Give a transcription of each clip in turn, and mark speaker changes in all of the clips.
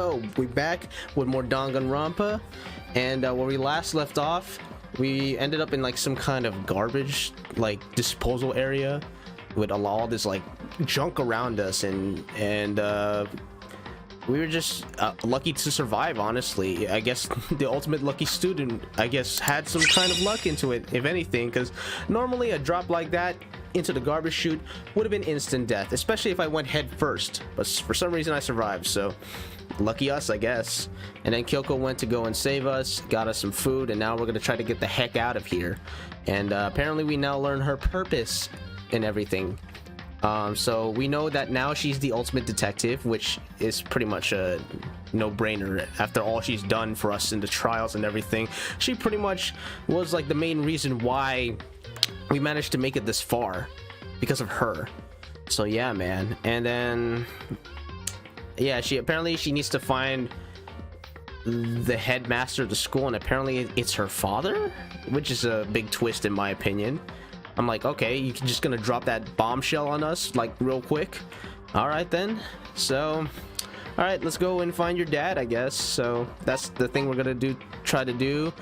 Speaker 1: go. We back with more Danganronpa, and where we last left off, we ended up in like some kind of garbage like disposal area with all this like junk around us, and we were just lucky to survive. Honestly, I guess the ultimate lucky student, I guess, had some kind of luck into it, if anything, because normally a drop like that into the garbage chute would have been instant death, especially if I went head first, but for some reason I survived, so lucky us, I guess. And then Kyoko went to go and save us, got us some food, and now we're gonna try to get the heck out of here. And apparently we now learn her purpose and everything. So we know that now she's the ultimate detective, which is pretty much a no-brainer after all she's done for us in the trials and everything. She pretty much was like the main reason why we managed to make it this far, because of her. So yeah, man. And then yeah, she needs to find the headmaster of the school, and apparently it's her father, which is a big twist in my opinion. I'm like, okay, you're just gonna drop that bombshell on us like real quick? All right then. So all right, let's go and find your dad, I guess. So that's the thing we're gonna try to do,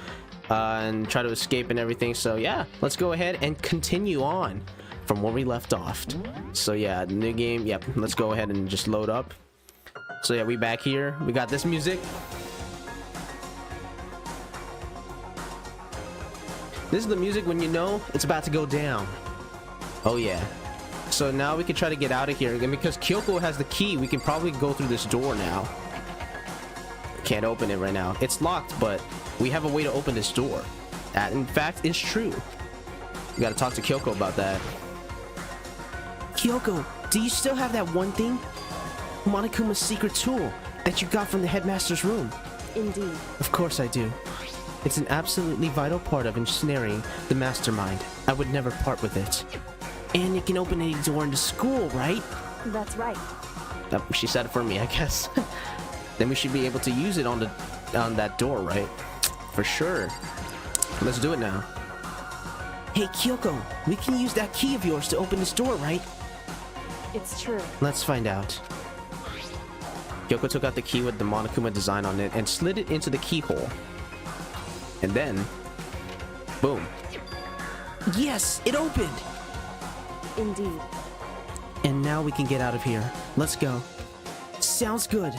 Speaker 1: and try to escape and everything. So yeah, let's go ahead and continue on from where we left off. So yeah, new game. Yep, let's go ahead and just load up. So yeah, we back here. We got this music. This is the music when you know it's about to go down. Oh yeah. So now we can try to get out of here, and because Kyoko has the key, we can probably go through this door now. Can't open it right now. It's locked, but we have a way to open this door. That, in fact, is true. We gotta talk to Kyoko about that.
Speaker 2: Kyoko, do you still have that one thing? Monokuma's secret tool that you got from the headmaster's room.
Speaker 3: Indeed.
Speaker 2: Of course I do. It's an absolutely vital part of ensnaring the mastermind. I would never part with it. And it can open any door in the school, right?
Speaker 3: That's right.
Speaker 1: She said it for me, I guess. Then we should be able to use it on that door, right? For sure. Let's do it now.
Speaker 2: Hey Kyoko, we can use that key of yours to open this door, right?
Speaker 3: It's true.
Speaker 2: Let's find out.
Speaker 1: Kyoko took out the key with the Monokuma design on it and slid it into the keyhole. And then, boom.
Speaker 2: Yes, it opened!
Speaker 3: Indeed.
Speaker 2: And now we can get out of here. Let's go. Sounds good.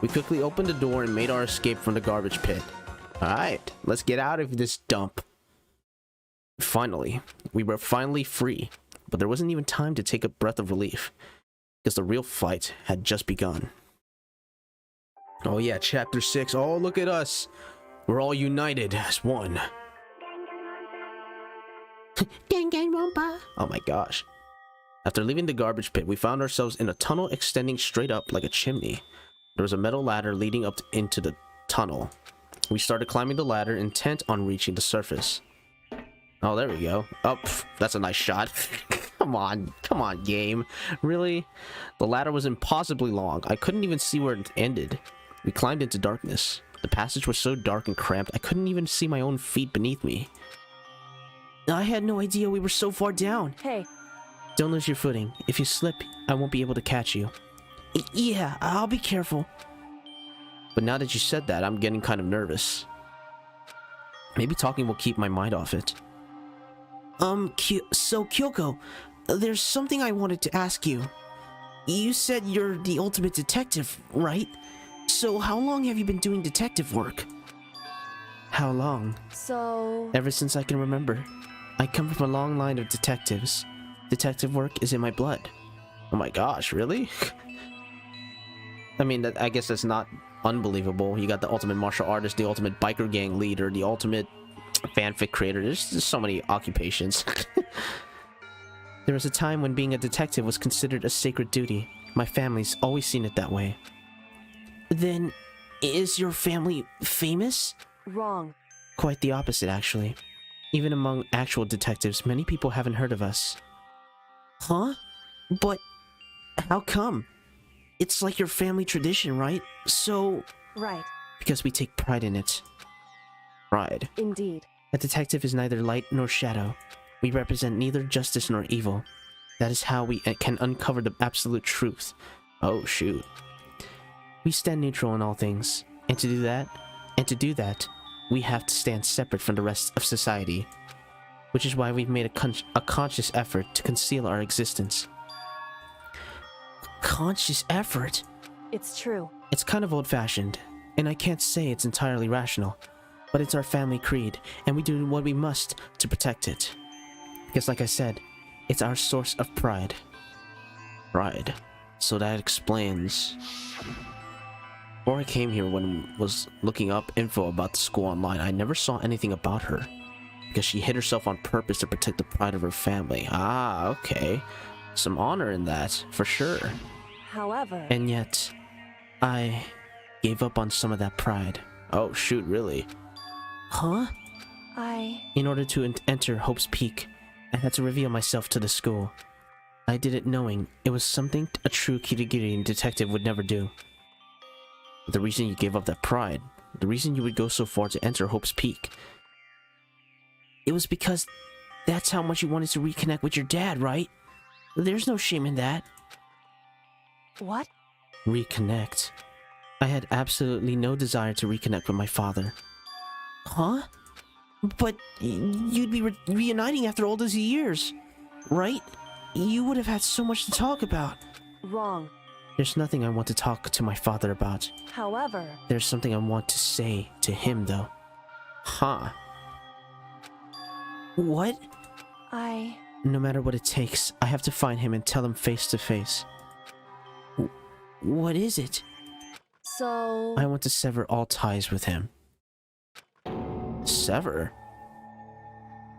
Speaker 1: We quickly opened the door and made our escape from the garbage pit. Alright, let's get out of this dump. Finally, we were finally free, but there wasn't even time to take a breath of relief, because the real fight had just begun. Oh yeah, chapter 6. Oh, look at us. We're all united as one.
Speaker 2: Danganronpa.
Speaker 1: Oh my gosh. After leaving the garbage pit, we found ourselves in a tunnel extending straight up like a chimney. There was a metal ladder leading up into the tunnel. We started climbing the ladder, intent on reaching the surface. Oh, there we go. Oh, that's a nice shot. Come on, game. Really? The ladder was impossibly long. I couldn't even see where it ended. We climbed into darkness. The passage was so dark and cramped, I couldn't even see my own feet beneath me.
Speaker 2: I had no idea we were so far down.
Speaker 3: Hey.
Speaker 2: Don't lose your footing. If you slip, I won't be able to catch you. Yeah, I'll be careful.
Speaker 1: But now that you said that, I'm getting kind of nervous. Maybe talking will keep my mind off it.
Speaker 2: So Kyoko, there's something I wanted to ask you. You said you're the ultimate detective, right? So how long have you been doing detective work? How long?
Speaker 3: So...
Speaker 2: Ever since I can remember. I come from a long line of detectives. Detective work is in my blood.
Speaker 1: Oh my gosh, really? I mean, I guess that's not unbelievable. You got the ultimate martial artist, the ultimate biker gang leader, the ultimate fanfic creator. There's just so many occupations.
Speaker 2: There was a time when being a detective was considered a sacred duty. My family's always seen it that way. Then, is your family famous?
Speaker 3: Wrong.
Speaker 2: Quite the opposite, actually. Even among actual detectives, many people haven't heard of us. Huh? But how come? It's like your family tradition, right? So...
Speaker 3: Right.
Speaker 2: Because we take pride in it.
Speaker 1: Pride.
Speaker 3: Indeed.
Speaker 2: A detective is neither light nor shadow. We represent neither justice nor evil. That is how we can uncover the absolute truth.
Speaker 1: Oh, shoot.
Speaker 2: We stand neutral in all things, and to do that, we have to stand separate from the rest of society, which is why we've made a conscious effort to conceal our existence. Conscious effort?
Speaker 3: It's true.
Speaker 2: It's kind of old-fashioned, and I can't say it's entirely rational, but it's our family creed, and we do what we must to protect it. Because like I said, it's our source of pride.
Speaker 1: Pride. So that explains. Before I came here, when I was looking up info about the school online, I never saw anything about her. Because she hid herself on purpose to protect the pride of her family. Ah, okay. Some honor in that, for sure.
Speaker 3: However...
Speaker 2: And yet, I gave up on some of that pride.
Speaker 1: Oh, shoot, really?
Speaker 2: Huh?
Speaker 3: In
Speaker 2: order to enter Hope's Peak, I had to reveal myself to the school. I did it knowing it was something a true Kirigiri detective would never do.
Speaker 1: The reason you gave up that pride, the reason you would go so far to enter Hope's Peak,
Speaker 2: it was because that's how much you wanted to reconnect with your dad, right? There's no shame in that.
Speaker 3: What?
Speaker 2: Reconnect? I had absolutely no desire to reconnect with my father. Huh? But you'd be reuniting after all those years, right? You would have had so much to talk about.
Speaker 3: Wrong.
Speaker 2: There's nothing I want to talk to my father about.
Speaker 3: However...
Speaker 2: There's something I want to say to him, though.
Speaker 1: Huh.
Speaker 3: What?
Speaker 2: No matter what it takes, I have to find him and tell him face to face. What is it?
Speaker 3: So...
Speaker 2: I want to sever all ties with him.
Speaker 1: Sever?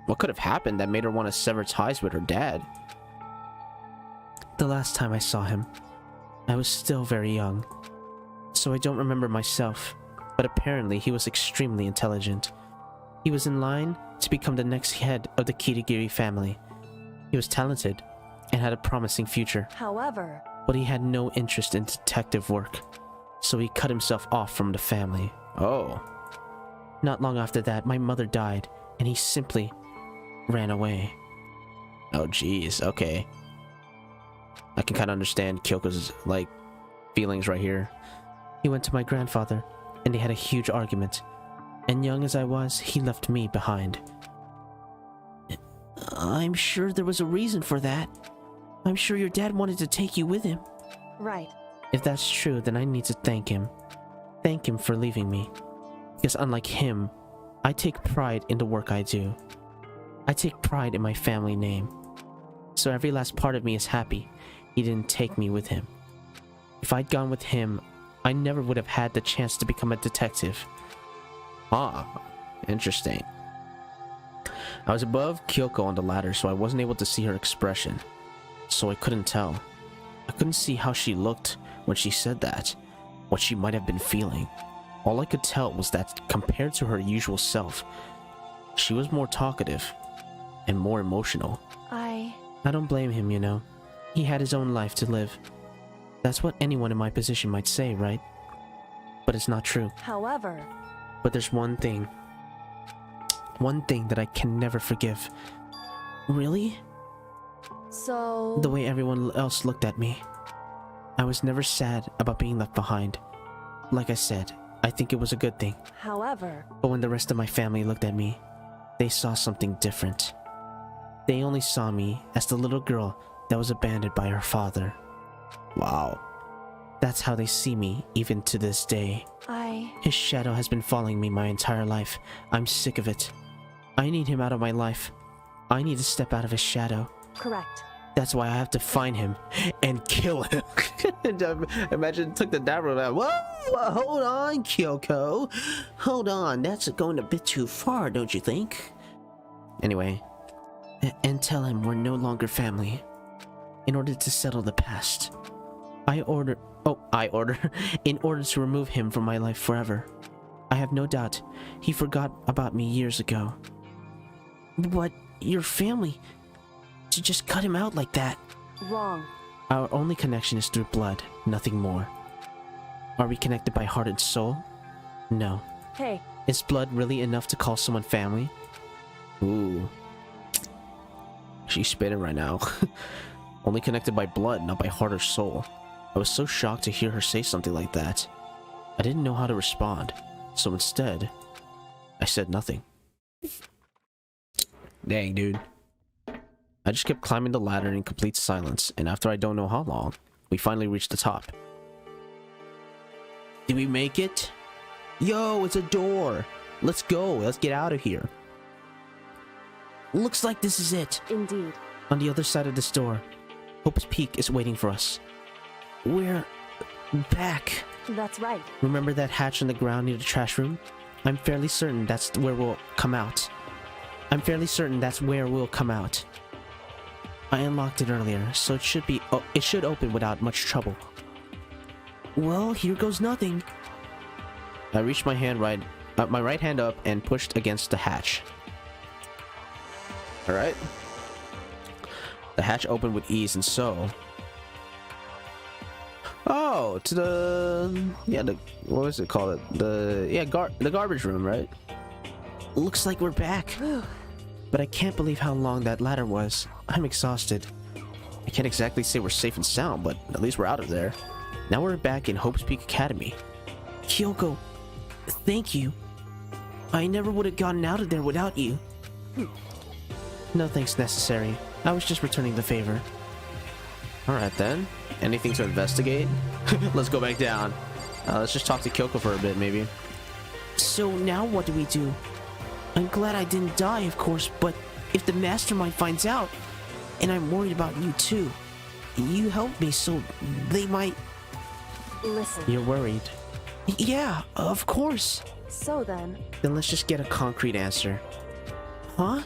Speaker 1: What could have happened that made her want to sever ties with her dad?
Speaker 2: The last time I saw him, I was still very young, so I don't remember myself, but apparently he was extremely intelligent. He was in line to become the next head of the Kirigiri family. He was talented and had a promising future.
Speaker 3: However...
Speaker 2: But he had no interest in detective work, so he cut himself off from the family.
Speaker 1: Oh.
Speaker 2: Not long after that, my mother died, and he simply ran away.
Speaker 1: Oh, jeez. Okay. I can kind of understand Kyoko's, like, feelings right here.
Speaker 2: He went to my grandfather, and they had a huge argument. And young as I was, he left me behind. I'm sure there was a reason for that. I'm sure your dad wanted to take you with him.
Speaker 3: Right.
Speaker 2: If that's true, then I need to thank him. Thank him for leaving me. Because unlike him, I take pride in the work I do. I take pride in my family name. So every last part of me is happy he didn't take me with him. If I'd gone with him, I never would have had the chance to become a detective.
Speaker 1: Ah, interesting. I was above Kyoko on the ladder, so I wasn't able to see her expression. So I couldn't tell. I couldn't see how she looked when she said that, what she might have been feeling. All I could tell was that compared to her usual self, she was more talkative and more emotional.
Speaker 2: I don't blame him, you know. He had his own life to live. That's what anyone in my position might say, right? But it's not true.
Speaker 3: However...
Speaker 2: But there's one thing that I can never forgive. Really?
Speaker 3: So...
Speaker 2: The way everyone else looked at me. I was never sad about being left behind. Like I said, I think it was a good thing.
Speaker 3: However...
Speaker 2: But when the rest of my family looked at me, they saw something different. They only saw me as the little girl that was abandoned by her father.
Speaker 1: Wow.
Speaker 2: That's how they see me, even to this day. His shadow has been following me my entire life. I'm sick of it. I need him out of my life. I need to step out of his shadow.
Speaker 3: Correct.
Speaker 2: That's why I have to find him and kill him.
Speaker 1: Imagine it took the dabber that.
Speaker 2: Whoa, hold on, Kyoko. Hold on, that's going a bit too far, don't you think? Anyway, and tell him we're no longer family. In order to settle the past, in order to remove him from my life forever. I have no doubt he forgot about me years ago. But your family, to just cut him out like that.
Speaker 3: Wrong.
Speaker 2: Our only connection is through blood, nothing more. Are we connected by heart and soul? No.
Speaker 3: Hey.
Speaker 2: Is blood really enough to call someone family?
Speaker 1: Ooh. She's spitting right now. Only connected by blood, not by heart or soul. I was so shocked to hear her say something like that.
Speaker 2: I didn't know how to respond, so instead, I said nothing.
Speaker 1: Dang, dude.
Speaker 2: I just kept climbing the ladder in complete silence, and after I don't know how long, we finally reached the top. Did we make it? Yo, it's a door! Let's go, let's get out of here. Looks like this is it.
Speaker 3: Indeed.
Speaker 2: On the other side of this door, Hope's Peak is waiting for us. We're back.
Speaker 3: That's right.
Speaker 2: Remember that hatch in the ground near the trash room? I'm fairly certain that's where we'll come out. I unlocked it earlier, so it should open without much trouble. Well, here goes nothing. I reached my right hand up and pushed against the hatch.
Speaker 1: All right.
Speaker 2: The hatch opened with ease, and so...
Speaker 1: Oh, to the what was it called? The garbage room, right?
Speaker 2: Looks like we're back. But I can't believe how long that ladder was. I'm exhausted. I can't exactly say we're safe and sound, but at least we're out of there. Now we're back in Hope's Peak Academy. Kyoko, thank you. I never would have gotten out of there without you. No thanks necessary. I was just returning the favor.
Speaker 1: Alright then. Anything to investigate? Let's go back down. Let's just talk to Kyoko for a bit, maybe.
Speaker 2: So now what do we do? I'm glad I didn't die, of course, but if the mastermind finds out, and I'm worried about you too, you helped me, so they might...
Speaker 3: Listen.
Speaker 2: You're worried? Yeah, of course.
Speaker 3: So then...
Speaker 2: Then let's just get a concrete answer. Huh?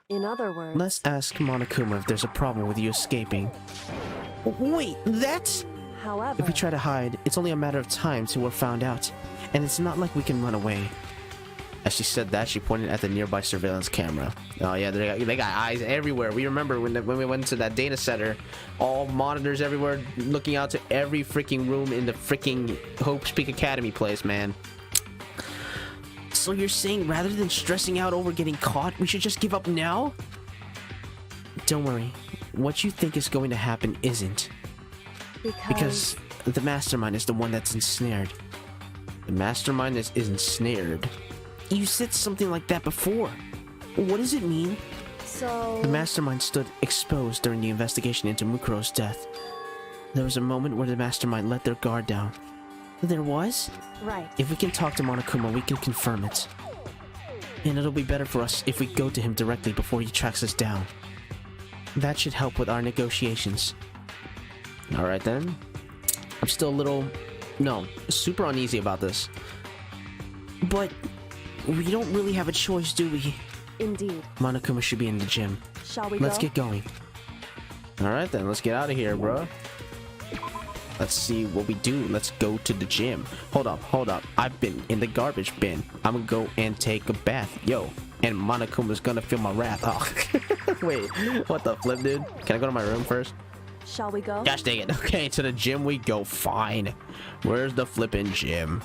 Speaker 3: In other words...
Speaker 2: Let's ask Monokuma if there's a problem with you escaping. Wait, that's...
Speaker 3: However...
Speaker 2: If we try to hide, it's only a matter of time till we're found out. And it's not like we can run away. As she said that, she pointed at the nearby surveillance camera. Oh yeah, they got eyes everywhere. We remember when we went to that data center, all monitors everywhere, looking out to every freaking room in the freaking Hope's Peak Academy place, man. So you're saying rather than stressing out over getting caught, we should just give up now? Don't worry. What you think is going to happen isn't. Because the mastermind is the one that's ensnared. The mastermind is ensnared. You said something like that before. What does it mean?
Speaker 3: So...
Speaker 2: The mastermind stood exposed during the investigation into Mukuro's death. There was a moment where the mastermind let their guard down. There was?
Speaker 3: Right.
Speaker 2: If we can talk to Monokuma, we can confirm it. And it'll be better for us if we go to him directly before he tracks us down. That should help with our negotiations.
Speaker 1: Alright then. I'm still a little... No, super uneasy about this.
Speaker 2: But... we don't really have a choice, do we?
Speaker 3: Indeed.
Speaker 2: Monokuma should be in the gym.
Speaker 3: Shall we
Speaker 2: Let's
Speaker 3: go?
Speaker 2: get going.
Speaker 1: Alright then, let's get out of here, bro. Let's see what we do. Let's go to the gym. Hold up. I've been in the garbage bin. I'm gonna go and take a bath. Yo. And Monokuma's gonna feel my wrath. Oh. Wait. What the flip, dude? Can I go to my room first?
Speaker 3: Shall we go?
Speaker 1: Gosh dang it. Okay, to the gym we go. Fine. Where's the flippin' gym?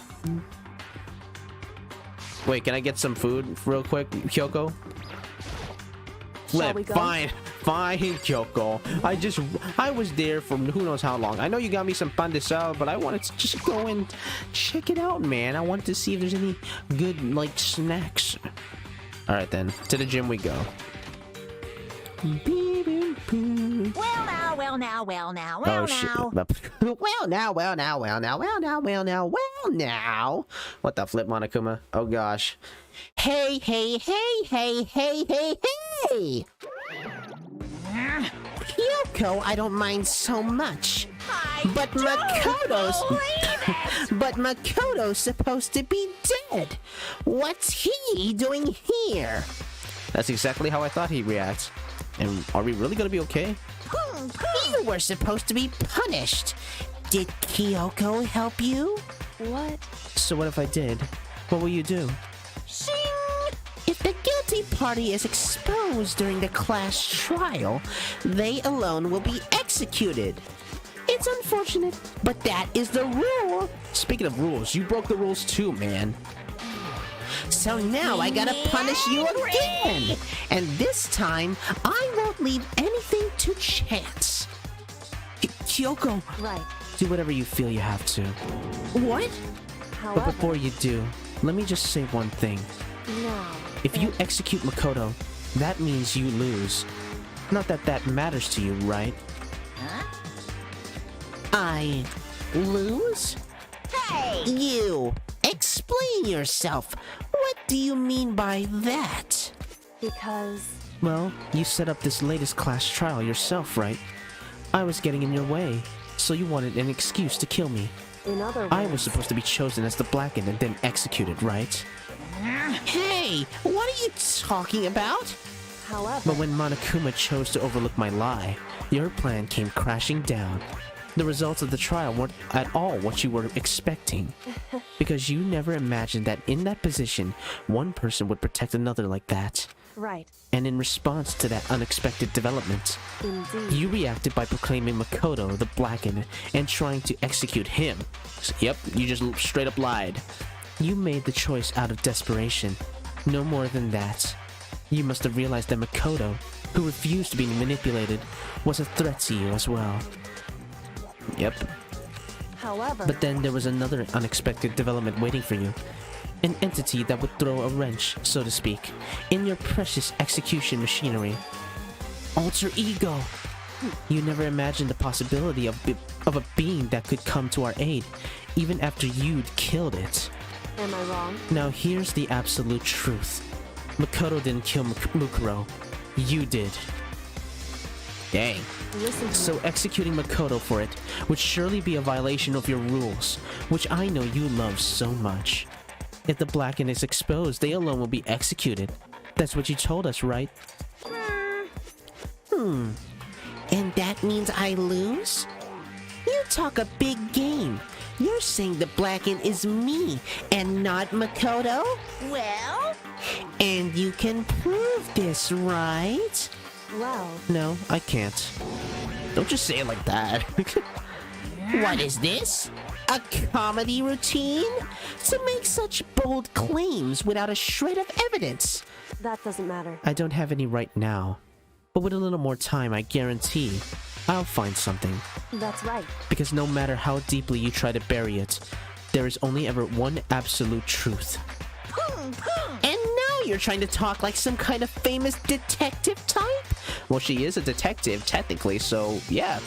Speaker 1: Wait, can I get some food real quick, Kyoko?
Speaker 3: Shall we
Speaker 1: Flip.
Speaker 3: go?
Speaker 1: Fine, Kyoko. I was there for who knows how long. I know you got me some pan de sal, but I wanted to just go and check it out, man. I wanted to see if there's any good, like, snacks. Alright then, to the gym we go. Oh shit. Well now. What the flip, Monokuma? Oh gosh. Hey.
Speaker 2: Kyoko, I don't mind so much. But Makoto's supposed to be dead. What's he doing here?
Speaker 1: That's exactly how I thought he'd react. And are we really gonna be okay?
Speaker 2: You were supposed to be punished. Did Kyoko help you?
Speaker 3: What?
Speaker 2: So what if I did? What will you do? Shing! If the guilty party is exposed during the class trial, they alone will be executed. It's unfortunate, but that is the rule.
Speaker 1: Speaking of rules, you broke the rules too, man.
Speaker 2: So now I gotta punish you again. And this time, I won't leave anything to chance. Kyoko,
Speaker 3: Right.
Speaker 2: do whatever you feel you have to. What? But
Speaker 3: However,
Speaker 2: before you do, let me just say one thing.
Speaker 3: now,
Speaker 2: If you execute Makoto, that means you lose. Not that that matters to you, right? I lose? Hey! You! Explain yourself! What do you mean by that?
Speaker 3: because
Speaker 2: Well, you set up this latest class trial yourself, right? I was getting in your way, so you wanted an excuse to kill me.
Speaker 3: in other words,
Speaker 2: I was supposed to be chosen as the Blackened and then executed, right? Hey! What are you talking about?
Speaker 3: however,
Speaker 2: But when Monokuma chose to overlook my lie, your plan came crashing down. The results of the trial weren't at all what you were expecting. Because you never imagined that in that position, one person would protect another like that.
Speaker 3: right,
Speaker 2: And in response to that unexpected development,
Speaker 3: indeed.
Speaker 2: you reacted by proclaiming Makoto the Blackened and trying to execute him. Yep, you just straight up lied. You made the choice out of desperation. No more than that. You must have realized that Makoto, who refused to be manipulated, was a threat to you as well. Yep.
Speaker 3: However,
Speaker 2: But then there was another unexpected development waiting for you. An entity that would throw a wrench, so to speak, in your precious execution machinery. Alter ego! You never imagined the possibility of a being that could come to our aid, even after you'd killed it.
Speaker 3: am I wrong?
Speaker 2: Now here's the absolute truth. Makoto didn't kill Mukuro. You did. Dang.
Speaker 3: Listen to me.
Speaker 2: So executing Makoto for it would surely be a violation of your rules, which I know you love so much. If the Blackened is exposed, they alone will be executed. That's what you told us, right? And that means I lose? You talk a big game. You're saying the Blackened is me and not Makoto? Well? And you can prove this, right?
Speaker 3: Well,
Speaker 2: No, I can't. Don't just say it like that. What is this? A comedy routine? To make such bold claims without a shred of evidence?
Speaker 3: that doesn't matter.
Speaker 2: I don't have any right now. But with a little more time, I guarantee I'll find something.
Speaker 3: That's right.
Speaker 2: Because no matter how deeply you try to bury it, there is only ever one absolute truth. And now you're trying to talk like some kind of famous detective type? Well, she is a detective, technically, so yeah.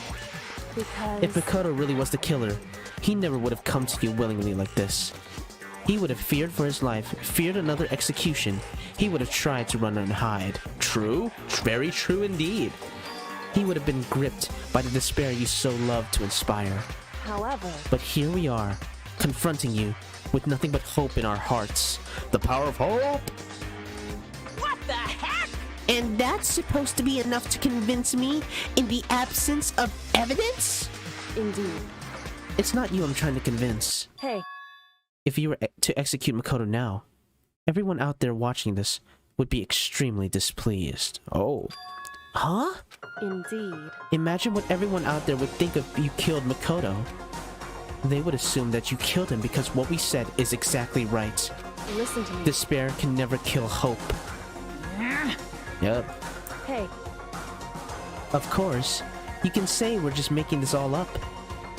Speaker 3: Because
Speaker 2: If Makoto really was the killer, he never would have come to you willingly like this. He would have feared for his life, feared another execution. He would have tried to run and hide. True. Very true indeed. He would have been gripped by the despair you so love to inspire.
Speaker 3: however,
Speaker 2: But here we are, confronting you, with nothing but hope in our hearts. The power of hope! What the heck? And that's supposed to be enough to convince me in the absence of evidence?
Speaker 3: indeed.
Speaker 2: It's not you I'm trying to convince.
Speaker 3: Hey,
Speaker 2: If you were to execute Makoto now, everyone out there watching this would be extremely displeased. Oh. Huh?
Speaker 3: indeed.
Speaker 2: Imagine what everyone out there would think if you killed Makoto. They would assume that you killed him because what we said is exactly right.
Speaker 3: Listen to me.
Speaker 2: Despair can never kill hope. Yep.
Speaker 3: Hey,
Speaker 2: Of course, you can say we're just making this all up.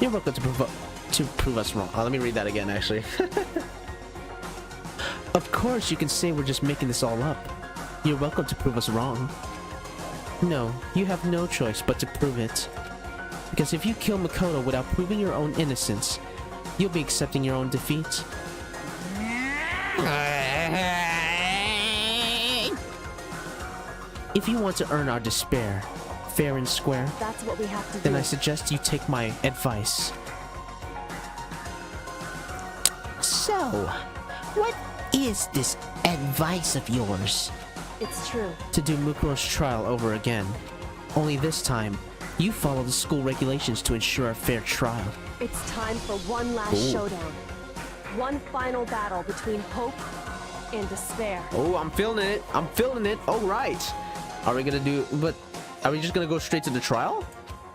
Speaker 2: You're welcome to prove us wrong. Let me read that again, actually. Of course, you can say we're just making this all up. You're welcome to prove us wrong. No, you have no choice but to prove it. Because if you kill Makoto without proving your own innocence, you'll be accepting your own defeat. If you want to earn our despair, fair and square,
Speaker 3: that's what we have to
Speaker 2: then
Speaker 3: do.
Speaker 2: I suggest you take my advice. So, what is this advice of yours?
Speaker 3: It's true.
Speaker 2: To do Mukuro's trial over again. Only this time, you follow the school regulations to ensure a fair trial.
Speaker 3: It's time for one last showdown. One final battle between hope and despair.
Speaker 1: Oh, I'm feeling it. I'm feeling it. All right. Are we just gonna go straight to the trial?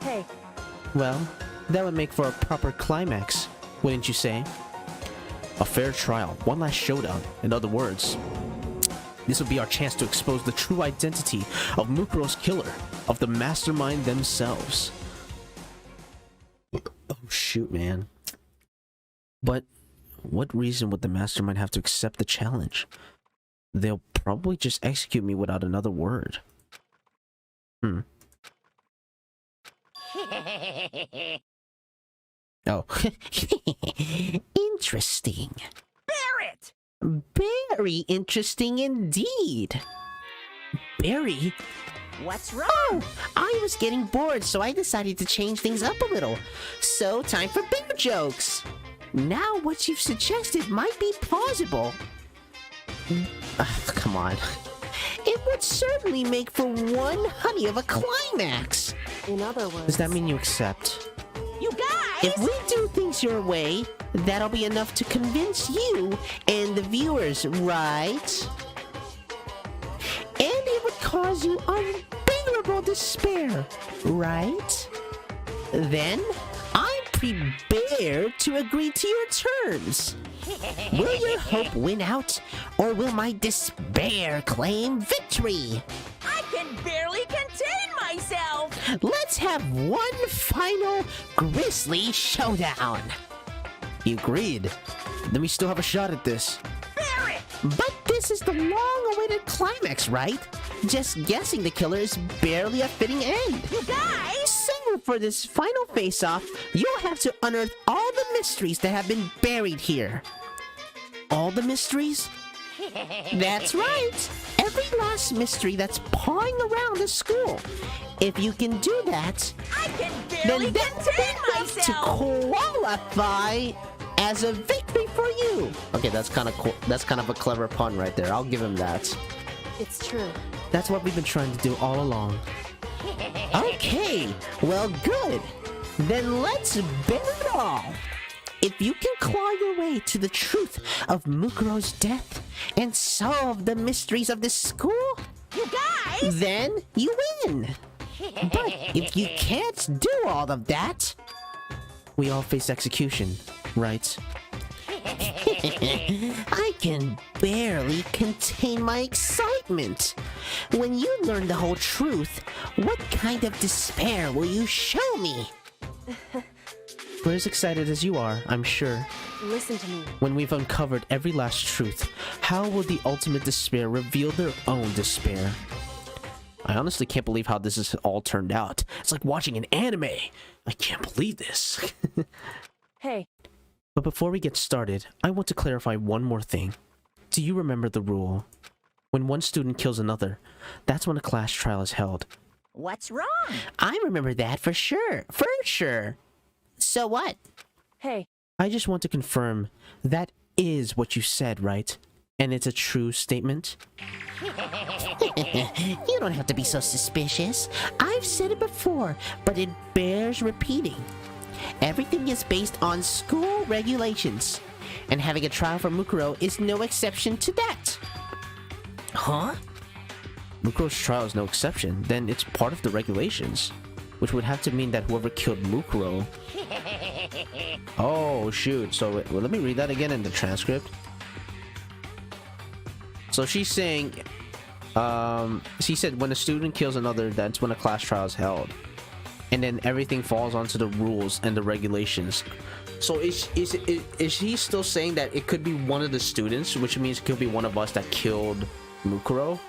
Speaker 3: Hey,
Speaker 2: Well, that would make for a proper climax, wouldn't you say? A fair trial, one last showdown, in other words. This would be our chance to expose the true identity of Mukuro's killer, of the mastermind themselves. Oh shoot, man. But what reason would the mastermind have to accept the challenge? They'll probably just execute me without another word. Oh. Interesting.
Speaker 4: Barrett!
Speaker 2: Very interesting indeed. Barry?
Speaker 4: What's wrong?
Speaker 2: Oh, I was getting bored, so I decided to change things up a little. So, time for bear jokes. Now, what you've suggested might be plausible. Come on. It would certainly make for one honey of a climax.
Speaker 3: In other words,
Speaker 2: Does that mean you accept?
Speaker 4: You guys!
Speaker 2: If we do things your way, that'll be enough to convince you and the viewers, right? And it would cause you unbearable despair, right? Then, I'm prepared to agree to your terms. Will your hope win out, or will my despair claim victory?
Speaker 4: I can barely contain myself!
Speaker 2: Let's have one final grisly showdown. You agreed. Then we still have a shot at this.
Speaker 4: Barrett!
Speaker 2: But this is the long-awaited climax, right? Just guessing the killer is barely a fitting end.
Speaker 4: You guys!
Speaker 2: So, for this final face-off, you'll have to unearth all the mysteries that have been buried here. All the mysteries? That's right! Every last mystery that's pawing around the school. If you can do that,
Speaker 4: I can barely
Speaker 2: then that will
Speaker 4: contain
Speaker 2: be enough to
Speaker 4: myself!
Speaker 2: qualify as a victory for you. Okay, that's kind of cool. That's kind of a clever pun right there. I'll give him that.
Speaker 3: it's true.
Speaker 2: That's what we've been trying to do all along. Okay, well, good. Then let's bear it all. If you can claw your way to the truth of Mukuro's death and solve the mysteries of this school,
Speaker 4: You guys!
Speaker 2: then you win. But if you can't do all of that, we all face execution, right? I can barely contain my excitement. When you learn the whole truth, what kind of despair will you show me? We're as excited as you are, I'm sure.
Speaker 3: Listen to me.
Speaker 2: When we've uncovered every last truth, how will the ultimate despair reveal their own despair? I honestly can't believe how this has all turned out. It's like watching an anime. I can't believe this.
Speaker 3: Hey,
Speaker 2: But before we get started, I want to clarify one more thing. Do you remember the rule? When one student kills another, that's when a class trial is held.
Speaker 4: What's wrong?
Speaker 2: I remember that for sure. For sure. So what?
Speaker 3: hey,
Speaker 2: I just want to confirm that is what you said, right? And it's a true statement? You don't have to be so suspicious. I've said it before, but it bears repeating. Everything is based on school regulations, and having a trial for Mukuro is no exception to that. Huh? Mukuro's trial is no exception, then it's part of the regulations, which would have to mean that whoever killed Mukuro... Oh, shoot. So, well, let me read that again in the transcript. So she's saying, she said when a student kills another, that's when a class trial is held. And then everything falls onto the rules and the regulations. So is he still saying that it could be one of the students, which means it could be one of us that killed Mukuro?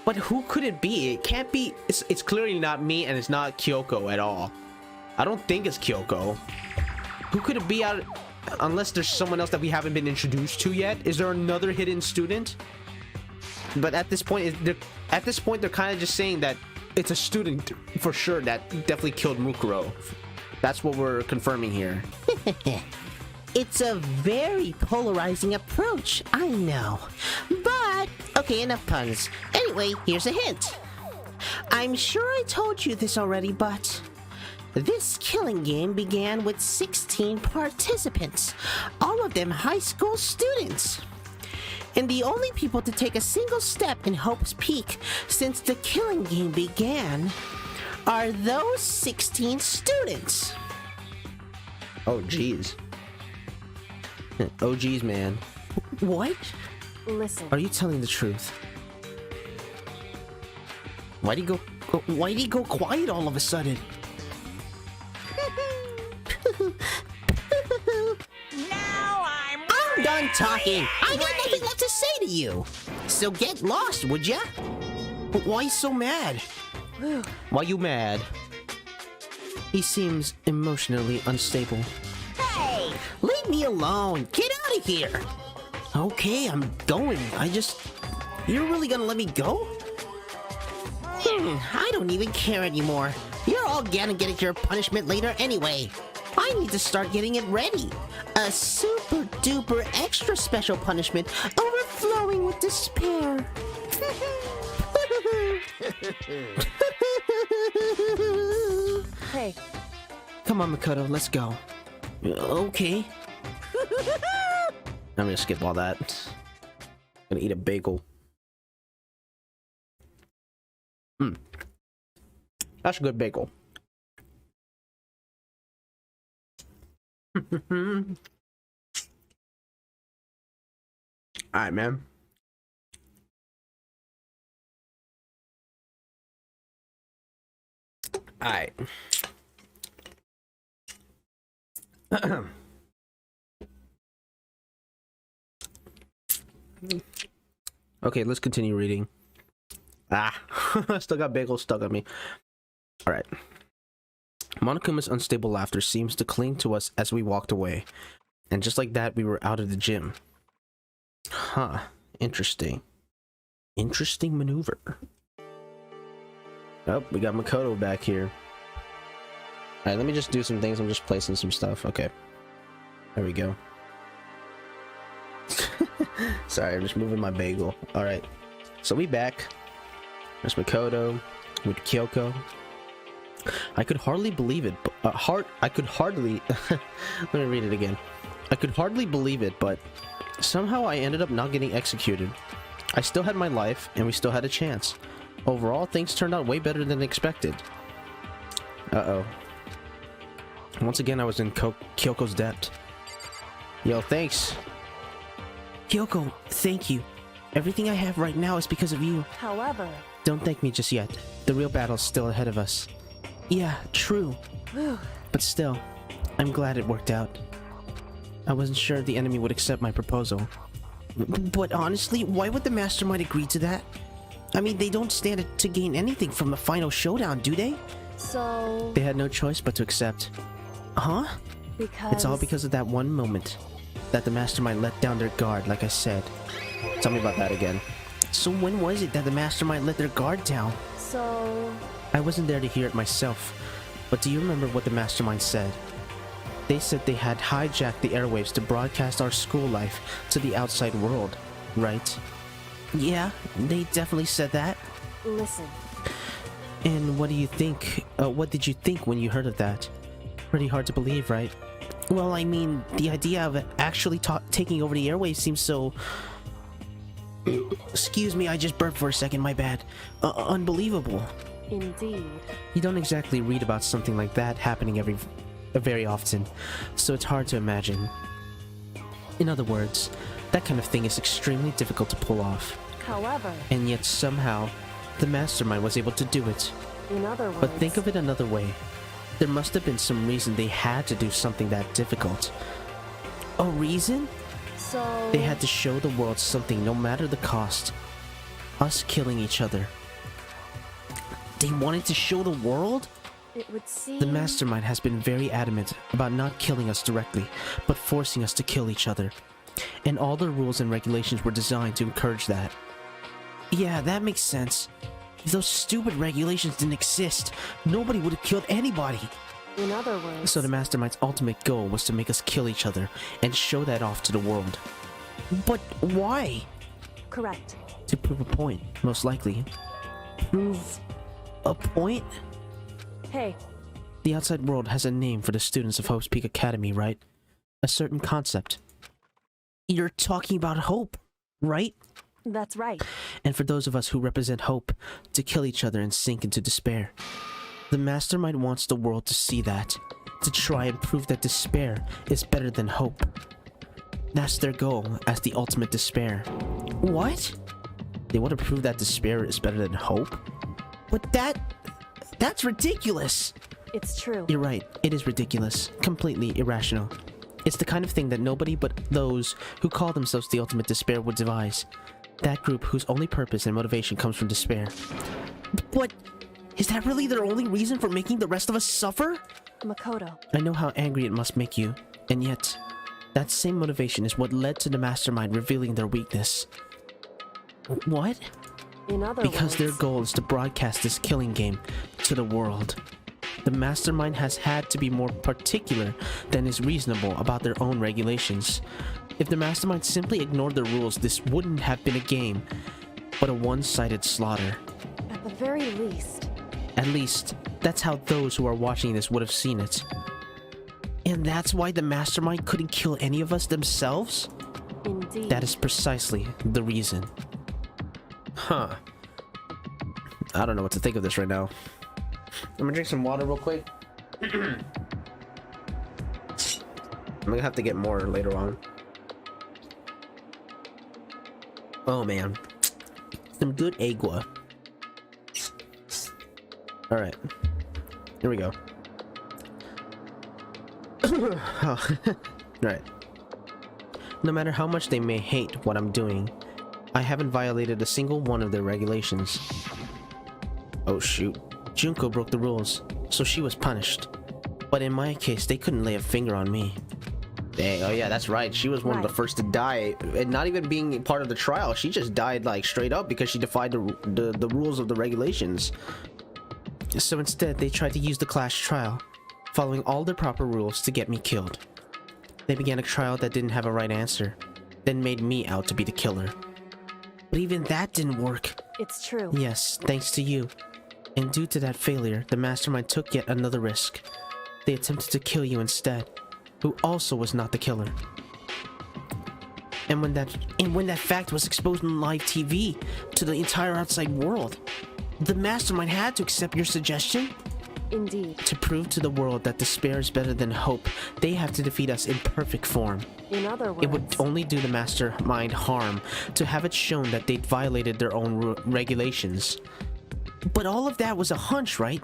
Speaker 2: But who could it be? It can't be. It's clearly not me, and it's not Kyoko at all. I don't think it's Kyoko. Who could it be out? Unless there's someone else that we haven't been introduced to yet. Is there another hidden student? But at this point, they're kind of just saying that it's a student for sure that definitely killed Mukuro. That's what we're confirming here. It's a very polarizing approach, I know. But, okay, enough puns. Anyway, here's a hint. I'm sure I told you this already, but this killing game began with 16 participants, all of them high school students. And the only people to take a single step in Hope's Peak since the killing game began are those 16 students. Oh, jeez. Oh, geez, man. What?
Speaker 3: listen.
Speaker 2: Are you telling the truth? Why'd he go quiet all of a sudden?
Speaker 4: Now
Speaker 2: talking. I got nothing left to say to you. So get lost, would ya? Why so mad?
Speaker 1: Why you mad?
Speaker 2: He seems emotionally unstable.
Speaker 4: Hey!
Speaker 2: Leave me alone. Get out of here. Okay, I'm going. You're really gonna let me go? I don't even care anymore. You're all gonna get your punishment later anyway. I need to start getting it ready. A super duper extra special punishment overflowing with despair.
Speaker 3: Hey,
Speaker 2: Come on, Makoto, let's go. Okay.
Speaker 1: I'm gonna skip all that. Gonna eat a bagel. That's a good bagel. Alright, man. Alright. Okay, let's continue reading. Still got bagels stuck on me. Alright. Monokuma's unstable laughter seems to cling to us as we walked away. And just like that, we were out of the gym. Huh. Interesting. Interesting maneuver. Oh, we got Makoto back here. Alright, let me just do some things. I'm just placing some stuff. Okay. There we go. Sorry, I'm just moving my bagel. Alright. So we back. There's Makoto with Kyoko. I could hardly believe it. I could hardly... Let me read it again. I could hardly believe it, but somehow I ended up not getting executed. I still had my life, and we still had a chance. Overall, things turned out way better than expected. Uh-oh. Once again, I was in Kyoko's debt. Yo, thanks.
Speaker 2: Kyoko, thank you. Everything I have right now is because of you.
Speaker 3: however,
Speaker 2: Don't thank me just yet. The real battle's still ahead of us. Yeah, true. But still, I'm glad it worked out. I wasn't sure the enemy would accept my proposal. But honestly, why would the mastermind agree to that? I mean, they don't stand to gain anything from the final showdown, do they?
Speaker 3: so
Speaker 2: They had no choice but to accept. Huh?
Speaker 3: because
Speaker 2: It's all because of that one moment that the mastermind let down their guard, like I said.
Speaker 1: Tell me about that again.
Speaker 2: So when was it that the mastermind let their guard down?
Speaker 3: so
Speaker 2: I wasn't there to hear it myself, but do you remember what the mastermind said? They said they had hijacked the airwaves to broadcast our school life to the outside world, right? Yeah, they definitely said that.
Speaker 3: listen.
Speaker 2: And what do you think? What did you think when you heard of that? Pretty hard to believe, right? Well, I mean, the idea of actually taking over the airwaves seems so... Excuse me, I just burped for a second, my bad. Unbelievable.
Speaker 3: Indeed.
Speaker 2: You don't exactly read about something like that happening very often, so it's hard to imagine. In other words, that kind of thing is extremely difficult to pull off,
Speaker 3: However,
Speaker 2: and yet somehow, the mastermind was able to do it.
Speaker 3: in other words,
Speaker 2: But think of it another way. There must have been some reason they had to do something that difficult. A reason?
Speaker 3: so
Speaker 2: They had to show the world something no matter the cost. Us killing each other. They wanted to show the world?
Speaker 3: it would seem
Speaker 2: The mastermind has been very adamant about not killing us directly, but forcing us to kill each other. And all the rules and regulations were designed to encourage that. Yeah, that makes sense. If those stupid regulations didn't exist, nobody would have killed anybody.
Speaker 3: in other words,
Speaker 2: So the mastermind's ultimate goal was to make us kill each other and show that off to the world. But why?
Speaker 3: correct.
Speaker 2: To prove a point, most likely. Prove a point?
Speaker 3: Hey,
Speaker 2: The outside world has a name for the students of Hope's Peak Academy, right? A certain concept. You're talking about hope, right?
Speaker 3: that's right.
Speaker 2: And for those of us who represent hope, to kill each other and sink into despair. The mastermind wants the world to see that, to try and prove that despair is better than hope. That's their goal as the ultimate despair. What? They want to prove that despair is better than hope? But that's ridiculous!
Speaker 3: It's true.
Speaker 2: You're right, it is ridiculous. Completely irrational. It's the kind of thing that nobody but those who call themselves the ultimate despair would devise. That group whose only purpose and motivation comes from despair. But is that really their only reason for making the rest of us suffer?
Speaker 3: Makoto,
Speaker 2: I know how angry it must make you, and yet, that same motivation is what led to the mastermind revealing their weakness. What?
Speaker 3: in other
Speaker 2: Because their
Speaker 3: words,
Speaker 2: goal is to broadcast this killing game to the world. The mastermind has had to be more particular than is reasonable about their own regulations. If the mastermind simply ignored the rules, this wouldn't have been a game, but a one-sided slaughter.
Speaker 3: at the very least,
Speaker 2: At least, that's how those who are watching this would have seen it. And that's why the mastermind couldn't kill any of us themselves?
Speaker 3: indeed.
Speaker 2: That is precisely the reason.
Speaker 1: Huh. I don't know what to think of this right now. I'm gonna drink some water real quick. I'm gonna have to get more later on. Oh man. Some good agua. Alright. Here we go. Oh. Alright. No matter how much they may hate what I'm doing, I haven't violated a single one of their regulations. Oh shoot. Junko broke the rules, so she was punished. But in my case, they couldn't lay a finger on me. Dang, oh yeah, that's right. She was one of the
Speaker 3: Right.
Speaker 1: first to die, and not even being part of the trial. She just died like straight up because she defied the rules of the regulations.
Speaker 2: So instead, they tried to use the clash trial, following all their proper rules to get me killed. They began a trial that didn't have a right answer, then made me out to be the killer. But even that didn't work.
Speaker 3: It's true.
Speaker 2: Yes, thanks to you. And due to that failure, the mastermind took yet another risk. They attempted to kill you instead, who also was not the killer. And when that fact was exposed on live TV to the entire outside world, the mastermind had to accept your suggestion.
Speaker 3: Indeed.
Speaker 2: To prove to the world that despair is better than hope, they have to defeat us in perfect form.
Speaker 3: In other words,
Speaker 2: It would only do the mastermind harm to have it shown that they'd violated their own regulations. But all of that was a hunch, right?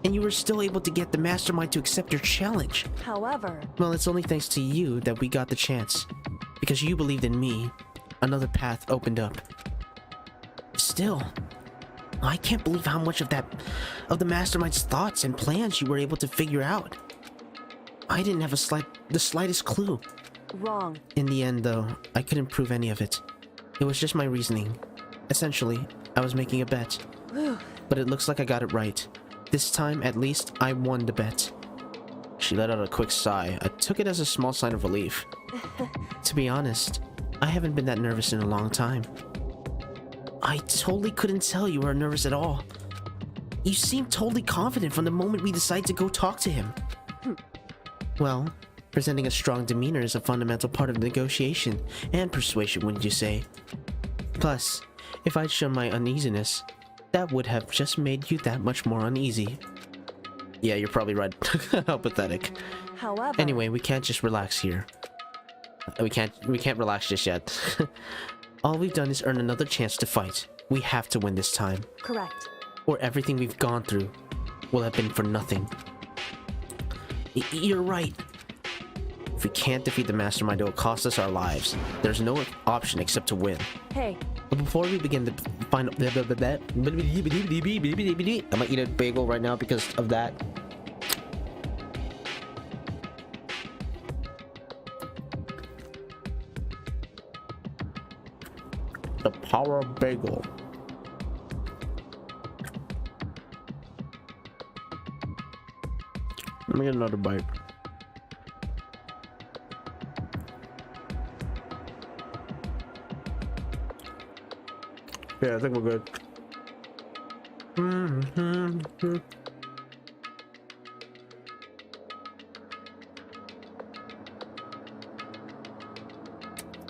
Speaker 2: And you were still able to get the mastermind to accept your challenge.
Speaker 3: however,
Speaker 2: Well, it's only thanks to you that we got the chance. Because you believed in me, another path opened up. Still, I can't believe how much of the mastermind's thoughts and plans you were able to figure out. I didn't have the slightest clue.
Speaker 3: wrong.
Speaker 2: In the end, though, I couldn't prove any of it. It was just my reasoning. Essentially, I was making a bet. But it looks like I got it right. This time, at least, I won the bet.
Speaker 1: She let out a quick sigh. I took it as a small sign of relief.
Speaker 2: To be honest, I haven't been that nervous in a long time. I totally couldn't tell you were nervous at all. You seemed totally confident from the moment we decided to go talk to him. Well, presenting a strong demeanor is a fundamental part of negotiation and persuasion, wouldn't you say? Plus, if I'd shown my uneasiness, that would have just made you that much more uneasy.
Speaker 1: Yeah, you're probably right. How pathetic.
Speaker 3: However,
Speaker 2: Anyway, we can't just relax here.
Speaker 1: We can't relax just yet.
Speaker 2: All we've done is earn another chance to fight. We have to win this time,
Speaker 3: correct.
Speaker 2: or everything we've gone through will have been for nothing. You're right.
Speaker 1: If we can't defeat the mastermind, it will cost us our lives. There's no option except to win.
Speaker 3: Hey,
Speaker 2: But before we begin the final...
Speaker 1: I'm gonna eat a bagel right now because of that. The power of bagel. Let me get another bite. Yeah, I think we're good.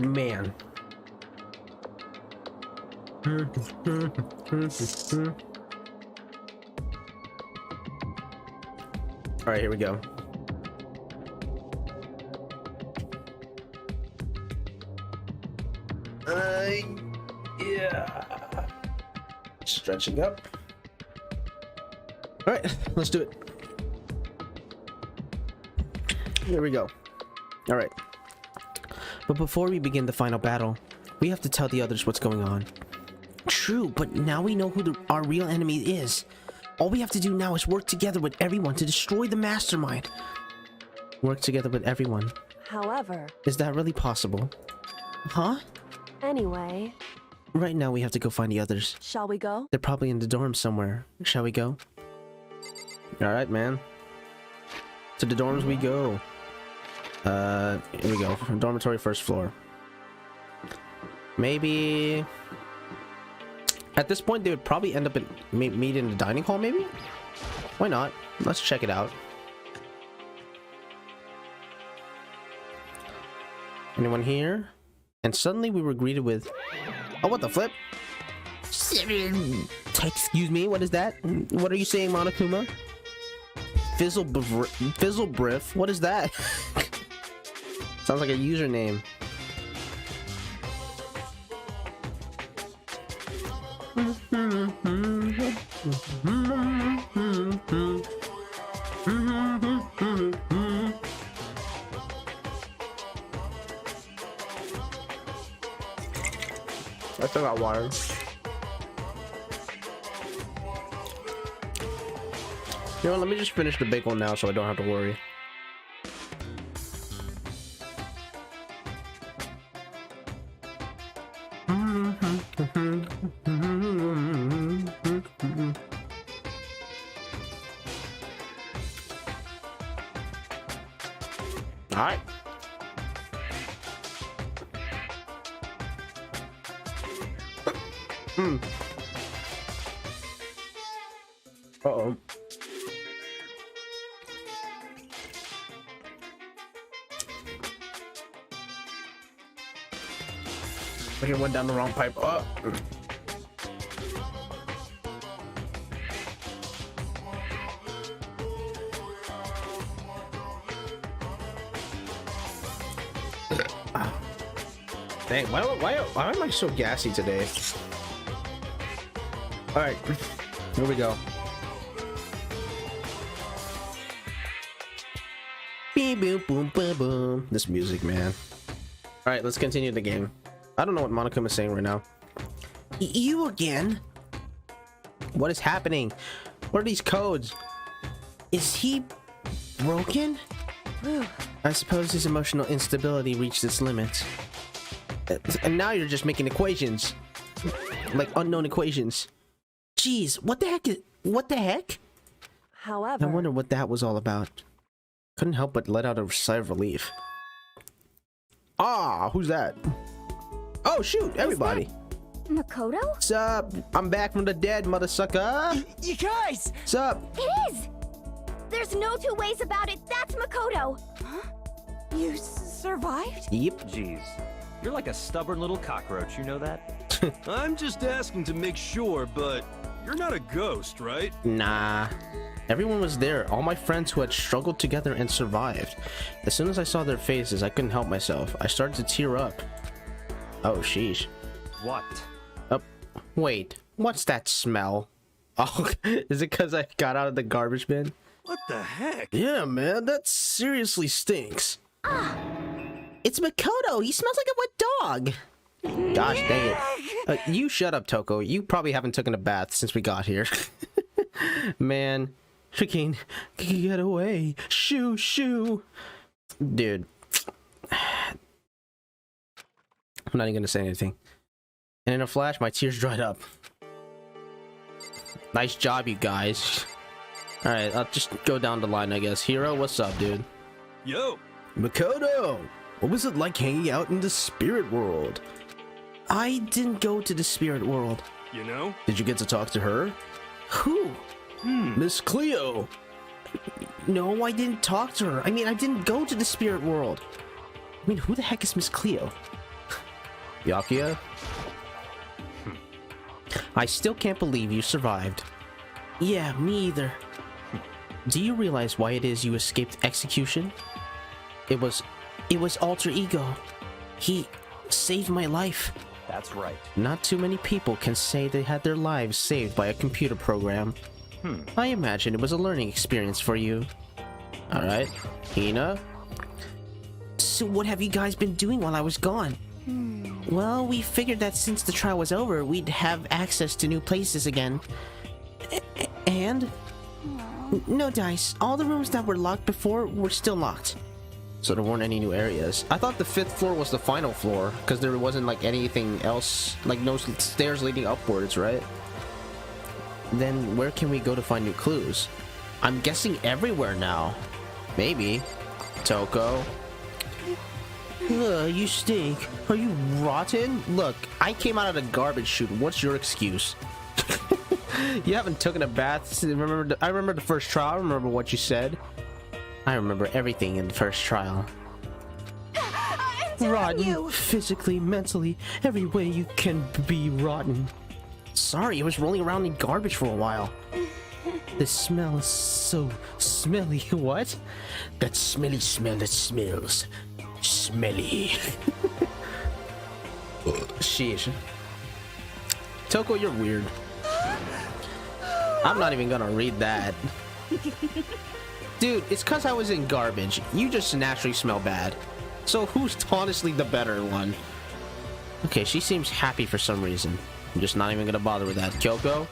Speaker 1: Man. All right, here we go. Yeah. Stretching up. All right, let's do it. Here we go. Alright.
Speaker 2: But before we begin the final battle, we have to tell the others what's going on. True, but now we know who our real enemy is. All we have to do now is work together with everyone to destroy the mastermind. Work together with everyone.
Speaker 3: However...
Speaker 2: Is that really possible? Huh?
Speaker 3: Anyway...
Speaker 2: Right now we have to go find the others.
Speaker 3: Shall we go?
Speaker 2: They're probably in the dorm somewhere. Shall we go?
Speaker 1: Alright, man. To the dorms we go. Here we go. Dormitory, first floor. Maybe... At this point, they would probably end up at meet in the dining hall, maybe? Why not? Let's check it out. Anyone here? And suddenly we were greeted with... Oh, what the flip? Excuse me, what is that? What are you saying, Monokuma? Fizzlebriff? What is that? Sounds like a username. I still got water. You know what, let me just finish the big one now so I don't have to worry. Alright. Uh-oh. I think it went down the wrong pipe. Oh. Dang, why am I so gassy today? Alright, here we go. Beep boop boom boom boom. This music, man. Alright, let's continue the game. I don't know what Monokuma is saying right now.
Speaker 2: You again?
Speaker 1: What is happening? What are these codes?
Speaker 2: Is he broken? I suppose his emotional instability reached its limits.
Speaker 1: And now you're just making equations. Like unknown equations.
Speaker 2: Jeez, what the heck?
Speaker 3: However...
Speaker 2: I wonder what that was all about.
Speaker 1: Couldn't help but let out a sigh of relief. Ah, who's that? Oh shoot, everybody.
Speaker 5: Makoto?
Speaker 1: What's up? I'm back from the dead, mother sucker.
Speaker 4: You guys!
Speaker 1: What's up?
Speaker 5: It is! There's no two ways about it. That's Makoto.
Speaker 4: Huh? You survived?
Speaker 1: Yep.
Speaker 6: Jeez, you're like a stubborn little cockroach, you know that?
Speaker 7: I'm just asking to make sure, but you're not a ghost, right?
Speaker 1: Nah. Everyone was there, all my friends who had struggled together and survived. As soon as I saw their faces, I couldn't help myself. I started to tear up. Oh, sheesh.
Speaker 6: What?
Speaker 1: Wait, what's that smell? Oh, is it because I got out of the garbage bin?
Speaker 7: What the heck?
Speaker 1: Yeah, man, that seriously stinks.
Speaker 2: It's Makoto. He smells like a wet dog.
Speaker 1: Gosh dang it. You shut up, Toko. You probably haven't taken a bath since we got here. Man, freaking get away. Shoo. Dude. I'm not even gonna say anything. And in a flash, my tears dried up. Nice job, you guys. Alright, I'll just go down the line, I guess. Hiro, what's up, dude?
Speaker 7: Yo!
Speaker 1: Makoto! What was it like hanging out in the spirit world?
Speaker 2: I didn't go to the spirit world.
Speaker 7: You know?
Speaker 1: Did you get to talk to her?
Speaker 2: Who?
Speaker 1: Miss Cleo!
Speaker 2: No, I didn't talk to her. I mean, I didn't go to the spirit world. I mean, who the heck is Miss Cleo?
Speaker 1: Yakuya? I still can't believe you survived.
Speaker 2: Yeah, me either.
Speaker 1: Do you realize why it is you escaped execution?
Speaker 2: It was Alter Ego. He saved my life.
Speaker 6: That's right.
Speaker 1: Not too many people can say they had their lives saved by a computer program. I imagine it was a learning experience for you. Alright, Hina?
Speaker 2: So what have you guys been doing while I was gone? Well, we figured that since the trial was over, we'd have access to new places again. And? No, Dice. All the rooms that were locked before were still locked.
Speaker 1: So there weren't any new areas. I thought the 5th floor was the final floor, because there wasn't like anything else, like no stairs leading upwards, right? Then where can we go to find new clues? I'm guessing everywhere now. Maybe. Toko.
Speaker 2: You stink.
Speaker 1: Are you rotten? Look, I came out of the garbage chute. What's your excuse? You haven't taken a bath. I remember the first trial. I remember what you said. I remember everything in the first trial.
Speaker 2: Rotten. Physically, mentally, every way you can be rotten.
Speaker 1: Sorry, I was rolling around in garbage for a while.
Speaker 2: The smell is so smelly.
Speaker 1: What? That smelly smell that smells smelly. Sheesh. Toko, you're weird. I'm not even gonna read that. Dude, it's cause I was in garbage. You just naturally smell bad. So who's honestly the better one? Okay, she seems happy for some reason. I'm just not even gonna bother with that. Kyoko?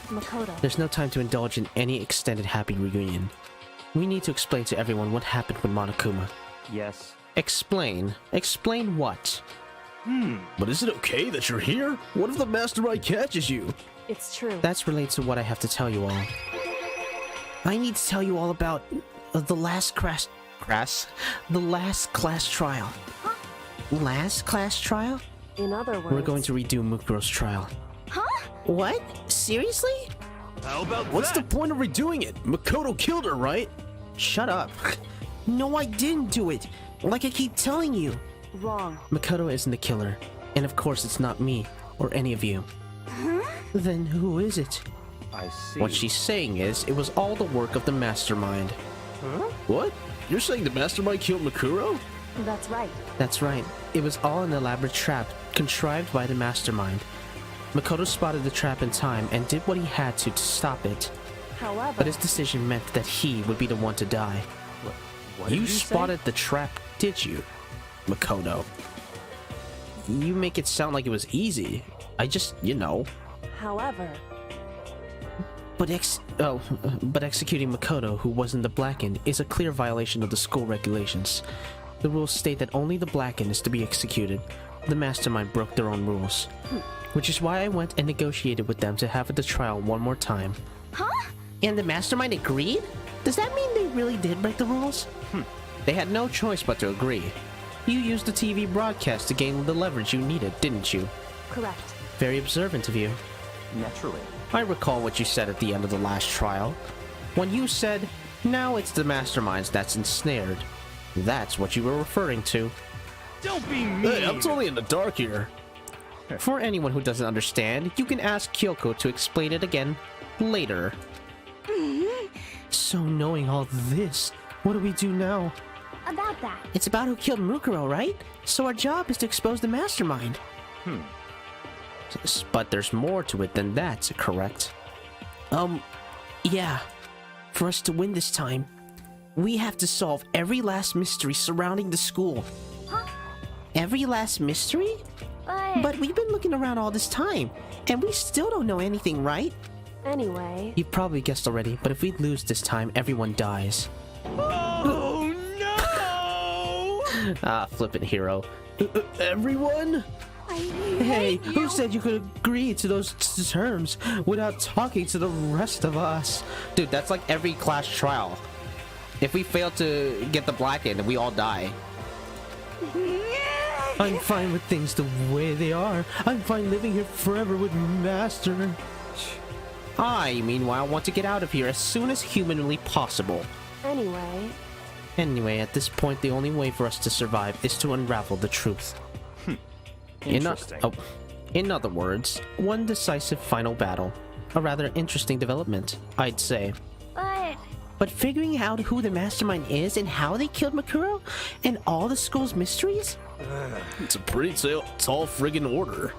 Speaker 3: Makoto.
Speaker 2: There's no time to indulge in any extended happy reunion. We need to explain to everyone what happened with Monokuma.
Speaker 6: Yes.
Speaker 1: Explain. Explain what?
Speaker 7: But is it okay that you're here? What if the mastermind catches you?
Speaker 3: It's true.
Speaker 2: That's related to what I have to tell you all. I need to tell you all about the last class trial. Last class trial?
Speaker 3: In other words,
Speaker 2: We're going to redo Mukuro's trial. What? Seriously?
Speaker 7: How about
Speaker 1: What's the
Speaker 7: that?
Speaker 1: point of redoing it? Makoto killed her, right?
Speaker 2: Shut up. No, I didn't do it. Like I keep telling you.
Speaker 3: wrong.
Speaker 2: Makoto isn't the killer. And of course it's not me, or any of you. Then who is it?
Speaker 6: I see.
Speaker 1: What she's saying is, it was all the work of the mastermind.
Speaker 7: What? You're saying the mastermind killed Makuro?
Speaker 3: That's right.
Speaker 2: That's right. It was all an elaborate trap, contrived by the mastermind. Makoto spotted the trap in time and did what he had to stop it.
Speaker 3: However,
Speaker 2: But his decision meant that he would be the one to die.
Speaker 6: What did
Speaker 1: You
Speaker 6: say?
Speaker 1: spotted the trap, did you, Makoto? You make it sound like it was easy. I just, you know.
Speaker 3: however,
Speaker 2: But executing Makoto, who wasn't the Blackened, is a clear violation of the school regulations. The rules state that only the Blackened is to be executed. The mastermind broke their own rules. Which is why I went and negotiated with them to have the trial one more time. And the mastermind agreed? Does that mean they really did break the rules?
Speaker 1: They had no choice but to agree. You used the TV broadcast to gain the leverage you needed, didn't you?
Speaker 3: correct.
Speaker 2: Very observant of you.
Speaker 6: Naturally.
Speaker 1: I recall what you said at the end of the last trial. When you said, now it's the masterminds that's ensnared. That's what you were referring to.
Speaker 7: Don't be mean!
Speaker 1: Hey, I'm totally in the dark here. For anyone who doesn't understand, you can ask Kyoko to explain it again later.
Speaker 2: So knowing all this, what do we do now?
Speaker 5: About that.
Speaker 2: It's about who killed Mukuro, right? So our job is to expose the mastermind.
Speaker 1: But there's more to it than that, correct?
Speaker 2: Yeah. For us to win this time, we have to solve every last mystery surrounding the school. Every last mystery? But we've been looking around all this time, and we still don't know anything, right?
Speaker 3: Anyway,
Speaker 2: You've probably guessed already, but if we lose this time, everyone dies.
Speaker 7: Oh no!
Speaker 1: Ah, flippant hero.
Speaker 7: Everyone?
Speaker 2: Hey, who said you could agree to those terms without talking to the rest of us?
Speaker 1: Dude, that's like every class trial. If we fail to get the Blackened, we all die.
Speaker 2: I'm fine with things the way they are. I'm fine living here forever with Master.
Speaker 1: I, meanwhile, want to get out of here as soon as humanly possible.
Speaker 3: anyway,
Speaker 2: Anyway, at this point, the only way for us to survive is to unravel the truth.
Speaker 6: Interesting.
Speaker 1: In other words,
Speaker 2: One decisive final battle. A rather interesting development, I'd say. But figuring out who the mastermind is and how they killed Makuro and all the school's mysteries?
Speaker 7: It's a pretty tall friggin' order.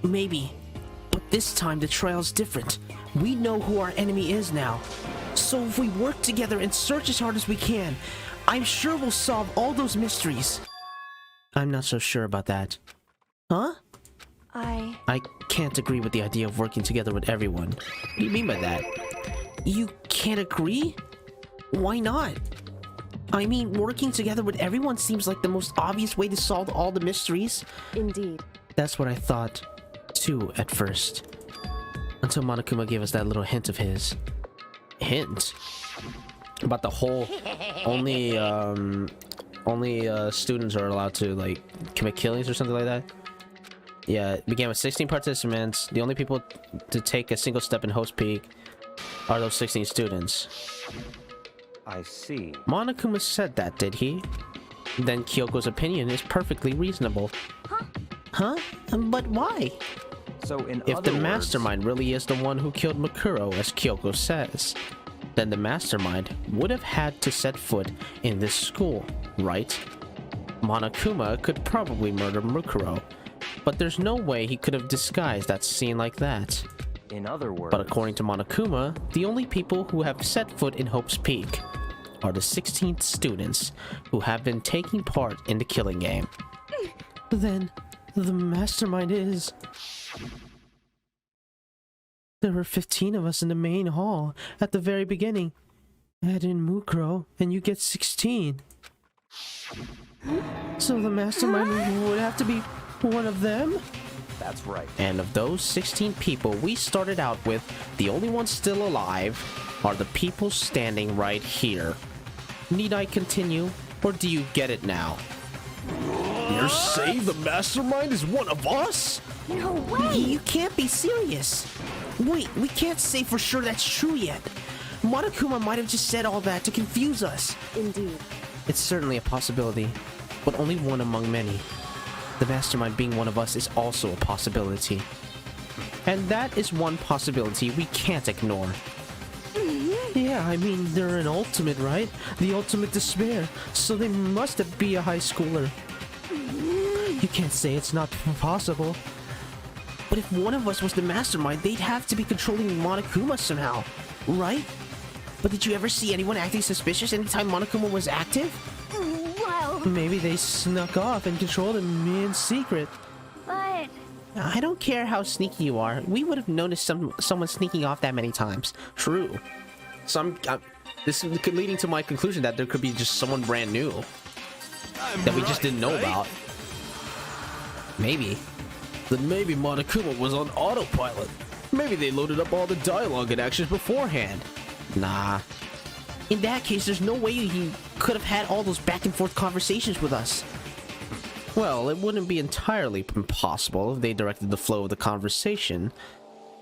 Speaker 2: Maybe. But this time the trial's different. We know who our enemy is now. So if we work together and search as hard as we can, I'm sure we'll solve all those mysteries. I'm not so sure about that. Huh? I can't agree with the idea of working together with everyone. What do you mean by that? You can't agree? Why not? I mean, working together with everyone seems like the most obvious way to solve all the mysteries.
Speaker 3: Indeed.
Speaker 2: That's what I thought, too, at first. Until Monokuma gave us that little hint of his. Hint? About the whole... Only students are allowed to, like, commit killings or something like that. Yeah, it began with 16 participants. The only people to take a single step in Host Peak are those 16 students.
Speaker 6: I see.
Speaker 2: Monokuma said that, did he? Then Kyoko's opinion is perfectly reasonable. Huh? But why?
Speaker 6: So in
Speaker 2: If
Speaker 6: other
Speaker 2: the
Speaker 6: words,
Speaker 2: mastermind really is the one who killed Makuro, as Kyoko says, then the mastermind would have had to set foot in this school, right? Monokuma could probably murder Makuro, but there's no way he could have disguised that scene like that.
Speaker 6: in other words,
Speaker 2: But according to Monokuma, the only people who have set foot in Hope's Peak are the 16 students who have been taking part in the killing game. Then, the mastermind is... There were 15 of us in the main hall at the very beginning. Add in Mukuro, and you get 16. So the mastermind would have to be one of them?
Speaker 6: that's right.
Speaker 2: And of those 16 people we started out with, the only ones still alive are the people standing right here. Need I continue, or do you get it now?
Speaker 1: You're saying the mastermind is one of us?
Speaker 5: No way!
Speaker 2: You can't be serious. Wait, we can't say for sure that's true yet. Monokuma might have just said all that to confuse us.
Speaker 3: Indeed.
Speaker 2: It's certainly a possibility, but only one among many. The mastermind being one of us is also a possibility. And that is one possibility we can't ignore. Yeah, I mean, they're an ultimate, right? The ultimate despair, so they must be a high schooler. You can't say it's not possible. But if one of us was the mastermind, they'd have to be controlling Monokuma somehow, right? But did you ever see anyone acting suspicious anytime Monokuma was active?
Speaker 5: Well,
Speaker 2: Maybe they snuck off and controlled him in secret.
Speaker 5: but...
Speaker 2: I don't care how sneaky you are. We would have noticed someone sneaking off that many times.
Speaker 1: True. This is leading to my conclusion that there could be just someone brand new that we just didn't know about.
Speaker 2: Maybe.
Speaker 1: Then maybe Monokuma was on autopilot. Maybe they loaded up all the dialogue and actions beforehand.
Speaker 2: Nah. In that case, there's no way he could have had all those back and forth conversations with us.
Speaker 1: Well, it wouldn't be entirely impossible if they directed the flow of the conversation.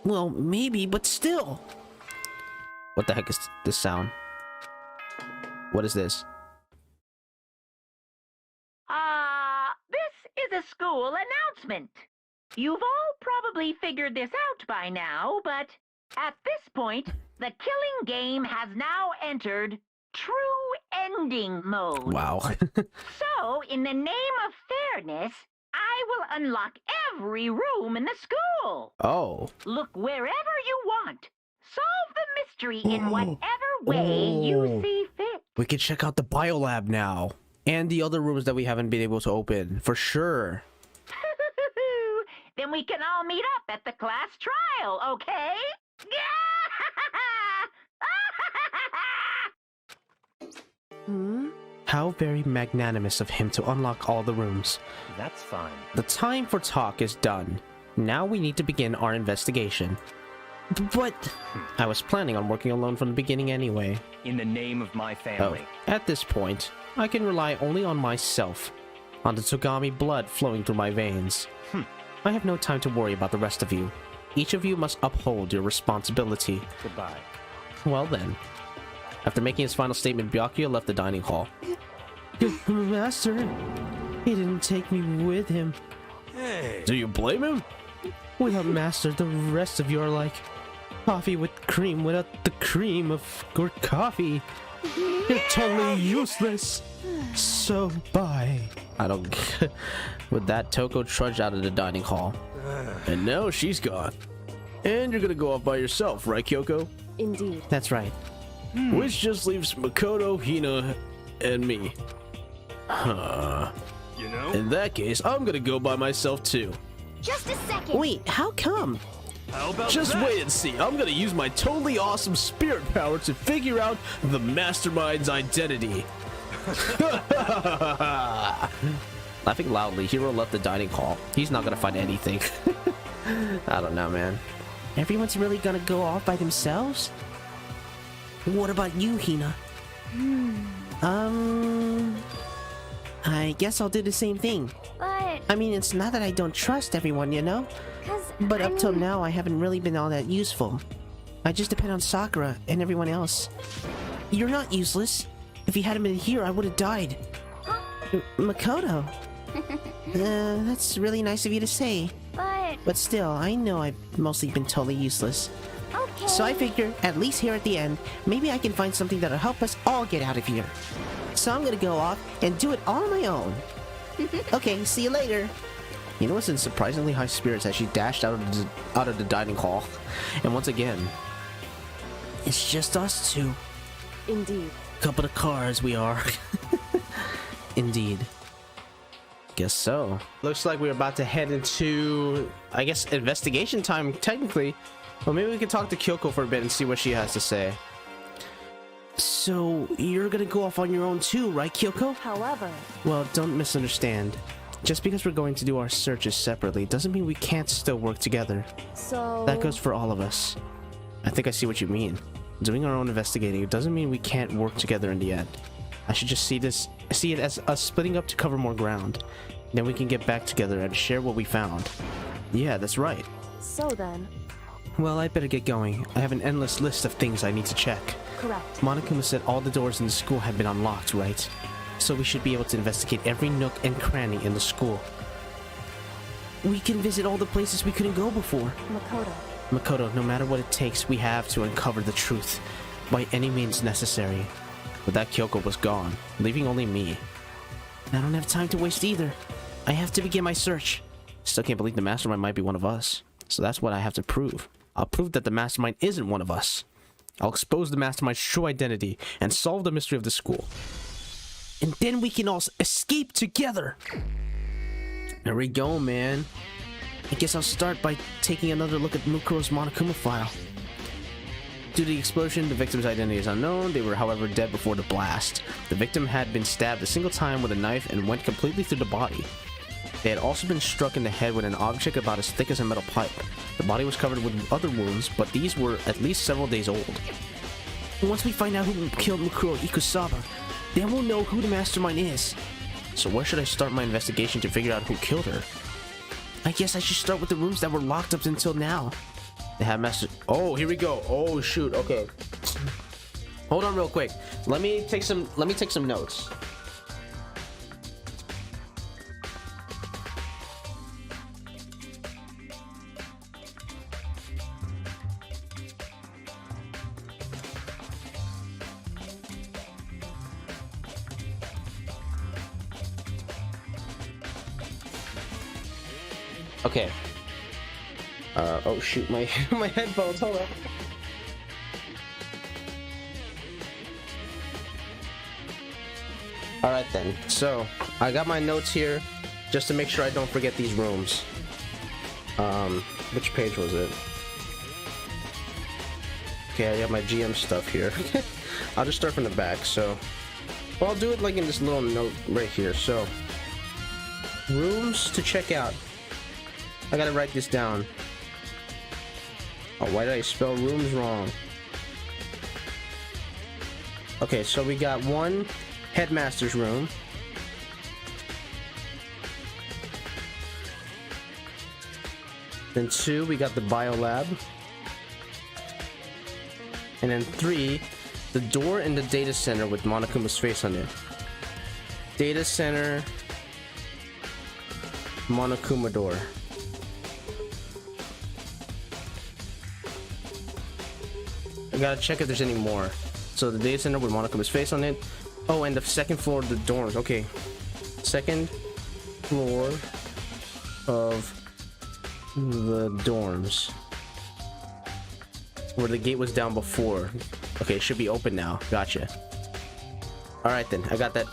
Speaker 2: Well, maybe, but still.
Speaker 1: What the heck is this sound? What is this?
Speaker 4: This is a school announcement. You've all probably figured this out by now, but at this point, the killing game has now entered true ending mode.
Speaker 1: Wow.
Speaker 4: So, in the name of fairness, I will unlock every room in the school.
Speaker 1: Oh.
Speaker 4: Look wherever you want. Solve the mystery in whatever way you see fit.
Speaker 1: We can check out the biolab now. And the other rooms that we haven't been able to open, for sure.
Speaker 4: Then we can all meet up at the class trial, okay?
Speaker 2: How very magnanimous of him to unlock all the rooms.
Speaker 6: That's fine.
Speaker 2: The time for talk is done. Now we need to begin our investigation. But I was planning on working alone from the beginning anyway.
Speaker 6: In the name of my family.
Speaker 2: At this point, I can rely only on myself, on the Tsugami blood flowing through my veins. I have no time to worry about the rest of you. Each of you must uphold your responsibility.
Speaker 6: Goodbye.
Speaker 2: Well then. After making his final statement, Byakuya left the dining hall. Master, he didn't take me with him.
Speaker 7: Hey.
Speaker 1: Do you blame him?
Speaker 2: Without Master, the rest of you are like coffee with cream without the cream of your coffee. You're totally useless. So bye.
Speaker 1: I don't... With that, Toko trudged out of the dining hall. And now she's gone. And you're gonna go off by yourself, right, Kyoko?
Speaker 3: Indeed.
Speaker 2: That's right.
Speaker 1: Which just leaves Makoto, Hina, and me. Huh.
Speaker 7: You know?
Speaker 1: In that case, I'm gonna go by myself too.
Speaker 5: Just a second.
Speaker 2: Wait, how come?
Speaker 7: How about
Speaker 1: Just
Speaker 7: that?
Speaker 1: wait and see. I'm gonna use my totally awesome spirit power to figure out the mastermind's identity.
Speaker 2: Laughing loudly, Hero left the dining hall. He's not gonna find anything. I don't know, man. Everyone's really gonna go off by themselves? What about you, Hina? I guess I'll do the same thing.
Speaker 5: But,
Speaker 2: I mean, it's not that I don't trust everyone, you know? But up till now, I haven't really been all that useful. I just depend on Sakura and everyone else. You're not useless. If you hadn't been here, I would have died. Makoto. That's really nice of you to say. But still, I know I've mostly been totally useless.
Speaker 5: okay.
Speaker 2: So I figure, at least here at the end, maybe I can find something that'll help us all get out of here. So I'm gonna go off and do it all on my own. Okay, see you later. You know what's in surprisingly high spirits as she dashed out of the dining hall. And once again, it's just us two.
Speaker 3: Indeed.
Speaker 2: Couple of cars we are. Indeed. Guess so.
Speaker 1: Looks like we're about to head into, I guess, investigation time, technically. Well, maybe we can talk to Kyoko for a bit and see what she has to say.
Speaker 2: So, you're gonna go off on your own too, right, Kyoko?
Speaker 3: However,
Speaker 2: Well, don't misunderstand. Just because we're going to do our searches separately doesn't mean we can't still work together.
Speaker 3: so...
Speaker 2: That goes for all of us. I think I see what you mean. Doing our own investigating doesn't mean we can't work together in the end. I should just see it as us splitting up to cover more ground. Then we can get back together and share what we found. Yeah, that's right.
Speaker 3: So then,
Speaker 2: Well, I better get going. I have an endless list of things I need to check.
Speaker 3: correct.
Speaker 2: Monokuma said all the doors in the school had been unlocked, right? So we should be able to investigate every nook and cranny in the school. We can visit all the places we couldn't go before.
Speaker 3: Makoto.
Speaker 2: Makoto, no matter what it takes, we have to uncover the truth by any means necessary.
Speaker 1: But that Kyoko was gone, leaving only me.
Speaker 2: I don't have time to waste either. I have to begin my search.
Speaker 1: Still can't believe the mastermind might be one of us. So that's what I have to prove. I'll prove that the mastermind isn't one of us. I'll expose the mastermind's true identity and solve the mystery of the school.
Speaker 2: And then we can all escape together.
Speaker 1: There we go, man.
Speaker 2: I guess I'll start by taking another look at Mukuro's Monokuma file.
Speaker 1: Due to the explosion, the victim's identity is unknown. They were, however, dead before the blast. The victim had been stabbed a single time with a knife and went completely through the body. They had also been struck in the head with an object about as thick as a metal pipe. The body was covered with other wounds, but these were at least several days old.
Speaker 2: Once we find out who killed Mukuro Ikusaba, then we'll know who the mastermind is.
Speaker 1: So where should I start my investigation to figure out who killed her?
Speaker 2: I guess I should start with the rooms that were locked up until now.
Speaker 1: They have master. Oh, here we go. Oh shoot. Okay. Hold on, real quick. Let me take some notes. Okay. Oh shoot, my my headphones. Hold on. All right then. So I got my notes here, just to make sure I don't forget these rooms. Which page was it? Okay, I got my GM stuff here. I'll just start from the back. So, well, I'll do it like in this little note right here. So, rooms to check out. I gotta write this down. Oh, why did I spell rooms wrong? Okay, so we got one headmaster's room. Then 2, we got the biolab. And then 3, the door in the data center with Monokuma's face on it. Data center, Monokuma door. I gotta check if there's any more. So the data center with Monokuma's face on it. Oh, and the second floor of the dorms. Okay. Second floor of the dorms. Where the gate was down before. Okay, it should be open now. Gotcha. Alright then, I got that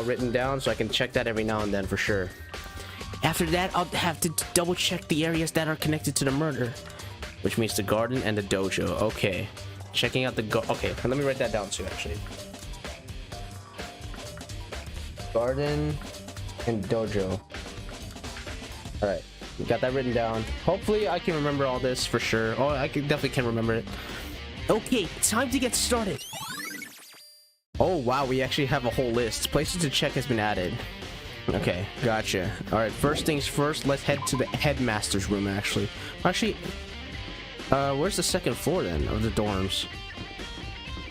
Speaker 1: written down so I can check that every now and then for sure.
Speaker 2: After that, I'll have to double check the areas that are connected to the murder.
Speaker 1: Which means the garden and the dojo. Okay. Checking out the okay, let me write that down too actually. Garden and dojo. Alright. Got that written down. Hopefully I can remember all this for sure. Oh, I definitely can remember it.
Speaker 2: Okay, time to get started.
Speaker 1: Oh wow, we actually have a whole list. Places to check has been added. Okay, gotcha. Alright, first things first, let's head to the headmaster's room actually. Where's the second floor then of the dorms?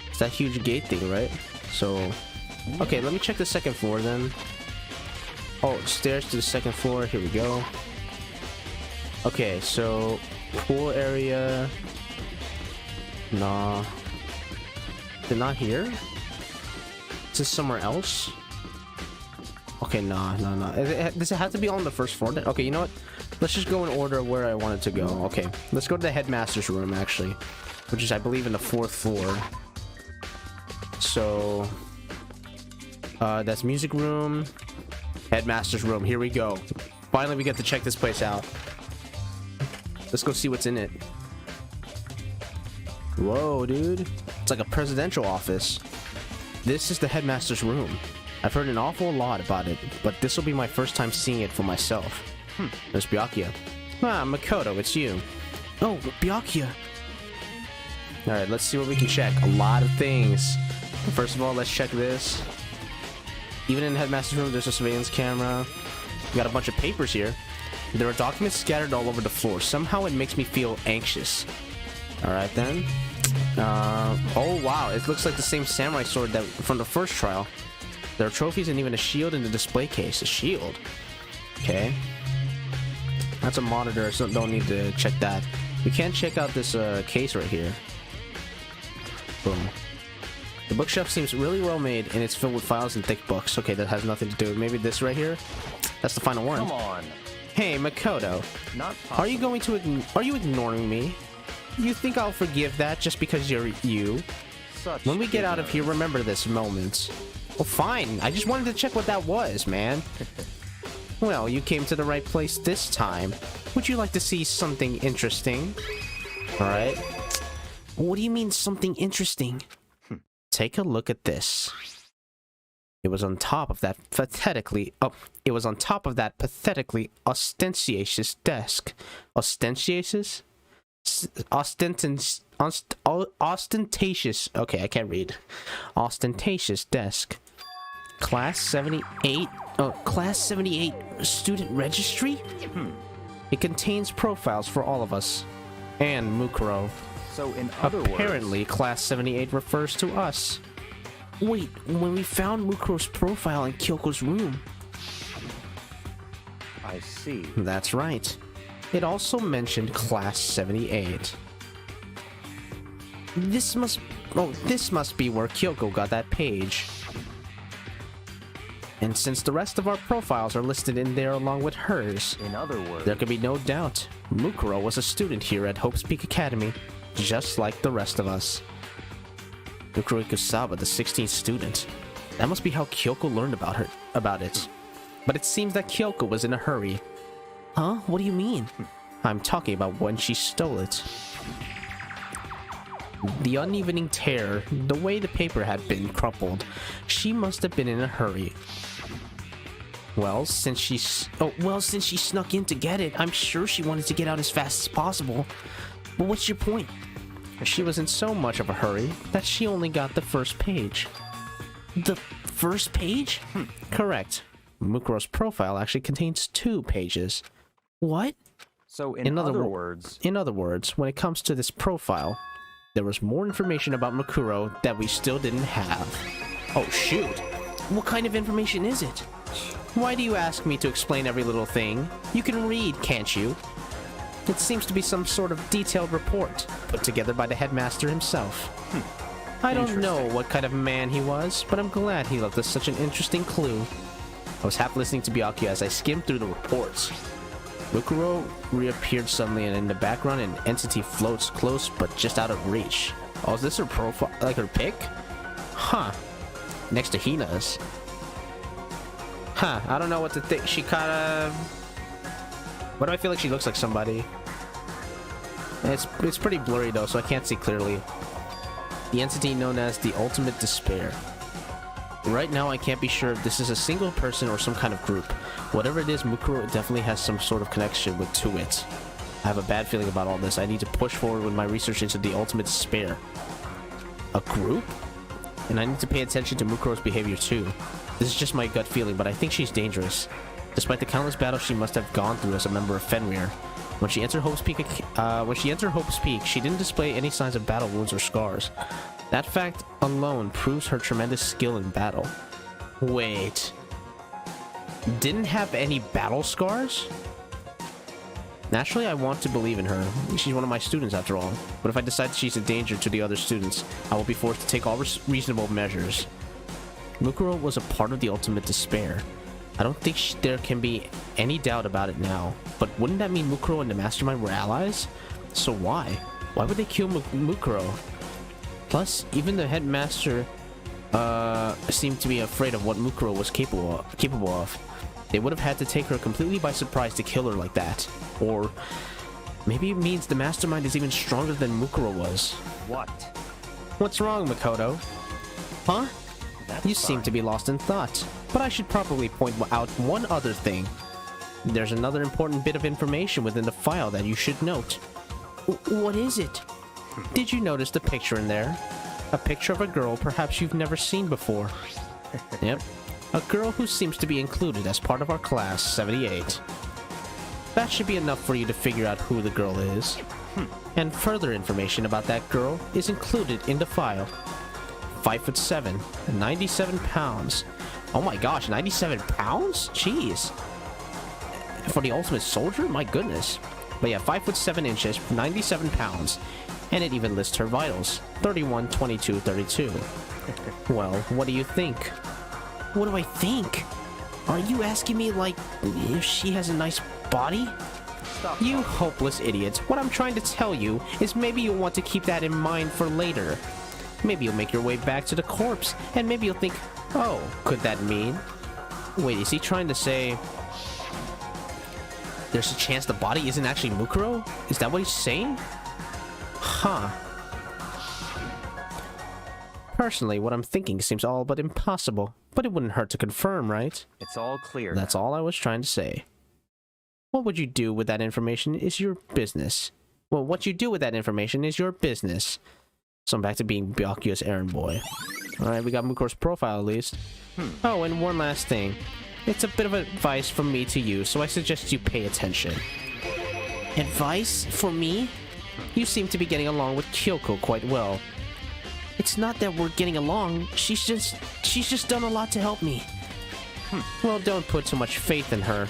Speaker 1: It's that huge gate thing, right? So, okay, let me check the second floor then. Oh, stairs to the second floor, here we go. Okay, so, pool area. Nah. They're not here? Is this somewhere else? Okay, nah. Does it have to be on the first floor then? Okay, you know what? Let's just go in order of where I want it to go. Okay, let's go to the headmaster's room actually, which is I believe in the 4th floor. So that's music room, headmaster's room. Here we go. Finally we get to check this place out. Let's go see what's in it. Whoa, dude, it's like a presidential office. This is the headmaster's room. I've heard an awful lot about it, but this will be my first time seeing it for myself. There's Byakuya. Ah, Makoto, it's you.
Speaker 2: Oh, Byakuya.
Speaker 1: Alright, let's see what we can check. A lot of things. First of all, let's check this. Even in the headmaster's room, there's a surveillance camera. We got a bunch of papers here. There are documents scattered all over the floor. Somehow it makes me feel anxious. Alright then. Oh wow, it looks like the same samurai sword that from the first trial. There are trophies and even a shield in the display case. A shield. Okay. That's a monitor, so don't need to check that. We can check out this case right here. Boom. The bookshelf seems really well made, and it's filled with files and thick books. Okay, that has nothing to do with maybe this right here. That's the final one.
Speaker 6: Come on.
Speaker 1: Hey, Makoto.
Speaker 6: Not
Speaker 1: Are you going to are you ignoring me? You think I'll forgive that just because you're you?
Speaker 6: Such
Speaker 1: When we get out of here,
Speaker 6: ignorance.
Speaker 1: remember this moment. Well, fine. I just wanted to check what that was, man. Well, you came to the right place this time. Would you like to see something interesting? Alright.
Speaker 2: What do you mean something interesting?
Speaker 1: Take a look at this. It was on top of that pathetically ostentatious desk. Ostentatious? Ostentatious. Okay, I can't read. Ostentatious desk. Class 78.
Speaker 2: Oh, Class 78 student registry?
Speaker 1: It contains profiles for all of us. And Mukuro.
Speaker 6: So in other words,
Speaker 1: Apparently, Class 78 refers to us.
Speaker 2: Wait, when we found Mukuro's profile in Kyoko's room.
Speaker 6: I see.
Speaker 1: That's right. It also mentioned Class 78. This must be where Kyoko got that page. And since the rest of our profiles are listed in there along with hers,
Speaker 6: In other words,
Speaker 1: there can be no doubt Mukuro was a student here at Hope's Peak Academy, just like the rest of us. Mukuro Ikusawa, the 16th student. That must be how Kyoko learned about it. But it seems that Kyoko was in a hurry.
Speaker 2: Huh? What do you mean?
Speaker 1: I'm talking about when she stole it. The unevening tear, the way the paper had been crumpled, she must have been in a hurry. Well, since she
Speaker 2: snuck in to get it, I'm sure she wanted to get out as fast as possible. But what's your point?
Speaker 1: She was in so much of a hurry that she only got the first page.
Speaker 2: The first page?
Speaker 1: Correct. Mukuro's profile actually contains 2 pages.
Speaker 2: What?
Speaker 6: so in other words,
Speaker 1: In other words, when it comes to this profile, there was more information about Mukuro that we still didn't have. Oh shoot.
Speaker 2: What kind of information is it?
Speaker 1: Why do you ask me to explain every little thing? You can read, can't you? It seems to be some sort of detailed report, put together by the headmaster himself. I don't know what kind of man he was, but I'm glad he left us such an interesting clue. I was half listening to Byakuya as I skimmed through the reports. Mukuro reappeared suddenly, and in the background an entity floats close but just out of reach. Oh, is this her profile? Like her pic? Huh. next to Hina's. Huh, I don't know what to think. She kinda... Why do I feel like she looks like somebody? It's pretty blurry though, so I can't see clearly. The entity known as the Ultimate Despair. Right now, I can't be sure if this is a single person or some kind of group. Whatever it is, Mukuro definitely has some sort of connection to it. I have a bad feeling about all this. I need to push forward with my research into the Ultimate Despair. A group? And I need to pay attention to Mukuro's behavior too. This is just my gut feeling, but I think she's dangerous. Despite the countless battles she must have gone through as a member of Fenrir, when she entered Hope's Peak, she didn't display any signs of battle wounds or scars. That fact alone proves her tremendous skill in battle. Wait. Didn't have any battle scars? Naturally, I want to believe in her. She's one of my students after all. But if I decide she's a danger to the other students, I will be forced to take all reasonable measures. Mukuro was a part of the Ultimate Despair. I don't think there can be any doubt about it now. But wouldn't that mean Mukuro and the Mastermind were allies? So why? Why would they kill Mukuro? Plus, even the headmaster seemed to be afraid of what Mukuro was capable of. They would have had to take her completely by surprise to kill her like that. Or maybe it means the Mastermind is even stronger than Mukuro was.
Speaker 6: What?
Speaker 1: What's wrong, Makoto? Huh?
Speaker 6: That's
Speaker 1: You seem to be lost in thought. But I should probably point out one other thing. There's another important bit of information within the file that you should note.
Speaker 2: What is it?
Speaker 1: Did you notice the picture in there? A picture of a girl perhaps you've never seen before. Yep. A girl who seems to be included as part of our class 78. That should be enough for you to figure out who the girl is. And further information about that girl is included in the file. 5'7", 97 pounds. Oh my gosh, 97 pounds? Jeez. For the ultimate soldier? My goodness. But yeah, 5'7" inches, 97 pounds. And it even lists her vitals. 31, 22, 32. Well, what do you think?
Speaker 2: What do I think? Are you asking me, like, if she has a nice body?
Speaker 6: Stop.
Speaker 1: You hopeless idiot. What I'm trying to tell you is maybe you'll want to keep that in mind for later. Maybe you'll make your way back to the corpse, and maybe you'll think, oh, could that mean? Wait, is he trying to say there's a chance the body isn't actually Mukuro? Is that what he's saying? Huh. Personally, what I'm thinking seems all but impossible, but it wouldn't hurt to confirm, right?
Speaker 6: It's all clear.
Speaker 1: That's all I was trying to say. What would you do with that information is your business. Well, what you do with that information is your business. So I'm back to being Byakuya's errand boy. Alright, we got Mukuro's profile at least. Oh, and one last thing. It's a bit of advice from me to you, so I suggest you pay attention.
Speaker 2: Advice? For me?
Speaker 1: You seem to be getting along with Kyoko quite well.
Speaker 2: It's not that we're getting along. She's just done a lot to help me.
Speaker 1: Well, don't put too much faith in her.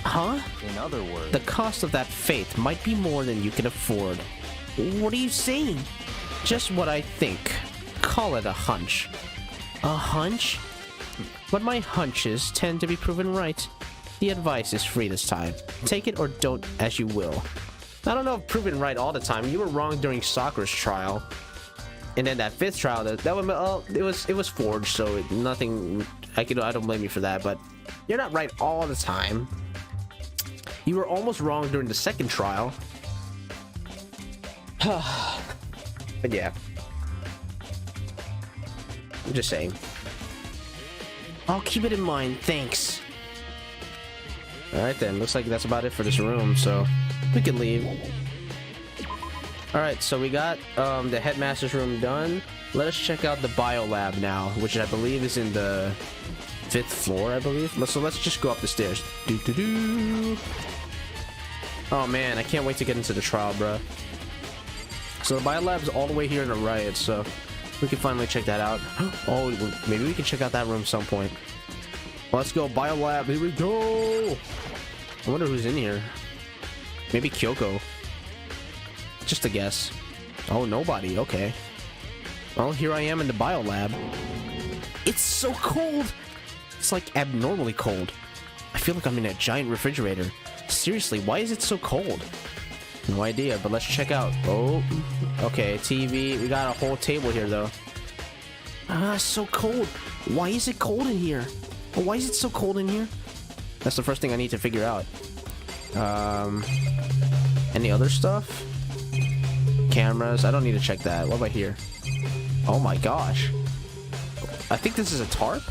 Speaker 2: Huh?
Speaker 6: In other words,
Speaker 1: The cost of that faith might be more than you can afford.
Speaker 2: What are you saying?
Speaker 1: Just what I think. Call it a hunch.
Speaker 2: A hunch?
Speaker 1: But my hunches tend to be proven right. The advice is free this time. Take it or don't as you will. I don't know if proven right all the time. You were wrong during Sakura's trial. And then that fifth trial, it was forged, so nothing. I don't blame you for that. But you're not right all the time. You were almost wrong during the second trial. But yeah, I'm just saying.
Speaker 2: I'll keep it in mind, thanks.
Speaker 1: Alright then, looks like that's about it for this room, so we can leave. Alright, so we got the headmaster's room done. Let us check out the biolab now, which I believe is in the 5th floor, I believe. So let's just go up the stairs. Oh man, I can't wait to get into the trial, bruh. So the biolab's all the way here on the right, so we can finally check that out. Oh, maybe we can check out that room at some point. Let's go, biolab, here we go! I wonder who's in here. Maybe Kyoko. Just a guess. Oh, nobody, okay. Well, here I am in the biolab. It's so cold! It's like abnormally cold. I feel like I'm in a giant refrigerator. Seriously, why is it so cold? No idea, but let's check out. Oh, okay, TV. We got a whole table here, though.
Speaker 2: So cold. Why is it cold in here? Why is it so cold in here?
Speaker 1: That's the first thing I need to figure out. Any other stuff? Cameras. I don't need to check that. What about here? Oh my gosh. I think this is a tarp.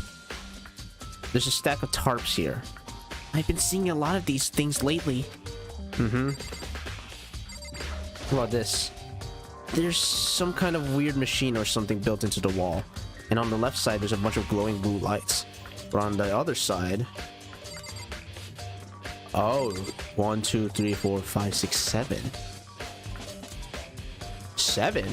Speaker 1: There's a stack of tarps here.
Speaker 2: I've been seeing a lot of these things lately.
Speaker 1: Mm-hmm. What about this?
Speaker 2: There's some kind of weird machine or something built into the wall.
Speaker 1: And on the left side, there's a bunch of glowing blue lights. But on the other side... Oh, 1, 2, 3, 4, 5, 6, 7. 7?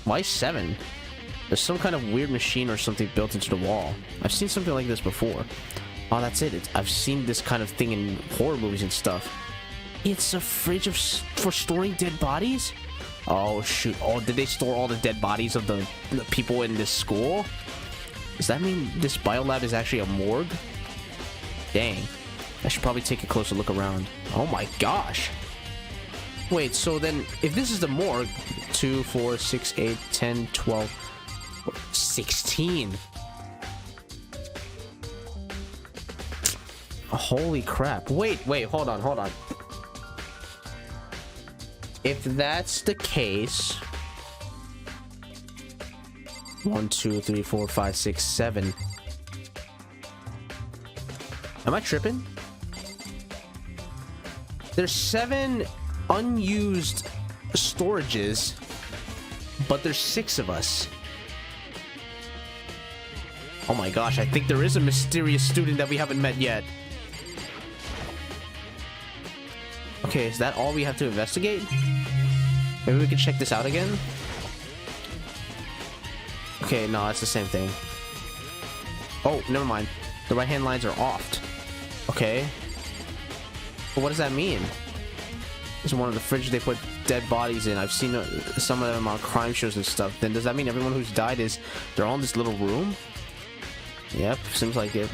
Speaker 1: Why 7? There's some kind of weird machine or something built into the wall. I've seen something like this before. Oh, that's it. I've seen this kind of thing in horror movies and stuff.
Speaker 2: It's a fridge for storing dead bodies?
Speaker 1: Oh, shoot. Oh, did they store all the dead bodies of the people in this school? Does that mean this biolab is actually a morgue? Dang. I should probably take a closer look around. Oh my gosh. Wait, so then, if this is the morgue, 2, 4, 6, 8, 10, 12, 16. Holy crap. Wait, hold on. If that's the case... 1, 2, 3, 4, 5, 6, 7. Am I tripping? There's 7 unused storages, but there's 6 of us. Oh my gosh, I think there is a mysterious student that we haven't met yet. Okay, is that all we have to investigate? Maybe we can check this out again? Okay, no, it's the same thing. Oh, never mind. The right-hand lines are offed. Okay. But what does that mean? This is one of the fridges they put dead bodies in. I've seen some of them on crime shows and stuff. Then does that mean everyone who's died they're all in this little room? Yep, seems like it.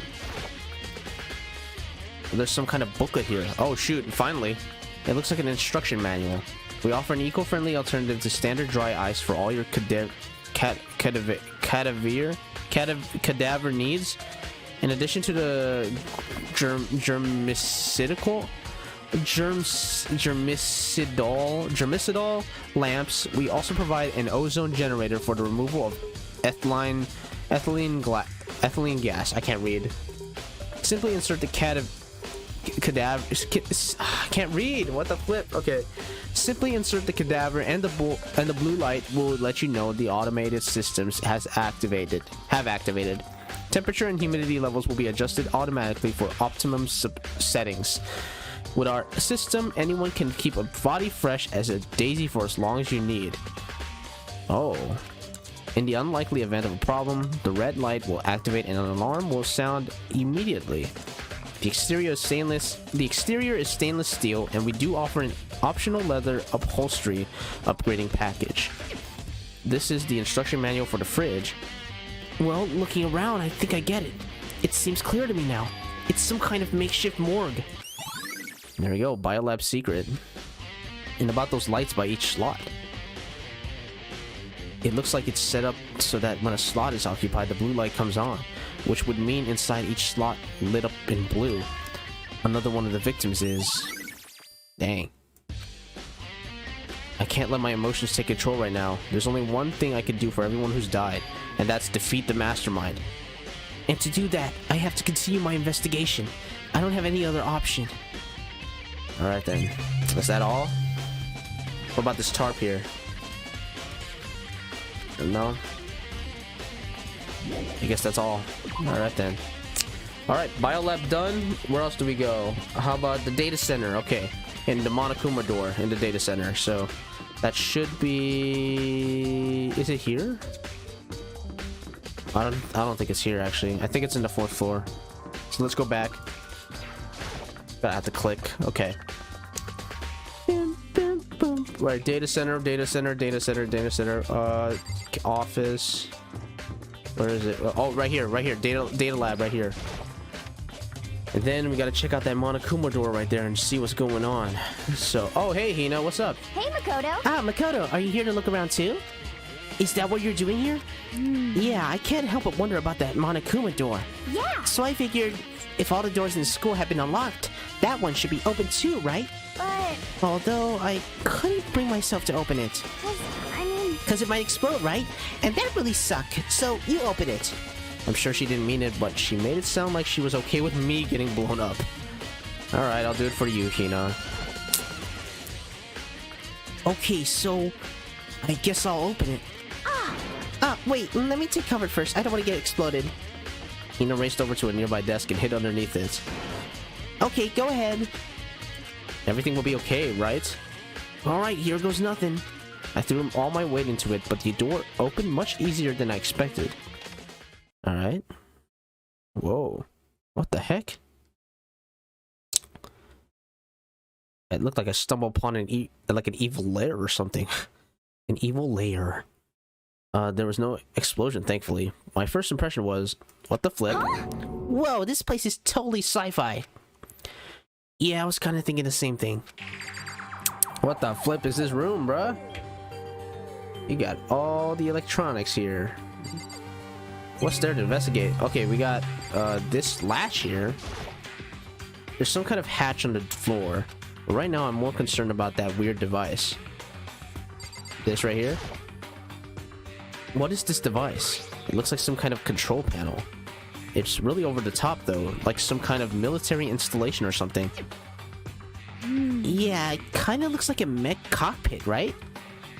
Speaker 1: There's some kind of booklet here. Oh shoot, finally. It looks like an instruction manual. We offer an eco-friendly alternative to standard dry ice for all your cadaver needs. In addition to the germicidal lamps, we also provide an ozone generator for the removal of ethylene gas. I can't read. Simply insert the cadaver. I can't read. What the flip? Okay. Simply insert the cadaver, and the blue light will let you know the automated systems have activated. Temperature and humidity levels will be adjusted automatically for optimum settings. With our system, anyone can keep a body fresh as a daisy for as long as you need. Oh. In the unlikely event of a problem, the red light will activate and an alarm will sound immediately. The exterior is stainless steel, and we do offer an optional leather upholstery upgrading package. This is the instruction manual for the fridge.
Speaker 2: Well, looking around, I think I get it. It seems clear to me now. It's some kind of makeshift morgue.
Speaker 1: There we go, biolab secret. And about those lights by each slot. It looks like it's set up so that when a slot is occupied, the blue light comes on, which would mean inside each slot lit up in blue. Another one of the victims is... Dang. I can't let my emotions take control right now. There's only one thing I can do for everyone who's died, and that's defeat the mastermind.
Speaker 2: And to do that, I have to continue my investigation. I don't have any other option.
Speaker 1: Alright then. Is that all? What about this tarp here? No? I guess that's all. Alright then. Alright, biolab done. Where else do we go? How about the data center? Okay. In the Monokuma door in the data center. So that should be... Is it here? I don't think it's here actually. I think it's in the 4th floor. So let's go back. Gotta have to click. Okay. Right, data center, office. Where is it? Oh, right here, data lab, right here. And then we gotta check out that Monokuma door right there and see what's going on. So, oh, hey, Hina, what's up?
Speaker 5: Hey, Makoto.
Speaker 2: Ah, Makoto, are you here to look around too? Is that what you're doing here? Yeah, I can't help but wonder about that Monokuma door.
Speaker 5: Yeah,
Speaker 2: So I figured if all the doors in the school have been unlocked, that one should be open too, right?
Speaker 5: but...
Speaker 2: Although I couldn't bring myself to open it. Because it might explode, right? And that really sucked, so you open it.
Speaker 1: I'm sure she didn't mean it, but she made it sound like she was okay with me getting blown up. Alright, I'll do it for you, Hina.
Speaker 2: Okay, so I guess I'll open it. Wait, let me take cover first. I don't want to get exploded.
Speaker 1: Hina raced over to a nearby desk and hid underneath it.
Speaker 2: Okay, go ahead.
Speaker 1: Everything will be okay, right?
Speaker 2: Alright, here goes nothing.
Speaker 1: I threw all my weight into it, but the door opened much easier than I expected. Alright. Whoa. What the heck? It looked like I stumbled upon an evil lair or something. An evil lair. There was no explosion, thankfully. My first impression was, what the flip?
Speaker 2: Whoa, this place is totally sci-fi. Yeah, I was kind of thinking the same thing.
Speaker 1: What the flip is this room, bruh? You got all the electronics here. What's there to investigate? Okay, we got this latch here. There's some kind of hatch on the floor. But right now, I'm more concerned about that weird device. This right here. What is this device? It looks like some kind of control panel. It's really over the top, though, like some kind of military installation or something.
Speaker 2: Yeah, it kind of looks like a mech cockpit, right?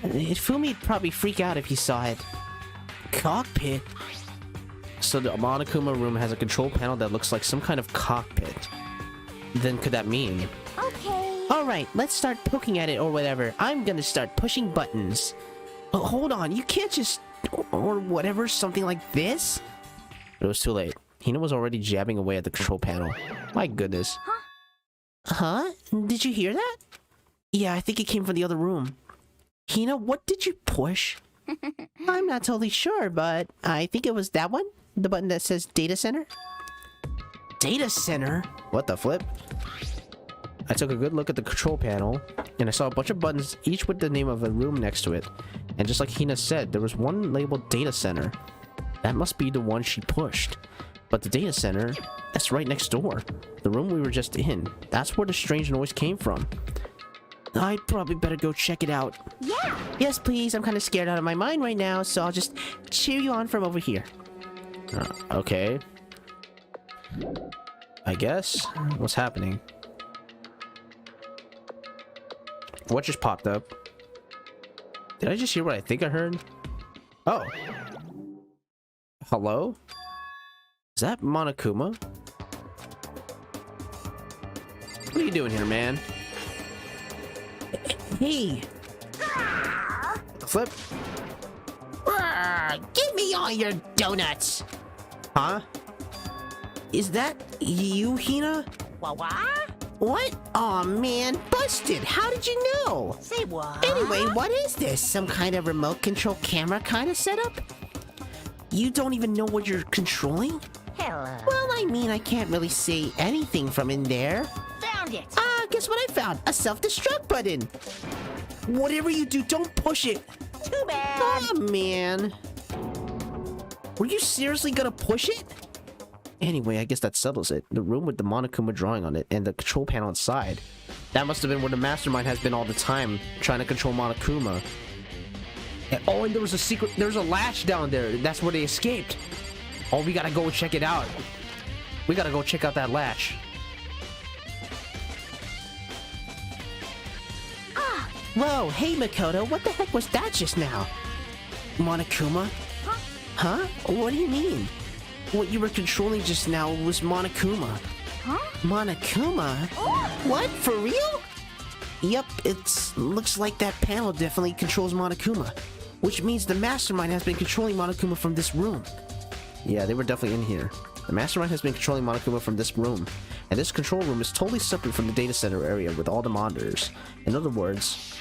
Speaker 2: Fumi'd probably freak out if he saw it. Cockpit?
Speaker 1: So the Monokuma room has a control panel that looks like some kind of cockpit. Then could that mean?
Speaker 5: Okay.
Speaker 2: Alright, let's start poking at it or whatever. I'm gonna start pushing buttons. Oh, hold on, you can't just... or whatever, something like this?
Speaker 1: It was too late. Hina was already jabbing away at the control panel. My goodness.
Speaker 2: Huh? Did you hear that? Yeah, I think it came from the other room. Hina, what did you push? I'm not totally sure, but I think it was that one? The button that says Data Center? Data Center?
Speaker 1: What the flip? I took a good look at the control panel, and I saw a bunch of buttons, each with the name of a room next to it. And just like Hina said, there was one labeled Data Center. That must be the one she pushed. But the Data Center, that's right next door. The room we were just in. That's where the strange noise came from.
Speaker 2: I'd probably better go check it out.
Speaker 5: Yeah.
Speaker 2: Yes, please. I'm kind of scared out of my mind right now, so I'll just cheer you on from over here.
Speaker 1: Okay. I guess. What's happening? What just popped up? Did I just hear what I think I heard? Oh. Hello? Is that Monokuma? What are you doing here, man?
Speaker 2: Hey!
Speaker 1: Flip?
Speaker 2: Give me all your donuts!
Speaker 1: Huh?
Speaker 2: Is that you, Hina?
Speaker 5: What?
Speaker 2: What? Aw, man, busted! How did you know?
Speaker 5: Say what?
Speaker 2: Anyway, what is this? Some kind of remote control camera kind of setup? You don't even know what you're controlling?
Speaker 5: Hello.
Speaker 2: Well, I mean, I can't really say anything from in there.
Speaker 5: Found it.
Speaker 2: Guess what I found? A self-destruct button! Whatever you do, don't push it!
Speaker 5: Too bad.
Speaker 2: Oh, man. Were you seriously gonna push it?
Speaker 1: Anyway, I guess that settles it. The room with the Monokuma drawing on it and the control panel inside. That must have been where the mastermind has been all the time, trying to control Monokuma. Oh, and there was a secret, there's a latch down there. That's where they escaped. Oh, we gotta go check it out. We gotta go check out that latch.
Speaker 2: Whoa, hey Makoto, what the heck was that just now? Monokuma? Huh? What do you mean? What you were controlling just now was Monokuma.
Speaker 5: Huh?
Speaker 2: Monokuma? What? For real? Yep, looks like that panel definitely controls Monokuma. Which means the mastermind has been controlling Monokuma from this room.
Speaker 1: Yeah, they were definitely in here. The mastermind has been controlling Monokuma from this room. And this control room is totally separate from the data center area with all the monitors. In other words...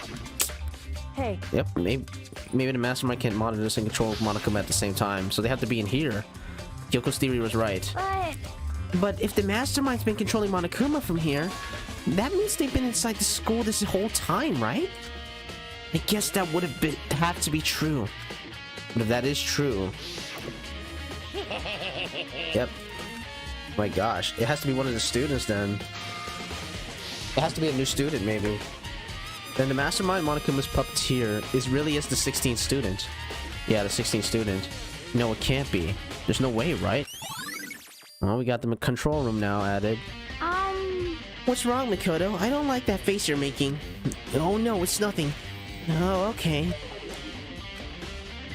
Speaker 3: Hey,
Speaker 1: Yep, maybe the mastermind can't monitor this and control Monokuma at the same time, so they have to be in here. Kyoko's theory was right.
Speaker 5: But
Speaker 2: But if the mastermind's been controlling Monokuma from here, that means they've been inside the school this whole time, right? I guess that would have to be true.
Speaker 1: But if that is true... Yep. My gosh, it has to be one of the students then. It has to be a new student, maybe. Then the mastermind Monokuma's puppeteer is really just the 16th student. Yeah, the 16th student. No, it can't be. There's no way, right? Well, we got the control room now added.
Speaker 2: What's wrong, Mikoto? I don't like that face you're making. Oh no, it's nothing. Oh, okay.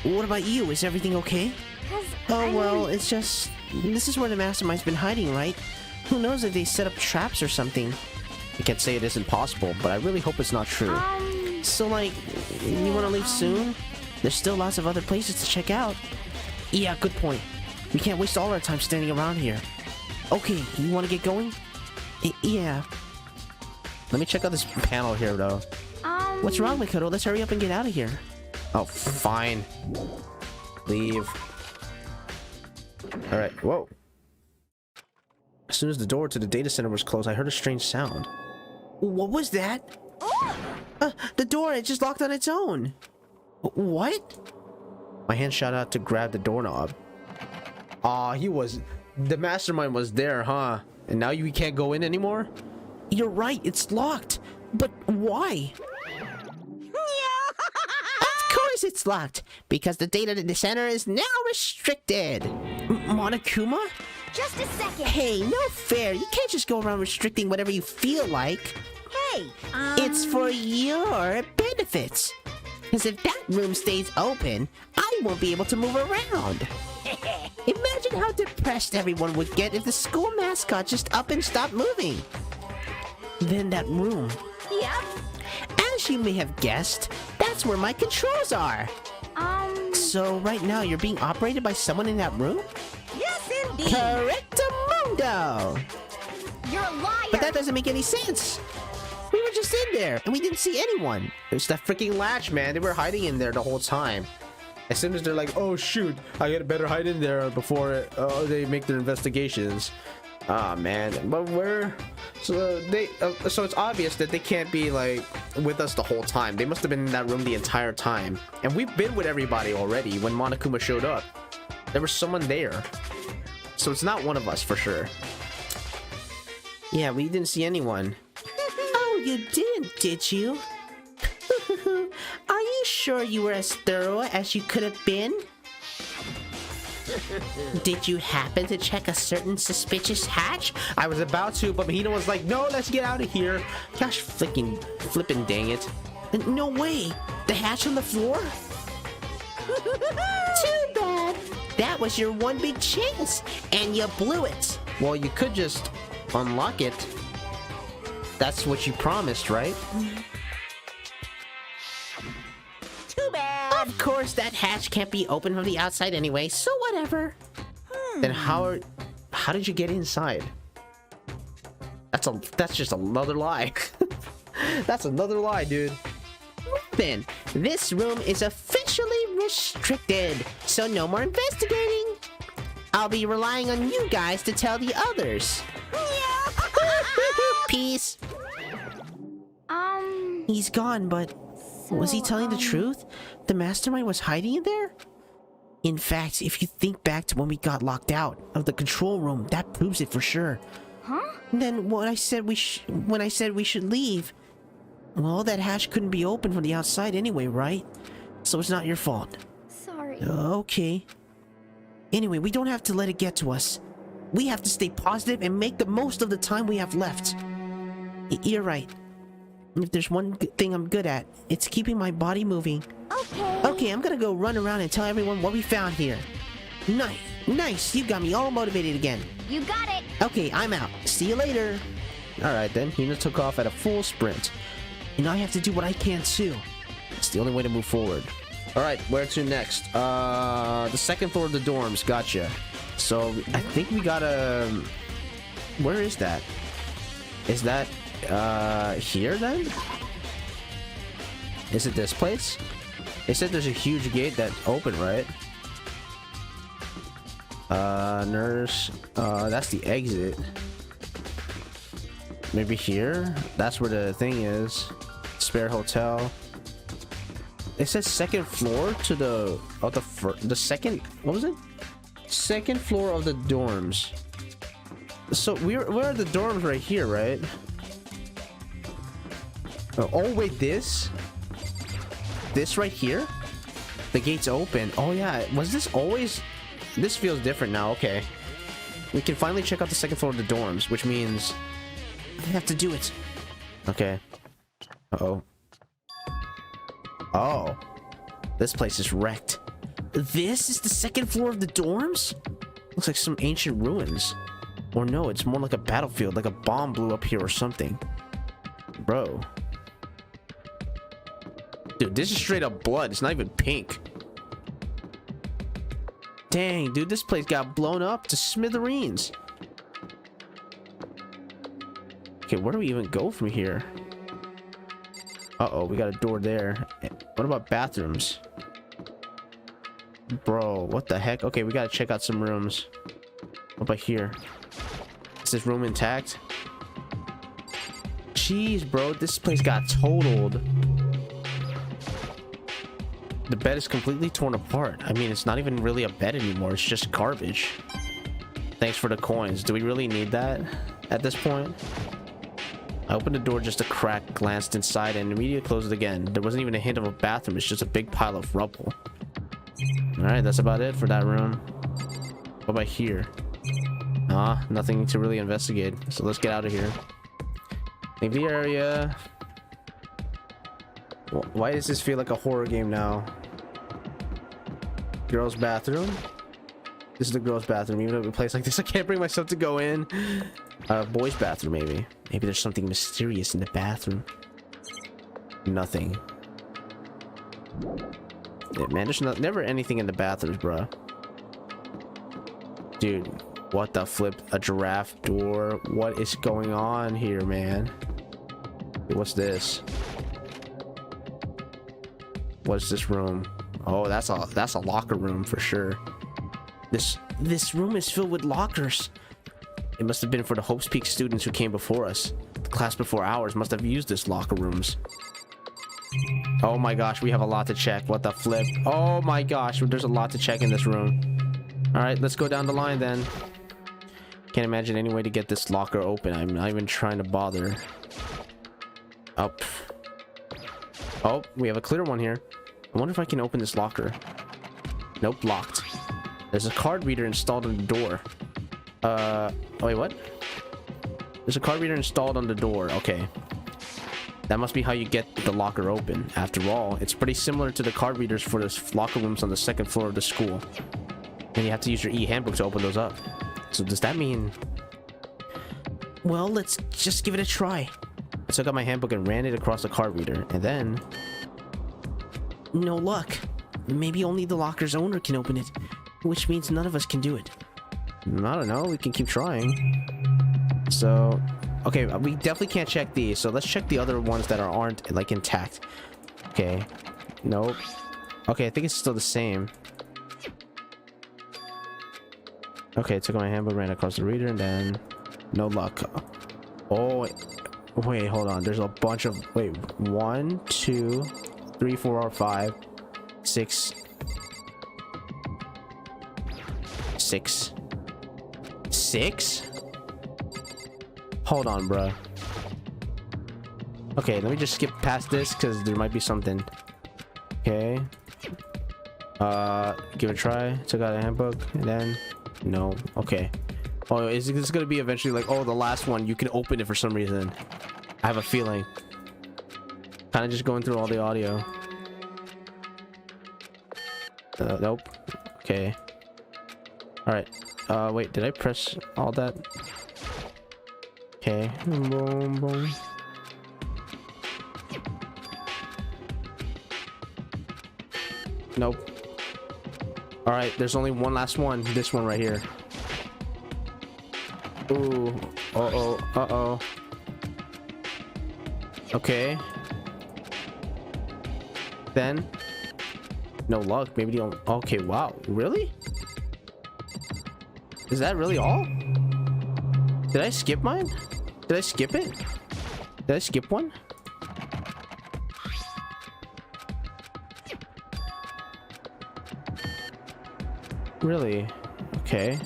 Speaker 2: What about you? Is everything okay? Oh, well, it's just... This is where the mastermind's been hiding, right? Who knows if they set up traps or something?
Speaker 1: I can't say it isn't possible, but I really hope it's not true.
Speaker 2: So, like, you want to leave soon? There's still lots of other places to check out. Yeah, good point. We can't waste all our time standing around here. Okay, you want to get going? Yeah.
Speaker 1: Let me check out this panel here, though.
Speaker 2: What's wrong, Mikoto? Let's hurry up and get out of here.
Speaker 1: Oh, fine. Leave. Alright, whoa. As soon as the door to the data center was closed, I heard a strange sound.
Speaker 2: What was that? The door, it just locked on its own. What?
Speaker 1: My hand shot out to grab the doorknob. Aw, the mastermind was there, huh? And now we can't go in anymore?
Speaker 2: You're right, it's locked. But why? Of course it's locked, because the data center is now restricted. Monokuma?
Speaker 5: Just a second.
Speaker 2: Hey, no fair. You can't just go around restricting whatever you feel like.
Speaker 5: Hey,
Speaker 2: It's for your benefits. Because if that room stays open, I won't be able to move around. Imagine how depressed everyone would get if the school mascot just up and stopped moving. Then that room.
Speaker 5: Yep.
Speaker 2: As you may have guessed, that's where my controls are. So right now you're being operated by someone in that room?
Speaker 5: Yes, indeed.
Speaker 2: Correctamundo!
Speaker 5: You're a liar.
Speaker 2: But that doesn't make any sense. We were just in there, and we didn't see anyone.
Speaker 1: It's that freaking latch, man. They were hiding in there the whole time. As soon as they're like, oh shoot, I gotta better hide in there before they make their investigations. Ah, man. But so it's obvious that they can't be like with us the whole time. They must have been in that room the entire time. And we've been with everybody already when Monokuma showed up. There was someone there. So it's not one of us for sure.
Speaker 2: Yeah, we didn't see anyone. Oh, you didn't, did you? Are you sure you were as thorough as you could have been? Did you happen to check a certain suspicious hatch?
Speaker 1: I was about to, but Mahito was like, no, let's get out of here. Gosh, flipping dang it.
Speaker 2: No way! The hatch on the floor? Too bad! That was your one big chance, and you blew it!
Speaker 1: Well, you could just unlock it. That's what you promised, right?
Speaker 2: Too bad! Of course, that hatch can't be opened from the outside anyway, so whatever.
Speaker 1: Then how did you get inside? That's just another lie. That's another lie, dude.
Speaker 2: Then, this room is officially restricted, so no more investigating. I'll be relying on you guys to tell the others. Peace. He's gone, but was he telling the truth? The mastermind was hiding in there? In fact, if you think back to when we got locked out of the control room, that proves it for sure.
Speaker 5: Huh?
Speaker 2: Then when I said we should leave, well, that hatch couldn't be opened from the outside anyway, right? So it's not your fault.
Speaker 5: Sorry.
Speaker 2: Okay. Anyway, we don't have to let it get to us. We have to stay positive and make the most of the time we have left. You're right. If there's one good thing I'm good at, it's keeping my body moving.
Speaker 5: Okay.
Speaker 2: Okay, I'm gonna go run around and tell everyone what we found here. Nice, you got me all motivated again.
Speaker 5: You got it.
Speaker 2: Okay, I'm out. See you later.
Speaker 1: Alright then, Hina took off at a full sprint.
Speaker 2: And I have to do what I can too.
Speaker 1: It's the only way to move forward. Alright, where to next? The second floor of the dorms, gotcha. So, I think we gotta... Where is that? Is that, here then? Is it this place? They said there's a huge gate that opened, right? Nurse. That's the exit. Maybe here? That's where the thing is. Spare hotel. It says second floor to the the second, what was it? Second floor of the dorms. So where are the dorms? Right here, right? Oh wait, this right here? The gate's open. Oh yeah, was this always? This feels different now. Okay, we can finally check out the second floor of the dorms, which means I have to do it. Okay. Uh-oh. Oh, this place is wrecked. This is the second floor of the dorms? Looks like some ancient ruins. Or no, it's more like a battlefield, like a bomb blew up here or something. Bro. Dude, this is straight up blood. It's not even pink. Dang, dude, this place got blown up to smithereens. Okay, where do we even go from here? Uh-oh, we got a door there. What about bathrooms? Bro, what the heck? Okay, we gotta check out some rooms. What about here? Is this room intact? Jeez, bro, this place got totaled. The bed is completely torn apart. I mean, it's not even really a bed anymore. It's just garbage. Thanks for the coins. Do we really need that at this point? I opened the door just a crack, glanced inside, and immediately closed it again. There wasn't even a hint of a bathroom. It's just a big pile of rubble. Alright, that's about it for that room. What about here? Nothing to really investigate. So let's get out of here. Leave the area. Why does this feel like a horror game now? Girls' bathroom. This is the girls' bathroom. Even in a place like this, I can't bring myself to go in. Boys' bathroom, maybe. Maybe there's something mysterious in the bathroom. Nothing. Yeah, man, there's never anything in the bathrooms, bro. Dude, what the flip? A giraffe door? What is going on here, man? What's this? What's this room? Oh, that's a locker room for sure. This room is filled with lockers. It must have been for the Hope's Peak students who came before us. The class before ours must have used this locker rooms. Oh my gosh, we have a lot to check. What the flip? Oh my gosh, there's a lot to check in this room. Alright, let's go down the line then. Can't imagine any way to get this locker open. I'm not even trying to bother. Up. Oh, we have a clear one here. I wonder if I can open this locker. Nope, locked. There's a card reader installed on the door. Oh, wait, what? There's a card reader installed on the door. Okay. That must be how you get the locker open. After all, it's pretty similar to the card readers for the locker rooms on the second floor of the school. And you have to use your e-handbook to open those up. So does that mean... Well, let's just give it a try. I took out my handbook and ran it across the card reader. And then... No luck. Maybe only the locker's owner can open it. Which means none of us can do it. I don't know. We can keep trying. So... Okay, we definitely can't check these, so let's check the other ones that aren't, like, intact. Okay. Nope. Okay, I think it's still the same. Okay, took my handbook, ran across the reader, and then... No luck. Oh, wait, hold on. There's a bunch of... Wait, 1, 2, 3, 4, 5, 6... 6? 6? Hold on, bro. Okay, let me just skip past this because there might be something. Okay. Give it a try. Took out a handbook and then no. Okay. Oh, is this gonna be eventually like, oh, the last one? You can open it for some reason. I have a feeling. Kind of just going through all the audio. Nope. Okay. All right. Wait, did I press all that? Okay. Boom, boom. Nope. All right, there's only one last one. This one right here. Ooh. Uh-oh. Uh-oh. Okay. Then. No luck. Maybe you don't. Okay, wow. Really? Is that really all? Did I skip mine? Did I skip it? Did I skip one? Really? Okay.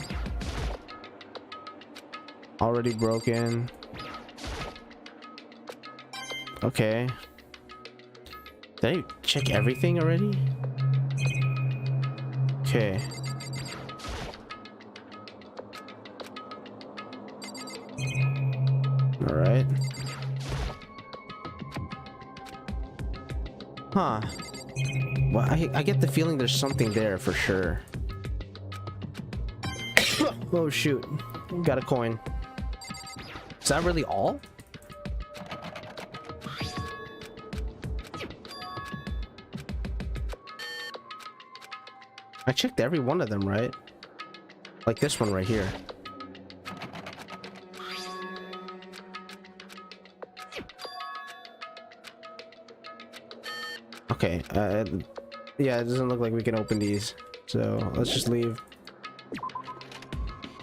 Speaker 1: Already broken. Okay. Did I check everything already? Okay. Alright. Huh. Well, I get the feeling there's something there for sure. Oh shoot. Got a coin. Is that really all? I checked every one of them, right? Like this one right here. Okay, yeah, it doesn't look like we can open these. So, let's just leave.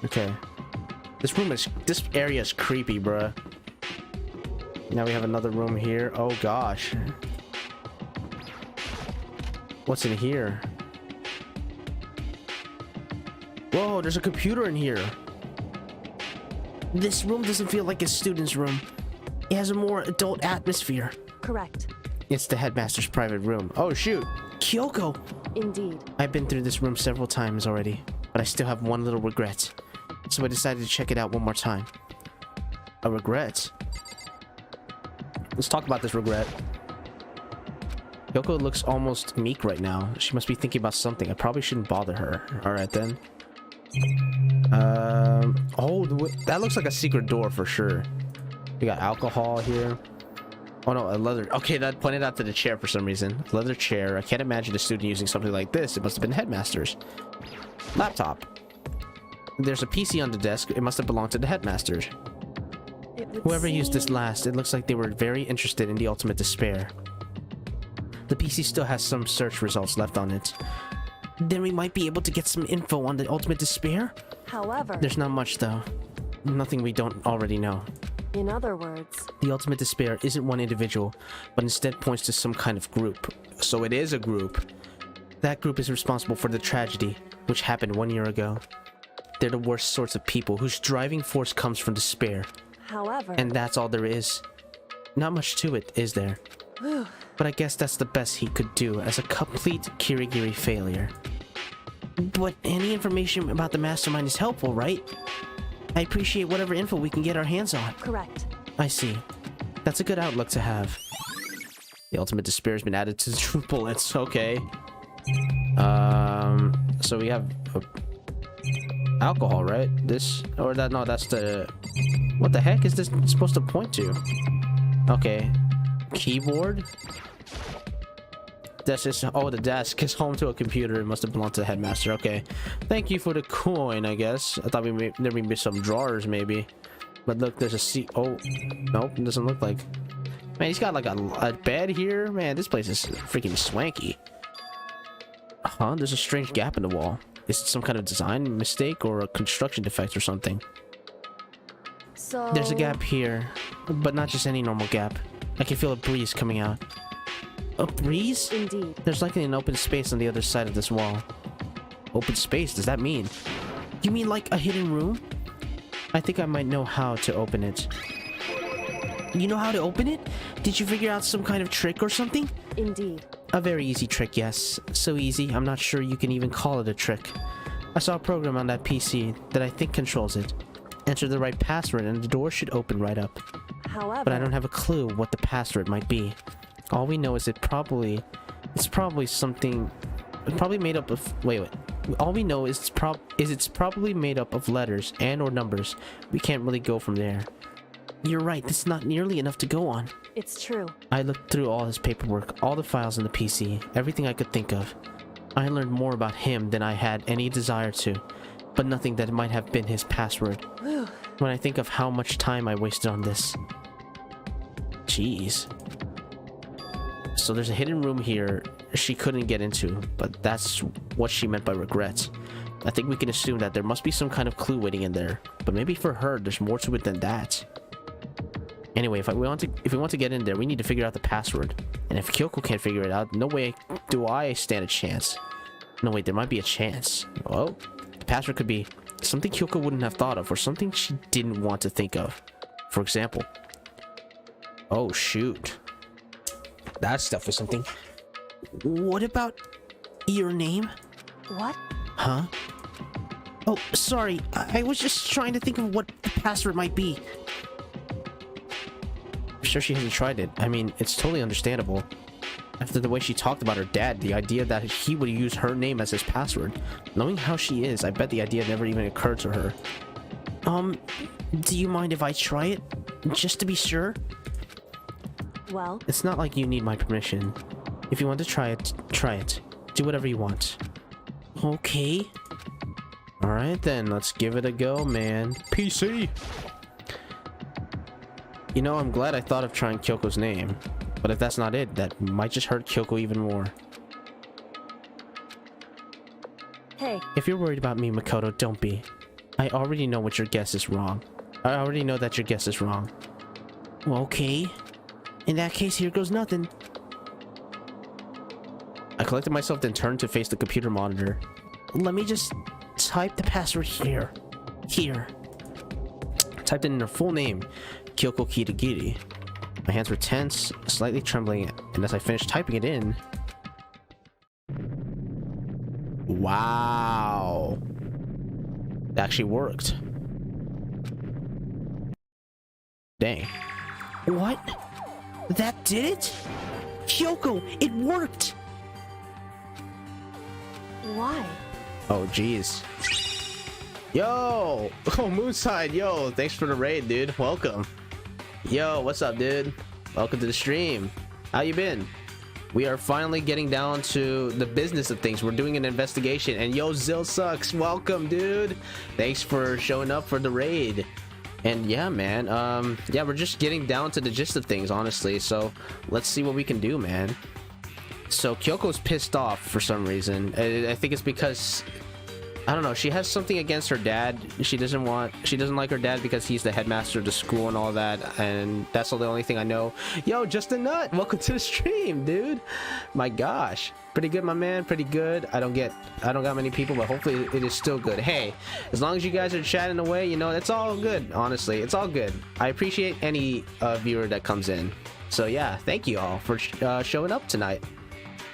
Speaker 1: Okay. This area is creepy, bruh. Now we have another room here. Oh gosh. What's in here? Whoa, there's a computer in here.
Speaker 2: This room doesn't feel like a student's room. It has a more adult atmosphere.
Speaker 3: Correct.
Speaker 1: It's the headmaster's private room. Oh shoot.
Speaker 2: Kyoko!
Speaker 3: Indeed.
Speaker 2: I've been through this room several times already, but I still have one little regret. So I decided to check it out one more time.
Speaker 1: A regret? Let's talk about this regret. Kyoko looks almost meek right now. She must be thinking about something. I probably shouldn't bother her. Alright then. Oh, that looks like a secret door for sure. We got alcohol here. Oh no, a leather. Okay, that pointed out to the chair for some reason. Leather chair. I can't imagine a student using something like this. It must have been headmaster's. Laptop. There's a PC on the desk. It must have belonged to the headmasters. Whoever used this last, it looks like they were very interested in the ultimate despair. The PC still has some search results left on it.
Speaker 2: Then we might be able to get some info on the ultimate despair?
Speaker 3: However,
Speaker 2: There's not much though.
Speaker 1: Nothing we don't already know.
Speaker 3: in other words,
Speaker 1: The ultimate despair isn't one individual, but instead points to some kind of group. So it is a group. That group is responsible for the tragedy, which happened 1 year ago. They're the worst sorts of people whose driving force comes from despair.
Speaker 3: however,
Speaker 1: And that's all there is. Not much to it, is there? But I guess that's the best he could do as a complete Kirigiri failure.
Speaker 2: But any information about the mastermind is helpful, right? I appreciate whatever info we can get our hands on.
Speaker 3: correct.
Speaker 1: I see. That's a good outlook to have. The ultimate despair has been added to the true bullets. Okay. So we have alcohol, right? This or that? No, that's the. What the heck is this supposed to point to? Okay. Keyboard. That's just. Oh, the desk is home to a computer. It must have belonged to the headmaster. Okay. Thank you for the coin. I guess I thought there may be some drawers, maybe. But look, there's a seat. Oh, nope, it doesn't look like. Man, he's got like a bed here. Man, this place is freaking swanky. Huh? There's a strange gap in the wall. Is it some kind of design mistake or a construction defect or something?
Speaker 3: So
Speaker 2: There's a gap here, but not just any normal gap. I can feel a breeze coming out. A breeze?
Speaker 3: Indeed.
Speaker 2: There's likely an open space on the other side of this wall.
Speaker 1: Open space? Does that mean?
Speaker 2: You mean like a hidden room?
Speaker 1: I think I might know how to open it.
Speaker 2: You know how to open it? Did you figure out some kind of trick or something?
Speaker 3: Indeed.
Speaker 1: A very easy trick, yes. So easy, I'm not sure you can even call it a trick. I saw a program on that PC that I think controls it. Enter the right password and the door should open right up.
Speaker 3: However,
Speaker 1: But I don't have a clue what the password might be. All we know is it's probably something. It's probably made up of. Wait. All we know is it's probably made up of letters and or numbers. We can't really go from there.
Speaker 2: You're right, that's not nearly enough to go on.
Speaker 3: it's true.
Speaker 1: I looked through all his paperwork, all the files in the PC, everything I could think of. I learned more about him than I had any desire to, but nothing that might have been his password. When I think of how much time I wasted on this. Jeez. So there's a hidden room here she couldn't get into, but that's what she meant by regrets.
Speaker 2: I think we can assume that there must be some kind of clue waiting in there. But maybe for her, there's more to it than that. Anyway, if we want to get in there, we need to figure out the password. And if Kyoko can't figure it out, no way do I stand a chance. No, wait, there might be a chance. Well, the password could be something Kyoko wouldn't have thought of, or something she didn't want to think of. For example, oh shoot, that's definitely something. What about your name?
Speaker 3: What?
Speaker 2: Huh? Oh, sorry, I was just trying to think of what the password might be. I'm sure she hasn't tried it. I mean, it's totally understandable. After the way she talked about her dad, the idea that he would use her name as his password. Knowing how she is, I bet the idea never even occurred to her. Do you mind if I try it? Just to be sure?
Speaker 3: Well,
Speaker 2: It's not like you need my permission. If you want to try it, try it. Do whatever you want. Okay. Alright then, let's give it a go, man. PC! You know, I'm glad I thought of trying Kyoko's name. But if that's not it, that might just hurt Kyoko even more.
Speaker 3: hey,
Speaker 2: If you're worried about me, Makoto, don't be. I already know what your guess is wrong. I already know that your guess is wrong. Well, okay. In that case, here goes nothing. I collected myself, then turned to face the computer monitor. Let me just type the password here. Here. Typed it in her full name, Kyoko Kitagiri. My hands were tense, slightly trembling, and as I finished typing it in... Wow. It actually worked. Dang. What? That did it? Kyoko, it worked!
Speaker 3: why?
Speaker 1: Oh, jeez. Yo! Oh, Moonside, yo! Thanks for the raid, dude. Welcome. Yo, what's up, dude? Welcome to the stream. How you been? We are finally getting down to the business of things. We're doing an investigation, and yo, Zill Sucks, welcome, dude. Thanks for showing up for the raid. And yeah, man, yeah, we're just getting down to the gist of things, honestly. So let's see what we can do, man. So Kyoko's pissed off for some reason. I think it's because, I don't know, she has something against her dad. She doesn't like her dad because he's the headmaster of the school and all that, and that's the only thing I know. Yo, Just a Nut, welcome to the stream, dude. My gosh, pretty good, my man, pretty good. I don't got many people, but hopefully it is still good. Hey, as long as you guys are chatting away, you know, it's all good. Honestly, it's all good. I appreciate any viewer that comes in. So yeah, thank you all for showing up tonight.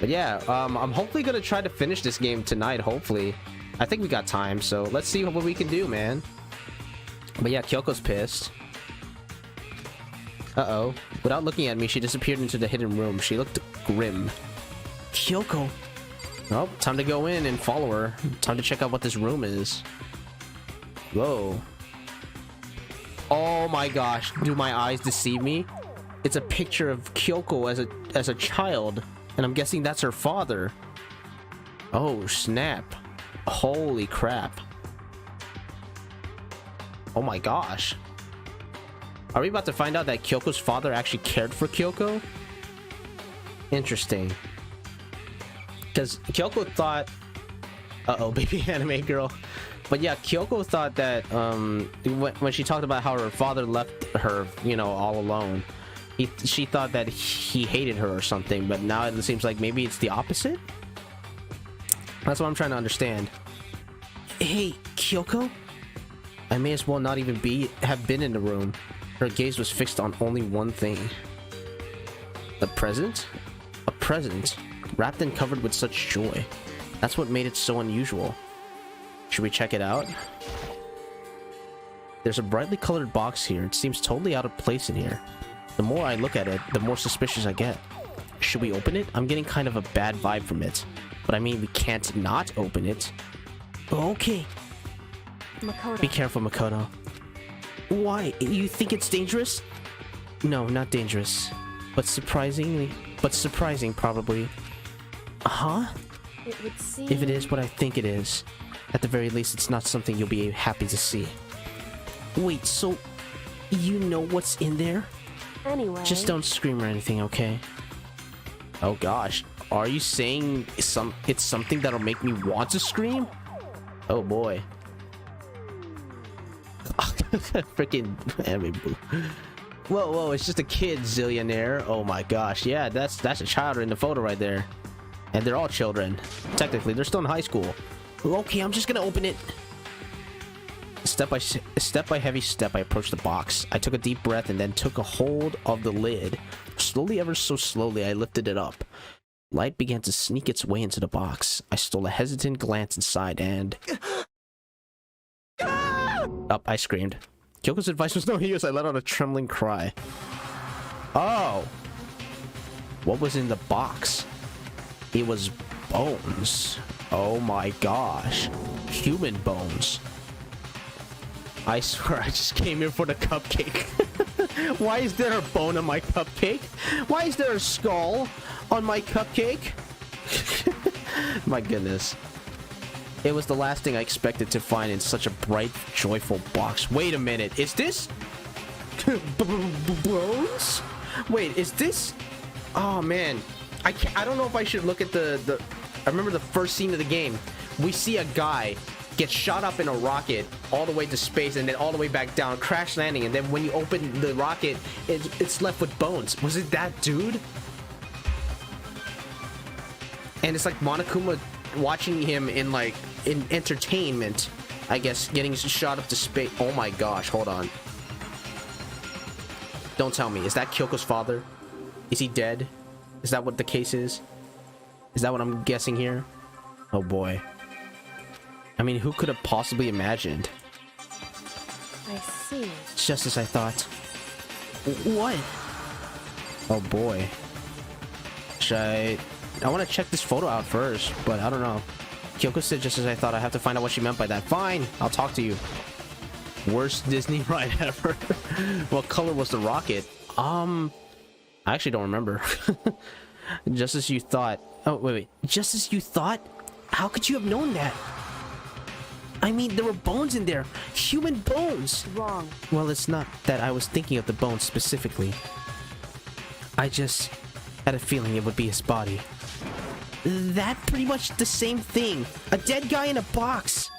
Speaker 1: But yeah, I'm hopefully gonna try to finish this game tonight, hopefully. I think we got time, so let's see what we can do, man. But yeah, Kyoko's pissed. Uh-oh. Without looking at me, she disappeared into the hidden room. She looked grim. Kyoko. Oh, time to go in and follow her. Time to check out what this room is. Whoa. Oh my gosh, do my eyes deceive me? It's a picture of Kyoko as a child, and I'm guessing that's her father. Oh, snap. Holy crap. Oh my gosh. Are we about to find out that Kyoko's father actually cared for Kyoko? Interesting. Because Kyoko thought... Uh-oh, baby anime girl. But yeah, Kyoko thought that when she talked about how her father left her, you know, all alone, she thought that he hated her or something, but now it seems like maybe it's the opposite? That's what I'm trying to understand. Hey, Kyoko? I may as well not even have been in the room. Her gaze was fixed on only one thing. A present? A present, wrapped and covered with such joy. That's what made it so unusual. Should we check it out? There's a brightly colored box here. It seems totally out of place in here. The more I look at it, the more suspicious I get. Should we open it? I'm getting kind of a bad vibe from it. But I mean, we can't not open it. Okay.
Speaker 3: Makoto.
Speaker 2: Be careful, Makoto. Why? You think it's dangerous? No, not dangerous. But surprising, probably. Huh?
Speaker 3: It would seem...
Speaker 2: If it is what I think it is, at the very least, it's not something you'll be happy to see. Wait, so you know what's in there?
Speaker 3: Anyway...
Speaker 2: Just don't scream or anything, okay? Oh gosh, are you saying it's something that'll make me want to scream?
Speaker 1: Oh boy. Freaking anime boo. Whoa, whoa, it's just a kid, zillionaire. Oh my gosh, yeah, that's a child in the photo right there. And they're all children. Technically, they're still in high school. Okay, I'm just gonna open it. Step by heavy step, I approached the box. I took a deep breath and then took a hold of the lid. Slowly, ever so slowly, I lifted it up. Light began to sneak its way into the box. I stole a hesitant glance inside and... Up, I screamed. Kyoko's advice was no use. I let out a trembling cry. Oh! What was in the box? It was bones. Oh my gosh. Human bones. I swear I just came here for the cupcake. Why is there a bone on my cupcake? Why is there a skull on my cupcake? My goodness. It was the last thing I expected to find in such a bright, joyful box. Wait a minute. Is this... bones? Wait, is this... Oh, man. I don't know if I should look at the... I remember the first scene of the game. We see a guy get shot up in a rocket all the way to space and then all the way back down, crash landing, and then when you open the rocket, it's left with bones. Was it that dude? And it's like Monokuma watching him in like in entertainment, I guess, getting shot up to space. Oh my gosh, hold on. Don't tell me, is that Kyoko's father? Is he dead? Is that what the case is? Is that what I'm guessing here? Oh boy. I mean, who could have possibly imagined?
Speaker 3: I see.
Speaker 2: It's just as I thought. What?
Speaker 1: Oh boy. Should I want to check this photo out first, but I don't know. Kyoko said just as I thought. I have to find out what she meant by that. Fine, I'll talk to you. Worst Disney ride ever. What color was the rocket? I actually don't remember. Just as you thought. Oh, wait.
Speaker 2: Just as you thought? How could you have known that? I mean, there were bones in there. Human bones.
Speaker 3: Wrong.
Speaker 2: Well, it's not that I was thinking of the bones specifically. I just had a feeling it would be his body. That pretty much the same thing. A dead guy in a box.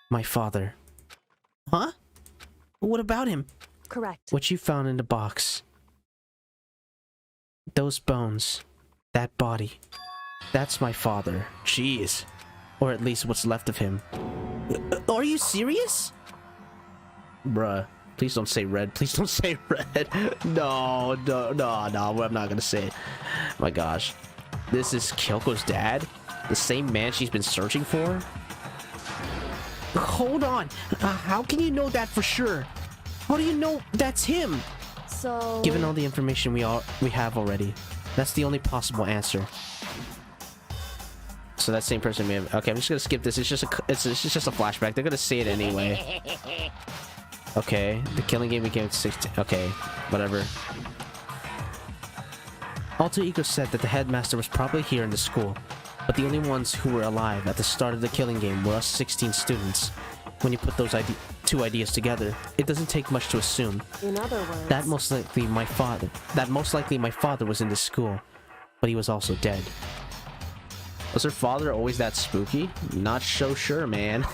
Speaker 2: My father. Huh? What about him?
Speaker 3: Correct.
Speaker 2: What you found in the box. Those bones. That body. That's my father.
Speaker 1: Jeez.
Speaker 2: Or at least what's left of him. Are you serious?
Speaker 1: Bruh. Please don't say red. Please don't say red. No, I'm not gonna say it. My gosh. This is Kyoko's dad? The same man she's been searching for?
Speaker 2: Hold on. How can you know that for sure? How do you know that's him?
Speaker 3: So...
Speaker 2: Given all the information we have already, that's the only possible answer.
Speaker 1: So that same person may have... Okay, I'm just gonna skip this. It's just a flashback. They're gonna say it anyway. Okay, the killing game became 16. Okay, whatever.
Speaker 2: Alter Ego said that the headmaster was probably here in the school, but the only ones who were alive at the start of the killing game were us 16 students. When you put those two ideas together, it doesn't take much to assume
Speaker 3: In other words...
Speaker 2: that most likely my father was in this school, but he was also dead.
Speaker 1: Was her father always that spooky? Not so sure, man.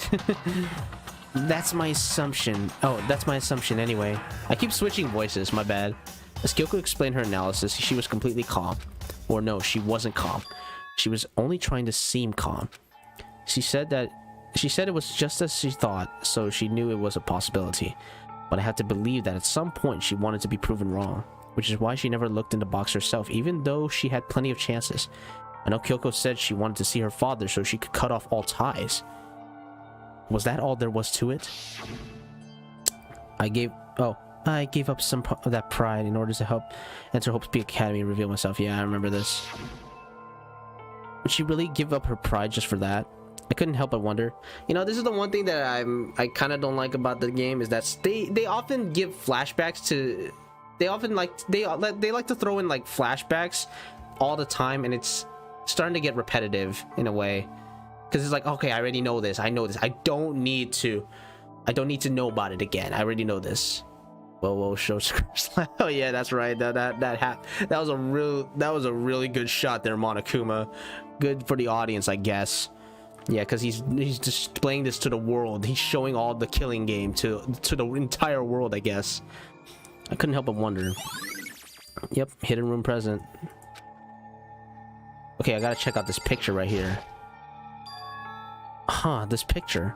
Speaker 2: That's my assumption. Oh, that's my assumption anyway.
Speaker 1: I keep switching voices, my bad. As Kyoko explained her analysis, she was completely calm. Or no, she wasn't calm. She was only trying to seem calm. She said it was just as she thought, so she knew it was a possibility. But I had to believe that at some point she wanted to be proven wrong, which is why she never looked in the box herself, even though she had plenty of chances. I know Kyoko said she wanted to see her father so she could cut off all ties. Was that all there was to it? I gave up some of that pride in order to help enter Hope's Peak Academy and reveal myself. Yeah, I remember this. Would she really give up her pride just for that? I couldn't help but wonder. You know, this is the one thing that I kind of don't like about the game is that they often give flashbacks to... They like to throw in like flashbacks all the time, and it's starting to get repetitive in a way. Because it's like, okay, I already know this. I know this. I don't need to know about it again. I already know this. Whoa, show screen. Oh yeah, that's right. That was a really good shot there, Monokuma. Good for the audience, I guess. Yeah, because he's displaying this to the world. He's showing all the killing game to the entire world, I guess. I couldn't help but wonder. Yep, hidden room present. Okay, I gotta check out this picture right here. Huh, this picture.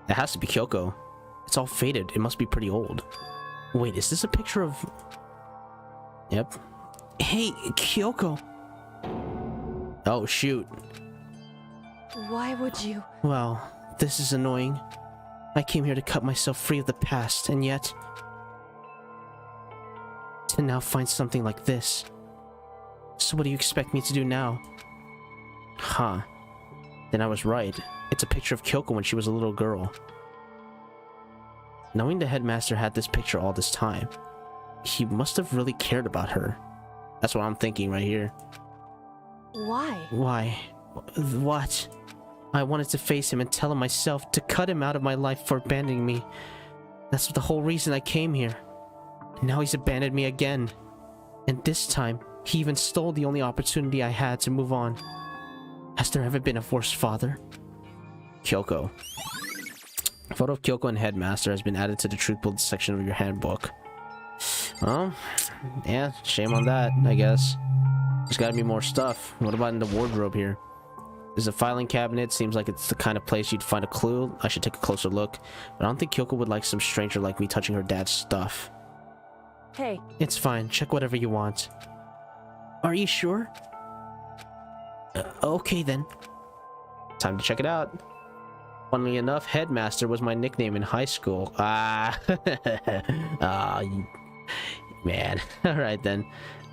Speaker 1: It has to be Kyoko. It's all faded. It must be pretty old. Wait, is this a picture of... Yep. Hey, Kyoko. Oh, shoot.
Speaker 3: Why would you?
Speaker 2: Well, this is annoying. I came here to cut myself free of the past, and yet... to now find something like this. So what do you expect me to do now? Huh. Then I was right. It's a picture of Kyoko when she was a little girl. Knowing the headmaster had this picture all this time, he must have really cared about her. That's what I'm thinking right here.
Speaker 3: Why?
Speaker 2: Why? What? I wanted to face him and tell him myself to cut him out of my life for abandoning me. That's the whole reason I came here. Now he's abandoned me again. And this time, he even stole the only opportunity I had to move on. Has there ever been a worse father?
Speaker 1: Kyoko. A photo of Kyoko and Headmaster has been added to the truth bullet section of your handbook. Well, yeah, shame on that, I guess. There's gotta be more stuff. What about in the wardrobe here? There's a filing cabinet. Seems like it's the kind of place you'd find a clue. I should take a closer look. But I don't think Kyoko would like some stranger like me touching her dad's stuff.
Speaker 3: Hey.
Speaker 2: It's fine. Check whatever you want. Are you sure? Okay then.
Speaker 1: Time to check it out. Funnily enough, Headmaster was my nickname in high school. Man. Alright then.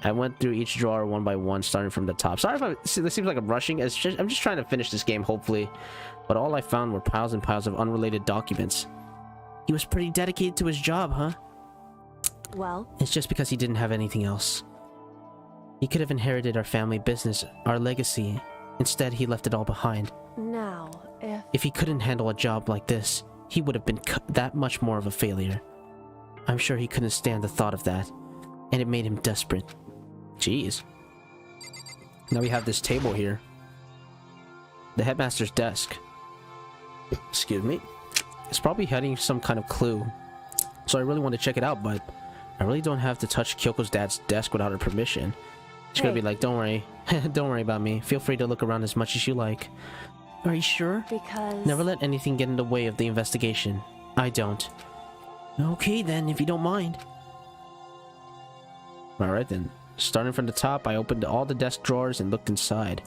Speaker 1: I went through each drawer one by one, starting from the top. Sorry if this seems like I'm rushing. I'm just trying to finish this game, hopefully. But all I found were piles and piles of unrelated documents.
Speaker 2: He was pretty dedicated to his job, huh?
Speaker 3: Well?
Speaker 2: It's just because he didn't have anything else. He could have inherited our family business, our legacy. Instead, he left it all behind.
Speaker 3: Now,
Speaker 2: If he couldn't handle a job like this, he would have been that much more of a failure. I'm sure he couldn't stand the thought of that, and it made him desperate.
Speaker 1: Jeez. Now we have this table here. The headmaster's desk. Excuse me. It's probably hiding some kind of clue. So I really want to check it out, but I really don't have to touch Kyoko's dad's desk without her permission. She's gonna be like, don't worry. Don't worry about me. Feel free to look around as much as you like.
Speaker 2: Are you sure?
Speaker 3: because...
Speaker 2: Never let anything get in the way of the investigation. I don't. Okay then, if you don't mind.
Speaker 1: Alright then. Starting from the top, I opened all the desk drawers and looked inside.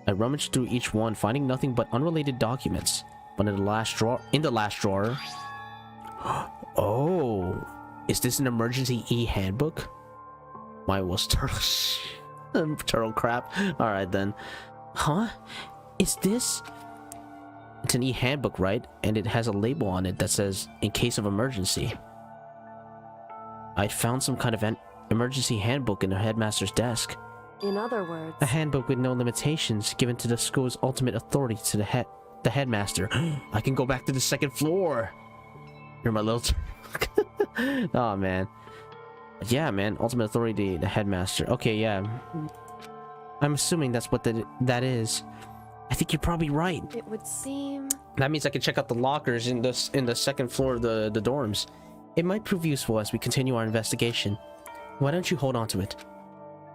Speaker 1: I rummaged through each one, finding nothing but unrelated documents. But in the last drawer... Oh! Is this an emergency e-handbook? Mine was turtle... turtle crap. Alright then.
Speaker 2: Huh? Is this...
Speaker 1: It's an e-handbook, right? And it has a label on it that says, in case of emergency. I found some kind of an emergency handbook in the headmaster's desk.
Speaker 3: In other words...
Speaker 2: A handbook with no limitations given to the school's ultimate authority to the headmaster.
Speaker 1: I can go back to the second floor. You're my little... Oh, man. Yeah, man. Ultimate authority to the headmaster. Okay, yeah.
Speaker 2: I'm assuming that's what that is. I think you're probably right.
Speaker 3: It would seem...
Speaker 1: That means I can check out the lockers in the second floor of the dorms.
Speaker 2: It might prove useful as we continue our investigation. Why don't you hold on to it?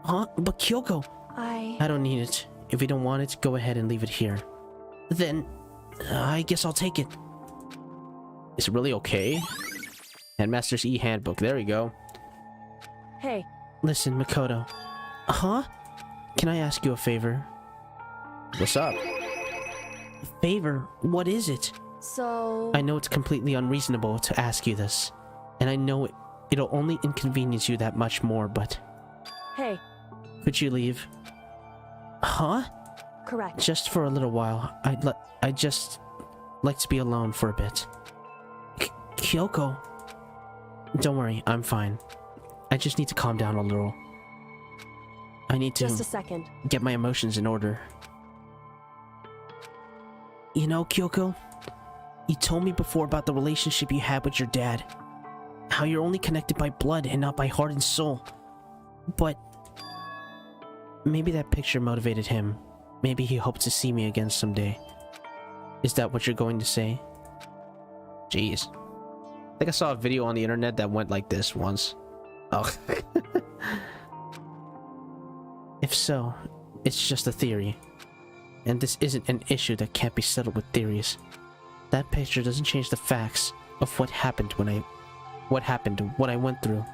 Speaker 2: Huh? But Kyoko! I don't need it. If you don't want it, go ahead and leave it here. Then, I guess I'll take it.
Speaker 1: Is it really okay? Headmaster's e-handbook. There we go.
Speaker 3: Hey.
Speaker 2: Listen, Makoto. Huh? Can I ask you a favor?
Speaker 1: What's up?
Speaker 2: A favor? What is it?
Speaker 3: So...
Speaker 2: I know it's completely unreasonable to ask you this. And I know it'll only inconvenience you that much more, but...
Speaker 3: Hey.
Speaker 2: Could you leave? Huh?
Speaker 3: Correct.
Speaker 2: Just for a little while. I'd just like to be alone for a bit. Kyoko. Don't worry, I'm fine. I just need to calm down a little. I need to...
Speaker 3: Just a second.
Speaker 2: Get my emotions in order. You know, Kyoko, you told me before about the relationship you had with your dad. How you're only connected by blood and not by heart and soul. But maybe that picture motivated him. Maybe he hoped to see me again someday. Is that what you're going to say?
Speaker 1: Jeez. I think I saw a video on the internet that went like this once. Oh.
Speaker 2: If so, it's just a theory. And this isn't an issue that can't be settled with theories. That picture doesn't change the facts of what happened when I went through.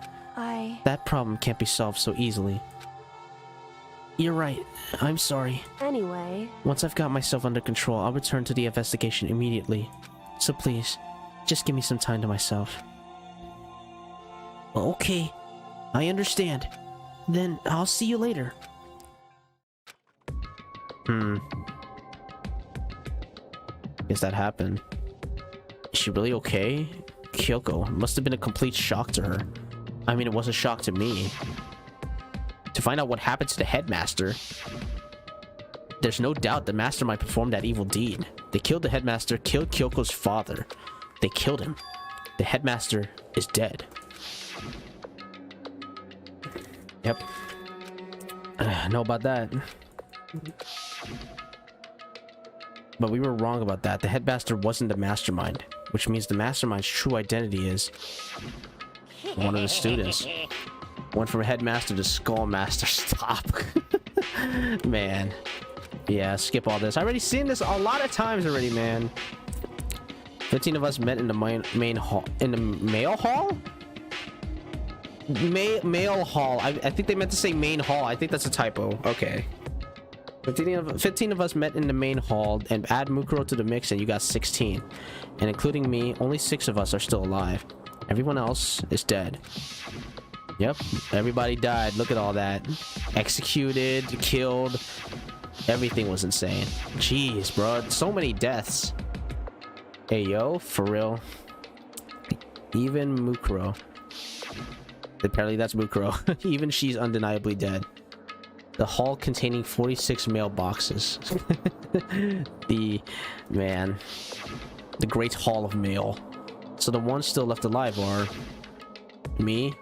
Speaker 2: That problem can't be solved so easily. You're right. I'm sorry.
Speaker 3: Anyway,
Speaker 2: Once I've got myself under control, I'll return to the investigation immediately. So please, just give me some time to myself. Okay, I understand. Then I'll see you later.
Speaker 1: Guess that happened. Is she really okay? Kyoko, must have been a complete shock to her. I mean, it was a shock to me. To find out what happened to the headmaster. There's no doubt the mastermind performed that evil deed. They killed the headmaster, killed Kyoko's father. They killed him. The headmaster is dead. Yep. Know about that. But we were wrong about that. The headmaster wasn't the mastermind, which means the mastermind's true identity is one of the students. Went from headmaster to skullmaster. Stop. Man. Yeah, skip all this. I already seen this a lot of times already, man. 15 of us met in the main hall. In the mail hall? Mail hall. I think they meant to say main hall. I think that's a typo. Okay. 15 of us met in the main hall, and add Mukuro to the mix and you got 16. And including me, only 6 of us are still alive. Everyone else is dead. Yep, everybody died. Look at all that. Executed, killed. Everything was insane. Jeez, bro. So many deaths. Hey, yo, for real. Even Mukuro. Apparently that's Mukuro. Even she's undeniably dead. The hall containing 46 mailboxes. The great hall of mail. So the ones still left alive are me,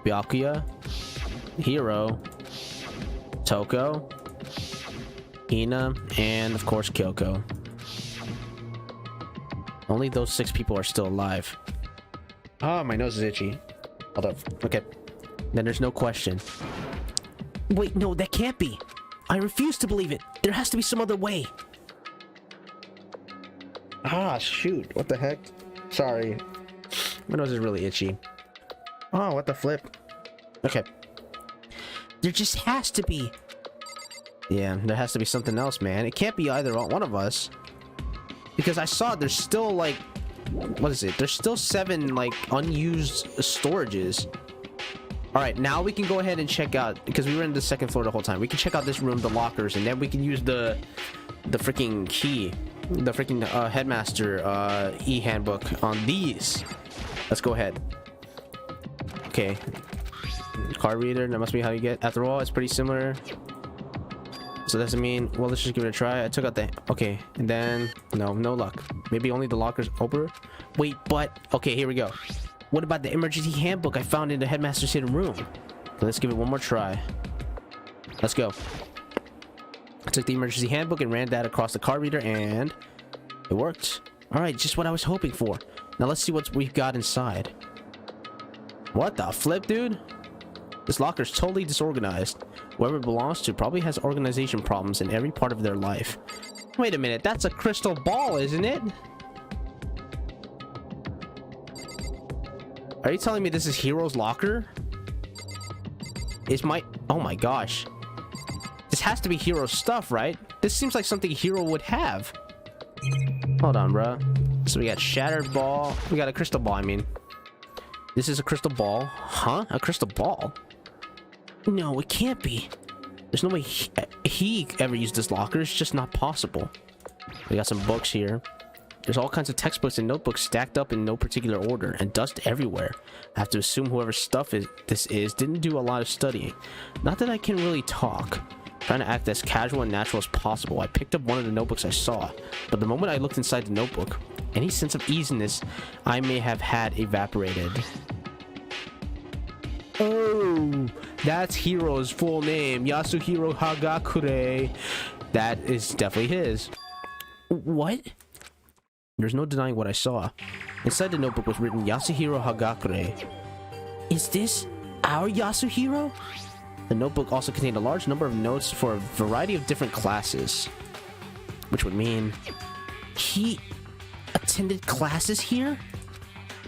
Speaker 1: Byakuya, Hiro, Toko, Hina, and of course Kyoko. Only those 6 people are still alive. Oh, my nose is itchy. Hold up. Okay. Then there's no question.
Speaker 2: Wait, no, that can't be. I refuse to believe it. There has to be some other way.
Speaker 1: Ah, shoot. What the heck? Sorry. My nose is really itchy. Oh, what the flip? Okay.
Speaker 2: There just has to be.
Speaker 1: Yeah, there has to be something else, man. It can't be either one of us. Because I saw there's still, like... What is it? There's still 7, like, unused storages. Alright, now we can go ahead and check out... Because we were in the 2nd floor the whole time. We can check out this room, the lockers, and then we can use the freaking key. The freaking headmaster e-handbook on these. Let's go ahead. Okay. Card reader, that must be how you get... After all, it's pretty similar. So does it mean... Well, let's just give it a try. I took out the... Okay, and then... No luck. Maybe only the lockers open? Wait, but... Okay, here we go. What about the emergency handbook I found in the headmaster's hidden room? Let's give it one more try. Let's go. I took the emergency handbook and ran that across the card reader, and... It worked. Alright, just what I was hoping for. Now let's see what we've got inside. What the flip, dude? This locker's totally disorganized. Whoever it belongs to probably has organization problems in every part of their life. Wait a minute, that's a crystal ball, isn't it? Are you telling me this is Hiro's locker? Oh my gosh. This has to be Hiro's stuff, right? This seems like something Hiro would have. Hold on, bro. So we got shattered ball. We got a crystal ball, I mean. This is a crystal ball. Huh? A crystal ball?
Speaker 2: No, it can't be.
Speaker 1: There's no way he ever used this locker. It's just not possible. We got some books here. There's all kinds of textbooks and notebooks stacked up in no particular order, and dust everywhere. I have to assume whoever's stuff this is didn't do a lot of studying. Not that I can really talk. Trying to act as casual and natural as possible, I picked up one of the notebooks I saw, but the moment I looked inside the notebook, any sense of easiness I may have had evaporated. Oh, That's Hiro's full name, Yasuhiro Hagakure. That is definitely his.
Speaker 2: What?
Speaker 1: There's no denying what I saw. Inside the notebook was written Yasuhiro Hagakure.
Speaker 2: Is this our Yasuhiro?
Speaker 1: The notebook also contained a large number of notes for a variety of different classes, which would mean
Speaker 2: He attended classes here?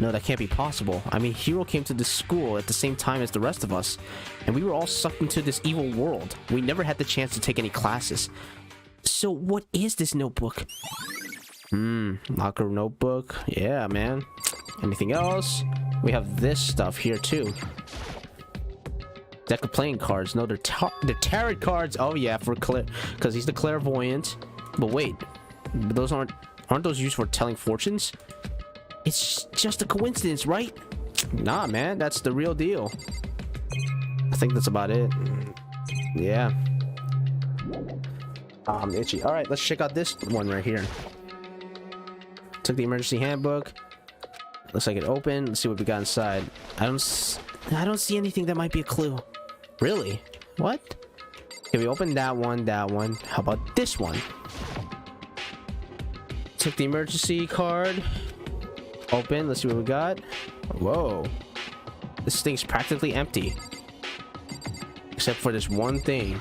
Speaker 1: no, that can't be possible. I mean, Hiro came to this school at the same time as the rest of us, and we were all sucked into this evil world. We never had the chance to take any classes.
Speaker 2: So what is this notebook?
Speaker 1: Locker notebook. Yeah, man. Anything else? We have this stuff here too. Deck of playing cards. No, they're tarot cards. Oh yeah, for because he's the clairvoyant. But wait, those aren't those used for telling fortunes?
Speaker 2: It's just a coincidence, right?
Speaker 1: Nah, man, that's the real deal. I think that's about it. Yeah. I'm itchy. All right, let's check out this one right here. Took the emergency handbook. Looks like it open. Let's see what we got inside.
Speaker 2: I don't see anything that might be a clue.
Speaker 1: Really? What? Okay, we opened that one, that one. How about this one? Took the emergency card. Open. Let's see what we got. Whoa. This thing's practically empty. Except for this one thing.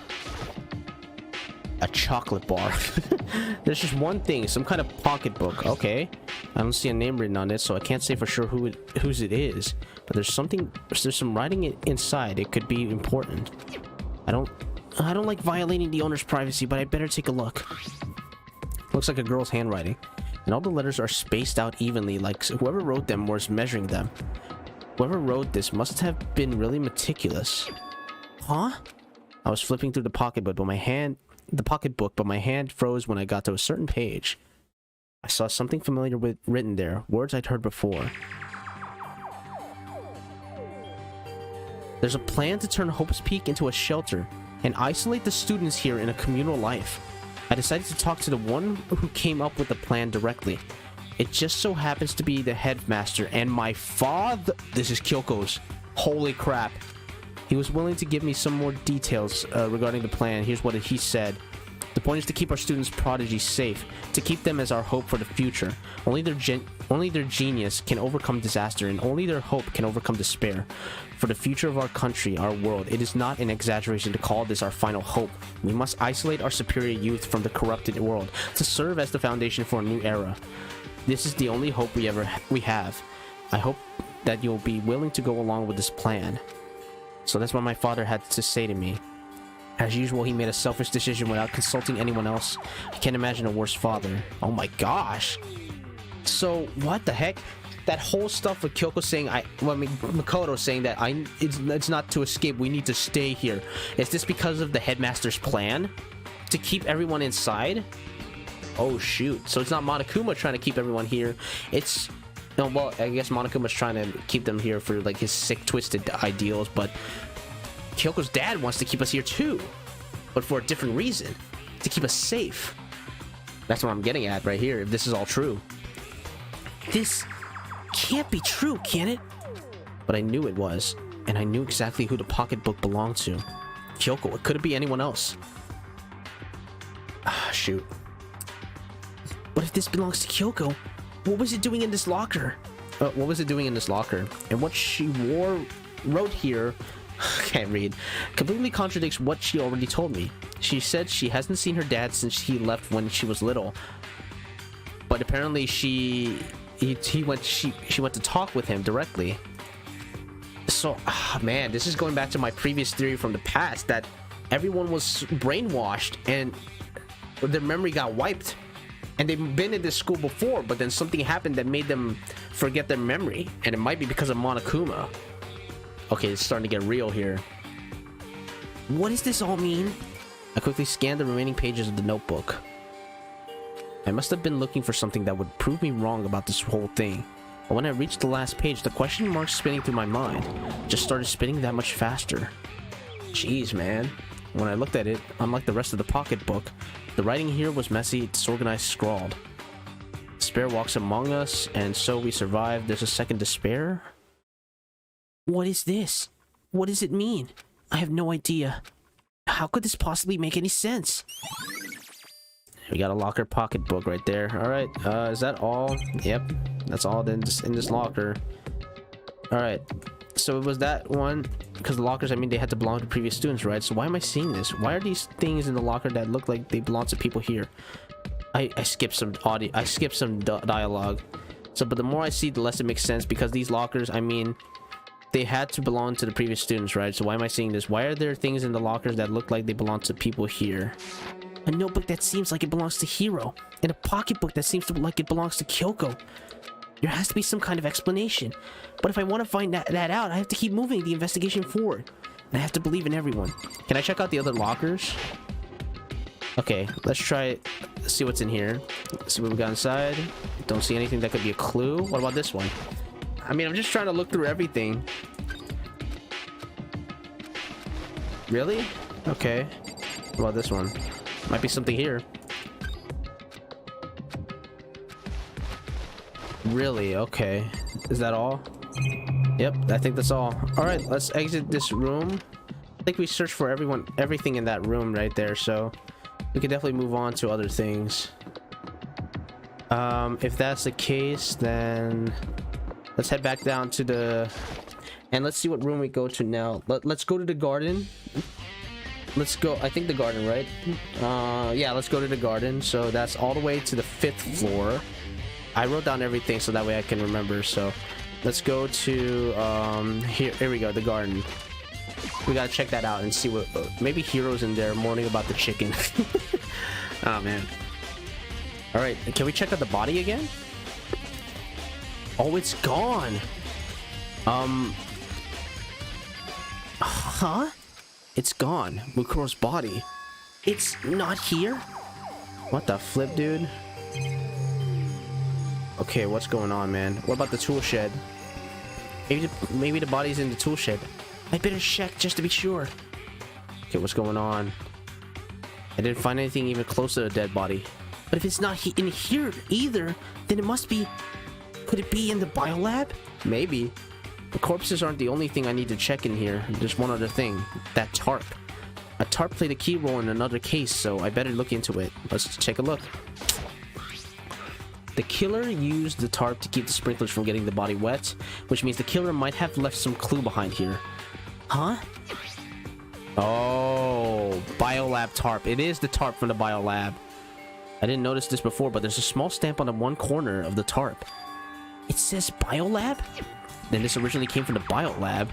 Speaker 1: A chocolate bar. There's just one thing. Some kind of pocketbook. Okay. I don't see a name written on it, so I can't say for sure whose it is. But there's some writing inside. It could be important. I don't like violating the owner's privacy, but I better take a look. Looks like a girl's handwriting. And all the letters are spaced out evenly, like whoever wrote them was measuring them. Whoever wrote this must have been really meticulous.
Speaker 2: Huh?
Speaker 1: I was flipping through the pocketbook, but my hand froze when I got to a certain page. I saw something familiar written there, words I'd heard before. There's a plan to turn Hope's Peak into a shelter and isolate the students here in a communal life. I decided to talk to the one who came up with the plan directly. It just so happens to be the headmaster and my father. This is Kyoko's. Holy crap. He was willing to give me some more details regarding the plan. Here's what he said. The point is to keep our students' prodigies safe, to keep them as our hope for the future. Only their genius can overcome disaster, and only their hope can overcome despair. For the future of our country, our world, it is not an exaggeration to call this our final hope. We must isolate our superior youth from the corrupted world, to serve as the foundation for a new era. This is the only hope we have. I hope that you'll be willing to go along with this plan. So that's what my father had to say to me. As usual, he made a selfish decision without consulting anyone else. I can't imagine a worse father. Oh my gosh. So, what the heck? That whole stuff with Kyoko saying, Makoto saying that it's not to escape, we need to stay here. Is this because of the headmaster's plan? To keep everyone inside? Oh shoot. So it's not Monokuma trying to keep everyone here. It's... No, well, I guess Monokuma's trying to keep them here for like his sick, twisted ideals, but Kyoko's dad wants to keep us here too, but for a different reason, to keep us safe. That's what I'm getting at right here, if this is all true.
Speaker 2: This can't be true, can it?
Speaker 1: But I knew it was, and I knew exactly who the pocketbook belonged to. Kyoko, it couldn't be anyone else. Ah, shoot.
Speaker 2: But if this belongs to Kyoko, what was it doing in this locker?
Speaker 1: What was it doing in this locker? And what she wrote here, can't read, completely contradicts what she already told me. She said she hasn't seen her dad since he left when she was little. But apparently she went to talk with him directly. So, man, this is going back to my previous theory from the past that everyone was brainwashed and their memory got wiped. And they've been in this school before, but then something happened that made them forget their memory. And it might be because of Monokuma. Okay, it's starting to get real here.
Speaker 2: What does this all mean?
Speaker 1: I quickly scanned the remaining pages of the notebook. I must have been looking for something that would prove me wrong about this whole thing. But when I reached the last page, the question marks spinning through my mind just started spinning that much faster. Jeez, man. When I looked at it, unlike the rest of the pocketbook, the writing here was messy, disorganized, scrawled. Despair walks among us, and so we survive. There's a second despair?
Speaker 2: What is this? What does it mean? I have no idea. How could this possibly make any sense?
Speaker 1: We got a locker pocketbook right there. All right, is that all? Yep, that's all in this locker. All right, so it was that one, because the lockers, I mean, they had to belong to previous students, right? So why am I seeing this? Why are these things in the locker that look like they belong to people here? I skipped some audio, I skipped some dialogue. So, but the more I see, the less it makes sense, because these lockers, I mean, they had to belong to the previous students, right? So why am I seeing this? Why are there things in the lockers that look like they belong to people here?
Speaker 2: A notebook that seems like it belongs to Hiro, and a pocketbook that seems like it belongs to Kyoko. There has to be some kind of explanation. But if I want to find that out, I have to keep moving the investigation forward. And I have to believe in everyone.
Speaker 1: Can I check out the other lockers? Okay, let's try it. Let's see what's in here. Let's see what we got inside. Don't see anything that could be a clue. What about this one? I mean, I'm just trying to look through everything. Really? Okay. What about this one? Might be something here. Really? Okay. Is that all? Yep, I think that's all. All right, let's exit this room. I think we searched for everything in that room right there, so we can definitely move on to other things. If that's the case, then let's head back down to the... And let's see what room we go to now. Let's go to the garden. Let's go, I think the garden, right? Yeah, let's go to the garden. So that's all the way to the 5th floor. I wrote down everything so that way I can remember. So let's go to here we go, the garden. We gotta check that out and see what maybe Hiro's in there mourning about the chicken. Oh man. All right, can we check out the body again? Oh, it's gone.
Speaker 2: Huh?
Speaker 1: It's gone. Mukuro's body.
Speaker 2: It's not here?
Speaker 1: What the flip, dude? Okay, what's going on, man? What about the tool shed? Maybe the body's in the tool shed.
Speaker 2: I better check just to be sure.
Speaker 1: Okay, what's going on? I didn't find anything even close to a dead body.
Speaker 2: But if it's not in here either, then it must be... Could it be in the biolab?
Speaker 1: Maybe. The corpses aren't the only thing I need to check in here. There's one other thing. That tarp. A tarp played a key role in another case, so I better look into it. Let's take a look. The killer used the tarp to keep the sprinklers from getting the body wet, which means the killer might have left some clue behind here.
Speaker 2: Huh?
Speaker 1: Oh, biolab tarp. It is the tarp from the biolab. I didn't notice this before, but there's a small stamp on the one corner of the tarp.
Speaker 2: It says biolab?
Speaker 1: Then this originally came from the biolab.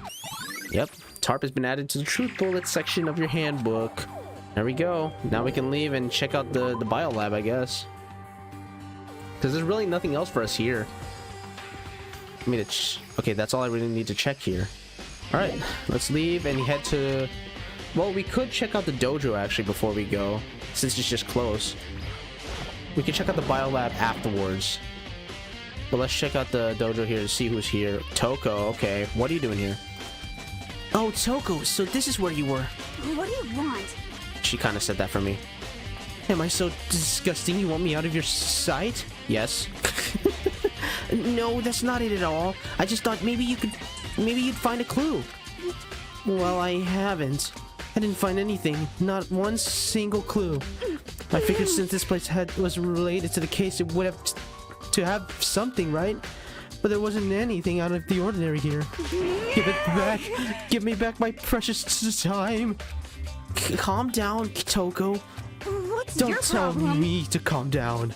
Speaker 1: Yep, tarp has been added to the truth bullet section of your handbook. There we go. Now we can leave and check out the biolab, I guess. Because there's really nothing else for us here. I mean, okay, that's all I really need to check here. All right, let's leave and head to... Well, we could check out the dojo, actually, before we go, since it's just close. We can check out the biolab afterwards. But let's check out the dojo here to see who's here. Toko, okay. What are you doing here?
Speaker 2: Oh, Toko, so this is where you were.
Speaker 5: What do you want?
Speaker 1: She kind of said that for me.
Speaker 2: Am I so disgusting you want me out of your sight?
Speaker 1: Yes.
Speaker 2: No, that's not it at all. I just thought maybe you'd find a clue. Well, I haven't. I didn't find anything. Not one single clue. I figured since this place was related to the case, it would have to have something, right? But there wasn't anything out of the ordinary here. Give it back. Give me back my precious time. Calm down, Toko.
Speaker 5: What's
Speaker 2: Don't
Speaker 5: your
Speaker 2: tell
Speaker 5: problem?
Speaker 2: me to calm down.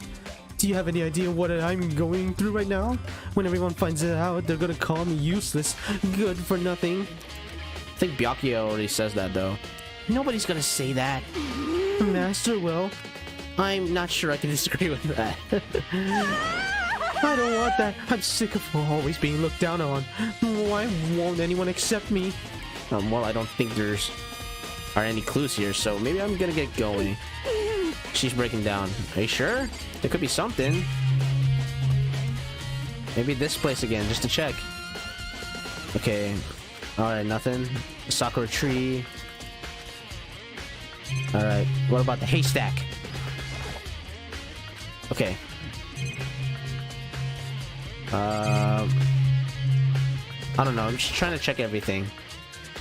Speaker 2: Do you have any idea what I'm going through right now? When everyone finds it out, they're gonna call me useless, good for nothing.
Speaker 1: I think Byakuya already says that, though.
Speaker 2: Nobody's gonna say that. Master will.
Speaker 1: I'm not sure I can disagree with that.
Speaker 2: I don't want that. I'm sick of always being looked down on. Why won't anyone accept me?
Speaker 1: Well, I don't think there's any clues here, so maybe I'm gonna get going. She's breaking down. Are you sure? There could be something. Maybe this place again, just to check. Okay. Alright, nothing. Sakura tree. Alright, what about the haystack? Okay. I don't know, I'm just trying to check everything.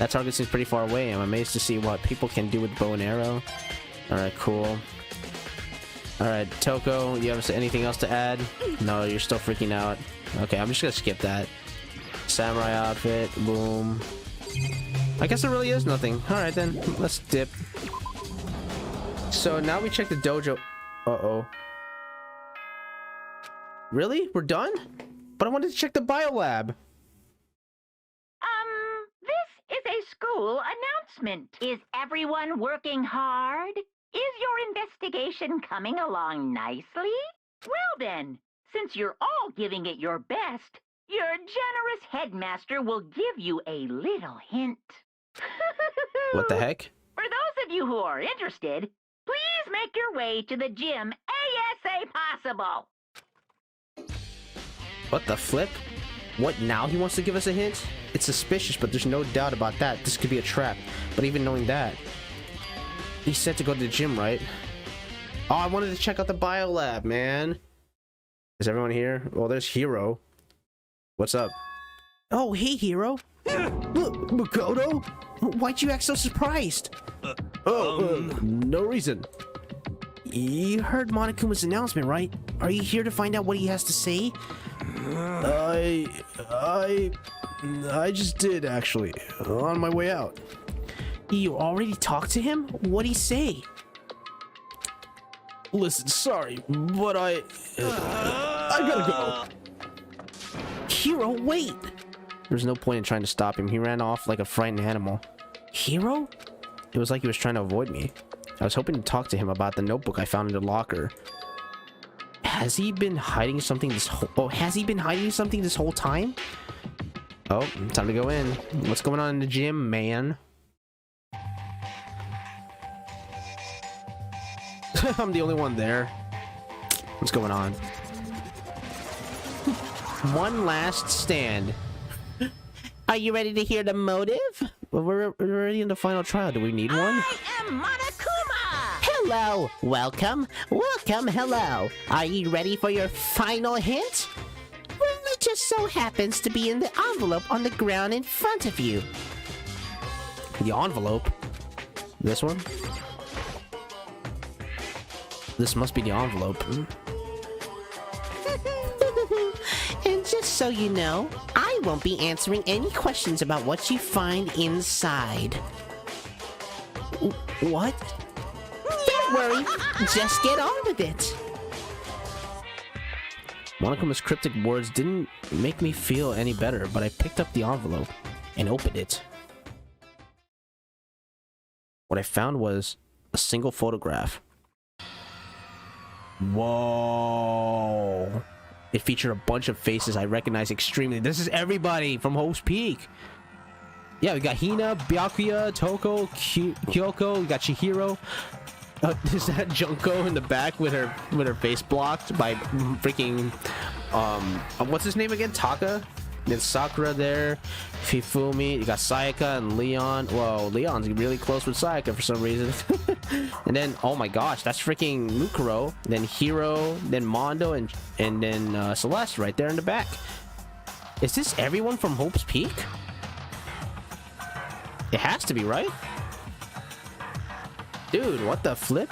Speaker 1: That target seems pretty far away. I'm amazed to see what people can do with bow and arrow. Alright, cool. Alright, Toko, you have anything else to add? No, you're still freaking out. Okay, I'm just gonna skip that. Samurai outfit, boom. I guess there really is nothing. Alright then, let's dip. So now we check the dojo. Uh-oh. Really? We're done? But I wanted to check the biolab.
Speaker 4: This is a school announcement. Is everyone working hard? Is your investigation coming along nicely? Well then, since you're all giving it your best, your generous headmaster will give you a little hint.
Speaker 1: What the heck?
Speaker 4: For those of you who are interested, please make your way to the gym ASA possible.
Speaker 1: What the flip? What now? He wants to give us a hint? It's suspicious, but there's no doubt about that. This could be a trap. But even knowing that, he said to go to the gym, right? Oh, I wanted to check out the biolab, man. Is everyone here? Well, there's Hero. What's up?
Speaker 2: Oh, hey, Hero.
Speaker 1: Makoto?
Speaker 2: Why'd you act so surprised?
Speaker 1: No reason.
Speaker 2: You heard Monokuma's announcement, right? Are you here to find out what he has to say?
Speaker 1: I just did, actually. On my way out.
Speaker 2: You already talked to him? What'd he say?
Speaker 1: Listen, sorry, but I gotta go.
Speaker 2: Hero, wait!
Speaker 1: There's no point in trying to stop him. He ran off like a frightened animal.
Speaker 2: Hero?
Speaker 1: It was like he was trying to avoid me. I was hoping to talk to him about the notebook I found in the locker.
Speaker 2: Has he been hiding something this whole time?
Speaker 1: Oh, time to go in. What's going on in the gym, man? I'm the only one there. What's going on? One last stand.
Speaker 2: Are you ready to hear the motive?
Speaker 1: Well, we're already in the final trial. Do we need one?
Speaker 4: I am Monokuma!
Speaker 2: Hello! Welcome! Welcome, hello! Are you ready for your final hint? Well, it just so happens to be in the envelope on the ground in front of you.
Speaker 1: The envelope? This one? This must be the envelope.
Speaker 2: And just so you know, I won't be answering any questions about what you find inside. What? Don't worry, just get on with it.
Speaker 1: Monokuma's cryptic words didn't make me feel any better, but I picked up the envelope and opened it. What I found was a single photograph. Whoa. It featured a bunch of faces I recognize extremely. This is everybody from Hope's Peak. Yeah, we got Hina, Byakuya, Toko, Kyoko, we got Chihiro. Is that Junko in the back with her face blocked by freaking what's his name again? Taka? Then Sakura there, Fifumi, you got Sayaka and Leon. Whoa, Leon's really close with Sayaka for some reason. And then, oh my gosh, that's freaking Mukuro. Then Hiro, then Mondo, and then Celeste right there in the back. Is this everyone from Hope's Peak? It has to be, right? Dude, what the flip?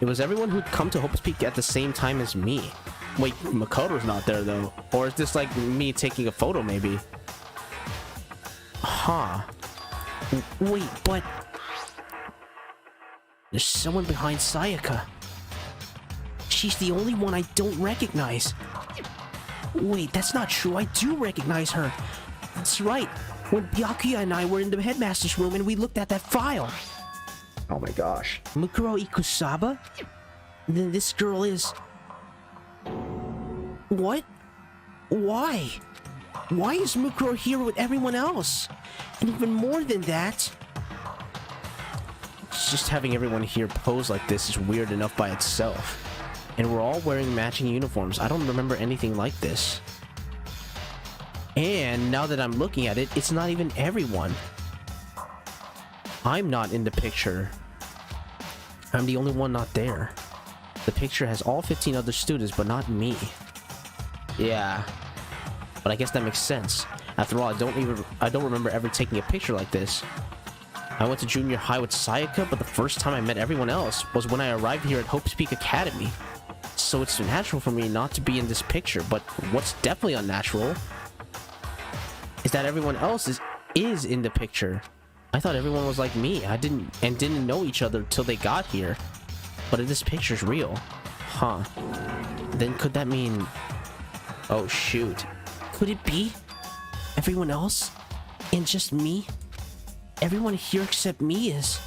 Speaker 1: It was everyone who'd come to Hope's Peak at the same time as me. Wait, Makoto's not there though. Or is this like me taking a photo maybe? Huh.
Speaker 2: Wait, but there's someone behind Sayaka. She's the only one I don't recognize. Wait, that's not true. I do recognize her. That's right. When Byakuya and I were in the headmaster's room and we looked at that file.
Speaker 1: Oh my gosh.
Speaker 2: Mukuro Ikusaba? Then this girl is... What? Why? Why is Mukuro here with everyone else? And even more than that...
Speaker 1: Just having everyone here pose like this is weird enough by itself. And we're all wearing matching uniforms. I don't remember anything like this. And now that I'm looking at it, it's not even everyone. I'm not in the picture. I'm the only one not there. The picture has all 15 other students, but not me. Yeah. But I guess that makes sense. After all,
Speaker 2: I don't remember ever taking a picture like this. I went to junior high with Sayaka, but the first time I met everyone else was when I arrived here at Hope's Peak Academy. So it's natural for me not to be in this picture, but what's definitely unnatural is that everyone else is in the picture. I thought everyone was like me. I didn't know each other till they got here. But if this picture's real, huh? Then could that mean... Oh shoot. Could it be everyone else and just me? Everyone here except me is...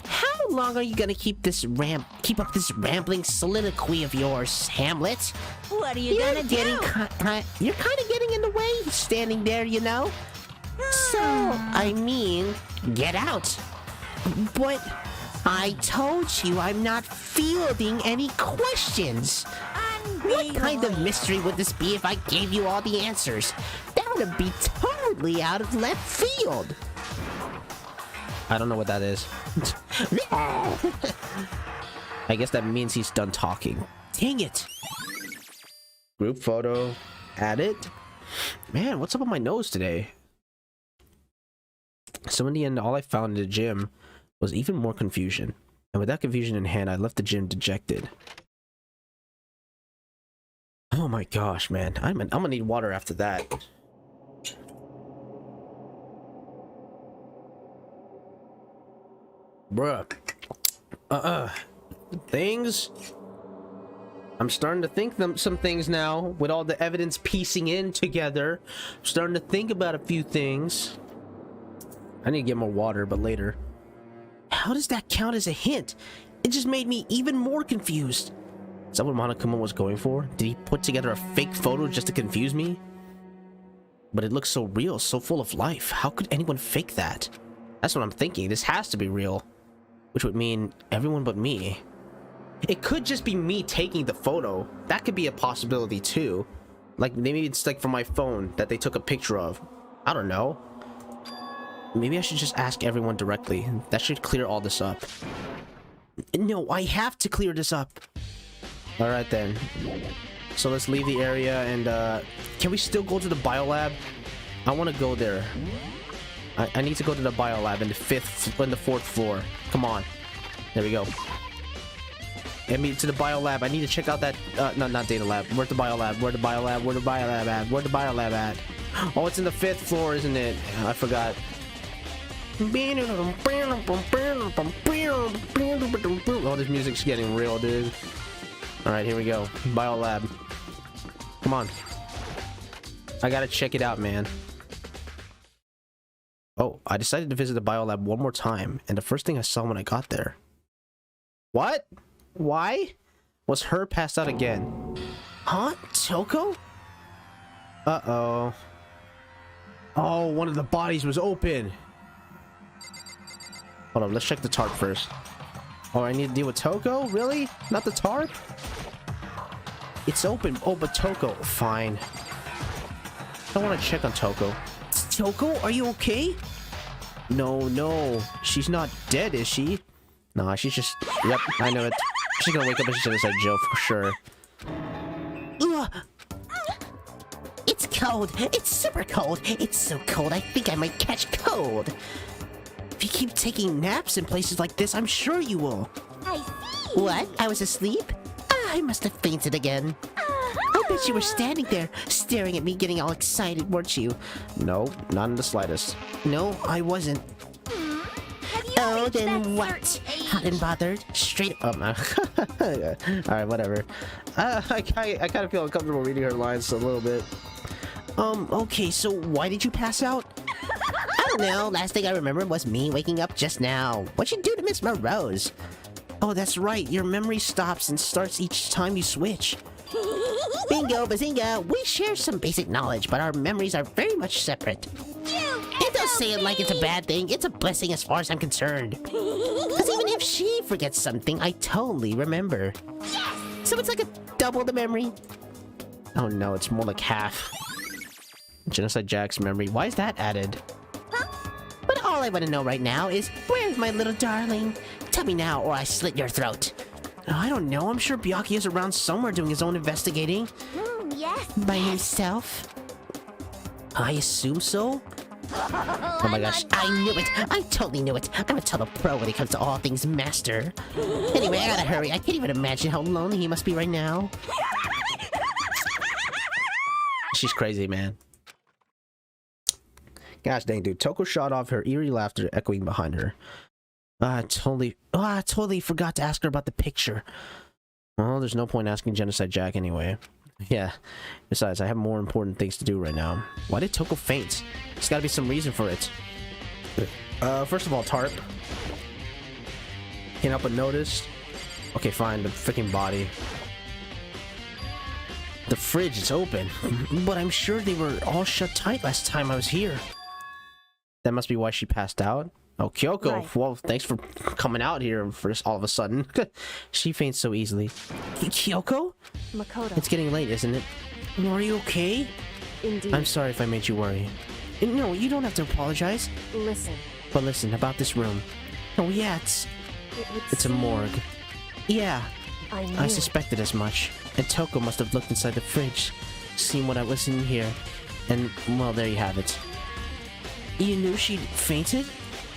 Speaker 2: How long are you gonna keep up this rambling soliloquy of yours, Hamlet?
Speaker 5: What are you gonna do?
Speaker 2: You're kind of getting in the way, standing there, you know? So, I mean, get out. But I told you I'm not fielding any questions. What kind of mystery would this be if I gave you all the answers? That would be totally out of left field. I don't know what that is. I guess that means he's done talking. Dang it. Group photo. Add it. Man, what's up with my nose today? So in the end, all I found in the gym was even more confusion. And with that confusion in hand, I left the gym dejected. Oh my gosh, man. I'm gonna need water after that. Bruh. Things? I'm starting to think some things now, with all the evidence piecing in together. I'm starting to think about a few things. I need to get more water, but later. How does that count as a hint? It just made me even more confused. Is that what Monokuma was going for? Did he put together a fake photo just to confuse me? But it looks so real, so full of life. How could anyone fake that? That's what I'm thinking. This has to be real. Which would mean everyone but me. It could just be me taking the photo. That could be a possibility too. Like maybe it's like from my phone that they took a picture of. I don't know. Maybe I should just ask everyone directly. That should clear all this up. No, I have to clear this up. Alright then. So let's leave the area and can we still go to the biolab? I want to go there. I need to go to the biolab in the fourth floor. Come on. There we go. Get me to the biolab. I need to check out that no, not data lab. Where's the biolab? Where's the biolab? Where's the biolab at? Where's the biolab at? Oh, it's in the 5th floor, isn't it? I forgot. Oh, this music's getting real, dude. Alright, here we go. Biolab. Come on. I gotta check it out, man. Oh, I decided to visit the biolab one more time, and the first thing I saw when I got there... What? Why? Was her passed out again? Huh? Toko? Uh-oh. Oh, one of the bodies was open. Hold on, let's check the tarp first. Oh, I need to deal with Toko? Really? Not the tarp? It's open. Oh, but Toko. Fine. I want to check on Toko. Toko, are you okay? No. She's not dead, is she? Nah, she's just... Yep, I know it. She's gonna wake up and she's gonna say Joe for sure. Ugh. It's cold. It's super cold. It's so cold, I think I might catch cold. If you keep taking naps in places like this, I'm sure you will.
Speaker 5: I see.
Speaker 2: What? I was asleep? I must have fainted again. I bet you were standing there, staring at me, getting all excited, weren't you? No, not in the slightest. No, I wasn't. Oh, then what? Hot and bothered? Straight up. Alright, whatever. I kind of feel uncomfortable reading her lines a little bit. Okay, so why did you pass out? I don't know. Last thing I remember was me waking up just now. What'd you do to Miss Morose? Oh, that's right. Your memory stops and starts each time you switch. Bingo, bazinga. We share some basic knowledge, but our memories are very much separate. And don't say it like it's a bad thing. It's a blessing as far as I'm concerned. Because even if she forgets something, I totally remember. So it's like a double the memory. Oh no, it's more like half. Genocide Jack's memory. Why is that added? But all I want to know right now is, where's my little darling? Tell me now or I slit your throat. I don't know. I'm sure Byakuya is around somewhere doing his own investigating.
Speaker 5: Yes.
Speaker 2: By himself. I assume so? Oh my gosh, I knew it! I totally knew it! I'm a total pro when it comes to all things master. Anyway, I gotta hurry. I can't even imagine how lonely he must be right now.
Speaker 1: She's crazy, man. Gosh dang, dude. Toko shot off, her eerie laughter echoing behind her. I totally forgot to ask her about the picture. Well, there's no point asking Genocide Jack anyway. Yeah. Besides, I have more important things to do right now. Why did Toko faint? There's gotta be some reason for it. First of all, tarp. Can't help but notice. Okay, fine. The freaking body. The fridge is open.
Speaker 2: But I'm sure they were all shut tight last time I was here.
Speaker 1: That must be why she passed out. Oh, Kyoko.
Speaker 3: Right.
Speaker 1: Well, thanks for coming out here first all of a sudden. She faints so easily.
Speaker 2: Kyoko?
Speaker 3: Makoto.
Speaker 1: It's getting late, isn't it?
Speaker 2: Are you okay?
Speaker 3: Indeed.
Speaker 1: I'm sorry if I made you worry.
Speaker 2: No, you don't have to apologize.
Speaker 3: Listen.
Speaker 1: But listen, about this room.
Speaker 2: Oh yeah,
Speaker 3: It would
Speaker 1: It's a
Speaker 3: seem-
Speaker 1: morgue.
Speaker 2: yeah.
Speaker 3: I knew.
Speaker 1: I suspected as much. And Toko must have looked inside the fridge, seen what I was in here, and, well, there you have it.
Speaker 2: You knew she'd fainted?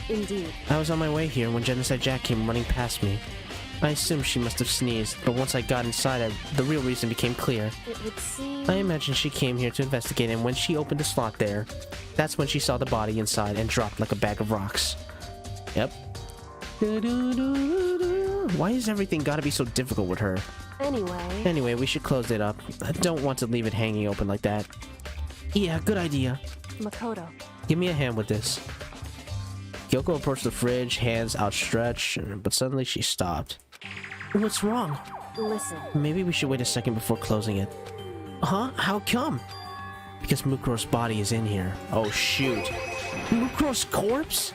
Speaker 3: Indeed.
Speaker 1: I was on my way here when Genocide Jack came running past me. I assumed she must have sneezed, but once I got inside, the real reason became clear.
Speaker 3: It would seem.
Speaker 1: I imagine she came here to investigate, and when she opened the slot there, that's when she saw the body inside and dropped like a bag of rocks. Yep. Why is everything gotta be so difficult with her?
Speaker 3: Anyway.
Speaker 1: Anyway, we should close it up. I don't want to leave it hanging open like that.
Speaker 2: Yeah, good idea.
Speaker 3: Makoto.
Speaker 1: Give me a hand with this. Kyoko approached the fridge, hands outstretched, but suddenly she stopped.
Speaker 2: What's wrong?
Speaker 3: Listen.
Speaker 1: Maybe we should wait a second before closing it.
Speaker 2: Huh? How come?
Speaker 1: Because Mukuro's body is in here. Oh, shoot.
Speaker 2: Mukuro's corpse?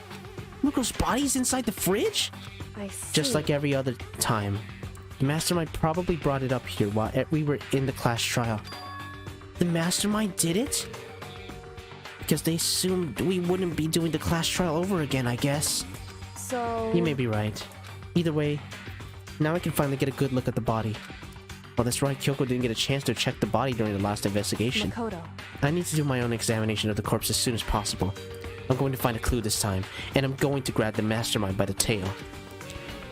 Speaker 2: Mukuro's body's inside the fridge?
Speaker 3: I see.
Speaker 1: Just like every other time. The mastermind probably brought it up here while we were in the class trial.
Speaker 2: The mastermind did it? Because they assumed we wouldn't be doing the class trial over again, I guess.
Speaker 3: So.
Speaker 1: You may be right. Either way, now I can finally get a good look at the body. Well, that's right, Kyoko didn't get a chance to check the body during the last investigation.
Speaker 3: Makoto.
Speaker 1: I need to do my own examination of the corpse as soon as possible. I'm going to find a clue this time, and I'm going to grab the mastermind by the tail.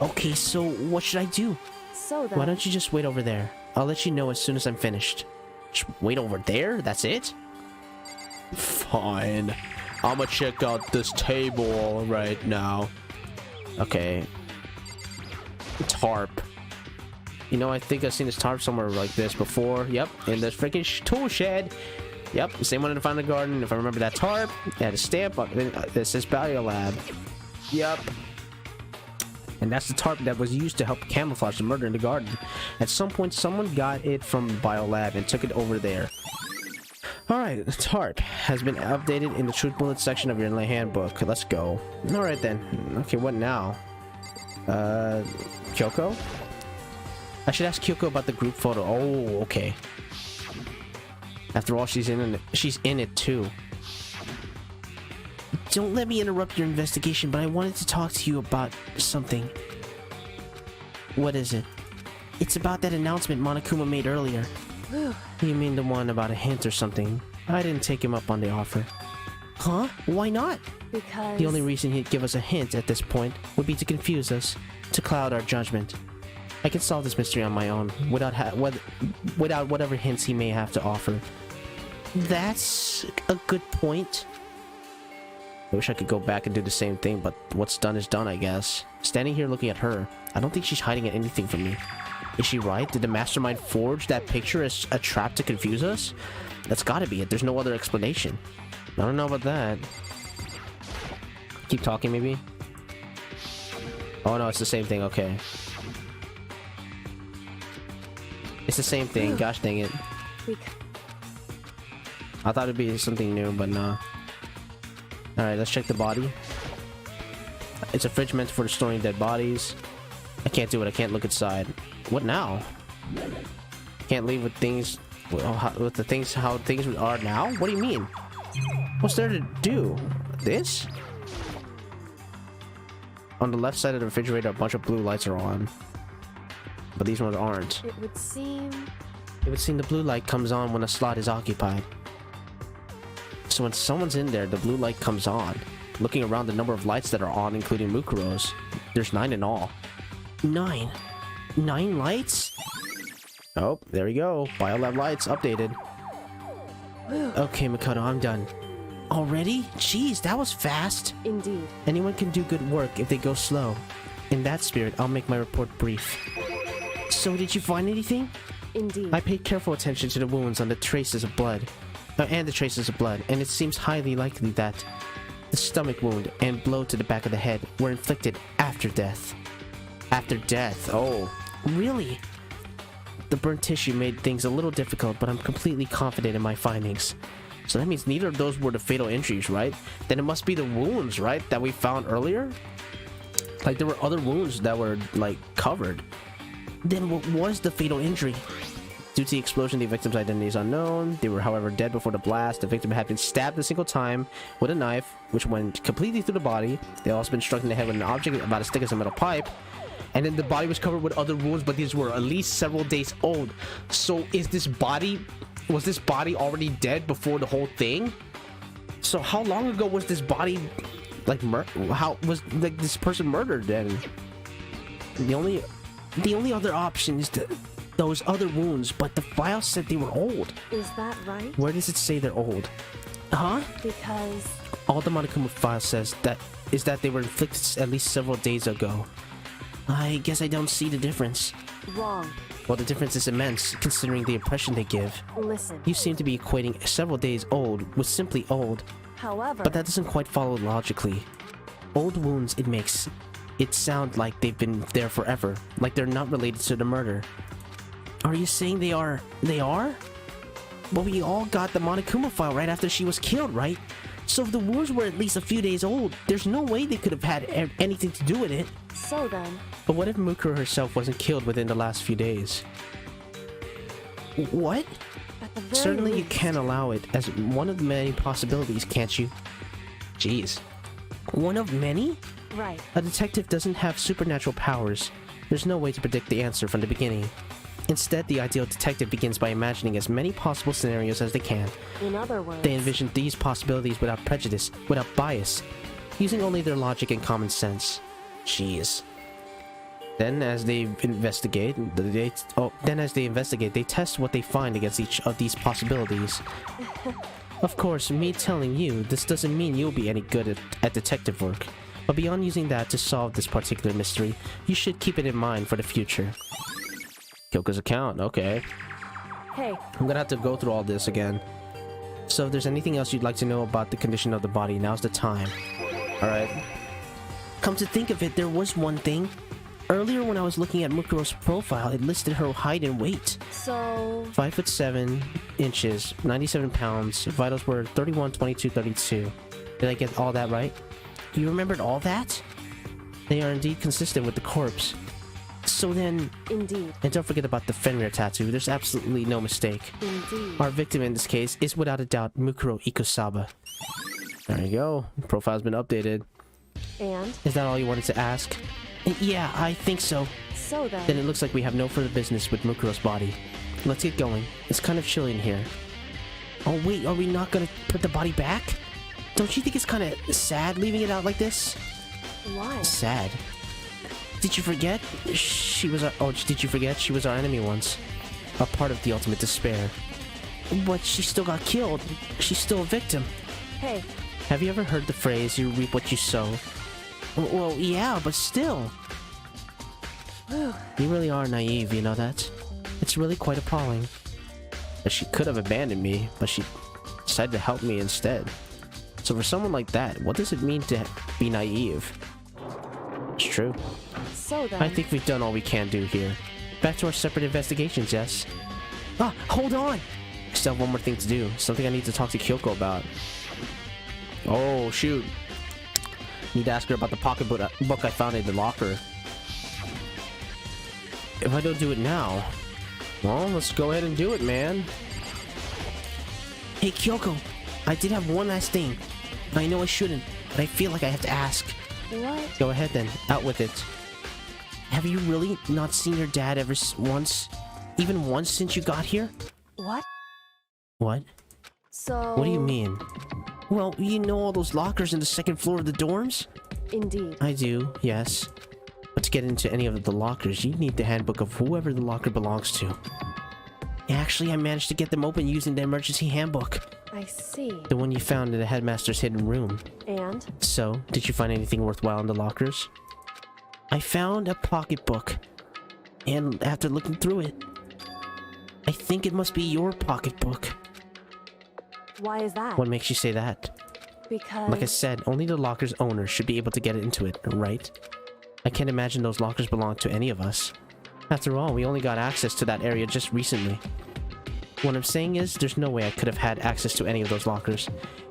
Speaker 2: Okay, so what should I do?
Speaker 3: So then.
Speaker 1: Why don't you just wait over there? I'll let you know as soon as I'm finished. Just wait over there? That's it? Fine. I'ma check out this table right now. Okay. Tarp. You know, I think I've seen this tarp somewhere like this before. Yep, in this freaking tool shed. Yep, same one in the Final Garden. If I remember that tarp, it had a stamp on it. This says Biolab. Yep. And that's the tarp that was used to help camouflage the murder in the garden. At some point, someone got it from Biolab and took it over there. Alright, the tarp has been updated in the Truth Bullet section of your inlay handbook. Let's go. Alright then. Okay, what now? Kyoko? I should ask Kyoko about the group photo. Oh, okay. After all, she's in it too.
Speaker 2: Don't let me interrupt your investigation, but I wanted to talk to you about something.
Speaker 1: What is it?
Speaker 2: It's about that announcement Monokuma made earlier.
Speaker 1: You mean the one about a hint or something? I didn't take him up on the offer.
Speaker 2: Huh? Why not?
Speaker 3: Because.
Speaker 1: The only reason he'd give us a hint at this point would be to confuse us, to cloud our judgment. I can solve this mystery on my own, without whatever hints he may have to offer.
Speaker 2: That's a good point.
Speaker 1: I wish I could go back and do the same thing, but what's done is done, I guess. Standing here looking at her, I don't think she's hiding anything from me. Is she right? Did the mastermind forge that picture as a trap to confuse us? That's gotta be it. There's no other explanation. I don't know about that. Keep talking, maybe? Oh no, it's the same thing. Okay. It's the same thing. Gosh dang it. I thought it'd be something new, but nah. Alright, let's check the body. It's a fridge meant for storing dead bodies. I can't do it. I can't look inside. What now? Can't leave with things... with the things... how things are now? What do you mean? What's there to do? This? On the left side of the refrigerator, a bunch of blue lights are on. But these ones aren't.
Speaker 3: It would seem.
Speaker 1: It would seem the blue light comes on when a slot is occupied.
Speaker 2: So when someone's in there, the blue light comes on. Looking around the number of lights that are on, including Mukuro's, there's 9 in all. 9? 9 lights? Oh, there we go. Biolab lights updated. Okay, Makoto, I'm done. Already? Jeez, that was fast.
Speaker 3: Indeed.
Speaker 2: Anyone can do good work if they go slow. In that spirit, I'll make my report brief. So, did you find anything?
Speaker 3: Indeed.
Speaker 2: I paid careful attention to the wounds on the traces of blood. And it seems highly likely that the stomach wound and blow to the back of the head were inflicted after death. After death? Oh. Really? The burnt tissue made things a little difficult, but I'm completely confident in my findings. So that means neither of those were the fatal injuries, right? Then it must be the wounds, right? That we found earlier? Like, there were other wounds that were, like, covered. Then what was the fatal injury? Due to the explosion, the victim's identity is unknown. They were, however, dead before the blast. The victim had been stabbed a single time with a knife, which went completely through the body. They had also been struck in the head with an object about as thick as a metal pipe. And then the body was covered with other wounds, but these were at least several days old. So was this body already dead before the whole thing? So how long ago was this body, like, how was, like, this person murdered then? The only other option is those other wounds, but the file said they were old.
Speaker 3: Is that right?
Speaker 2: Where does it say they're old? Huh?
Speaker 3: Because...
Speaker 2: All the Monokuma file says is that they were inflicted at least several days ago. I guess I don't see the difference.
Speaker 3: Wrong.
Speaker 2: Well, the difference is immense, considering the impression they give.
Speaker 3: Listen.
Speaker 2: You seem to be equating several days old with simply old.
Speaker 3: However...
Speaker 2: But that doesn't quite follow logically. Old wounds, it makes it sound like they've been there forever, like they're not related to the murder. Are you saying they are? They are? But we all got the Monokuma file right after she was killed, right? So if the wounds were at least a few days old, there's no way they could have had anything to do with it.
Speaker 3: So then...
Speaker 2: But what if Mukuro herself wasn't killed within the last few days? What?
Speaker 3: At the very
Speaker 2: Certainly you
Speaker 3: least...
Speaker 2: can allow it as one of the many possibilities, can't you? Jeez. One of many?
Speaker 3: Right.
Speaker 2: A detective doesn't have supernatural powers. There's no way to predict the answer from the beginning. Instead, the ideal detective begins by imagining as many possible scenarios as they can.
Speaker 3: In other words...
Speaker 2: They envision these possibilities without prejudice, without bias, using only their logic and common sense. Jeez. Then as they investigate, they test what they find against each of these possibilities. Of course, me telling you, this doesn't mean you'll be any good at detective work. But beyond using that to solve this particular mystery, you should keep it in mind for the future. Kyoko's account, okay.
Speaker 3: Hey.
Speaker 2: I'm gonna have to go through all this again. So if there's anything else you'd like to know about the condition of the body, now's the time. Alright. Come to think of it, there was one thing. Earlier when I was looking at Mukuro's profile, it listed her height and weight.
Speaker 3: So...
Speaker 2: 5'7" inches, 97 pounds, vitals were 31, 22, 32. Did I get all that right? You remembered all that? They are indeed consistent with the corpse. So then...
Speaker 3: Indeed.
Speaker 2: And don't forget about the Fenrir tattoo, there's absolutely no mistake.
Speaker 3: Indeed.
Speaker 2: Our victim in this case is without a doubt Mukuro Ikusaba. There you go, profile's been updated.
Speaker 3: And?
Speaker 2: Is that all you wanted to ask? Yeah, I think so.
Speaker 3: So then...
Speaker 2: Then it looks like we have no further business with Mukuro's body. Let's get going. It's kind of chilly in here. Oh wait, are we not gonna put the body back? Don't you think it's kind of sad leaving it out like this?
Speaker 3: Why?
Speaker 2: Sad. Did you forget? She was our... Oh, did you forget? She was our enemy once. A part of the ultimate despair. But she still got killed. She's still a victim.
Speaker 3: Hey.
Speaker 2: Have you ever heard the phrase, you reap what you sow? Well, yeah, but still. You really are naive, you know that? It's really quite appalling. But she could have abandoned me, but she decided to help me instead. So for someone like that, what does it mean to be naive? It's true.
Speaker 3: So then...
Speaker 2: I think we've done all we can do here. Back to our separate investigations, yes? Ah, hold on! I still have one more thing to do. Something I need to talk to Kyoko about. Oh, shoot. Need to ask her about the pocketbook I found in the locker. If I don't do it now... Well, let's go ahead and do it, man. Hey, Kyoko. I did have one last thing. I know I shouldn't, but I feel like I have to ask.
Speaker 3: What?
Speaker 2: Go ahead then. Out with it. Have you really not seen your dad ever once? Even once since you got here?
Speaker 3: What?
Speaker 2: What?
Speaker 3: So...
Speaker 2: What do you mean? Well, you know all those lockers in the second floor of the dorms?
Speaker 3: Indeed.
Speaker 2: I do, yes. But to get into any of the lockers, you need the handbook of whoever the locker belongs to. Actually, I managed to get them open using the emergency handbook.
Speaker 3: I see.
Speaker 2: The one you found in the headmaster's hidden room.
Speaker 3: And?
Speaker 2: So, did you find anything worthwhile in the lockers? I found a pocketbook. And after looking through it, I think it must be your pocketbook.
Speaker 3: Why is that?
Speaker 2: What makes you say that?
Speaker 3: Because...
Speaker 2: Like I said, only the locker's owner should be able to get into it, right? I can't imagine those lockers belong to any of us. After all, we only got access to that area just recently. What I'm saying is, there's no way I could have had access to any of those lockers.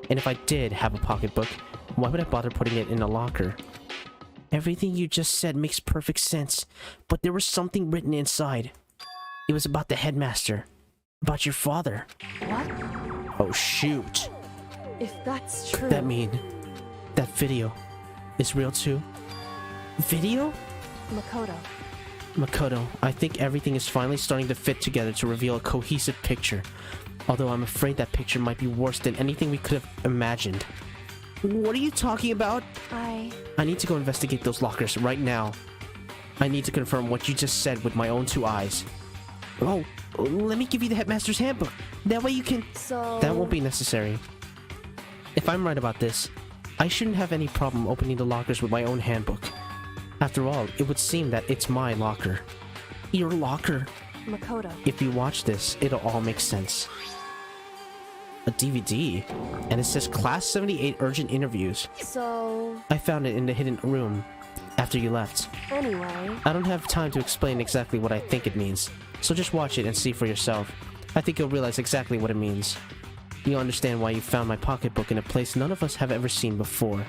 Speaker 2: And if I did have a pocketbook, why would I bother putting it in a locker? Everything you just said makes perfect sense, but there was something written inside. It was about the headmaster. About your father.
Speaker 3: What?
Speaker 2: Oh shoot.
Speaker 3: If that's true...
Speaker 2: That mean that video is real too? Video? Makoto, I think everything is finally starting to fit together to reveal a cohesive picture. Although I'm afraid that picture might be worse than anything we could have imagined. What are you talking about? I need to go investigate those lockers right now. I need to confirm what you just said with my own 2 eyes. Oh, let me give you the headmaster's handbook. That way you can...
Speaker 3: So...
Speaker 2: That won't be necessary. If I'm right about this, I shouldn't have any problem opening the lockers with my own handbook. After all, it would seem that it's my locker. Your locker.
Speaker 3: Makoto.
Speaker 2: If you watch this, it'll all make sense. A DVD? And it says Class 78 Urgent Interviews.
Speaker 3: So...
Speaker 2: I found it in the hidden room after you left.
Speaker 3: Anyway...
Speaker 2: I don't have time to explain exactly what I think it means, so just watch it and see for yourself. I think you'll realize exactly what it means. You'll understand why you found my pocketbook in a place none of us have ever seen before.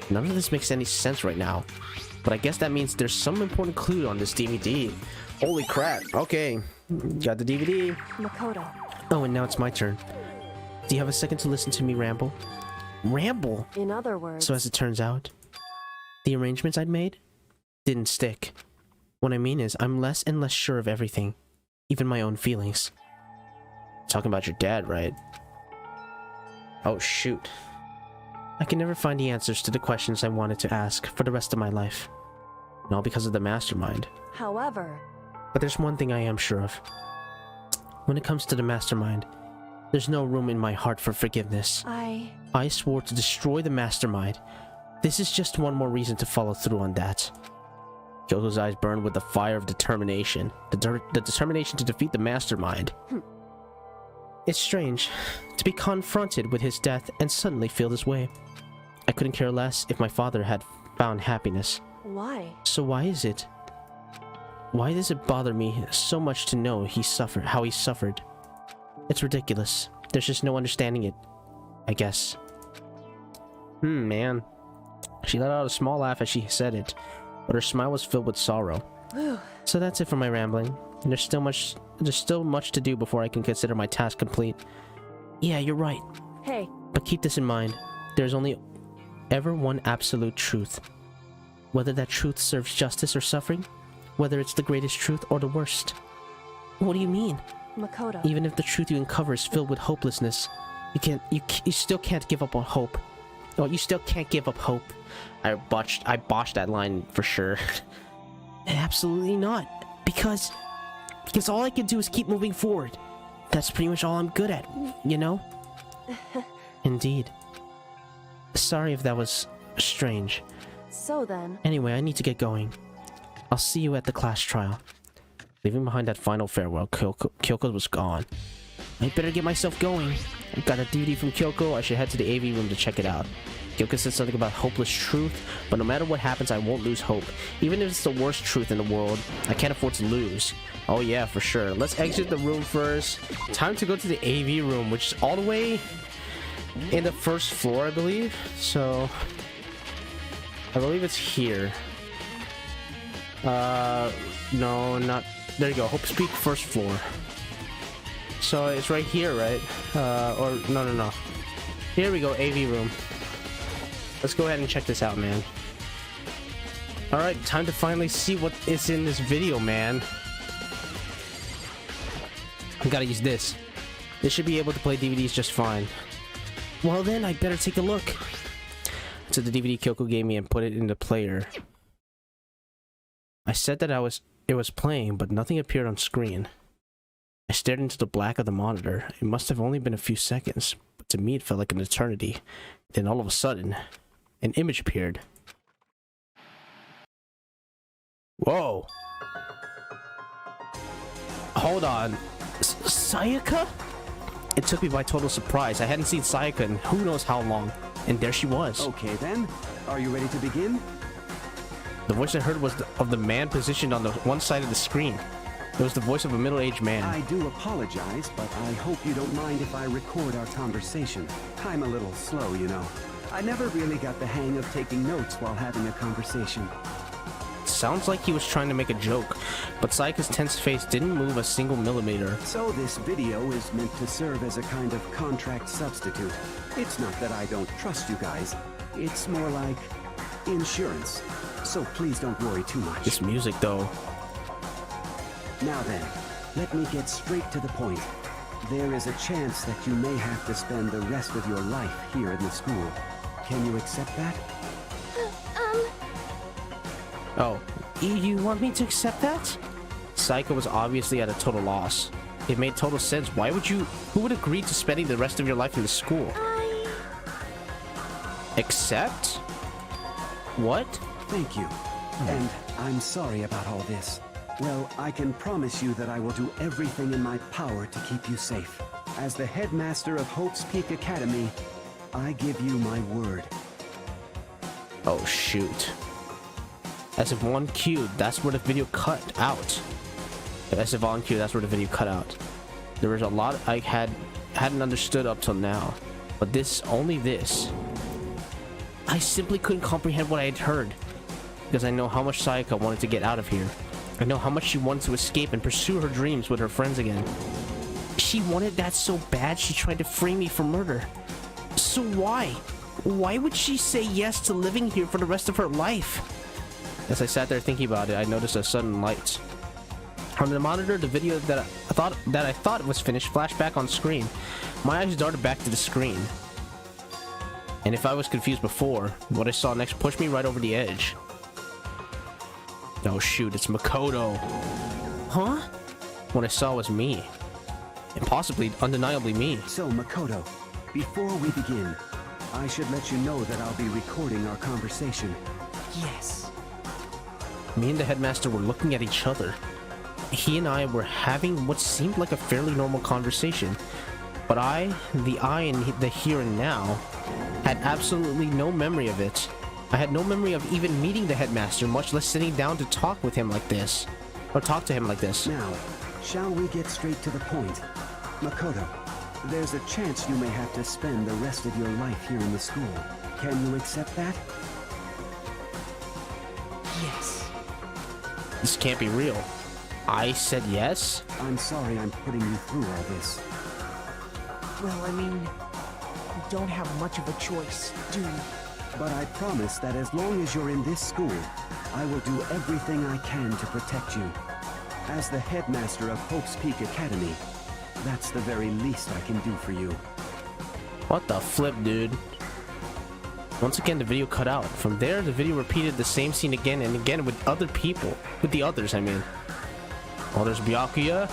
Speaker 2: None of this makes any sense right now, but I guess that means there's some important clue on this DVD. Holy crap, okay. Got the DVD.
Speaker 3: Makoto.
Speaker 2: Oh, and now it's my turn. Do you have a second to listen to me ramble? Ramble?
Speaker 3: In other words...
Speaker 2: So as it turns out, the arrangements I'd made didn't stick. What I mean is, I'm less and less sure of everything, even my own feelings. Talking about your dad, right? Oh, shoot. I can never find the answers to the questions I wanted to ask for the rest of my life. And all because of the mastermind.
Speaker 3: However...
Speaker 2: But there's one thing I am sure of. When it comes to the mastermind, there's no room in my heart for forgiveness. I swore to destroy the mastermind. This is just one more reason to follow through on that. Kyoko's eyes burned with the fire of determination. The determination to defeat the mastermind. It's strange to be confronted with his death and suddenly feel this way. I couldn't care less if my father had found happiness.
Speaker 3: Why?
Speaker 2: So why is it? Why does it bother me so much to know how he suffered? It's ridiculous. There's just no understanding it, I guess. Man. She let out a small laugh as she said it, but her smile was filled with sorrow. So that's it for my rambling. And there's still much to do before I can consider my task complete. Yeah, you're right.
Speaker 3: Hey.
Speaker 2: But keep this in mind. There's only ever one absolute truth. Whether that truth serves justice or suffering, whether it's the greatest truth or the worst. What do you mean?
Speaker 3: Makoto.
Speaker 2: Even if the truth you uncover is filled with hopelessness, you still can't give up on hope. Oh, you still can't give up hope. I botched that line for sure. Absolutely not. Because all I can do is keep moving forward. That's pretty much all I'm good at, you know? Indeed. Sorry if that was strange.
Speaker 3: So then...
Speaker 2: Anyway, I need to get going. I'll see you at the class trial. Leaving behind that final farewell, Kyoko was gone. I better get myself going. I got a DVD from Kyoko. I should head to the AV room to check it out. Kyoko said something about hopeless truth, but no matter what happens, I won't lose hope. Even if it's the worst truth in the world, I can't afford to lose. Oh yeah, for sure. Let's exit the room first. Time to go to the AV room, which is all the way in the first floor, I believe. So, I believe it's here. No, not... There you go. Hope Speak first floor. So it's right here, right? Or no. Here we go, AV room. Let's go ahead and check this out, man. Alright, time to finally see what is in this video, man. I gotta use this. This should be able to play DVDs just fine. Well then, I'd better take a look. I took the DVD Kyoko gave me and put it in the player. I said that it was playing, but nothing appeared on screen. I stared into the black of the monitor. It must have only been a few seconds, but to me it felt like an eternity. Then all of a sudden, an image appeared. Whoa! Hold on. Sayaka? It took me by total surprise. I hadn't seen Sayaka in who knows how long, and there she was.
Speaker 8: Okay then, are you ready to begin?
Speaker 2: The voice I heard was of the man positioned on the one side of the screen. It was the voice of a middle-aged man.
Speaker 8: I do apologize, but I hope you don't mind if I record our conversation. I'm a little slow, you know. I never really got the hang of taking notes while having a conversation.
Speaker 2: Sounds like he was trying to make a joke, but Sayaka's tense face didn't move a single millimeter.
Speaker 8: So this video is meant to serve as a kind of contract substitute. It's not that I don't trust you guys. It's more like insurance. So please don't worry too much.
Speaker 2: This music, though.
Speaker 8: Now then, let me get straight to the point. There is a chance that you may have to spend the rest of your life here in the school. Can you accept that?
Speaker 2: Oh, you want me to accept that? Sayaka was obviously at a total loss. It made total sense. Who would agree to spending the rest of your life in the school? Accept? What?
Speaker 8: Thank you. And I'm sorry about all this. Well, I can promise you that I will do everything in my power to keep you safe. As the headmaster of Hope's Peak Academy, I give you my word.
Speaker 2: Oh, shoot. As if on cue, that's where the video cut out. As if on cue, that's where the video cut out. There was a lot I hadn't understood up till now. But only this. I simply couldn't comprehend what I had heard. Because I know how much Sayaka wanted to get out of here. I know how much she wanted to escape and pursue her dreams with her friends again. She wanted that so bad she tried to frame me for murder. So why? Why would she say yes to living here for the rest of her life? As I sat there thinking about it, I noticed a sudden light. On the monitor, the video that I thought was finished flashed back on screen. My eyes darted back to the screen. And if I was confused before, what I saw next pushed me right over the edge. Oh shoot, it's Makoto. Huh? What I saw was me. And possibly, undeniably me.
Speaker 8: So, Makoto, before we begin, I should let you know that I'll be recording our conversation.
Speaker 2: Yes. Me and the headmaster were looking at each other. He and I were having what seemed like a fairly normal conversation. But the I in the here and now, had absolutely no memory of it. I had no memory of even meeting the headmaster, much less sitting down to talk with him like this. Or talk to him like this.
Speaker 8: Now, shall we get straight to the point? Makoto, there's a chance you may have to spend the rest of your life here in the school. Can you accept that?
Speaker 2: Yes. This can't be real. I said yes?
Speaker 8: I'm sorry I'm putting you through all this.
Speaker 9: Well, I mean, you don't have much of a choice, do you?
Speaker 8: But I promise that as long as you're in this school, I will do everything I can to protect you. As the headmaster of Hope's Peak Academy, that's the very least I can do for you.
Speaker 2: What the flip, dude? Once again, the video cut out. From there, the video repeated the same scene again and again with other people. With the others, I mean. Oh, there's Byakuya.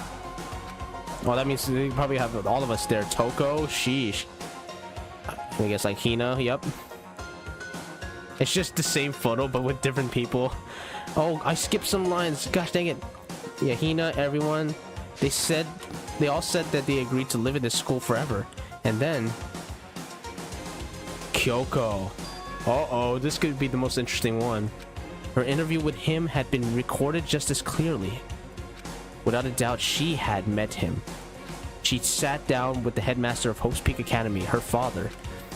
Speaker 2: Well, that means they probably have all of us there. Toko, sheesh. I guess like Hina, yep. It's just the same photo, but with different people. Oh, I skipped some lines. Gosh dang it. Yeah, Hina, everyone. They all said that they agreed to live in this school forever. And then... Kyoko. Uh-oh, this could be the most interesting one. Her interview with him had been recorded just as clearly. Without a doubt, she had met him. She sat down with the headmaster of Hope's Peak Academy, her father.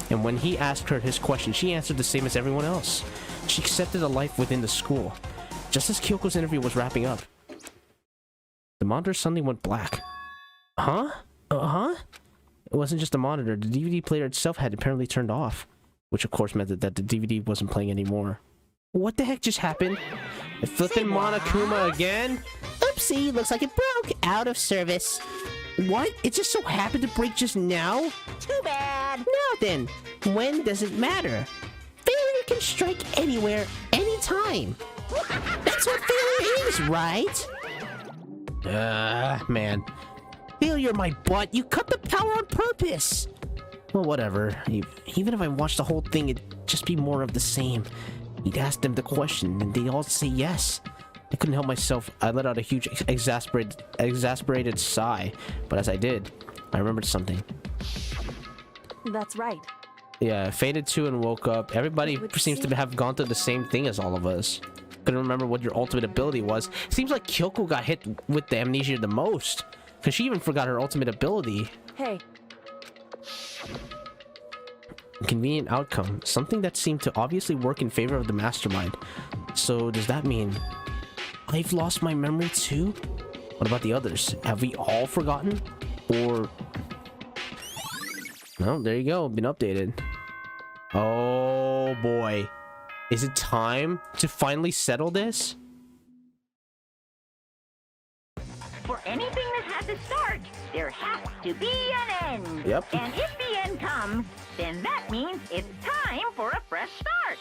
Speaker 2: And when he asked her his question, she answered the same as everyone else. She accepted a life within the school. Just as Kyoko's interview was wrapping up, the monitor suddenly went black. Huh? Huh? It wasn't just the monitor. The DVD player itself had apparently turned off. Which of course meant that the DVD wasn't playing anymore. What the heck just happened? The flippin' Monokuma again?
Speaker 10: Oopsie, looks like it broke. Out of service.
Speaker 2: What? It just so happened to break just now?
Speaker 4: Too bad.
Speaker 2: Now then, when does it matter? Failure can strike anywhere, anytime. That's what failure is, right? Man. Failure, my butt. You cut the power on purpose. Well, whatever. Even if I watched the whole thing, it'd just be more of the same. You'd ask them the question, and they'd all say yes. I couldn't help myself. I let out a huge, exasperated sigh. But as I did, I remembered something.
Speaker 3: That's right.
Speaker 1: Yeah, I faded too and woke up. Everybody seems to have gone through the same thing as all of us. Couldn't remember what your ultimate ability was. Seems like Kyoko got hit with the amnesia the most. Because she even forgot her ultimate ability.
Speaker 3: Hey,
Speaker 1: Convenient outcome. Something that seemed to obviously work in favor of the mastermind. So does that mean I've lost my memory too? What about the others? Have we all forgotten? Or... No, there you go. Been updated. Oh boy. Is it time to finally settle this?
Speaker 4: For anything that has a start, there has to be an end.
Speaker 1: Yep.
Speaker 4: And if the end comes, then that means it's time for a fresh start.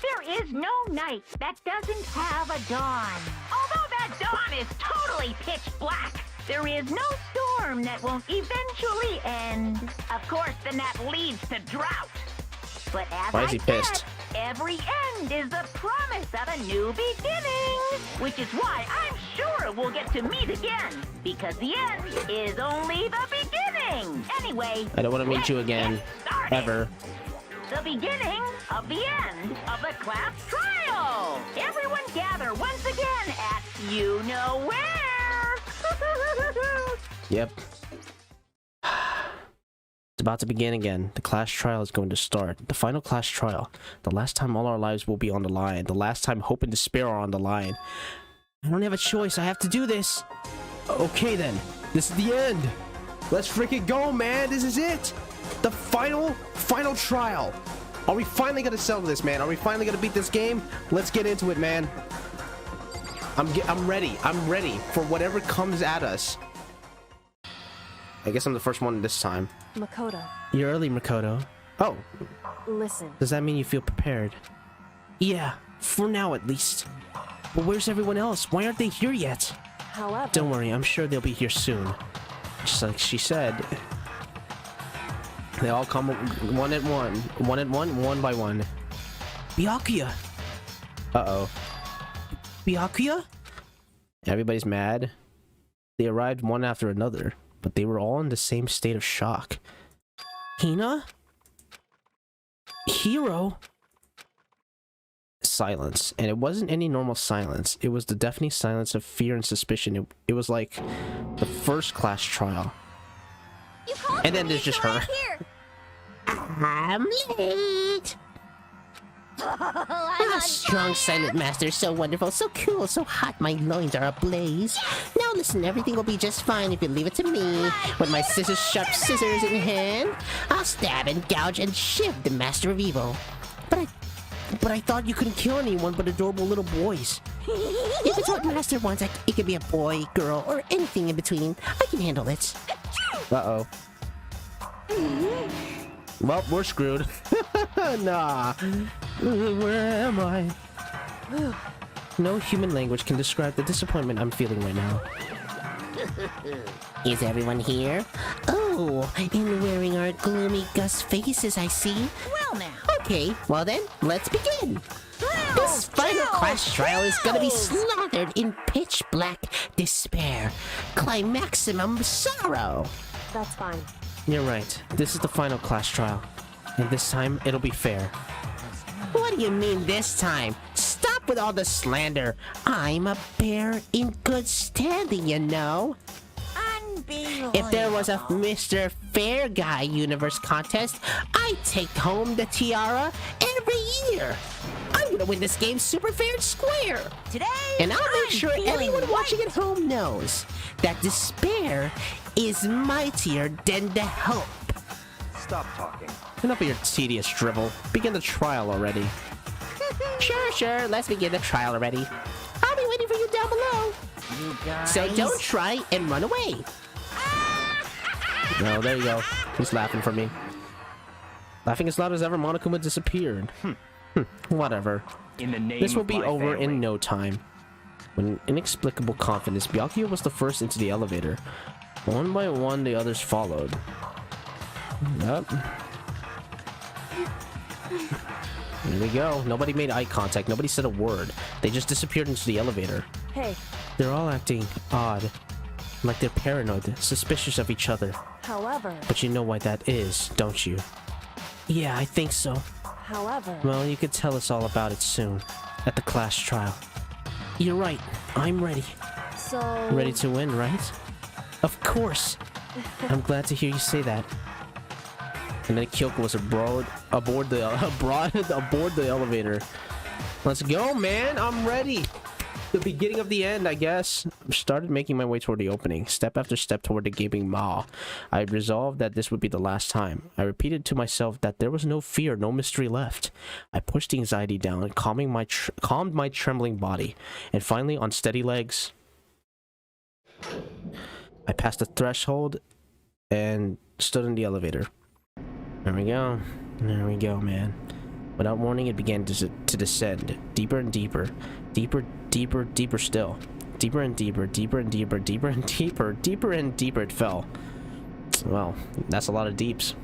Speaker 4: There is no night that doesn't have a dawn. Although that dawn is totally pitch black, there is no storm that won't eventually end. Of course, then that leads to drought. But as
Speaker 1: Why is
Speaker 4: I
Speaker 1: he pissed?
Speaker 4: said, every end is the promise of a new beginning. Which is why I'm sure we'll get to meet again. Because the end is only the beginning. Anyway,
Speaker 1: I don't want to meet you again. Ever.
Speaker 4: The beginning of the end of the class trial. Everyone gather once again at you know where.
Speaker 1: Yep. It's about to begin again. The class trial is going to start. The final class trial. The last time all our lives will be on the line. The last time hope and despair are on the line. I don't have a choice. I have to do this. Okay then. This is the end. Let's freaking go, man. This is it. The final trial. Are we finally gonna settle this, man? Are we finally gonna beat this game? Let's get into it, man. I'm ready. I'm ready for whatever comes at us. I guess I'm the first one this time.
Speaker 3: Makoto,
Speaker 1: You're early, Makoto. Oh,
Speaker 3: listen.
Speaker 1: does that mean you feel prepared?
Speaker 2: Yeah, for now at least. But where's everyone else? Why aren't they here yet?
Speaker 3: However,
Speaker 1: Don't worry, I'm sure they'll be here soon. Just like she said. They all come one at one. One by one.
Speaker 2: Byakuya!
Speaker 1: Uh-oh.
Speaker 2: Byakuya?
Speaker 1: Everybody's mad. They arrived one after another, but they were all in the same state of shock.
Speaker 2: Hina? Hiro?
Speaker 1: Silence. And it wasn't any normal silence. It was the deafening silence of fear and suspicion. It was like the first class trial.
Speaker 5: You called
Speaker 1: And then
Speaker 5: for
Speaker 1: there's
Speaker 5: me,
Speaker 1: just
Speaker 5: so
Speaker 1: her.
Speaker 5: I'm here.
Speaker 2: I'm late!
Speaker 5: I'm on
Speaker 2: Strong silent master, so wonderful, so cool, so hot, my loins are ablaze. Now listen, everything will be just fine if you leave it to me. With my sharp scissors in hand, I'll stab and gouge and shiv the master of evil. But I thought you couldn't kill anyone but adorable little boys. If it's what master wants, it could be a boy, girl, or anything in between. I can handle it.
Speaker 1: Uh-oh. Well, we're screwed. Nah. Where am I? No human language can describe the disappointment I'm feeling right now.
Speaker 2: Is everyone here? Oh, and wearing our gloomy Gus faces, I see.
Speaker 4: Well now.
Speaker 2: Okay, well then, let's begin. This final class trial is gonna be slaughtered in pitch black despair, climaximum sorrow.
Speaker 3: that's fine.
Speaker 1: You're right. This is the final class trial. And this time, it'll be fair.
Speaker 2: What do you mean this time? Stop with all the slander. I'm a bear in good standing, you know.
Speaker 5: unbelievable.
Speaker 2: If there was a Mr. Fair Guy Universe contest, I'd take home the tiara every year. I'm gonna win this game super fair and square.
Speaker 5: Today,
Speaker 2: And I'll make
Speaker 5: I'm
Speaker 2: sure
Speaker 5: feeling
Speaker 2: anyone
Speaker 5: white.
Speaker 2: watching at home knows that despair is mightier than the hope.
Speaker 6: Stop talking.
Speaker 1: Enough of your tedious drivel. Begin the trial already.
Speaker 2: Sure, let's begin the trial already. I'll be waiting for you down below.
Speaker 5: You guys.
Speaker 2: So don't try and run away.
Speaker 1: No, there you go. He's laughing for me. Laughing as loud as ever, Monokuma disappeared. Whatever.
Speaker 6: In the name
Speaker 1: This will
Speaker 6: of
Speaker 1: be
Speaker 6: my
Speaker 1: over
Speaker 6: family.
Speaker 1: in no time. With inexplicable confidence, Byakuya was the first into the elevator. One by one, the others followed. Yep. Here we go. Nobody made eye contact. Nobody said a word. They just disappeared into the elevator.
Speaker 3: Hey,
Speaker 1: They're all acting odd. Like they're paranoid, suspicious of each other.
Speaker 3: however,
Speaker 1: But you know why that is, don't you? Yeah, I think so.
Speaker 3: however,
Speaker 1: Well, you could tell us all about it soon. At the class trial. You're right. I'm ready.
Speaker 3: so...
Speaker 1: Ready to win, right? Of course. I'm glad to hear you say that. And then Kyoko was aboard the elevator. Let's go, man. I'm ready. The beginning of the end, I guess. Started making my way toward the opening, step after step toward the gaping maw. I resolved that this would be the last time. I repeated to myself that there was no fear, no mystery left. I pushed the anxiety down, calmed my trembling body, and finally, on steady legs, I passed the threshold and stood in the elevator. There we go. There we go, man. Without warning, it began to descend. Deeper and deeper. Deeper, deeper, deeper still. Deeper and deeper, deeper and deeper, deeper and deeper, deeper and deeper it fell. Well, that's a lot of deeps.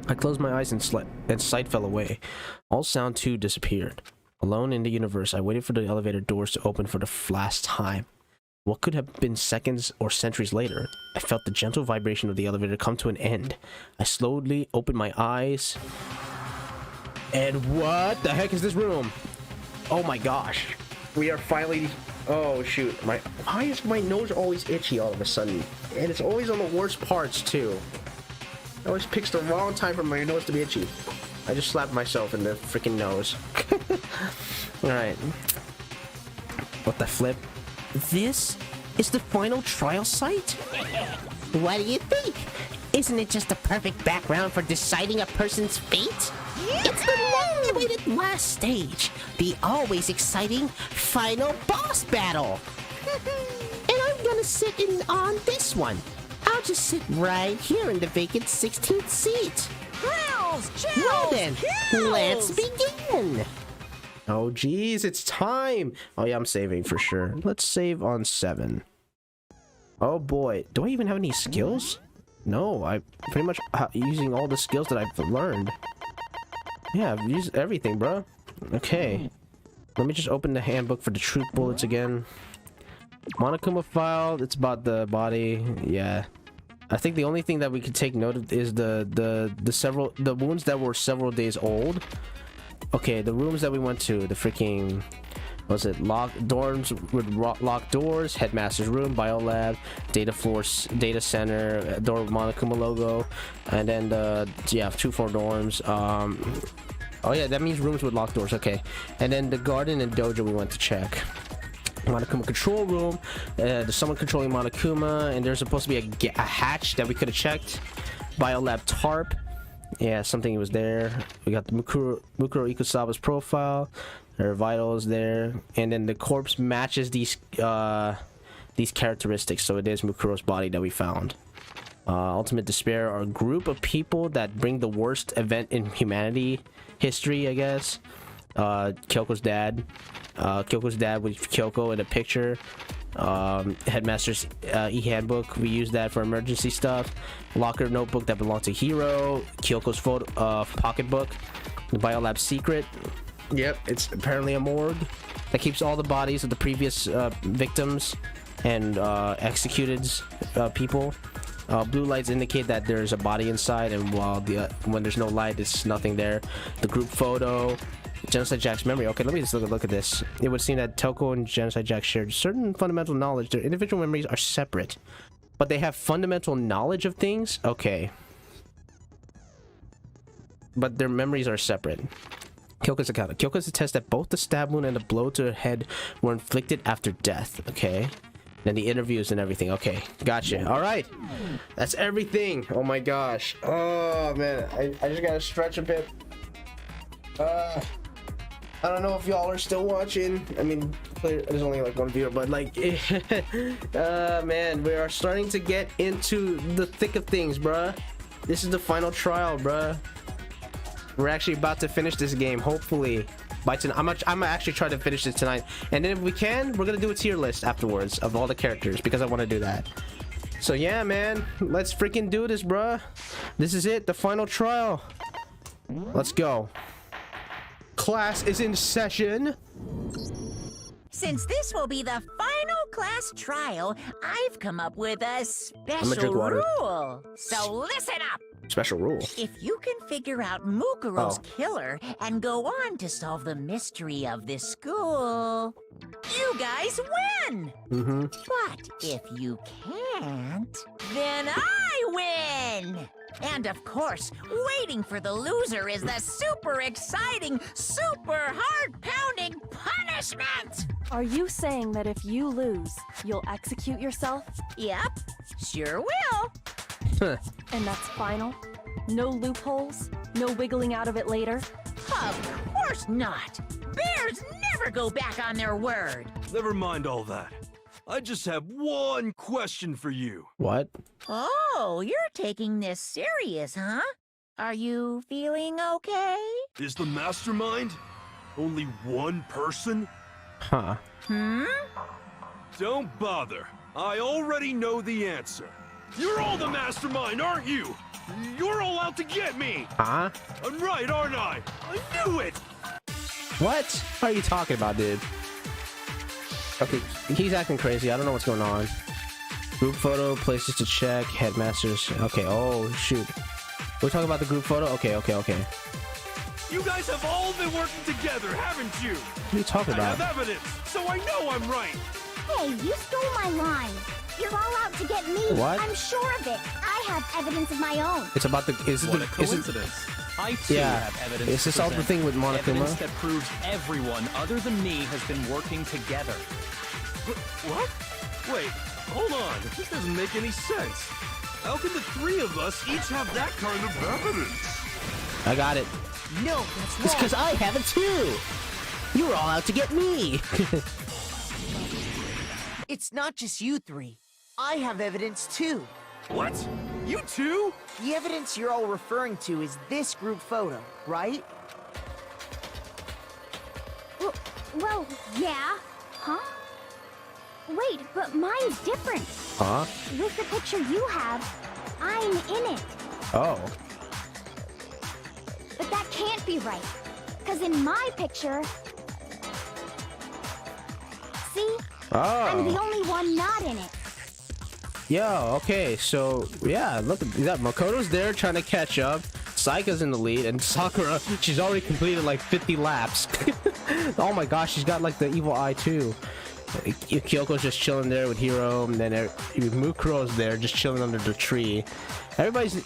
Speaker 1: I closed my eyes and sight fell away. All sound too disappeared. Alone in the universe, I waited for the elevator doors to open for the last time. What could have been seconds or centuries later, I felt the gentle vibration of the elevator come to an end. I slowly opened my eyes. And what the heck is this room? Oh my gosh. We are finally... Oh shoot. Why is my nose always itchy all of a sudden? And it's always on the worst parts too. It always picks the wrong time for my nose to be itchy. I just slapped myself in the freaking nose. Alright. What the flip?
Speaker 2: This is the final trial site? What do you think? Isn't it just the perfect background for deciding a person's fate? It's the long-awaited last stage, the always exciting final boss battle. And I'm gonna sit in on this one. I'll just sit right here in the vacant 16th seat. Well then, let's begin.
Speaker 1: Oh geez, it's time! Oh yeah, I'm saving for sure. Let's save on 7. Oh boy, do I even have any skills? No, I pretty much using all the skills that I've learned. Yeah, I've used everything, bro. Okay. Let me just open the handbook for the truth bullets again. Monokuma file, it's about the body. Yeah. I think the only thing that we could take note of is the wounds that were several days old. Okay, the rooms that we went to, the freaking, was it dorms with locked doors, headmaster's room, biolab, data force, data center, door with Monokuma logo, and then the 2 floor dorms. Oh yeah, that means rooms with locked doors. Okay, and then the garden and dojo we went to check. Monokuma control room, there's someone controlling Monokuma, and there's supposed to be a hatch that we could have checked. Biolab tarp. Yeah, something was there. We got the Mukuro Ikusawa's profile, her vitals there, and then the corpse matches these characteristics, so it is Mukuro's body that we found. Ultimate Despair are a group of people that bring the worst event in humanity history, I guess. Kyoko's dad with Kyoko in a picture. Headmaster's e-handbook, we use that for emergency stuff. Locker notebook that belonged to Hiro. Kyoko's photo pocketbook. The biolab secret. Yep, it's apparently a morgue that keeps all the bodies of the previous victims and executed people. Blue lights indicate that there's a body inside, and while when there's no light, it's nothing there. The group photo. Genocide Jack's memory. Okay, let me just look at this. It would seem that Toko and Genocide Jack shared certain fundamental knowledge. Their individual memories are separate, but they have fundamental knowledge of things. Okay, but their memories are separate. Kyoko's account. Kyoko's attests that both the stab wound and the blow to her head were inflicted after death. Okay, then the interviews and everything. Okay, gotcha. All right, that's everything. Oh my gosh. Oh man, I just gotta stretch a bit. I don't know if y'all are still watching. I mean, there's only like one viewer, but like, man, we are starting to get into the thick of things, bruh. This is the final trial, bruh. We're actually about to finish this game, hopefully. By tonight, I'm gonna actually try to finish this tonight, and then if we can, we're gonna do a tier list afterwards of all the characters because I want to do that. So yeah, man, let's freaking do this, bruh. This is it, the final trial. Let's go. Class is in session.
Speaker 4: Since this will be the final class trial, I've come up with a
Speaker 1: drink
Speaker 4: special
Speaker 1: water.
Speaker 4: rule. So listen up.
Speaker 1: Special rule.
Speaker 4: If you can figure out Mukuro's killer and go on to solve the mystery of this school, you guys win! But if you can't, then I win! And of course, waiting for the loser is the super exciting, super heart-pounding punishment!
Speaker 3: Are you saying that if you lose, you'll execute yourself?
Speaker 4: Yep, sure will.
Speaker 3: And that's final? No loopholes? No wiggling out of it later?
Speaker 4: Of course not! Bears never go back on their word!
Speaker 7: Never mind all that. I just have one question for you.
Speaker 1: What?
Speaker 4: Oh, you're taking this serious, huh? Are you feeling okay?
Speaker 7: Is the mastermind only one person?
Speaker 1: Huh.
Speaker 7: Don't bother. I already know the answer. You're all the mastermind, aren't you? You're all out to get me!
Speaker 1: Huh?
Speaker 7: I'm right, aren't I? I knew it!
Speaker 1: What? What are you talking about, dude? Okay, he's acting crazy. I don't know what's going on. Group photo, places to check, headmasters. Okay, oh, shoot. We're talking about the group photo? Okay.
Speaker 7: You guys have all been working together, haven't you?
Speaker 1: What are you talking about?
Speaker 7: I have evidence, so I know I'm right.
Speaker 5: Hey, you stole my line. You're all out to get me.
Speaker 1: What?
Speaker 5: I'm sure of it. I have evidence of my own.
Speaker 1: It's about the... Is it
Speaker 6: What
Speaker 1: the...
Speaker 6: a
Speaker 1: Is it,
Speaker 6: coincidence. I too
Speaker 1: yeah.
Speaker 6: have evidence.
Speaker 1: Is this
Speaker 6: to
Speaker 1: all the
Speaker 6: present.
Speaker 1: thing with Monokuma?
Speaker 6: Evidence that proves everyone other than me has been working together.
Speaker 7: What? Wait, hold on. This doesn't make any sense. How can the three of us each have that kind of evidence?
Speaker 1: I got it.
Speaker 9: No, that's wrong.
Speaker 2: It's because I have it too. You were all out to get me.
Speaker 9: It's not just you three. I have evidence too.
Speaker 7: What? You too?
Speaker 9: The evidence you're all referring to is this group photo, right?
Speaker 5: Well, yeah. Huh? Wait, but mine's different.
Speaker 1: Huh?
Speaker 5: With the picture you have, I'm in it.
Speaker 1: Oh.
Speaker 5: But that can't be right. Because in my picture... See? I'm the
Speaker 1: Oh.
Speaker 5: only one not in it.
Speaker 1: Yo, okay, so, yeah, look, that Makoto's there trying to catch up. Saika's in the lead, and Sakura, she's already completed like 50 laps. Oh my gosh, she's got like the evil eye too. Kyoko's just chilling there with Hiro, and then Mukuro's there just chilling under the tree.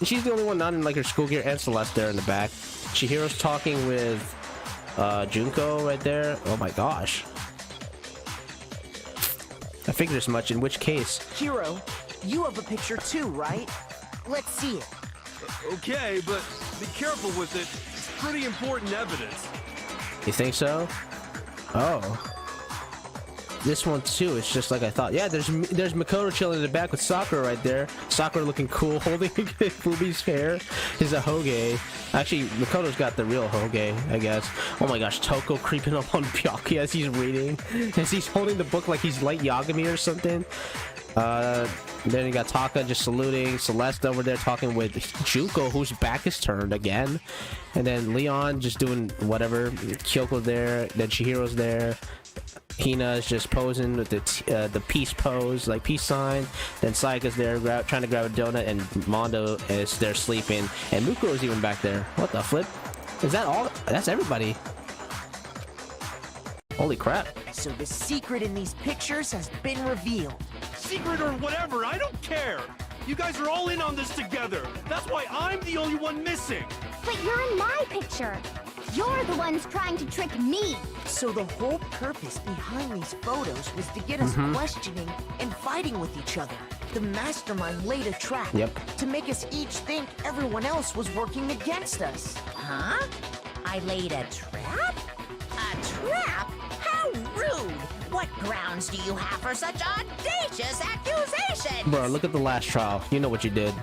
Speaker 1: She's the only one not in like her school gear, and Celeste there in the back. Chihiro's talking with Junko right there. Oh my gosh. I figured as much, in which case.
Speaker 9: Hiro, you have a picture too, right? Let's see it.
Speaker 7: Okay, but be careful with it. It's pretty important evidence.
Speaker 1: You think so? Oh. This one too, it's just like I thought. Yeah, there's Makoto chilling in the back with Sakura right there. Sakura looking cool, holding Fumi's hair. Is a Hoge. Actually, Makoto's got the real Hoge, I guess. Oh my gosh, Toko creeping up on Byakuya as he's reading. As he's holding the book like he's Light Yagami or something. Then you got Taka just saluting. Celeste over there talking with Junko, whose back is turned again. And then Leon just doing whatever. Kyoko there. Then Chihiro's there. Hina is just posing with the peace pose, like peace sign. Then Saika's there trying to grab a donut, and Mondo is there sleeping. And Mukuro's even back there. What the flip? Is that all? That's everybody. Holy crap.
Speaker 9: So the secret in these pictures has been revealed.
Speaker 7: Secret or whatever, I don't care. You guys are all in on this together. That's why I'm the only one missing.
Speaker 5: But you're in my picture. You're the ones trying to trick me.
Speaker 9: So the whole purpose behind these photos was to get us questioning and fighting with each other. The mastermind laid a trap to make us each think everyone else was working against us.
Speaker 4: Huh? I laid a trap? A
Speaker 9: What grounds do you have for such audacious accusations?
Speaker 1: Bro, look at the last trial. You know what you did.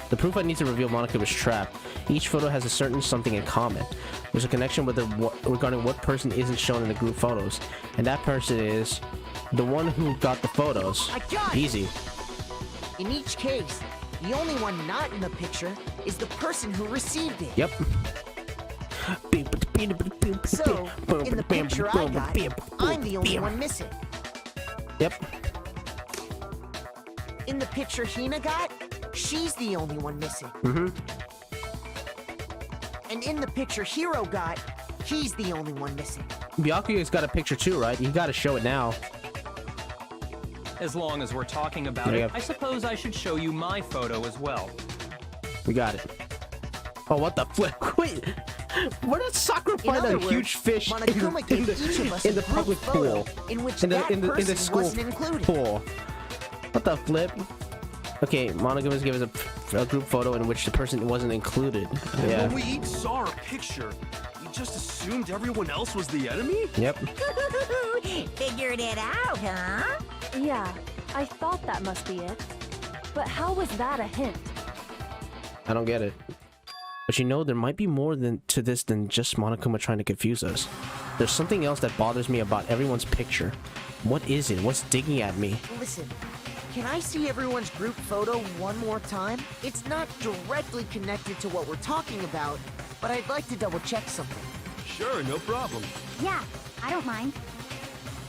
Speaker 1: The proof I need to reveal Monica was trapped. Each photo has a certain something in common. There's a connection with regarding what person isn't shown in the group photos, and that person is the one who got the photos.
Speaker 9: I got it.
Speaker 1: Easy.
Speaker 9: In each case, the only one not in the picture is the person who received it.
Speaker 1: Yep.
Speaker 9: So, in the picture I got, I'm the only one missing.
Speaker 1: Yep.
Speaker 9: In the picture Hina got, she's the only one missing. And in the picture Hiro got, he's the only one missing.
Speaker 1: Byakuya's got a picture too, right? You gotta show it now.
Speaker 6: As long as we're talking about it, I suppose I should show you my photo as well.
Speaker 1: We got it. Oh, what the flip? Wait, where did Sakura find a huge fish in the public pool?
Speaker 9: In which
Speaker 1: in the
Speaker 9: person
Speaker 1: school
Speaker 9: wasn't included.
Speaker 1: pool. What the flip? Okay, Monica was given a group photo in which the person wasn't included. Yeah.
Speaker 7: When we each saw our picture, we just assumed everyone else was the enemy?
Speaker 1: Yep.
Speaker 4: Figured it out, huh?
Speaker 3: Yeah, I thought that must be it. But how was that a hint?
Speaker 1: I don't get it. But you know, there might be more to this than just Monokuma trying to confuse us. There's something else that bothers me about everyone's picture. What is it? What's digging at me?
Speaker 9: Listen, can I see everyone's group photo one more time? It's not directly connected to what we're talking about, but I'd like to double check something.
Speaker 7: Sure, no problem.
Speaker 5: Yeah, I don't mind.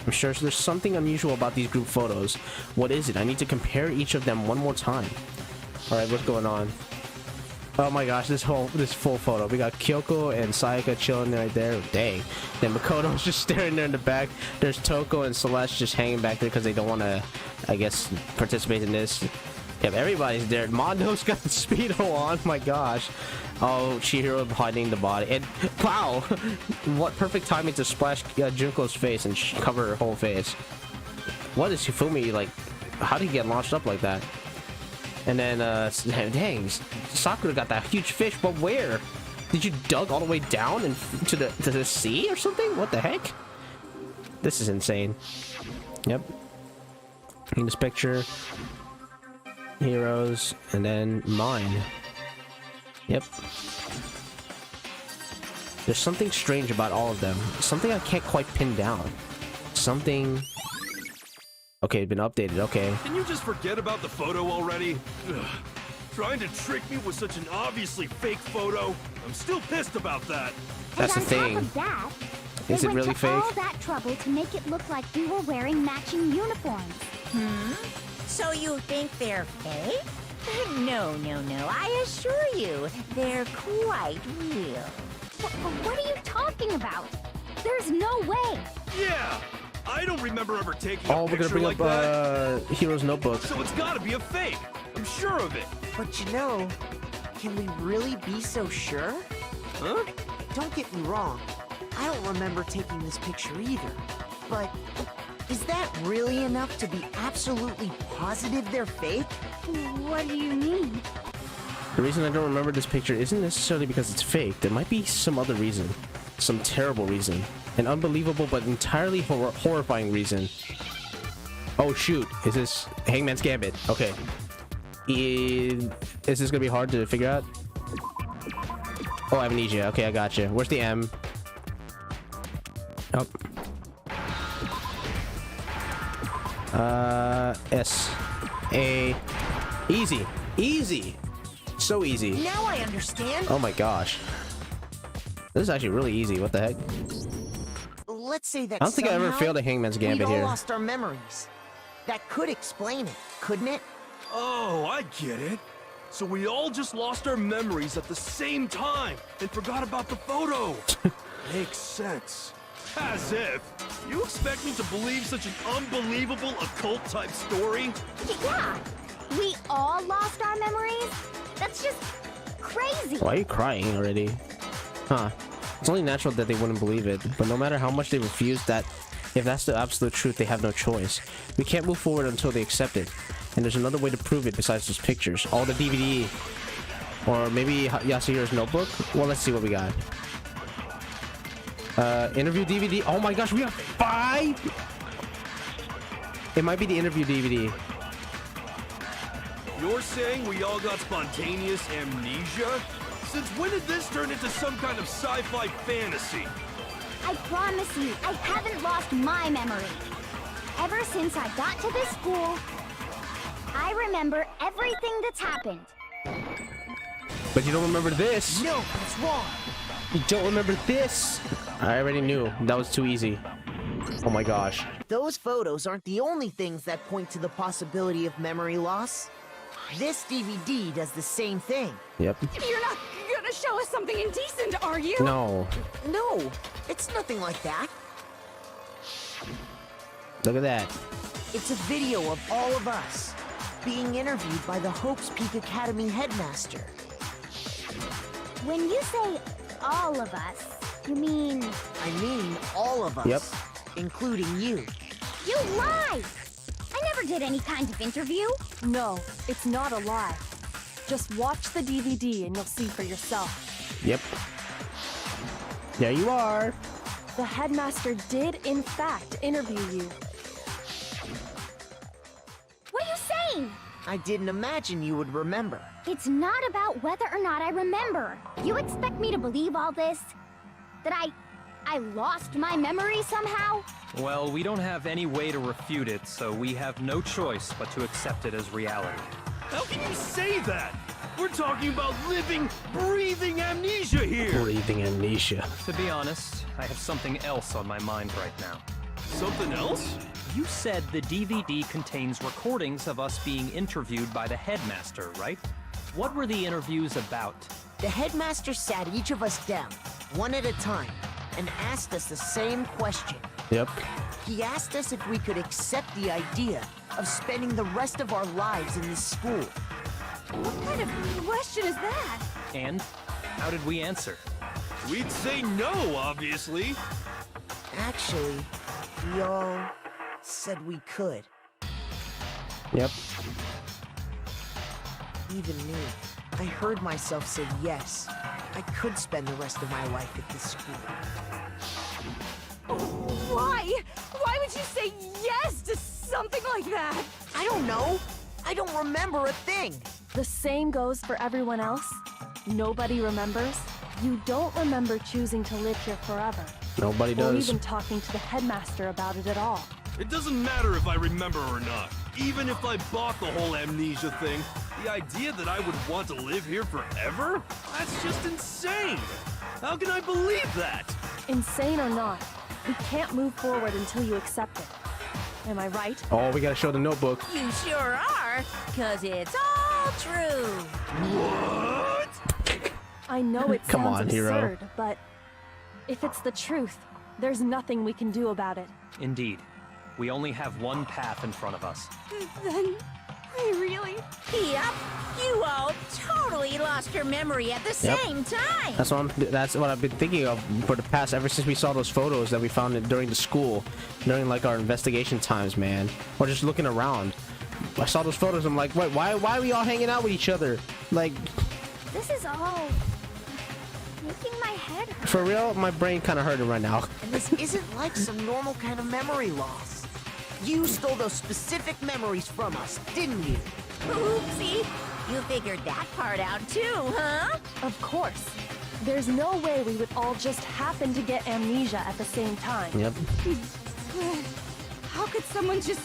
Speaker 1: I'm sure there's something unusual about these group photos. What is it? I need to compare each of them one more time. Alright, what's going on? Oh my gosh, this full photo. We got Kyoko and Sayaka chilling right there. Dang. Then Makoto's just staring there in the back. There's Toko and Celeste just hanging back there because they don't want to, I guess, participate in this. Yep, everybody's there. Mondo's got the Speedo on. My gosh. Oh, Chihiro hiding the body. And wow, what perfect timing to splash Junko's face and cover her whole face. What is Shifumi like? How did he get launched up like that? And then, dang, Sakura got that huge fish, but where? Did you dug all the way down and to the sea or something? What the heck? This is insane. Yep. In this picture, heroes, and then mine. Yep. There's something strange about all of them. Something I can't quite pin down. Something... Okay, it's been updated, okay.
Speaker 7: Can you just forget about the photo already? Ugh. Trying to trick me with such an obviously fake photo? I'm still pissed about that.
Speaker 1: That's the
Speaker 5: And on
Speaker 1: thing.
Speaker 5: top of that,
Speaker 1: Is
Speaker 5: they
Speaker 1: it
Speaker 5: went
Speaker 1: really
Speaker 5: to
Speaker 1: fake?
Speaker 5: all that trouble to make it look like we were wearing matching uniforms.
Speaker 4: So you think they're fake? No, no, no. I assure you, they're quite real.
Speaker 5: What are you talking about? There's no way.
Speaker 7: Yeah! I don't remember ever taking a
Speaker 1: Oh, we're gonna
Speaker 7: picture
Speaker 1: bring
Speaker 7: like
Speaker 1: up
Speaker 7: that.
Speaker 1: Hero's Notebook.
Speaker 7: So it's gotta be a fake. I'm sure of it.
Speaker 9: But you know, can we really be so sure?
Speaker 7: Huh?
Speaker 9: Don't get me wrong, I don't remember taking this picture either. But is that really enough to be absolutely positive they're fake?
Speaker 5: What do you mean?
Speaker 1: The reason I don't remember this picture isn't necessarily because it's fake. There might be some other reason. Some terrible reason. An unbelievable but entirely horrifying reason. Oh shoot, is this Hangman's Gambit? Okay. Is this gonna be hard to figure out? Oh, Amnesia. Okay, I got you. Where's the M? Oh. S. A. Easy. Easy. So easy.
Speaker 9: Now I understand.
Speaker 1: Oh my gosh. This is actually really easy. What the heck?
Speaker 9: Let's say that
Speaker 1: I don't think I ever
Speaker 9: somehow
Speaker 1: failed a Hangman's Gambit
Speaker 9: we all
Speaker 1: here.
Speaker 9: lost our memories. That could explain it, couldn't it?
Speaker 7: Oh, I get it. So we all just lost our memories at the same time and forgot about the photo. Makes sense. As if. You expect me to believe such an unbelievable occult-type story?
Speaker 5: Yeah, we all lost our memories? That's just crazy.
Speaker 1: Why are you crying already? Huh. It's only natural that they wouldn't believe it, but no matter how much they refuse that, if that's the absolute truth, they have no choice. We can't move forward until they accept it. And there's another way to prove it besides those pictures. All the DVD. Or maybe Yasuhiro's notebook? Well, let's see what we got. Interview DVD. Oh my gosh, we have 5? It might be the interview DVD.
Speaker 7: You're saying we all got spontaneous amnesia? Since when did this turn into some kind of sci-fi fantasy?
Speaker 5: I promise you, I haven't lost my memory. Ever since I got to this school, I remember everything that's happened.
Speaker 1: But you don't remember this.
Speaker 9: No, that's wrong.
Speaker 1: You don't remember this. I already knew. That was too easy. Oh my gosh.
Speaker 9: Those photos aren't the only things that point to the possibility of memory loss. This DVD does the same thing.
Speaker 1: Yep.
Speaker 3: You're not gonna show us something indecent, are you?
Speaker 1: No.
Speaker 9: No, it's nothing like that.
Speaker 1: Look at that.
Speaker 9: It's a video of all of us being interviewed by the Hope's Peak Academy headmaster.
Speaker 5: When you say all of us, you mean...
Speaker 9: I mean all of us.
Speaker 1: Yep.
Speaker 9: Including you.
Speaker 5: You lie! I never did any kind of interview.
Speaker 3: No, it's not a lie. Just watch the DVD and you'll see for yourself.
Speaker 1: Yep. There you are.
Speaker 3: The headmaster did, in fact, interview you.
Speaker 5: What are you saying?
Speaker 9: I didn't imagine you would remember.
Speaker 5: It's not about whether or not I remember. You expect me to believe all this? That I lost my memory somehow?
Speaker 6: Well, we don't have any way to refute it, so we have no choice but to accept it as reality.
Speaker 7: How can you say that? We're talking about living, breathing amnesia here!
Speaker 1: Breathing amnesia.
Speaker 6: To be honest, I have something else on my mind right now.
Speaker 7: Something else?
Speaker 6: You said the DVD contains recordings of us being interviewed by the headmaster, right? What were the interviews about?
Speaker 9: The headmaster sat each of us down, one at a time, and asked us the same question.
Speaker 1: Yep.
Speaker 9: He asked us if we could accept the idea of spending the rest of our lives in this school.
Speaker 3: What kind of question is that?
Speaker 6: And how did we answer?
Speaker 7: We'd say no, obviously.
Speaker 9: Actually, we all said we could.
Speaker 1: Yep.
Speaker 9: Even me. I heard myself say yes. I could spend the rest of my life at this school.
Speaker 3: Why? Why would you say yes to something like that?
Speaker 9: I don't know. I don't remember a thing.
Speaker 3: The same goes for everyone else. Nobody remembers. You don't remember choosing to live here forever.
Speaker 1: Nobody
Speaker 3: Or
Speaker 1: does.
Speaker 3: even talking to the headmaster about it at all.
Speaker 7: It doesn't matter if I remember or not. Even if I bought the whole amnesia thing, the idea that I would want to live here forever? That's just insane! How can I believe that?
Speaker 3: Insane or not, we can't move forward until you accept it. Am I right?
Speaker 1: Oh, we gotta show the notebook.
Speaker 4: You sure are, 'cause it's all true.
Speaker 7: What?
Speaker 3: I know it
Speaker 1: Come
Speaker 3: sounds
Speaker 1: on, hero.
Speaker 3: absurd, but if it's the truth, there's nothing we can do about it.
Speaker 6: Indeed. We only have one path in front of us.
Speaker 3: Then, I really...
Speaker 4: Yep, you all totally lost your memory at the
Speaker 1: Yep.
Speaker 4: same time.
Speaker 1: That's what I've been thinking of for the past, ever since we saw those photos that we found during the school, during like our investigation times, man. Or just looking around. I saw those photos, I'm like, wait, why are we all hanging out with each other? Like,
Speaker 5: This is all... making my head hurt.
Speaker 1: for real, my brain kind of hurting right now.
Speaker 9: And this isn't like some normal kind of memory loss. You stole those specific memories from us, didn't you?
Speaker 4: Oopsie, you figured that part out too, huh?
Speaker 3: Of course. There's no way we would all just happen to get amnesia at the same time.
Speaker 1: Yep.
Speaker 3: How could someone just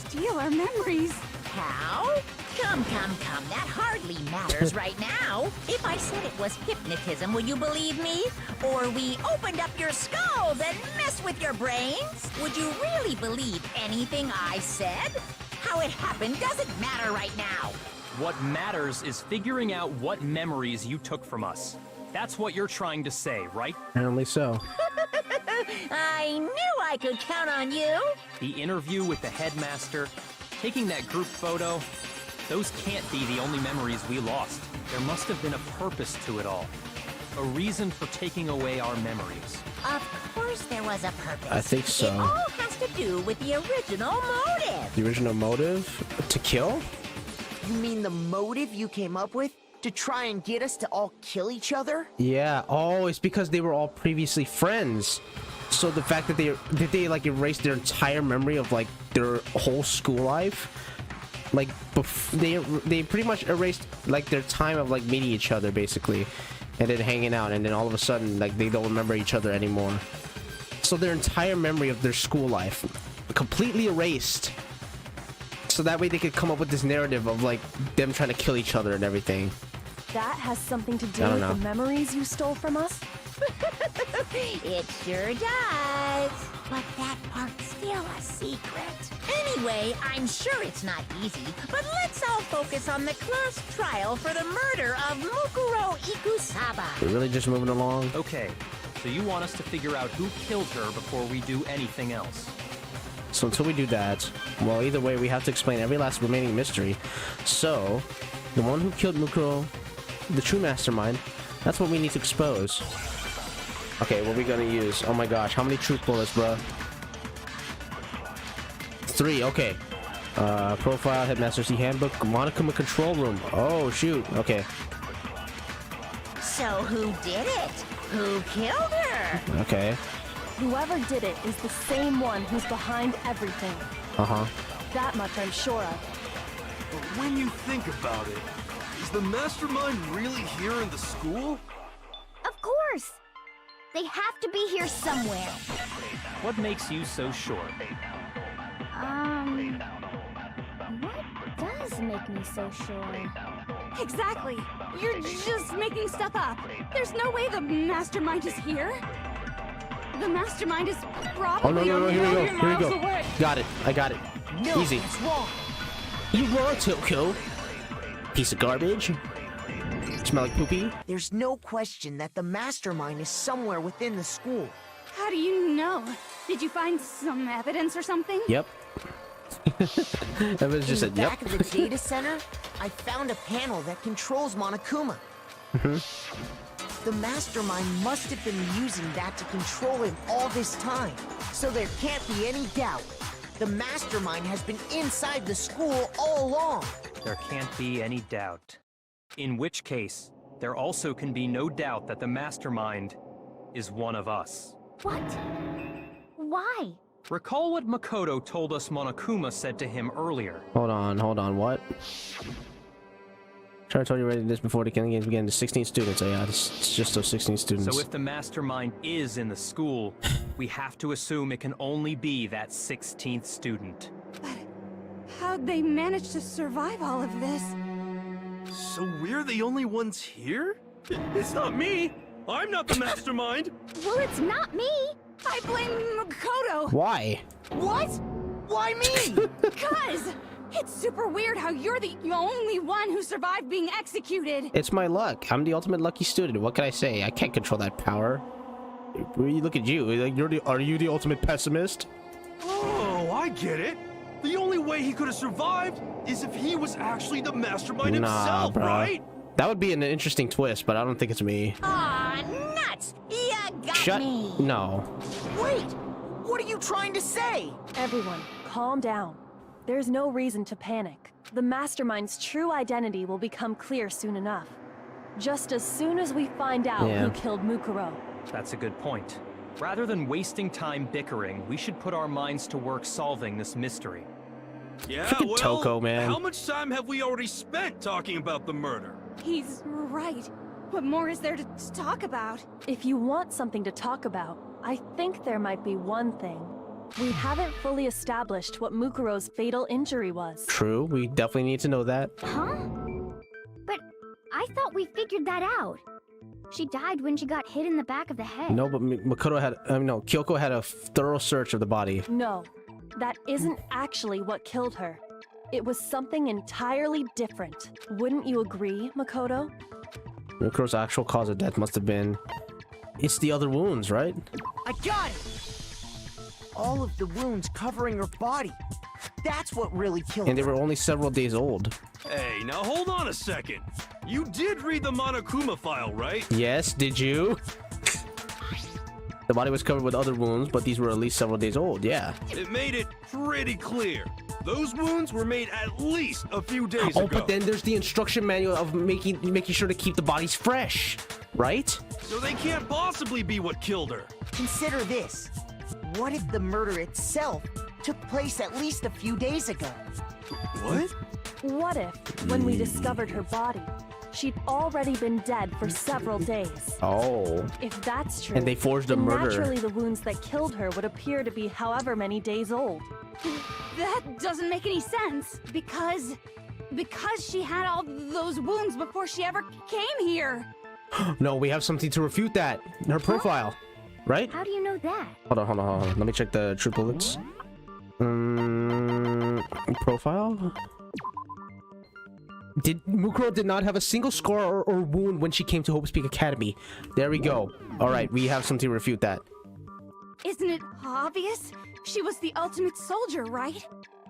Speaker 3: steal our memories?
Speaker 4: How? Come, that hardly matters right now. If I said it was hypnotism, would you believe me? Or we opened up your skulls and messed with your brains? Would you really believe anything I said? How it happened doesn't matter right now.
Speaker 6: What matters is figuring out what memories you took from us. That's what you're trying to say, right?
Speaker 1: Apparently so.
Speaker 4: I knew I could count on you.
Speaker 6: The interview with the headmaster, taking that group photo, those can't be the only memories we lost. There must have been a purpose to it all. A reason for taking away our memories.
Speaker 4: Of course there was a purpose.
Speaker 1: I think so.
Speaker 4: It all has to do with the original motive.
Speaker 1: The original motive? To kill?
Speaker 9: You mean the motive you came up with? To try and get us to all kill each other?
Speaker 1: Yeah. Oh, it's because they were all previously friends. So the fact that they like erased their entire memory of like their whole school life, like they pretty much erased like their time of like meeting each other basically, and then hanging out, and then all of a sudden like they don't remember each other anymore. So their entire memory of their school life completely erased. So that way they could come up with this narrative of like them trying to kill each other and everything.
Speaker 3: That has something to do with the memories you stole from us?
Speaker 10: It sure does. But that part's still a secret. Anyway, I'm sure it's not easy, but let's all focus on the close trial for the murder of Mukuro Ikusaba.
Speaker 1: We're really just moving along.
Speaker 6: Okay, so you want us to figure out who killed her before we do anything else.
Speaker 1: So until we do that, well, either way, we have to explain every last remaining mystery. So, the one who killed Mukuro, the true mastermind, that's what we need to expose. Okay, what are we gonna use? Oh my gosh, how many truth bullets, bro? 3, okay. Profile, Headmaster C Handbook, Monokuma Control Room. Oh, shoot, okay.
Speaker 10: So who did it? Who killed her?
Speaker 1: Okay.
Speaker 3: Whoever did it is the same one who's behind everything.
Speaker 1: Uh-huh.
Speaker 3: That much I'm sure of.
Speaker 7: But when you think about it, is the mastermind really here in the school?
Speaker 5: Of course! They have to be here somewhere.
Speaker 6: What makes you so sure?
Speaker 5: What does make me so sure?
Speaker 11: Exactly. You're just making stuff up. There's no way the mastermind is here. The mastermind is probably
Speaker 1: Oh, no, here we go. Here we go.
Speaker 11: away.
Speaker 1: Got it. I got it.
Speaker 9: No,
Speaker 1: Easy.
Speaker 9: that's wrong.
Speaker 1: You were, Toko. Piece of garbage. Smell like poopy.
Speaker 9: There's no question that the mastermind is somewhere within the school.
Speaker 11: How do you know? Did you find some evidence or something?
Speaker 1: Yep. That was just
Speaker 9: In
Speaker 1: a
Speaker 9: the
Speaker 1: yep.
Speaker 9: back of the data center, I found a panel that controls Monokuma. The mastermind must have been using that to control him all this time. So there can't be any doubt. The mastermind has been inside the school all along.
Speaker 6: There can't be any doubt. In which case, there also can be no doubt that the mastermind is one of us.
Speaker 5: What? Why?
Speaker 6: Recall what Makoto told us Monokuma said to him earlier.
Speaker 1: Hold on, what? Try to tell you already this before the killing games began. The 16 students. Oh yeah, it's just those 16 students.
Speaker 6: So if the mastermind is in the school, we have to assume it can only be that 16th student.
Speaker 11: But how'd they manage to survive all of this?
Speaker 7: So we're the only ones here? It's not me! I'm not the mastermind!
Speaker 5: Well, it's not me!
Speaker 11: I blame Makoto!
Speaker 1: Why?
Speaker 9: What? Why me?
Speaker 11: Because it's super weird how you're the only one who survived being executed.
Speaker 1: It's my luck. I'm the ultimate lucky student. What can I say? I can't control that power. Look at you. Like are you the ultimate pessimist?
Speaker 7: Oh, I get it. The only way he could have survived is if he was actually the mastermind himself,
Speaker 1: bro.
Speaker 7: right?
Speaker 1: That would be an interesting twist, but I don't think it's me.
Speaker 10: Aw, nuts! You got
Speaker 1: Shut.
Speaker 10: me!
Speaker 1: No.
Speaker 9: Wait! What are you trying to say?
Speaker 3: Everyone, calm down. There's no reason to panic. The mastermind's true identity will become clear soon enough. Just as soon as we find out who killed Mukuro.
Speaker 6: That's a good point. Rather than wasting time bickering, we should put our minds to work solving this mystery.
Speaker 7: Yeah,
Speaker 1: Freaking
Speaker 7: well,
Speaker 1: Toko, man.
Speaker 7: How much time have we already spent talking about the murder?
Speaker 11: He's right. What more is there to talk about?
Speaker 3: If you want something to talk about, I think there might be one thing. We haven't fully established what Mukuro's fatal injury was.
Speaker 1: True. We definitely need to know that.
Speaker 5: Huh? But I thought we figured that out. She died when she got hit in the back of the head.
Speaker 1: No, but Kyoko had a thorough search of the body.
Speaker 3: No, that isn't actually what killed her. It was something entirely different. Wouldn't you agree, Makoto?
Speaker 1: Mukuro's actual cause of death must have been... It's the other wounds, right?
Speaker 9: I got it! All of the wounds covering her body. That's what really killed her.
Speaker 1: And they were only several days old.
Speaker 7: Hey, now hold on a second. You did read the Monokuma file, right?
Speaker 1: Yes, did you? The body was covered with other wounds, but these were at least several days old, yeah.
Speaker 7: It made it pretty clear. Those wounds were made at least a few days ago.
Speaker 1: Oh, but then there's the instruction manual of making sure to keep the bodies fresh, right?
Speaker 7: So they can't possibly be what killed her.
Speaker 9: Consider this. what if the murder itself took place at least a few days ago?
Speaker 7: What?
Speaker 3: What if, when we discovered her body, she'd already been dead for several days?
Speaker 1: Oh.
Speaker 3: If that's true,
Speaker 1: And they forged a
Speaker 3: then
Speaker 1: murder.
Speaker 3: naturally the wounds that killed her would appear to be however many days old.
Speaker 11: That doesn't make any sense. Because she had all those wounds before she ever came here.
Speaker 1: No, we have something to refute that. Her profile, right?
Speaker 5: How do you know that?
Speaker 1: Hold on. Let me check the true bullets. Profile? Mukuro did not have a single scar or wound when she came to Hope's Peak Academy. There we go. All right, we have something to refute that.
Speaker 11: Isn't it obvious? She was the ultimate soldier, right?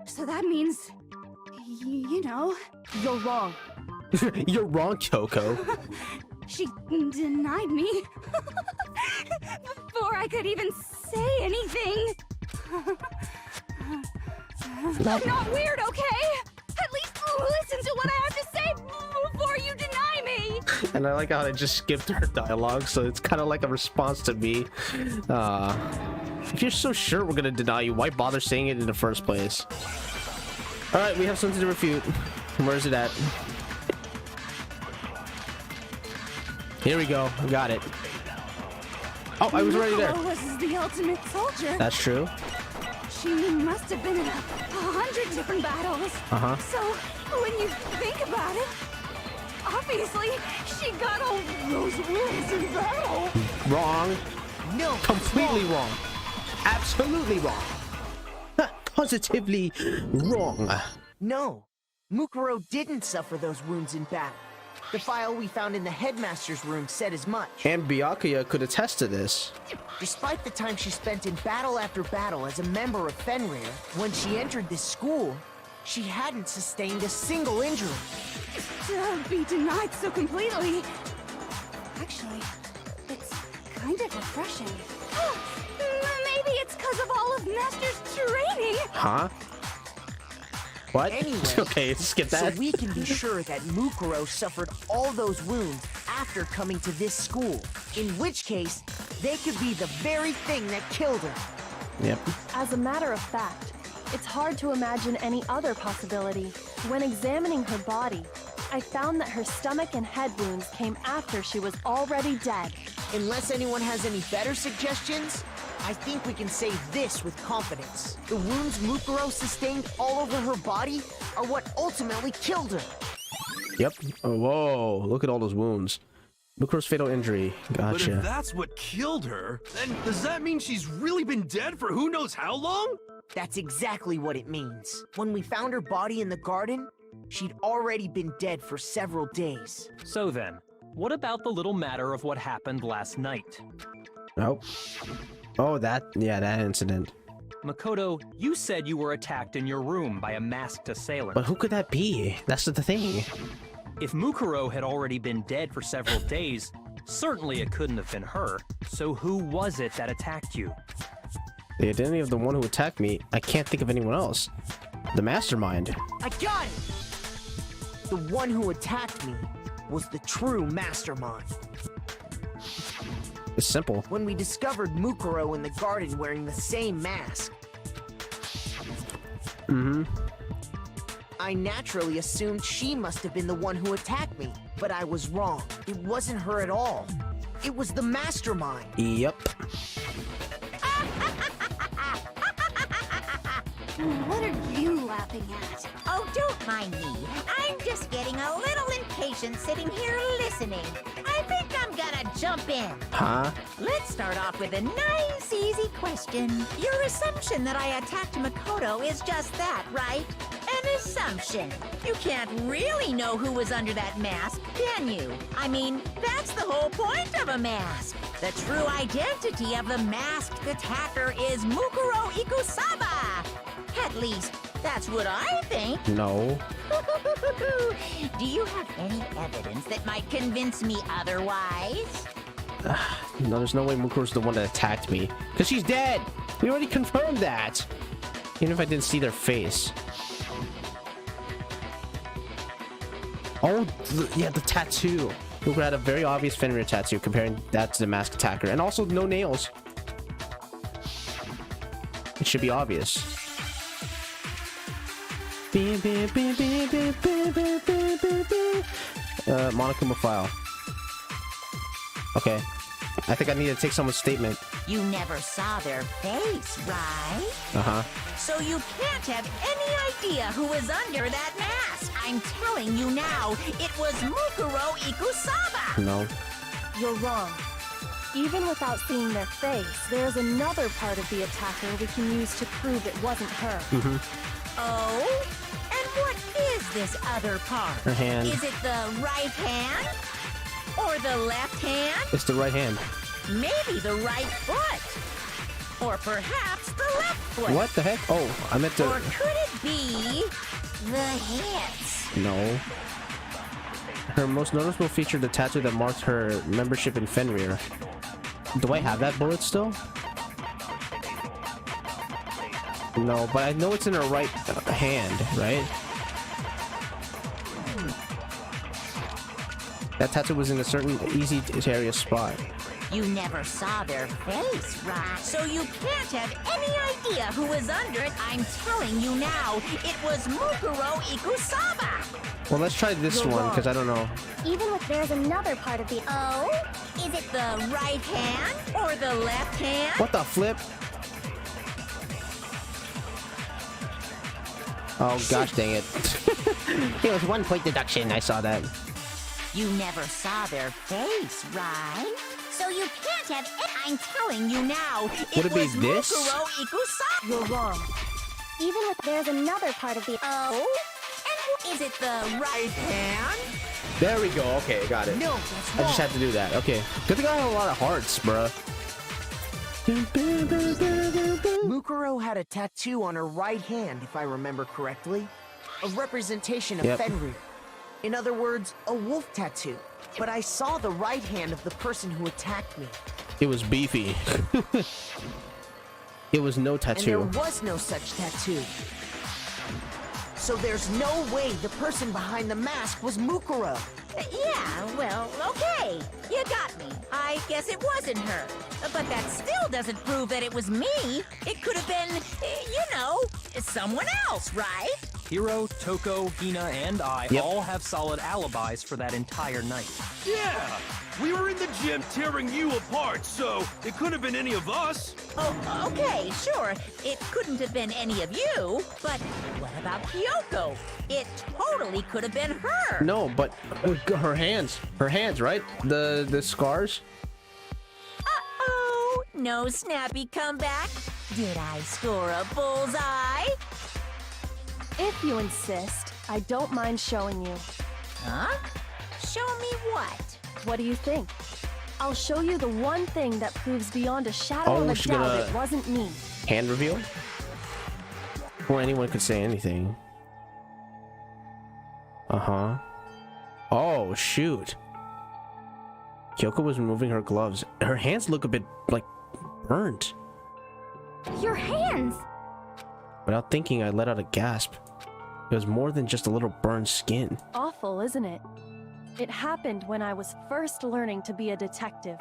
Speaker 11: So that means, you know...
Speaker 3: You're wrong.
Speaker 1: You're wrong, Kyoko.
Speaker 11: She denied me before I could even say anything. I'm not weird, okay? At least listen to what I have to say before you deny me.
Speaker 1: And I like how I just skipped her dialogue, so it's kind of like a response to me. If you're so sure we're gonna deny you, why bother saying it in the first place? All right, we have something to refute. Where is it at? Here we go. Got it. Oh, I was already there.
Speaker 11: Mukuro was the ultimate soldier.
Speaker 1: That's true.
Speaker 11: She must have been in 100 different battles. So when you think about it, obviously she got all those wounds in battle.
Speaker 1: Wrong.
Speaker 9: No.
Speaker 1: Completely wrong. Absolutely wrong. Positively wrong.
Speaker 9: No. Mukuro didn't suffer those wounds in battle. The file we found in the headmaster's room said as much.
Speaker 1: And Byakuya could attest to this.
Speaker 9: Despite the time she spent in battle after battle as a member of Fenrir, when she entered this school, she hadn't sustained a single injury.
Speaker 11: To be denied so completely. Actually, it's kind of refreshing. Maybe it's because of all of Master's training.
Speaker 1: Huh? What?
Speaker 9: Anyway,
Speaker 1: Okay, skip that.
Speaker 9: So we can be sure that Mukuro suffered all those wounds after coming to this school. In which case, they could be the very thing that killed her.
Speaker 1: Yep.
Speaker 3: As a matter of fact, it's hard to imagine any other possibility. When examining her body, I found that her stomach and head wounds came after she was already dead.
Speaker 9: Unless anyone has any better suggestions, I think we can say this with confidence. The wounds Mukuro sustained all over her body are what ultimately killed her.
Speaker 1: Yep. Oh, whoa, look at all those wounds. Mukuro's fatal injury.
Speaker 7: But
Speaker 1: Gotcha.
Speaker 7: if that's what killed her, then does that mean she's really been dead for who knows how long?
Speaker 9: That's exactly what it means. When we found her body in the garden, she'd already been dead for several days.
Speaker 6: So then, what about the little matter of what happened last night?
Speaker 1: Nope. Oh, that incident.
Speaker 6: Makoto, you said you were attacked in your room by a masked assailant.
Speaker 1: But who could that be? That's the thing.
Speaker 6: If Mukuro had already been dead for several days, certainly it couldn't have been her. So who was it that attacked you?
Speaker 1: The identity of the one who attacked me, I can't think of anyone else. The mastermind.
Speaker 9: I got it! The one who attacked me was the true mastermind.
Speaker 1: It's simple.
Speaker 9: When we discovered Mukuro in the garden wearing the same mask, I naturally assumed she must have been the one who attacked me, but I was wrong. It wasn't her at all. It was the mastermind.
Speaker 1: Yep.
Speaker 11: What are you laughing at?
Speaker 10: Oh, don't mind me. I'm just getting a little impatient sitting here listening. I think I'm gonna jump in.
Speaker 1: Huh?
Speaker 10: Let's start off with a nice, easy question. Your assumption that I attacked Makoto is just that, right? An assumption. You can't really know who was under that mask, can you? I mean, that's the whole point of a mask. The true identity of the masked attacker is Mukuro Ikusaba. At least, that's what I think.
Speaker 1: No.
Speaker 10: Do you have any evidence that might convince me otherwise?
Speaker 1: No, there's no way Mukuro's the one that attacked me. Because she's dead! We already confirmed that! Even if I didn't see their face. Oh, yeah, the tattoo. Mukuro had a very obvious Fenrir tattoo, comparing that to the masked attacker. And also, no nails. should be obvious. Monokuma file. Okay. I think I need to take someone's statement.
Speaker 10: You never saw their face, right?
Speaker 1: Uh-huh.
Speaker 10: So you can't have any idea who was under that mask. I'm telling you now, it was Mukuro Ikusaba.
Speaker 1: No.
Speaker 3: You're wrong. Even without seeing their face, there's another part of the attacker we can use to prove it wasn't her.
Speaker 10: Oh? And what is this other part?
Speaker 1: Her hand.
Speaker 10: Is it the right hand? Or the left hand?
Speaker 1: It's the right hand.
Speaker 10: Maybe the right foot. Or perhaps the left foot.
Speaker 1: What the heck? Oh, I meant to...
Speaker 10: Or could it be the hands?
Speaker 1: No. Her most noticeable feature, the tattoo that marks her membership in Fenrir. Do I have that bullet still? No, but I know it's in her right hand, right? That tattoo was in a certain easy area spot.
Speaker 10: You never saw their face, right? So you can't have any idea who was under it. I'm telling you now, it was Mukuro Ikusaba.
Speaker 1: Well, let's try this one, because I don't know.
Speaker 5: Even with there's another part of the...
Speaker 10: Oh? Is it the right hand or the left hand?
Speaker 1: What the flip? Oh, gosh dang it. It was 1 point deduction, I saw that.
Speaker 10: You never saw their face, right? So you can't have... I'm telling you now,
Speaker 1: Would it be
Speaker 10: was
Speaker 1: this?
Speaker 10: Mukuro Ikusaba.
Speaker 3: You're wrong.
Speaker 5: Even with there's another part of the...
Speaker 10: Oh? And is it the right hand?
Speaker 1: There we go. Okay, got it.
Speaker 10: No, that's
Speaker 1: I just had to do that. Okay. Good thing I have a lot of hearts, bruh.
Speaker 9: Mukuro had a tattoo on her right hand, if I remember correctly. A representation of Fenrir. In other words, a wolf tattoo. But I saw the right hand of the person who attacked me.
Speaker 1: It was beefy. It was no tattoo.
Speaker 9: And there was no such tattoo. So there's no way the person behind the mask was Mukuro.
Speaker 10: Yeah, well, okay. You got me. I guess it wasn't her. But that still doesn't prove that it was me. It could have been, you know, someone else, right?
Speaker 6: Hiro, Toko, Hina, and I all have solid alibis for that entire night.
Speaker 7: Yeah! We were in the gym tearing you apart, so it couldn't have been any of us.
Speaker 10: Oh, okay, sure. It couldn't have been any of you, but what about Kyoko? It totally could have been her.
Speaker 1: No, but her hands, right? The scars.
Speaker 10: Uh-oh, no snappy comeback. Did I score a bullseye?
Speaker 3: If you insist, I don't mind showing you.
Speaker 10: Huh? Show me what?
Speaker 3: What do you think? I'll show you the one thing that proves beyond a shadow of a
Speaker 1: she's
Speaker 3: doubt
Speaker 1: gonna-
Speaker 3: it wasn't me.
Speaker 1: Hand reveal? Before anyone could say anything. Uh-huh. Oh, shoot. Kyoko was removing her gloves. Her hands look a bit, like, burnt.
Speaker 5: Your hands!
Speaker 1: Without thinking, I let out a gasp. It was more than just a little burned skin.
Speaker 3: Awful, isn't it? It happened when I was first learning to be a detective.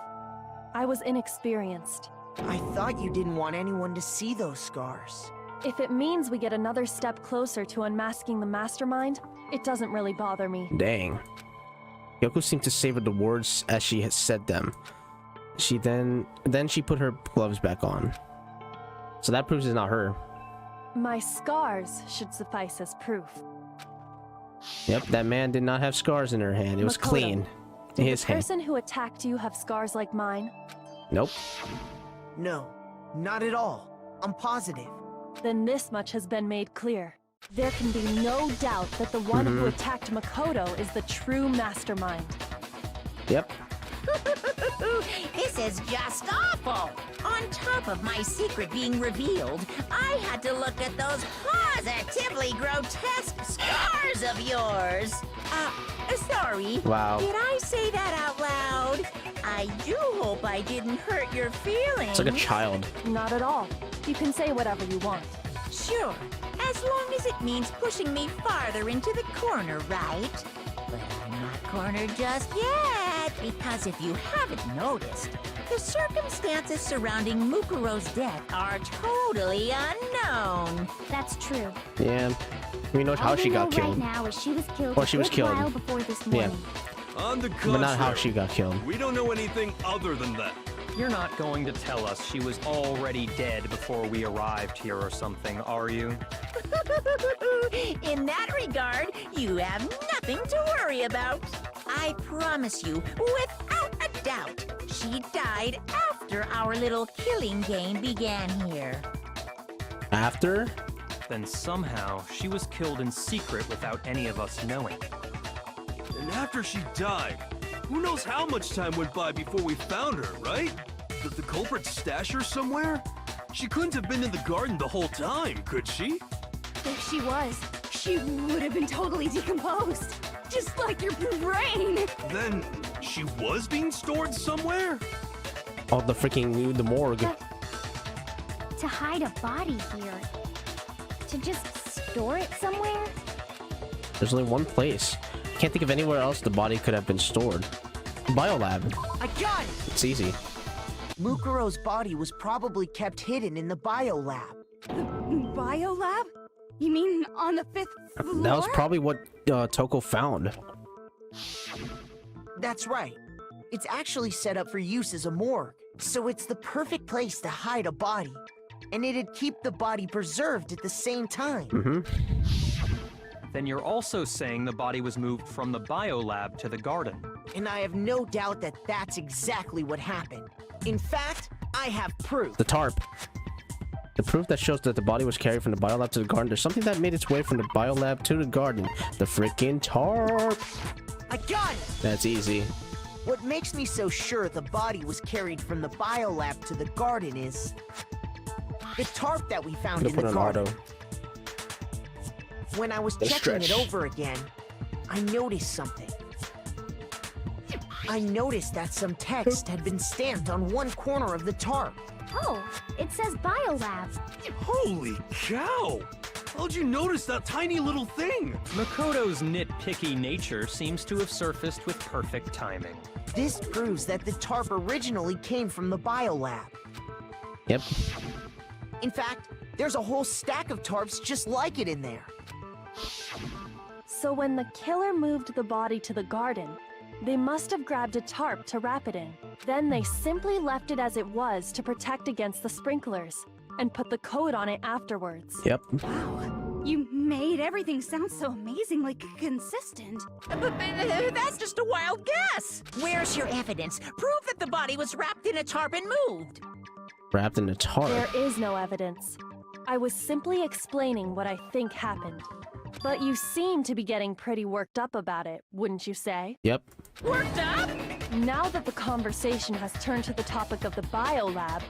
Speaker 3: I was inexperienced.
Speaker 9: I thought you didn't want anyone to see those scars.
Speaker 3: If it means we get another step closer to unmasking the mastermind, it doesn't really bother me.
Speaker 1: Dang. Kyoko seemed to savor the words as she had said them. She then she put her gloves back on. So that proves it's not her.
Speaker 3: My scars should suffice as proof.
Speaker 1: Yep, that man did not have scars in her hand. It was
Speaker 3: Makoto,
Speaker 1: clean.
Speaker 3: Did
Speaker 1: His
Speaker 3: the
Speaker 1: hand.
Speaker 3: person who attacked you have scars like mine?
Speaker 1: Nope.
Speaker 9: No, not at all. I'm positive.
Speaker 3: Then this much has been made clear. There can be no doubt that the one who attacked Makoto is the true mastermind.
Speaker 1: Yep.
Speaker 10: This is just awful. On top of my secret being revealed, I had to look at those positively grotesque scars of yours. Sorry.
Speaker 1: Wow.
Speaker 10: Did I say that out loud? I do hope I didn't hurt your feelings.
Speaker 1: It's like a child.
Speaker 3: Not at all. You can say whatever you want.
Speaker 10: Sure, as long as it means pushing me farther into the corner, right? But I'm not cornered just yet, because if you haven't noticed, The circumstances surrounding Mukuro's death are totally unknown.
Speaker 5: That's true.
Speaker 1: Yeah. We know how she got killed.
Speaker 5: Right now is she was killed
Speaker 1: Or she was killed.
Speaker 5: a while before this morning.
Speaker 7: On the contrary,
Speaker 1: But not how she got killed.
Speaker 7: we don't know anything other than that.
Speaker 6: You're not going to tell us she was already dead before we arrived here or something, are you?
Speaker 10: In that regard, you have nothing to worry about. I promise you, without a doubt, she died after our little killing game began here.
Speaker 1: After?
Speaker 6: Then somehow she was killed in secret without any of us knowing.
Speaker 7: And after she died, who knows how much time went by before we found her, right? Did the culprit stash her somewhere? She couldn't have been in the garden the whole time, could she?
Speaker 11: If she was, she would have been totally decomposed. Just like your brain.
Speaker 7: Then she was being stored somewhere?
Speaker 1: Oh, the morgue.
Speaker 5: To hide a body here. To just store it somewhere?
Speaker 1: There's only one place. Can't think of anywhere else the body could have been stored. Biolab.
Speaker 9: I got it!
Speaker 1: It's easy.
Speaker 9: Mukuro's body was probably kept hidden in the biolab.
Speaker 11: The biolab? You mean on the 5th floor?
Speaker 1: That was probably what Toko found.
Speaker 9: That's right. It's actually set up for use as a morgue, so it's the perfect place to hide a body. And it'd keep the body preserved at the same time.
Speaker 6: Then you're also saying the body was moved from the biolab to the garden.
Speaker 9: And I have no doubt that that's exactly what happened. In fact, I have proof.
Speaker 1: The tarp. The proof that shows that the body was carried from the biolab to the garden. There's something that made its way from the biolab to the garden. The freaking tarp.
Speaker 9: I got it!
Speaker 1: That's easy.
Speaker 9: What makes me so sure the body was carried from the biolab to the garden is the tarp that we found in the garden. When I was checking it over again, I noticed something. I noticed that some text had been stamped on one corner of the tarp.
Speaker 5: Oh, it says biolab.
Speaker 7: Holy cow! How'd you notice that tiny little thing?
Speaker 6: Makoto's nitpicky nature seems to have surfaced with perfect timing.
Speaker 9: This proves that the tarp originally came from the biolab.
Speaker 1: Yep.
Speaker 9: In fact, there's a whole stack of tarps just like it in there.
Speaker 3: So when the killer moved the body to the garden, they must have grabbed a tarp to wrap it in. Then they simply left it as it was to protect against the sprinklers, and put the code on it afterwards.
Speaker 1: Yep.
Speaker 11: Wow. You made everything sound so amazingly consistent.
Speaker 10: But that's just a wild guess. Where's your evidence? Prove that the body was wrapped in a tarp and moved.
Speaker 1: Wrapped in a tarp.
Speaker 3: There is no evidence. I was simply explaining what I think happened. But you seem to be getting pretty worked up about it, wouldn't you say?
Speaker 1: Yep.
Speaker 10: Worked up?
Speaker 3: Now that the conversation has turned to the topic of the biolab,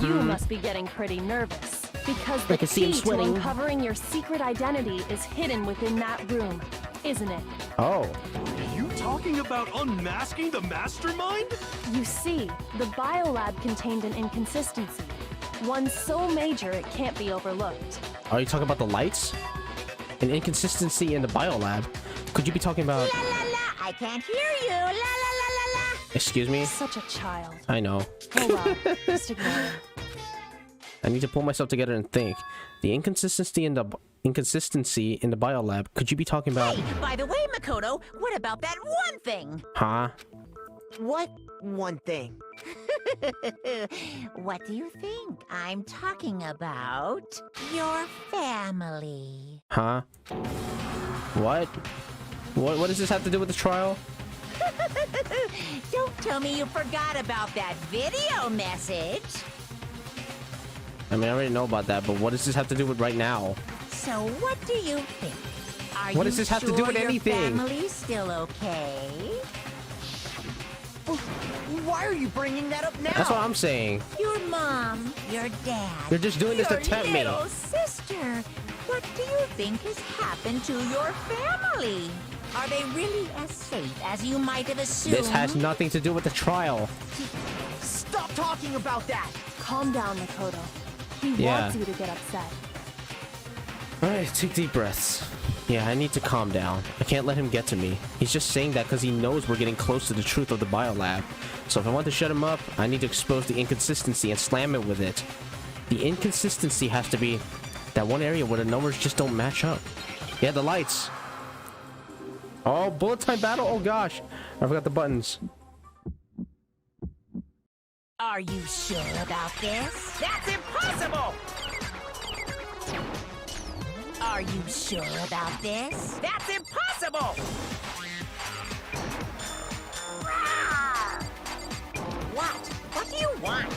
Speaker 3: you must be getting pretty nervous. Because the key to uncovering your secret identity is hidden within that room, isn't it?
Speaker 1: Oh.
Speaker 7: Are you talking about unmasking the mastermind?
Speaker 3: You see, the biolab contained an inconsistency. One so major it can't be overlooked.
Speaker 1: Are you talking about the lights? An inconsistency in the biolab? Could you be talking about...
Speaker 10: La la la, I can't hear you. La la la la la.
Speaker 1: Excuse me?
Speaker 3: Such a child.
Speaker 1: I know.
Speaker 3: Oh well, just ignore him.
Speaker 1: I need to pull myself together and think. The inconsistency in the biolab. Could you be talking about...
Speaker 10: Hey, by the way, Makoto, what about that one thing?
Speaker 1: Huh?
Speaker 9: What one thing?
Speaker 10: What do you think? I'm talking about your family.
Speaker 1: Huh? What? What does this have to do with the trial?
Speaker 10: Don't tell me you forgot about that video message.
Speaker 1: I mean, I already know about that, but what does this have to do with right now?
Speaker 10: So what do you think? Are
Speaker 1: What
Speaker 10: you
Speaker 1: does this have to do with
Speaker 10: your
Speaker 1: anything?
Speaker 10: Family's still okay?
Speaker 9: Why are you bringing that up now?
Speaker 1: That's what I'm saying.
Speaker 10: Your mom, your dad.
Speaker 1: You're just doing this to tempt me.
Speaker 10: Your little sister. What do you think has happened to your family? Are they really as safe as you might have assumed?
Speaker 1: This has nothing to do with the trial.
Speaker 9: Stop talking about that!
Speaker 3: Calm down, Makoto. He wants you to get upset.
Speaker 1: Alright, take deep breaths. Yeah, I need to calm down. I can't let him get to me. He's just saying that because he knows we're getting close to the truth of the biolab. So if I want to shut him up, I need to expose the inconsistency and slam it with it. The inconsistency has to be that one area where the numbers just don't match up. Yeah, the lights. Oh, bullet time battle? Oh gosh, I forgot the buttons.
Speaker 10: Are you sure about this? That's impossible! Are you sure about this? That's impossible! What? What do you want?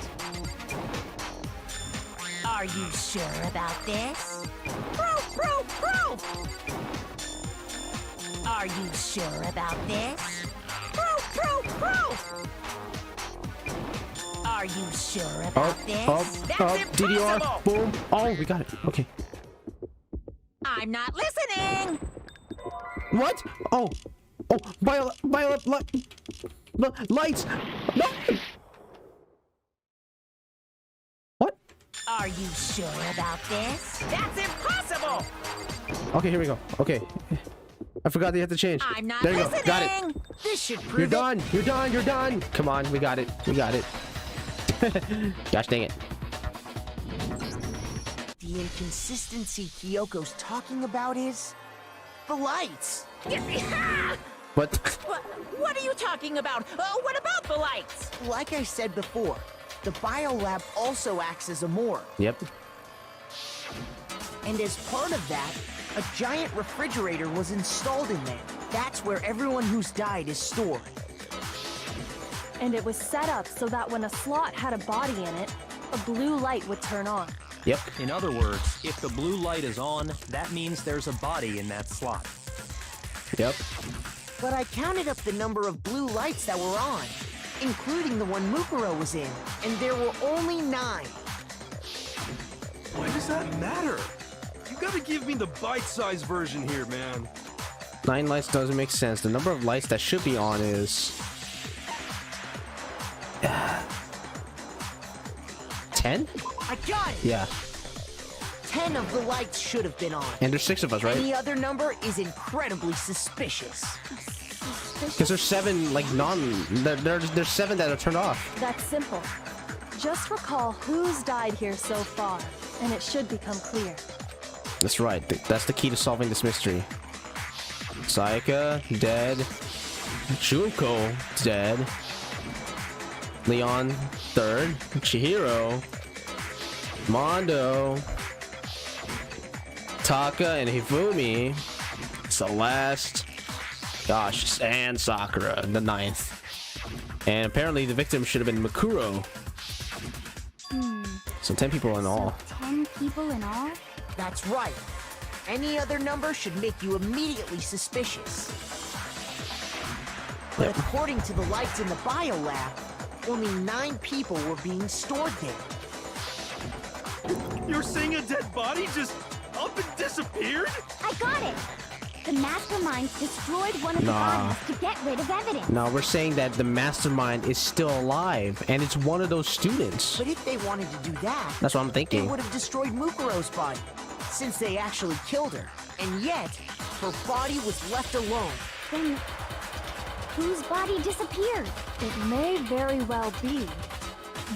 Speaker 10: Are you sure about this? Proof! Are you sure about this? Proof! Are you sure about this? That's impossible!
Speaker 1: DDR, boom. Oh, we got it. Okay.
Speaker 10: I'm not listening!
Speaker 1: What? Oh, violet lights. No. What?
Speaker 10: Are you sure about this? That's impossible!
Speaker 1: Okay, here we go. Okay. I forgot they had to change.
Speaker 10: I'm not
Speaker 1: there you
Speaker 10: listening!
Speaker 1: go. Got it.
Speaker 10: This should prove
Speaker 1: You're done. You're done. You're done. Come on, we got it. We got it. Gosh dang it.
Speaker 9: The inconsistency Kyoko's talking about is the lights.
Speaker 1: What?
Speaker 10: What are you talking about? What about the lights?
Speaker 9: Like I said before, the biolab also acts as a morgue.
Speaker 1: Yep.
Speaker 9: And as part of that, a giant refrigerator was installed in there. That's where everyone who's died is stored.
Speaker 3: And it was set up so that when a slot had a body in it, a blue light would turn on.
Speaker 1: Yep.
Speaker 6: In other words, if the blue light is on, that means there's a body in that slot.
Speaker 1: Yep.
Speaker 9: But I counted up the number of blue lights that were on, including the one Mukuro was in, and there were only 9.
Speaker 7: Why does that matter? You gotta give me the bite-sized version here, man.
Speaker 1: 9 lights doesn't make sense. The number of lights that should be on is 10?
Speaker 9: I got it!
Speaker 1: Yeah.
Speaker 9: 10 of the lights should have been on.
Speaker 1: And there's 6 of us, right?
Speaker 9: Any other number is incredibly suspicious.
Speaker 1: Because there's 7 like there's 7 that are turned off.
Speaker 3: That's simple. Just recall who's died here so far, and it should become clear.
Speaker 1: That's right. That's the key to solving this mystery. Sayaka dead. Junko dead. Leon third. Chihiro. Mondo. Taka and Hifumi. Celeste. Gosh, and Sakura, the 9th. And apparently the victim should have been Makuro. So 10 people in all.
Speaker 5: 10 people in all?
Speaker 9: That's right. Any other number should make you immediately suspicious. But according to the lights in the biolab, only 9 people were being stored there.
Speaker 7: You're saying a dead body just up and disappeared?
Speaker 5: I got it! The mastermind destroyed one of the bodies to get rid of evidence.
Speaker 1: No, we're saying that the mastermind is still alive, and it's one of those students.
Speaker 9: But if they wanted to do that,
Speaker 1: That's what I'm
Speaker 9: they
Speaker 1: thinking.
Speaker 9: would have destroyed Mukuro's body, since they actually killed her. And yet, her body was left alone.
Speaker 5: Then, whose body disappeared?
Speaker 3: It may very well be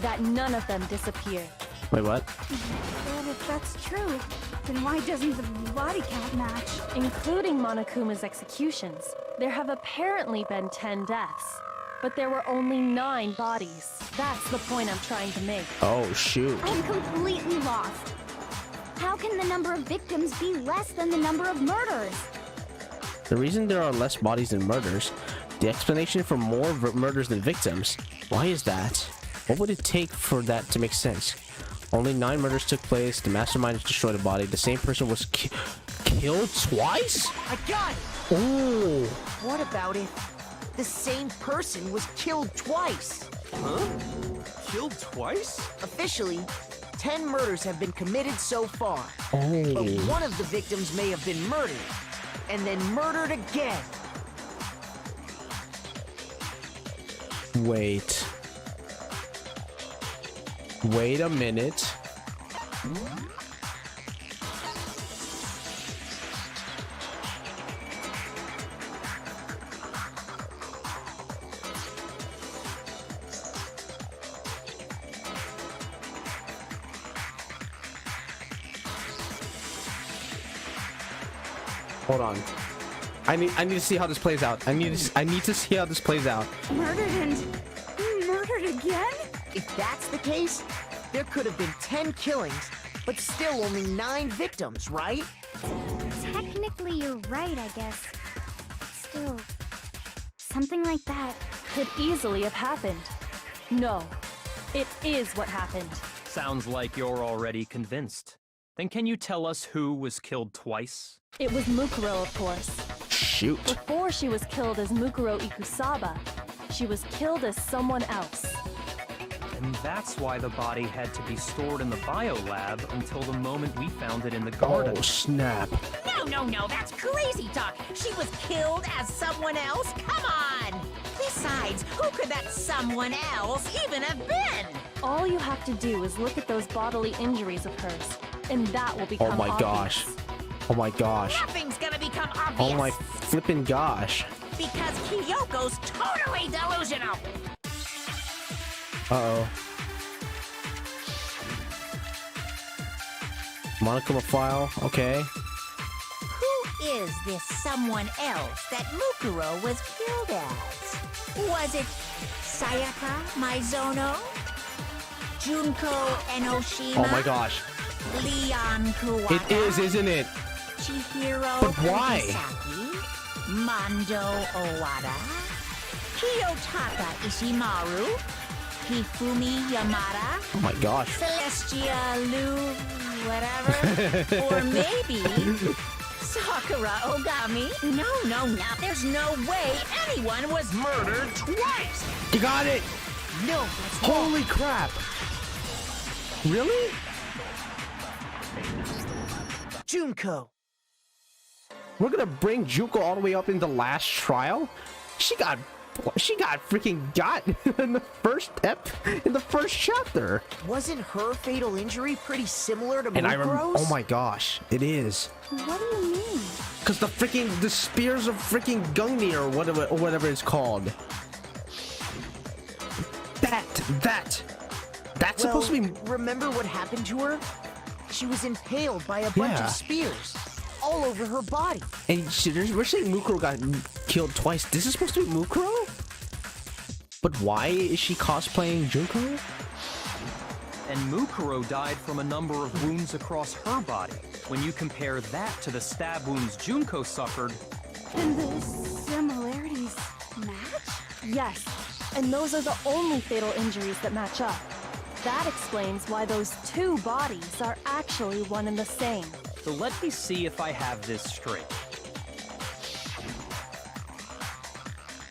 Speaker 3: that none of them disappeared.
Speaker 1: Wait, what?
Speaker 11: But if that's true, then why doesn't the body count match?
Speaker 3: Including Monokuma's executions, there have apparently been 10 deaths, but there were only 9 bodies. That's the point I'm trying to make.
Speaker 1: Oh, shoot.
Speaker 5: I'm completely lost. How can the number of victims be less than the number of murders?
Speaker 1: The reason there are less bodies than murders, the explanation for more murders than victims. Why is that? What would it take for that to make sense? Only 9 murders took place, the mastermind destroyed a body, the same person was killed twice?
Speaker 9: I got it!
Speaker 1: Oh!
Speaker 9: What about if the same person was killed twice?
Speaker 7: Huh? Killed twice?
Speaker 9: Officially, 10 murders have been committed so far.
Speaker 1: Oh.
Speaker 9: But one of the victims may have been murdered, and then murdered again.
Speaker 1: Wait. Wait a minute. Hold on. I need to see how this plays out. I need to see how this plays out.
Speaker 11: Murdered and murdered again?
Speaker 9: If that's the case, there could have been 10 killings, but still only 9 victims, right?
Speaker 5: Technically, you're right, I guess. Still, something like that
Speaker 3: Could easily have happened. No, it is what happened.
Speaker 6: Sounds like you're already convinced. Then can you tell us who was killed twice?
Speaker 3: It was Mukuro, of course.
Speaker 1: Shoot.
Speaker 3: Before she was killed as Mukuro Ikusaba, she was killed as someone else.
Speaker 6: And that's why the body had to be stored in the biolab until the moment we found it in the garden.
Speaker 1: Oh, snap.
Speaker 10: No, that's crazy talk. She was killed as someone else? Come on! Besides, who could that someone else even have been?
Speaker 3: All you have to do is look at those bodily injuries of hers, and that will become
Speaker 1: Oh my
Speaker 3: obvious.
Speaker 1: gosh. Oh my gosh.
Speaker 10: Nothing's gonna become obvious.
Speaker 1: Oh my flippin' gosh.
Speaker 10: Because Kyoko's totally delusional.
Speaker 1: Uh-oh. Monokuma file, okay.
Speaker 10: Who is this someone else that Mukuro was killed as? Was it Sayaka Maizono? Junko Enoshima?
Speaker 1: Oh my gosh.
Speaker 10: Leon Kuwata?
Speaker 1: It is, isn't it?
Speaker 10: Chihiro
Speaker 1: But why?
Speaker 10: Kugisaki? Mondo Owada? Kiyotaka Ishimaru? Hifumi Yamada?
Speaker 1: Oh my gosh.
Speaker 10: Celestia Lu, whatever. Or maybe Sakura Ogami. No. There's no way anyone was murdered twice.
Speaker 1: You got it!
Speaker 10: No, that's wrong.
Speaker 1: Holy crap! Really?
Speaker 9: Junko.
Speaker 1: We're gonna bring Junko all the way up in the last trial? She got freaking got in the first chapter.
Speaker 9: Wasn't her fatal injury pretty similar to
Speaker 1: And I remember,
Speaker 9: Mukuro's?
Speaker 1: oh my gosh, it is.
Speaker 3: What do you mean?
Speaker 1: Cause the spears of freaking Gungnir or whatever it's called. That's supposed to be.
Speaker 9: Remember what happened to her? She was impaled by a bunch
Speaker 1: Yeah.
Speaker 9: of spears all over her body.
Speaker 1: And we're saying Mukuro got killed twice. This is supposed to be Mukuro? But why is she cosplaying Junko?
Speaker 6: And Mukuro died from a number of wounds across her body. When you compare that to the stab wounds Junko suffered,
Speaker 11: And the similarities match?
Speaker 3: Yes, and those are the only fatal injuries that match up. That explains why those two bodies are actually one and the same.
Speaker 6: so let me see if I have this straight.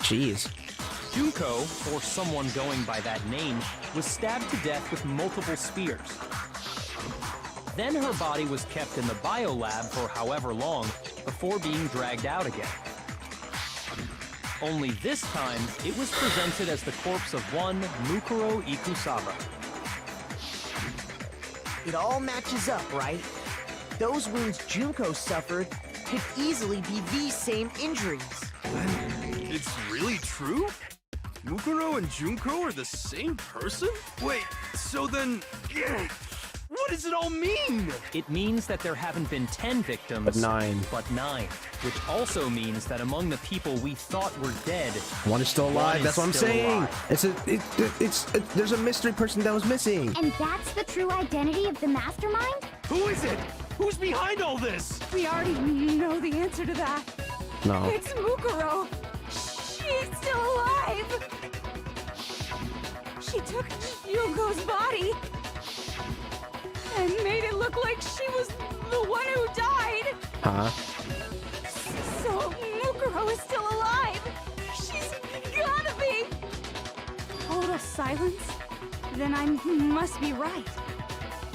Speaker 1: Jeez.
Speaker 6: Junko, or someone going by that name, was stabbed to death with multiple spears. Then her body was kept in the biolab for however long before being dragged out again. Only this time, it was presented as the corpse of one Mukuro Ikusaba.
Speaker 9: It all matches up, right? Those wounds Junko suffered could easily be these same injuries.
Speaker 7: It's really true? Mukuro and Junko are the same person? Wait, so then... what does it all mean?
Speaker 6: It means that there haven't been 10 victims,
Speaker 1: But 9.
Speaker 6: but 9, which also means that among the people we thought were dead,
Speaker 1: One is still alive.
Speaker 6: One
Speaker 1: That's
Speaker 6: is
Speaker 1: what I'm
Speaker 6: still
Speaker 1: saying.
Speaker 6: alive.
Speaker 1: There's a mystery person that was missing.
Speaker 5: And that's the true identity of the mastermind?
Speaker 7: Who is it? Who's behind all this?
Speaker 11: We already know the answer to that.
Speaker 1: No.
Speaker 11: It's Mukuro. She's still alive. She took Junko's body and made it look like she was the one who died.
Speaker 1: Huh?
Speaker 11: So Mukuro is still alive. She's gotta be. Total silence? Then I must be right.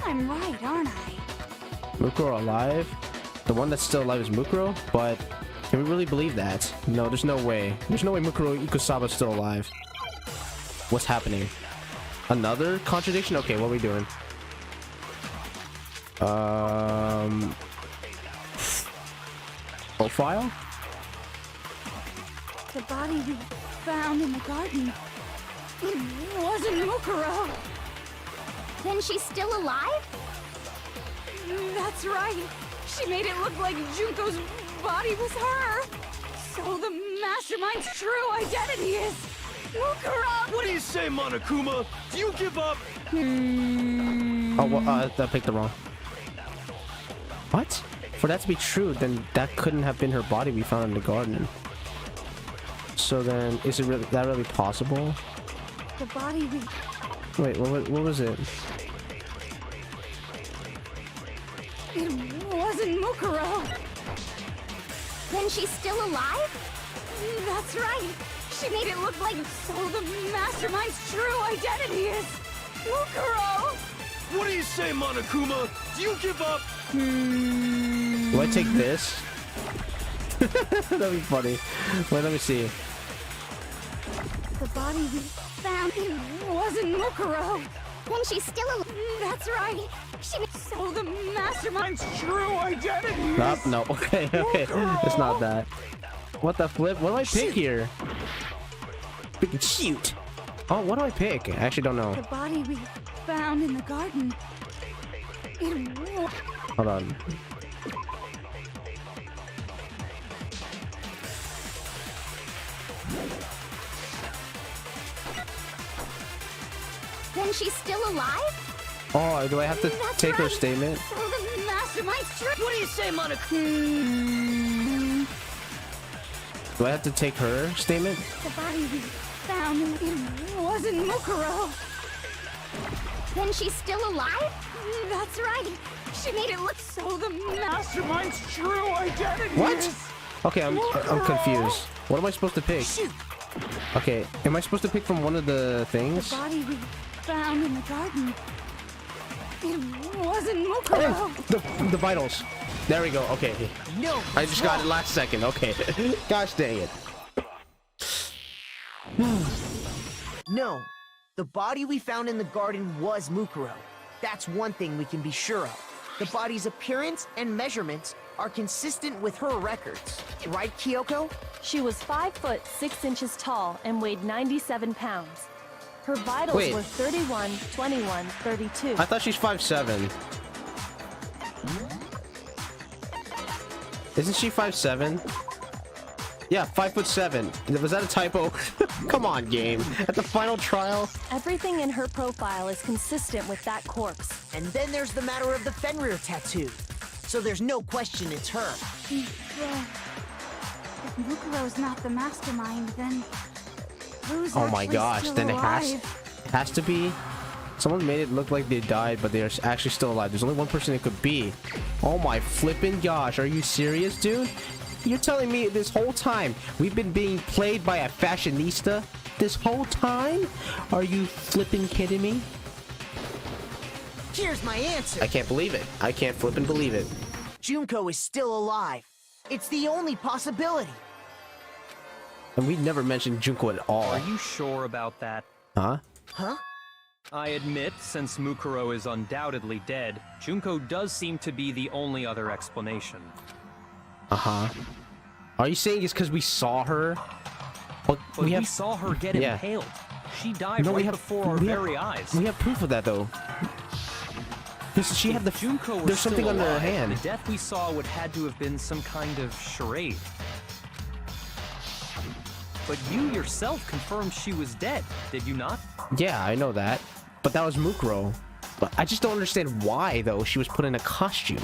Speaker 11: I'm right, aren't I?
Speaker 1: Mukuro alive? The one that's still alive is Mukuro? But can we really believe that? No, there's no way. There's no way Mukuro Ikusaba's still alive. What's happening? Another contradiction? Okay, what are we doing? Profile?
Speaker 11: The body you found in the garden wasn't Mukuro.
Speaker 5: Then she's still alive?
Speaker 11: That's right. She made it look like Junko's body was her. So the mastermind's true identity is Mukuro.
Speaker 7: What do you say, Monokuma? Do you give up?
Speaker 1: Oh, well, I picked the wrong. What? For that to be true, then that couldn't have been her body we found in the garden. So then, is it really that really possible?
Speaker 11: The body we...
Speaker 1: Wait, what was it?
Speaker 11: It wasn't Mukuro.
Speaker 5: Then she's still alive?
Speaker 11: That's right. She made it look like so the mastermind's true identity is Mukuro.
Speaker 7: What do you say, Monokuma? Do you give up?
Speaker 1: Do I take this? That'd be funny. Wait, let me see.
Speaker 11: The body we found, it wasn't Mukuro.
Speaker 5: Then she's still alive.
Speaker 11: That's right. She made so the mastermind's true identity is...
Speaker 1: Nope, no. Okay, okay. It's not that. What the flip? What do I pick here? Shoot. Oh, what do I pick? I actually don't know.
Speaker 11: The body we found in the garden. It was...
Speaker 1: Hold on.
Speaker 5: Then she's still alive?
Speaker 1: Oh, do I have to take her statement?
Speaker 11: So the mastermind's true...
Speaker 9: What do you say, Monokuma?
Speaker 1: Do I have to take her statement?
Speaker 11: The body we found, it wasn't Mukuro.
Speaker 5: Then she's still alive?
Speaker 11: That's right. She made it look so the mastermind's true identity
Speaker 1: What?
Speaker 11: is...
Speaker 1: Okay, I'm confused. What am I supposed to pick? Okay, am I supposed to pick from one of the things?
Speaker 11: The body we found in the garden. It wasn't Mukuro.
Speaker 1: Oh, the vitals. There we go. Okay.
Speaker 9: No.
Speaker 1: I just got it last second. Okay. Gosh dang it.
Speaker 9: No. The body we found in the garden was Mukuro. That's one thing we can be sure of. The body's appearance and measurements are consistent with her records. Right, Kyoko?
Speaker 3: She was 5 foot 6 inches tall and weighed 97 pounds. Her vitals
Speaker 1: Wait.
Speaker 3: were 31, 21, 32.
Speaker 1: I thought she's 5'7". Isn't she 5'7"? Yeah, 5'7". Was that a typo? Come on, game. At the final trial?
Speaker 3: Everything in her profile is consistent with that corpse.
Speaker 9: And then there's the matter of the Fenrir tattoo. So there's no question it's her.
Speaker 11: If Mukuro's not the mastermind, then who's
Speaker 1: Oh my
Speaker 11: actually
Speaker 1: gosh,
Speaker 11: still
Speaker 1: then
Speaker 11: alive?
Speaker 1: it has to be. Someone made it look like they died, but they're actually still alive. There's only one person it could be. Oh my flippin' gosh, are you serious, dude? You're telling me this whole time we've been being played by a fashionista? This whole time? Are you flippin' kidding me?
Speaker 9: Here's my answer.
Speaker 1: I can't believe it. I can't flippin' believe it.
Speaker 9: Junko is still alive. It's the only possibility.
Speaker 1: And we never mentioned Junko at all.
Speaker 6: Are you sure about that?
Speaker 1: Huh?
Speaker 9: Huh?
Speaker 6: I admit, since Mukuro is undoubtedly dead, Junko does seem to be the only other explanation.
Speaker 1: Uh-huh. Are you saying it's because we saw her? Well,
Speaker 6: But we saw her get impaled. She died right before our very eyes.
Speaker 1: We have proof of that, though. Because she had the...
Speaker 6: Junko was
Speaker 1: There's something
Speaker 6: still
Speaker 1: under her
Speaker 6: alive,
Speaker 1: hand.
Speaker 6: The death we saw would had to have been some kind of charade. But you yourself confirmed she was dead, did you not?
Speaker 1: Yeah, I know that. But that was Mukuro. But I just don't understand why, though, she was put in a costume.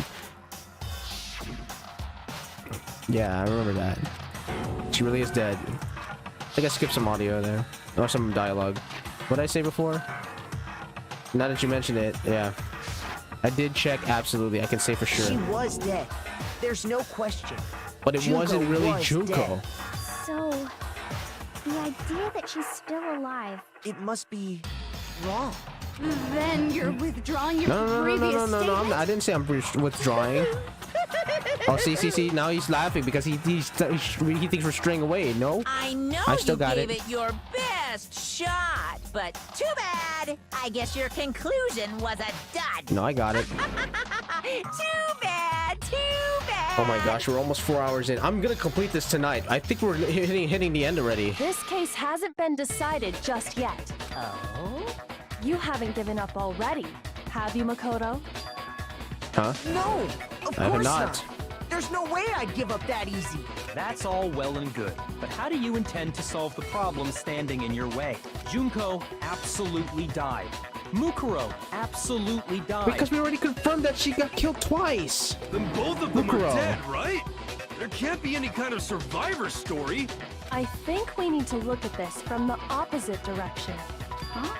Speaker 1: Yeah, I remember that. She really is dead. I think I skipped some audio there. Or some dialogue. What did I say before? Now that you mention it, yeah. I did check, absolutely. I can say for sure.
Speaker 9: She was dead. There's no question.
Speaker 1: But it
Speaker 9: Junko
Speaker 1: wasn't really
Speaker 9: was
Speaker 1: Junko.
Speaker 9: dead.
Speaker 5: So, the idea that she's still alive...
Speaker 9: It must be wrong.
Speaker 11: Then you're withdrawing your
Speaker 1: No,
Speaker 11: previous statement?
Speaker 1: I didn't say I'm withdrawing. Oh, see. Now he's laughing because he thinks we're straying away. No,
Speaker 10: I know
Speaker 1: I still
Speaker 10: you
Speaker 1: got
Speaker 10: gave
Speaker 1: it.
Speaker 10: it your best shot, but too bad. I guess your conclusion was a dud.
Speaker 1: No, I got it.
Speaker 10: Too bad, too bad.
Speaker 1: Oh my gosh, we're almost 4 hours in. I'm gonna complete this tonight. I think we're hitting the end already.
Speaker 3: This case hasn't been decided just yet.
Speaker 10: Oh?
Speaker 3: You haven't given up already, have you, Makoto?
Speaker 1: Huh?
Speaker 9: No, of
Speaker 1: I have
Speaker 9: course
Speaker 1: not.
Speaker 9: There's no way I'd give up that easy.
Speaker 6: That's all well and good, but how do you intend to solve the problem standing in your way? Junko absolutely died. Mukuro absolutely died.
Speaker 1: Because we already confirmed that she got killed twice.
Speaker 7: Then both of them
Speaker 1: Mukuro.
Speaker 7: are dead, right? There can't be any kind of survivor story.
Speaker 3: I think we need to look at this from the opposite direction.
Speaker 5: Huh?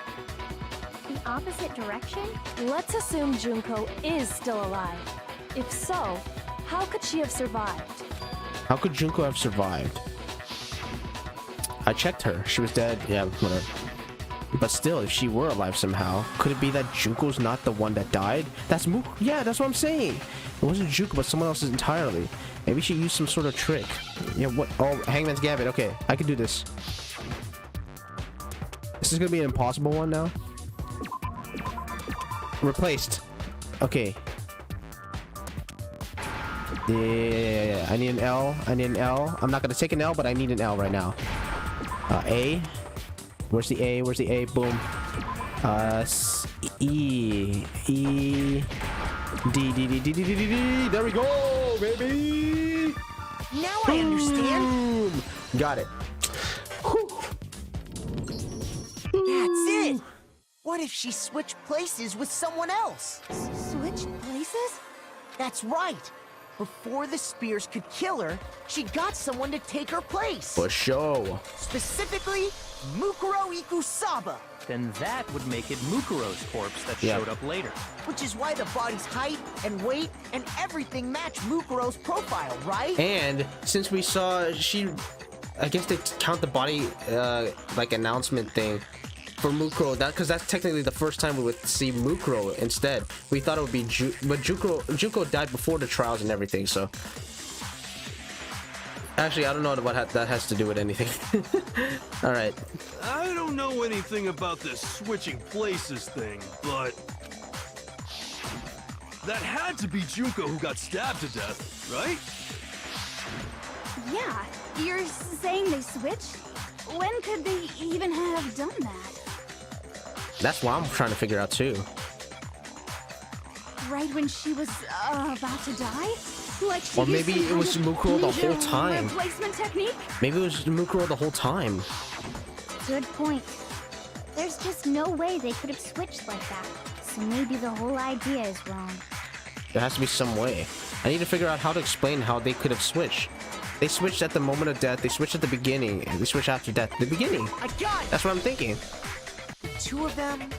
Speaker 5: The opposite direction?
Speaker 3: Let's assume Junko is still alive. If so, how could she have survived?
Speaker 1: How could Junko have survived? I checked her. She was dead. Yeah, whatever. But still, if she were alive somehow, could it be that Junko's not the one that died? That's Yeah, that's what I'm saying. It wasn't Junko, but someone else entirely. Maybe she used some sort of trick. Yeah, what? Oh, Hangman's Gambit. Okay, I can do this. This is gonna be an impossible one now. Replaced. Okay. Yeah, I need an L. I need an L. I'm not gonna take an L, but I need an L right now. A. Where's the A? Where's the A? Boom. E. E. D. D. D. D. D. D. D. D. There we go, baby.
Speaker 9: Now I understand.
Speaker 1: Boom. Got it.
Speaker 9: That's it. What if she switched places with someone else?
Speaker 5: Switch places?
Speaker 9: That's right. Before the spears could kill her, she got someone to take her place.
Speaker 1: For sure.
Speaker 9: Specifically, Mukuro Ikusaba.
Speaker 6: Then that would make it Mukuro's corpse that showed up later.
Speaker 9: Which is why the body's height and weight and everything match Mukuro's profile, right?
Speaker 1: And since we saw I guess they count the body like announcement thing for Mukuro, because that's technically the first time we would see Mukuro instead. We thought it would be but Junko died before the trials and everything, so actually I don't know what that has to do with anything. All right,
Speaker 7: I don't know anything about this switching places thing, but that had to be Junko who got stabbed to death, right?
Speaker 11: Yeah, you're saying they switched? When could they even have done that?
Speaker 1: that's what I'm trying to figure out too.
Speaker 11: Right when she was about to die? Like she
Speaker 1: Or maybe
Speaker 11: used some
Speaker 1: it was
Speaker 11: kind of
Speaker 1: Mukuro the whole
Speaker 11: ninja
Speaker 1: time.
Speaker 11: Replacement technique?
Speaker 1: Maybe it was Mukuro the whole time.
Speaker 5: Good point. There's just no way they could have switched like that. So maybe the whole idea is wrong.
Speaker 1: There has to be some way. I need to figure out how to explain how they could have switched. They switched at the moment of death. They switched at the beginning. And they switched after death. The beginning.
Speaker 9: I got it.
Speaker 1: That's what I'm thinking.
Speaker 9: The two of them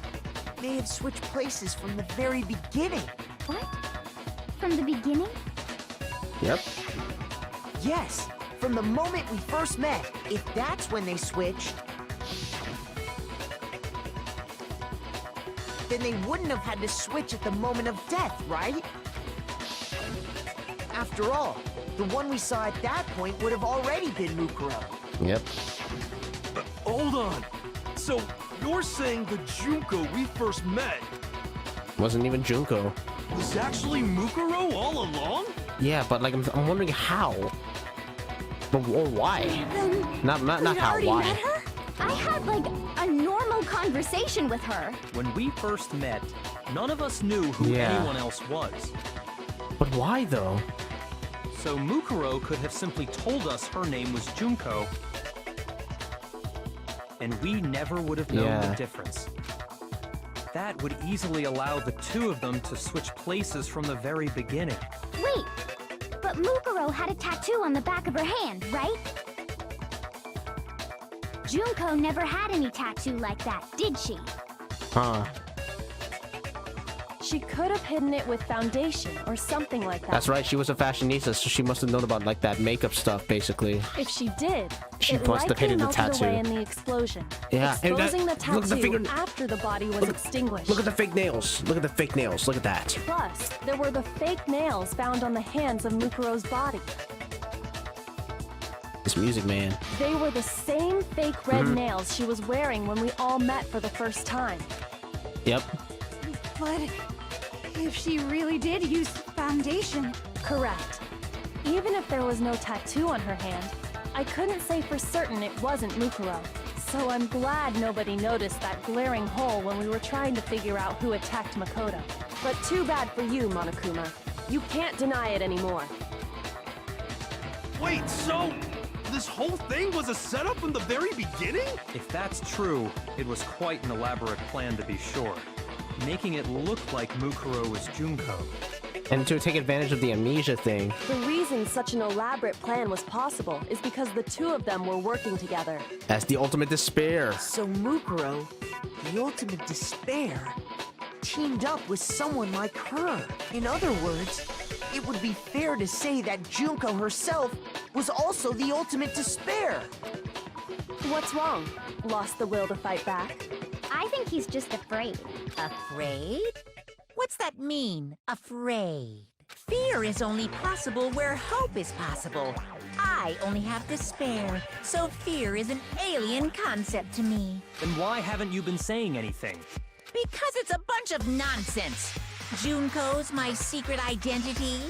Speaker 9: may have switched places from the very beginning.
Speaker 5: What? From the beginning?
Speaker 1: Yep.
Speaker 9: Yes, from the moment we first met. If that's when they switched, then they wouldn't have had to switch at the moment of death, right? After all, the one we saw at that point would have already been Mukuro.
Speaker 1: Yep.
Speaker 7: Hold on. So you're saying the Junko we first met
Speaker 1: Wasn't even Junko.
Speaker 7: was actually Mukuro all along?
Speaker 1: Yeah, but like I'm wondering how. Or why? Not how.
Speaker 11: already
Speaker 1: Why?
Speaker 11: met her?
Speaker 5: I had like a normal conversation with her.
Speaker 6: When we first met, none of us knew who
Speaker 1: Yeah.
Speaker 6: anyone else was.
Speaker 1: But why though?
Speaker 6: So Mukuro could have simply told us her name was Junko, and we never would have known
Speaker 1: Yeah.
Speaker 6: the difference. That would easily allow the two of them to switch places from the very beginning.
Speaker 5: Wait, but Mukuro had a tattoo on the back of her hand, right? Junko never had any tattoo like that, did she?
Speaker 1: Huh.
Speaker 3: She could have hidden it with foundation or something like that.
Speaker 1: That's right. She was a fashionista, so she must have known about like that makeup stuff, basically.
Speaker 3: If she did,
Speaker 1: She
Speaker 3: it
Speaker 1: must have
Speaker 3: likely
Speaker 1: hidden the
Speaker 3: melted
Speaker 1: tattoo.
Speaker 3: away in the explosion,
Speaker 1: Yeah, and that-
Speaker 3: exposing the
Speaker 1: look at the
Speaker 3: tattoo
Speaker 1: finger-
Speaker 3: after the body was extinguished.
Speaker 1: Look at the fake nails. Look at the fake nails. Look at that.
Speaker 3: Plus, there were the fake nails found on the hands of Mukuro's body.
Speaker 1: This music, man.
Speaker 3: They were the same fake red nails she was wearing when we all met for the first time.
Speaker 1: Yep.
Speaker 11: But if she really did use foundation...
Speaker 3: Correct. Even if there was no tattoo on her hand, I couldn't say for certain it wasn't Mukuro. So I'm glad nobody noticed that glaring hole when we were trying to figure out who attacked Makoto. But too bad for you, Monokuma. You can't deny it anymore.
Speaker 7: Wait, so this whole thing was a setup from the very beginning?
Speaker 6: If that's true, it was quite an elaborate plan to be sure. Making it look like Mukuro was Junko.
Speaker 1: And to take advantage of the amnesia thing.
Speaker 3: The reason such an elaborate plan was possible is because the two of them were working together.
Speaker 1: As the ultimate despair.
Speaker 9: So Mukuro, the ultimate despair, teamed up with someone like her. In other words, it would be fair to say that Junko herself was also the ultimate despair.
Speaker 3: What's wrong? Lost the will to fight back?
Speaker 5: I think he's just afraid.
Speaker 10: Afraid? What's that mean, afraid? Fear is only possible where hope is possible. I only have despair, so fear is an alien concept to me.
Speaker 6: Then why haven't you been saying anything?
Speaker 10: Because it's a bunch of nonsense. Junko's my secret identity?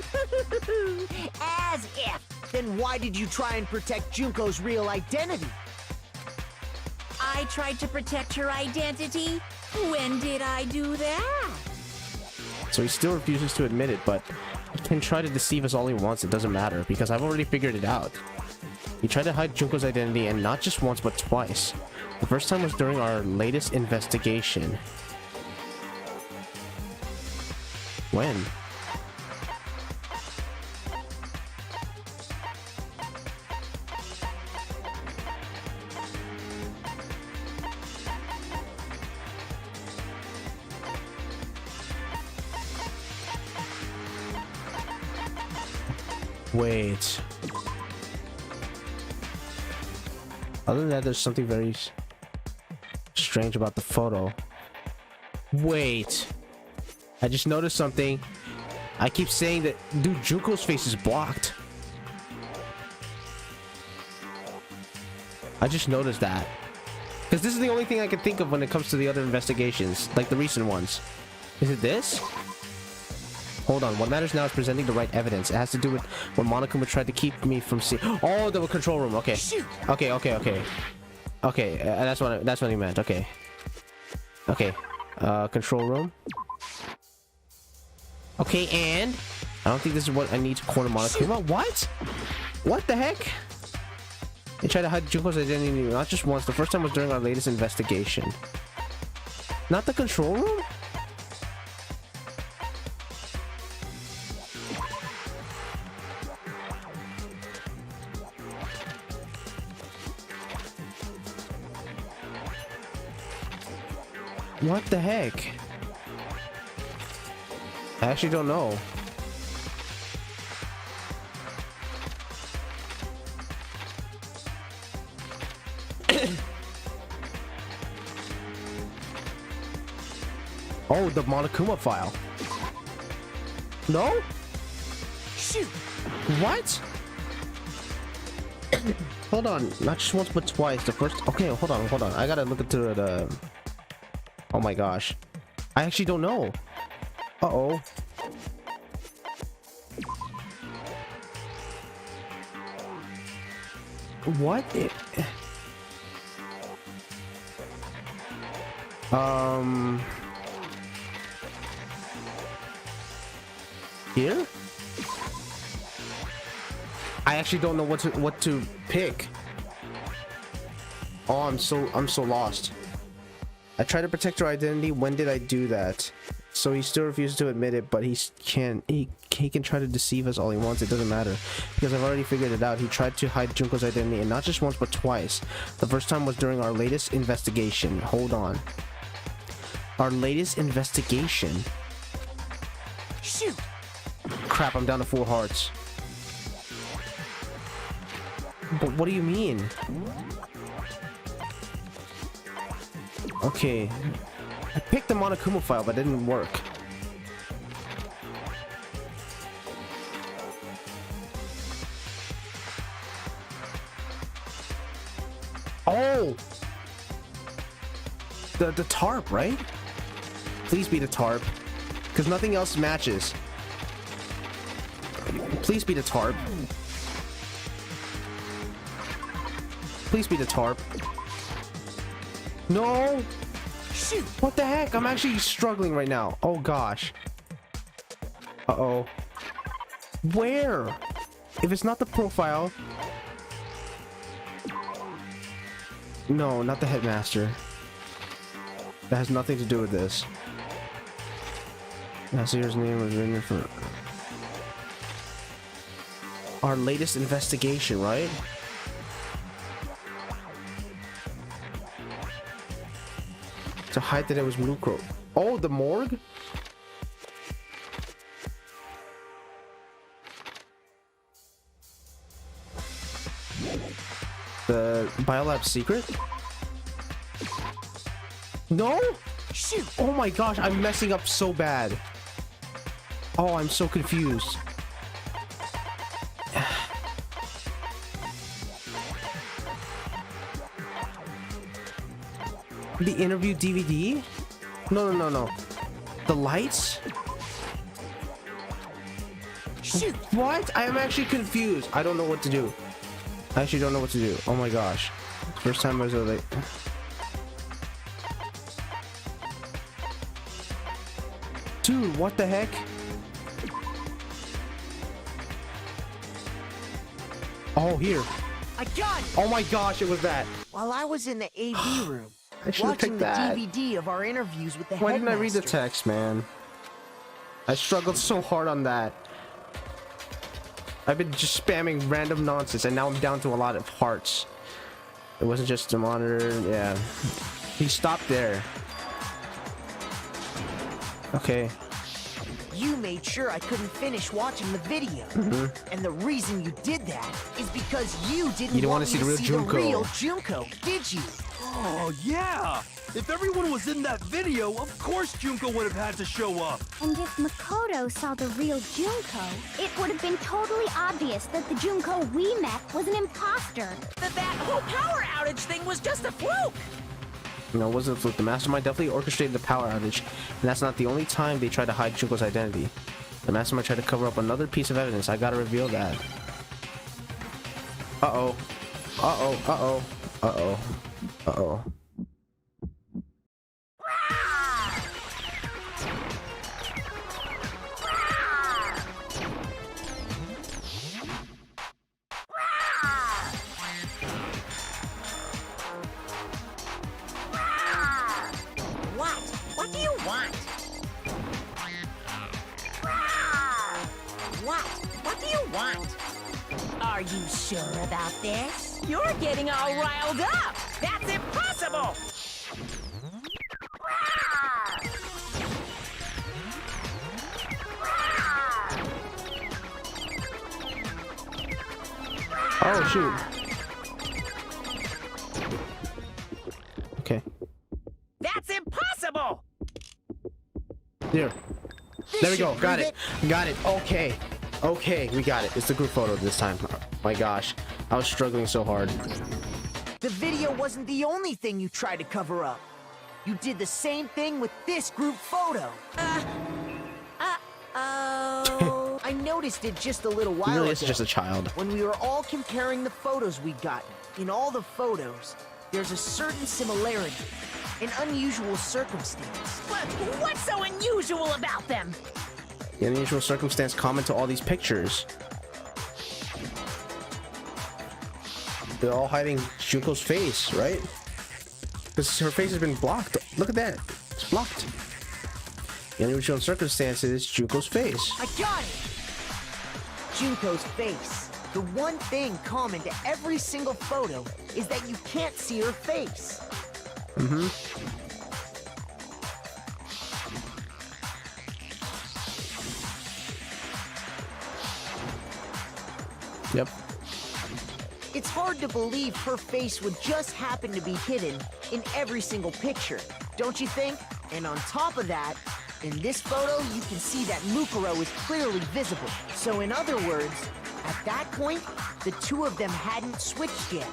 Speaker 10: As if.
Speaker 9: Then why did you try and protect Junko's real identity?
Speaker 10: I tried to protect her identity? When did I do that?
Speaker 1: So he still refuses to admit it, but he can try to deceive us all he wants. It doesn't matter, because I've already figured it out. He tried to hide Junko's identity, and not just once, but twice. The first time was during our latest investigation. When? Wait. Other than that, there's something very strange about the photo. Wait. I just noticed something. I keep saying that, dude, Junko's face is blocked. I just noticed that. Because this is the only thing I can think of when it comes to the other investigations, like the recent ones. Is it this? Hold on, what matters now is presenting the right evidence. It has to do with when Monokuma tried to keep me from seeing. Oh, the control room. Okay. Okay. That's what he meant. Okay. Control room. Okay, and I don't think this is what I need to corner Monokuma. What? What the heck? They tried to hide Junko's identity not just once. The first time was during our latest investigation. Not the control room? What the heck? I actually don't know. Oh, the Monokuma file. No?
Speaker 9: Shoot!
Speaker 1: What? Hold on, not just once but twice. The first. Okay, hold on. I gotta look into the. Oh my gosh. I actually don't know. Uh-oh. What? Here? I actually don't know what to pick. Oh, I'm so lost. I tried to protect her identity. When did I do that? So he still refuses to admit it, but he can try to deceive us all he wants. It doesn't matter, because I've already figured it out. He tried to hide Junko's identity, and not just once but twice. The first time was during our latest investigation. Hold on. Our latest investigation.
Speaker 9: Shoot!
Speaker 1: Crap, I'm down to 4 hearts. But what do you mean? Okay. I picked the Monokuma file, but it didn't work. Oh! The tarp, right? Please be the tarp. Because nothing else matches. Please be the tarp. Please be the tarp. No! Shoot! What the heck? I'm actually struggling right now. Oh gosh. Uh-oh. Where? If it's not the profile... No, not the headmaster. That has nothing to do with this. Nasir's name was written for... Our latest investigation, right? To hide that it was Mukuro. Oh, the morgue? The biolab secret? No?
Speaker 9: Shoot!
Speaker 1: Oh my gosh, I'm messing up so bad. Oh, I'm so confused. The interview DVD? No. The lights?
Speaker 9: Shoot!
Speaker 1: What? I am actually confused. I don't know what to do. I actually don't know what to do. Oh my gosh. First time I was like... Dude, what the heck? Oh, here.
Speaker 9: I got it!
Speaker 1: Oh my gosh, it was that.
Speaker 9: While I was in the AV room,
Speaker 1: I should have
Speaker 9: watching
Speaker 1: picked
Speaker 9: the
Speaker 1: that.
Speaker 9: DVD of our interviews with the
Speaker 1: Why didn't I read the
Speaker 9: headmaster.
Speaker 1: text, man? I struggled so hard on that. I've been just spamming random nonsense, and now I'm down to a lot of hearts. It wasn't just a monitor, yeah. He stopped there. Okay.
Speaker 9: You made sure I couldn't finish watching the video. And the reason you did that is because you didn't
Speaker 1: want
Speaker 9: want
Speaker 1: to see
Speaker 9: me
Speaker 1: the real Junko.
Speaker 9: the real Junko, did you?
Speaker 7: Oh, yeah! If everyone was in that video, of course Junko would have had to show up.
Speaker 5: And if Makoto saw the real Junko, it would have been totally obvious that the Junko we met was an imposter.
Speaker 10: That whole power outage thing was just a fluke.
Speaker 1: No, it wasn't a fluke. The mastermind definitely orchestrated the power outage, and that's not the only time they tried to hide Junko's identity. The mastermind tried to cover up another piece of evidence. I gotta reveal that. Uh-oh. Uh-oh. Uh-oh. Uh-oh. Uh-oh.
Speaker 10: What do you want? What do you want? Are you sure about this? You're getting all riled up. That's impossible.
Speaker 1: Oh, shoot. Okay.
Speaker 10: That's impossible.
Speaker 1: There. There we go. Got it. Got it. Okay. Okay, we got it. It's the group photo this time. Oh my gosh. I was struggling so hard.
Speaker 9: The video wasn't the only thing you tried to cover up. You did the same thing with this group photo.
Speaker 10: Oh.
Speaker 9: I noticed it just a little while
Speaker 1: He really
Speaker 9: ago.
Speaker 1: is just a child.
Speaker 9: When we were all comparing the photos we'd gotten. In all the photos, there's a certain similarity, an unusual circumstance.
Speaker 10: What's so unusual about them?
Speaker 1: The unusual circumstance common to all these pictures. They're all hiding Junko's face, right? Because her face has been blocked. Look at that. It's blocked. The unusual circumstance is Junko's face.
Speaker 9: I got it! Junko's face. The one thing common to every single photo is that you can't see her face.
Speaker 1: Mm-hmm. Yep.
Speaker 9: It's hard to believe her face would just happen to be hidden in every single picture, don't you think? And on top of that, in this photo, you can see that Mukuro is clearly visible. So in other words, at that point, the two of them hadn't switched yet.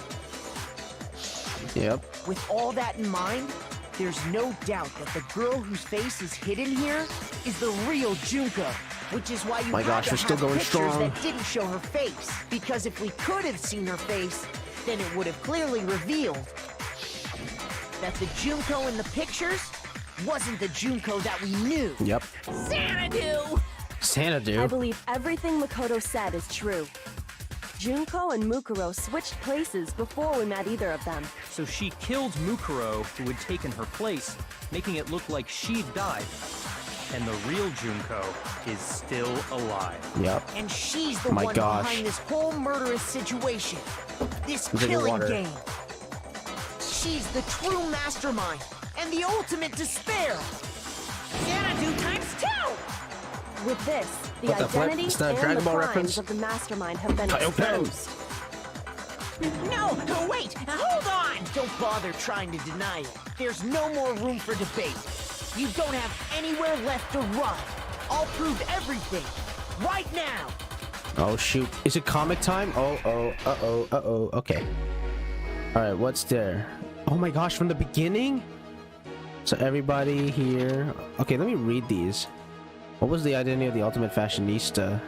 Speaker 1: Yep.
Speaker 9: With all that in mind, there's no doubt that the girl whose face is hidden here is the real Junko. Which is why you
Speaker 1: My
Speaker 9: had
Speaker 1: gosh,
Speaker 9: to
Speaker 1: we're still
Speaker 9: have
Speaker 1: going
Speaker 9: pictures
Speaker 1: strong.
Speaker 9: that didn't show her face. Because if we could have seen her face, then it would have clearly revealed that the Junko in the pictures wasn't the Junko that we knew.
Speaker 1: Yep.
Speaker 10: Xanadu!
Speaker 1: Xanadu.
Speaker 3: I believe everything Makoto said is true. Junko and Mukuro switched places before we met either of them.
Speaker 6: So she killed Mukuro, who had taken her place, making it look like she'd died. And the real Junko is still alive.
Speaker 2: Yep.
Speaker 9: And she's the
Speaker 2: My
Speaker 9: one
Speaker 2: gosh.
Speaker 9: behind this whole murderous situation. This
Speaker 2: Drink
Speaker 9: killing
Speaker 2: water.
Speaker 9: game. She's the true mastermind and the ultimate despair.
Speaker 10: Xanadu times 2!
Speaker 3: With this, the
Speaker 1: What the flip?
Speaker 3: identity
Speaker 1: Is that a
Speaker 3: and
Speaker 1: Dragon
Speaker 3: the
Speaker 1: Ball
Speaker 3: crimes
Speaker 1: reference?
Speaker 3: of the mastermind have been
Speaker 1: Kaioken.
Speaker 3: exposed.
Speaker 10: No, wait, hold on!
Speaker 9: Don't bother trying to deny it. There's no more room for debate. You don't have anywhere left to run. I'll prove everything right now.
Speaker 1: Oh shoot. Is it comic time? Oh. Okay. Alright, what's there? Oh my gosh, from the beginning? So everybody here... Okay, let me read these. What was the identity of the ultimate fashionista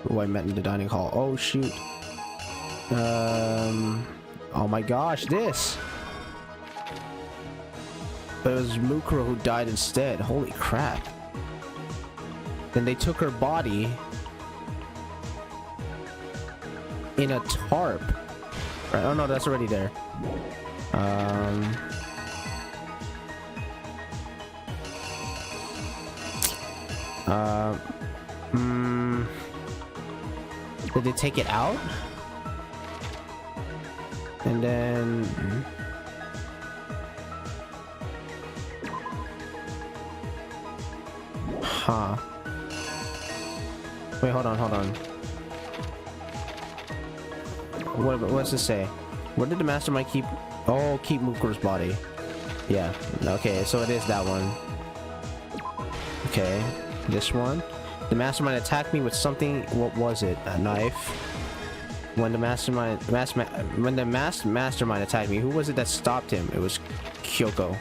Speaker 1: who I met in the dining hall? Oh shoot. Oh my gosh, this! But it was Mukuro who died instead. Holy crap. Then they took her body in a tarp. Right, oh no, that's already there. Did they take it out? And then... Huh. Wait, hold on. What's this say? Where did the mastermind keep... Oh, keep Mukuro's body. Yeah, okay, so it is that one. Okay, this one. The mastermind attacked me with something. What was it? A knife? When the mastermind attacked me, who was it that stopped him? It was Kyoko.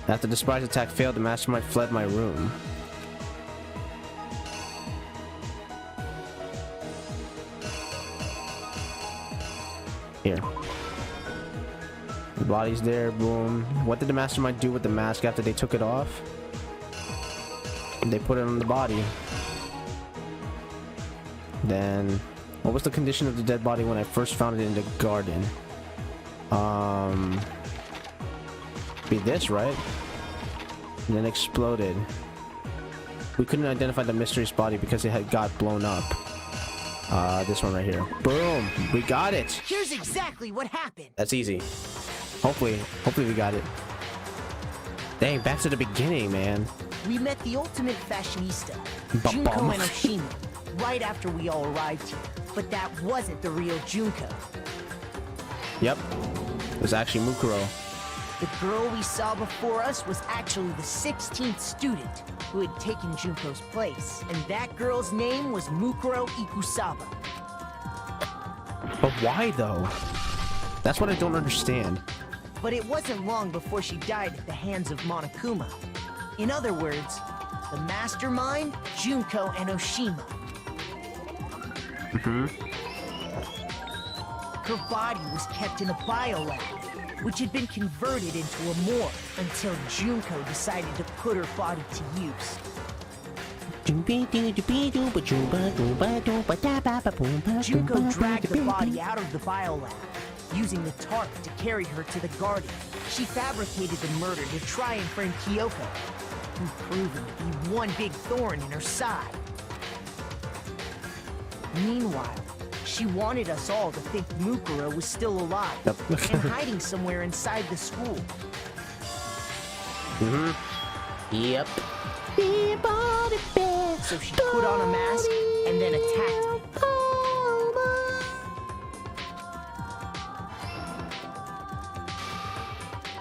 Speaker 1: After the surprise attack failed, the mastermind fled my room. Here. The body's there, boom. What did the mastermind do with the mask after they took it off? They put it on the body. Then, what was the condition of the dead body when I first found it in the garden? Be this, right? And then exploded. We couldn't identify the mysterious body because it had got blown up. This one right here. Boom! We got it!
Speaker 9: Here's exactly what happened.
Speaker 1: That's easy. Hopefully we got it. Dang, back to the beginning, man.
Speaker 9: We met the ultimate fashionista,
Speaker 1: Ba-bum.
Speaker 9: Junko and Oshima, right after we all arrived here. But that wasn't the real Junko.
Speaker 1: Yep. It was actually Mukuro.
Speaker 9: The girl we saw before us was actually the 16th student who had taken Junko's place. And that girl's name was Mukuro Ikusaba.
Speaker 1: But why, though? That's what I don't understand.
Speaker 9: But it wasn't long before she died at the hands of Monokuma. In other words, the mastermind, Junko, and Oshima. Her body was kept in a biolab, which had been converted into a morgue until Junko decided to put her body to use. Junko dragged the body out of the biolab, using the tarp to carry her to the garden. She fabricated the murder to try and frame Kyoko, who proved to be one big thorn in her side. Meanwhile, she wanted us all to think Mukuro was still alive and hiding somewhere inside the school.
Speaker 1: Yep.
Speaker 9: So she put on a mask and then attacked me.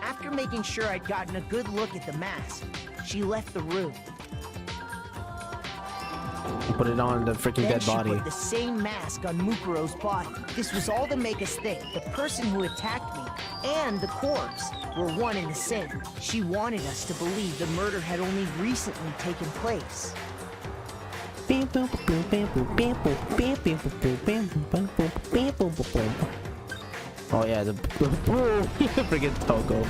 Speaker 9: After making sure I'd gotten a good look at the mask, she left the room.
Speaker 1: Put it on the freaking dead body.
Speaker 9: She put the same mask on Mukuro's body. This was all to make us think the person who attacked me and the corpse were one and the same. She wanted us to believe the murder had only recently taken place.
Speaker 1: Oh yeah, the freaking Toko.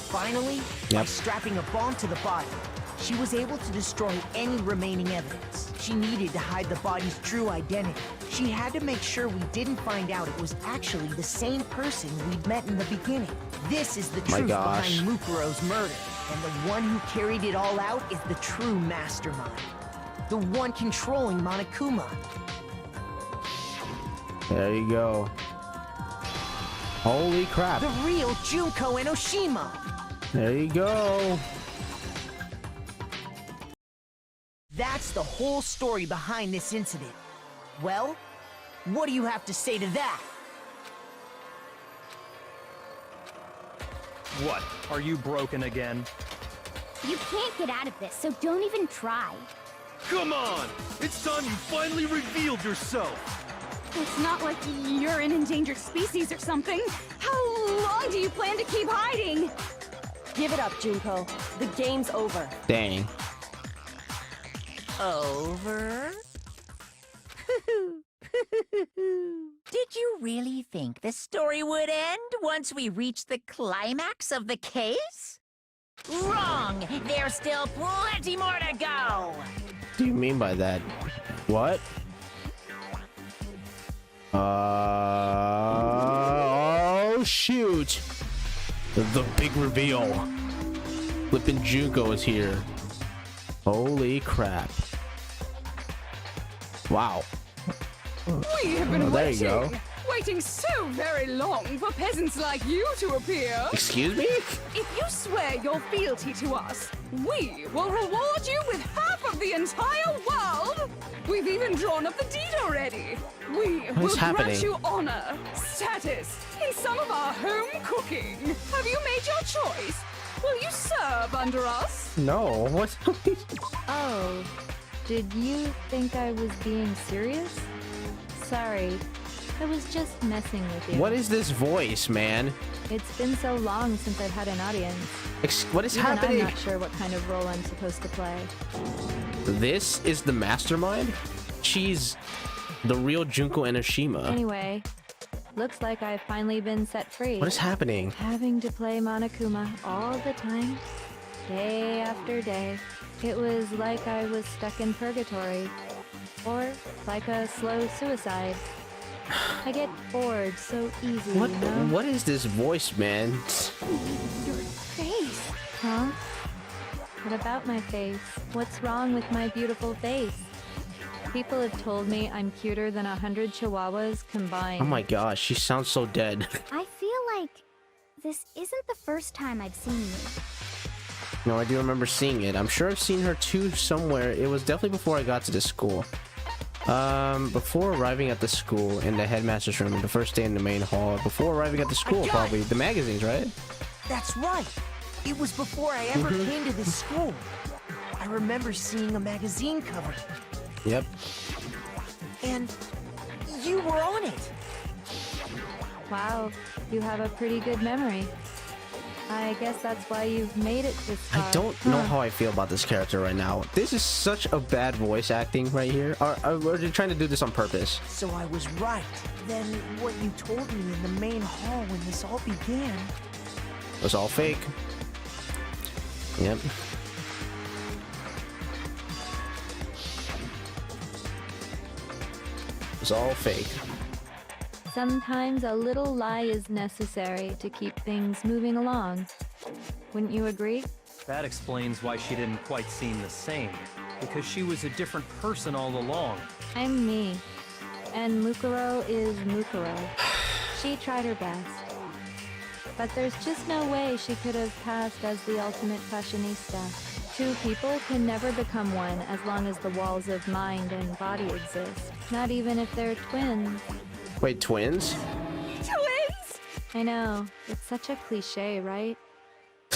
Speaker 9: Finally, by strapping a bomb to the body, she was able to destroy any remaining evidence. She needed to hide the body's true identity. She had to make sure we didn't find out it was actually the same person we'd met in the beginning. This is the truth behind Mukuro's murder. And the one who carried it all out is the true mastermind. The one controlling Monokuma.
Speaker 1: There you go. Holy crap.
Speaker 9: The real Junko Enoshima.
Speaker 1: There you go.
Speaker 9: That's the whole story behind this incident. Well, what do you have to say to that?
Speaker 6: What? Are you broken again?
Speaker 5: You can't get out of this, so don't even try.
Speaker 7: Come on! It's time you finally revealed yourself!
Speaker 11: It's not like you're an endangered species or something. How long do you plan to keep hiding?
Speaker 3: Give it up, Junko. The game's over.
Speaker 1: Dang.
Speaker 10: Over? Did you really think the story would end once we reached the climax of the case? Wrong! There's still plenty more to go!
Speaker 1: What do you mean by that? What? Oh shoot! The big reveal. Flippin' Junko is here. Holy crap. Wow.
Speaker 11: We have been
Speaker 1: there you go.
Speaker 11: waiting so very long for peasants like you to appear.
Speaker 1: Excuse me?
Speaker 11: If you swear your fealty to us, we will reward you with half of the entire world. We've even drawn up the deed already. We will grant you honor, status, and some of our home cooking. Have you made your choice? Will you serve under us?
Speaker 1: No. What?
Speaker 12: Oh, did you think I was being serious? Sorry, I was just messing with you.
Speaker 1: What is this voice, man?
Speaker 12: It's been so long since I've had an audience.
Speaker 1: What is
Speaker 12: Even
Speaker 1: happening?
Speaker 12: I'm not sure what kind of role I'm supposed to play.
Speaker 1: This is the mastermind? She's the real Junko Enoshima.
Speaker 12: Anyway, looks like I've finally been set free.
Speaker 1: What is happening?
Speaker 12: Having to play Monokuma all the time, day after day. It was like I was stuck in purgatory. Or like a slow suicide. I get bored so easily,
Speaker 1: What?
Speaker 12: you know?
Speaker 1: What is this voice, man?
Speaker 12: Your face. Huh? What about my face? What's wrong with my beautiful face? People have told me I'm cuter than 100 chihuahuas combined.
Speaker 1: Oh my gosh, she sounds so dead.
Speaker 5: I feel like this isn't the first time I've seen you.
Speaker 1: No, I do remember seeing it. I'm sure I've seen her too somewhere. It was definitely before I got to this school. Before arriving at the school in the headmaster's room, the first day in the main hall, before arriving at the school, probably. The magazines, right?
Speaker 9: That's right. It was before I ever came to this school. I remember seeing a magazine cover.
Speaker 1: Yep.
Speaker 9: And you were on it.
Speaker 12: Wow, you have a pretty good memory. I guess that's why you've made it this far.
Speaker 1: I don't know how I feel about this character right now. This is such a bad voice acting right here. Or they trying to do this on purpose?
Speaker 9: So I was right. Then what you told me in the main hall when this all began...
Speaker 1: It was all fake. Yep. It was all fake.
Speaker 12: Sometimes a little lie is necessary to keep things moving along. Wouldn't you agree?
Speaker 6: That explains why she didn't quite seem the same. Because she was a different person all along.
Speaker 12: I'm me. And Mukuro is Mukuro. She tried her best. But there's just no way she could have passed as the ultimate fashionista. Two people can never become one as long as the walls of mind and body exist. Not even if they're twins.
Speaker 1: Wait, twins?
Speaker 11: Twins?
Speaker 12: I know. It's such a cliche, right?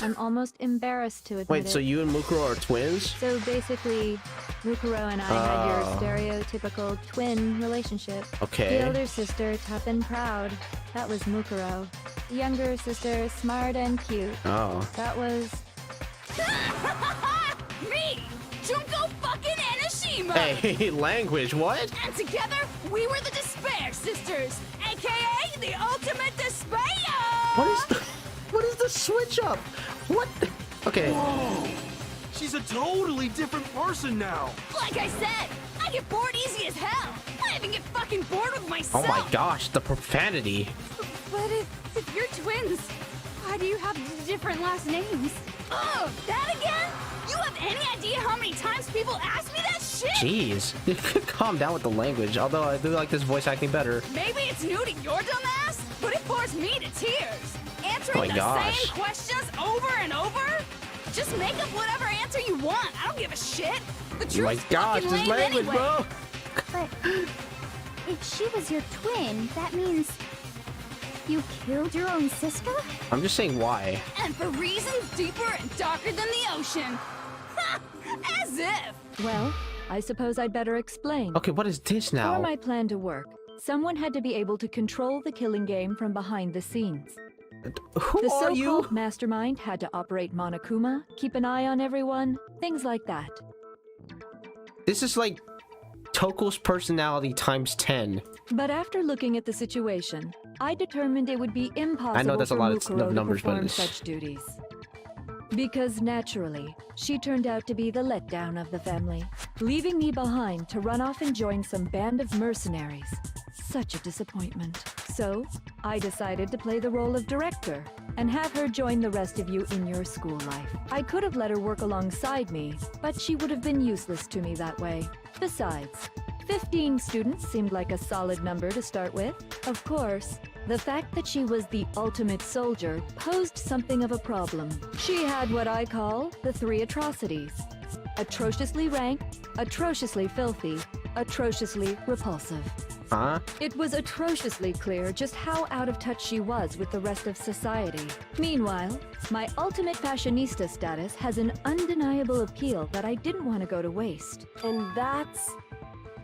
Speaker 12: I'm almost embarrassed to admit it.
Speaker 1: Wait, so you and Mukuro are twins?
Speaker 12: So basically, Mukuro and I had your stereotypical twin relationship.
Speaker 1: Okay.
Speaker 12: The older sister, tough and proud. That was Mukuro. The younger sister, smart and cute.
Speaker 1: Oh.
Speaker 12: That was...
Speaker 11: Me! Junko fucking Enoshima!
Speaker 1: Hey, language, what?
Speaker 11: And together, we were the Despair Sisters, aka the Ultimate Despair!
Speaker 1: What is the switch up? What? Okay.
Speaker 7: Whoa! She's She's a totally different person now.
Speaker 11: Like I said, I get bored easy as hell. I even get fucking bored with myself.
Speaker 1: Oh my gosh, the profanity.
Speaker 11: But if you're twins, why do you have different last names? Oh, that again? You have any idea how many times people ask me that shit?
Speaker 1: Jeez. Calm down with the language, although I do like this voice acting better.
Speaker 11: Maybe it's new to your dumb ass, but it bores me to tears. Answering same questions over and over? Just make up whatever answer you want. I don't give a shit. The truth's
Speaker 1: Oh my gosh,
Speaker 11: fucking
Speaker 1: this
Speaker 11: lame
Speaker 1: language,
Speaker 11: anyway.
Speaker 1: bro.
Speaker 5: But if she was your twin, that means you killed your own sister?
Speaker 1: I'm just saying why.
Speaker 11: And for reasons deeper and darker than the ocean. Ha! As if.
Speaker 3: Well, I suppose I'd better explain.
Speaker 1: Okay, what is this now?
Speaker 3: For my plan to work, someone had to be able to control the killing game from behind the scenes.
Speaker 1: Who
Speaker 3: The
Speaker 1: are you?
Speaker 3: so-called mastermind had to operate Monokuma, keep an eye on everyone, things like that.
Speaker 1: This is like Toko's personality times 10.
Speaker 3: But after looking at the situation, I determined it would be impossible
Speaker 1: that's a
Speaker 3: for
Speaker 1: lot of
Speaker 3: Mukuro
Speaker 1: numbers,
Speaker 3: to
Speaker 1: but
Speaker 3: perform
Speaker 1: it's-
Speaker 3: such duties. Because naturally, she turned out to be the letdown of the family, leaving me behind to run off and join some band of mercenaries. Such a disappointment. So, I decided to play the role of director and have her join the rest of you in your school life. I could have let her work alongside me, but she would have been useless to me that way. Besides, 15 students seemed like a solid number to start with. Of course, the fact that she was the ultimate soldier posed something of a problem. She had what I call the 3 atrocities. Atrociously ranked, atrociously filthy, atrociously repulsive.
Speaker 1: Huh?
Speaker 3: It was atrociously clear just how out of touch she was with the rest of society. Meanwhile, my ultimate fashionista status has an undeniable appeal that I didn't want to go to waste.
Speaker 13: And that's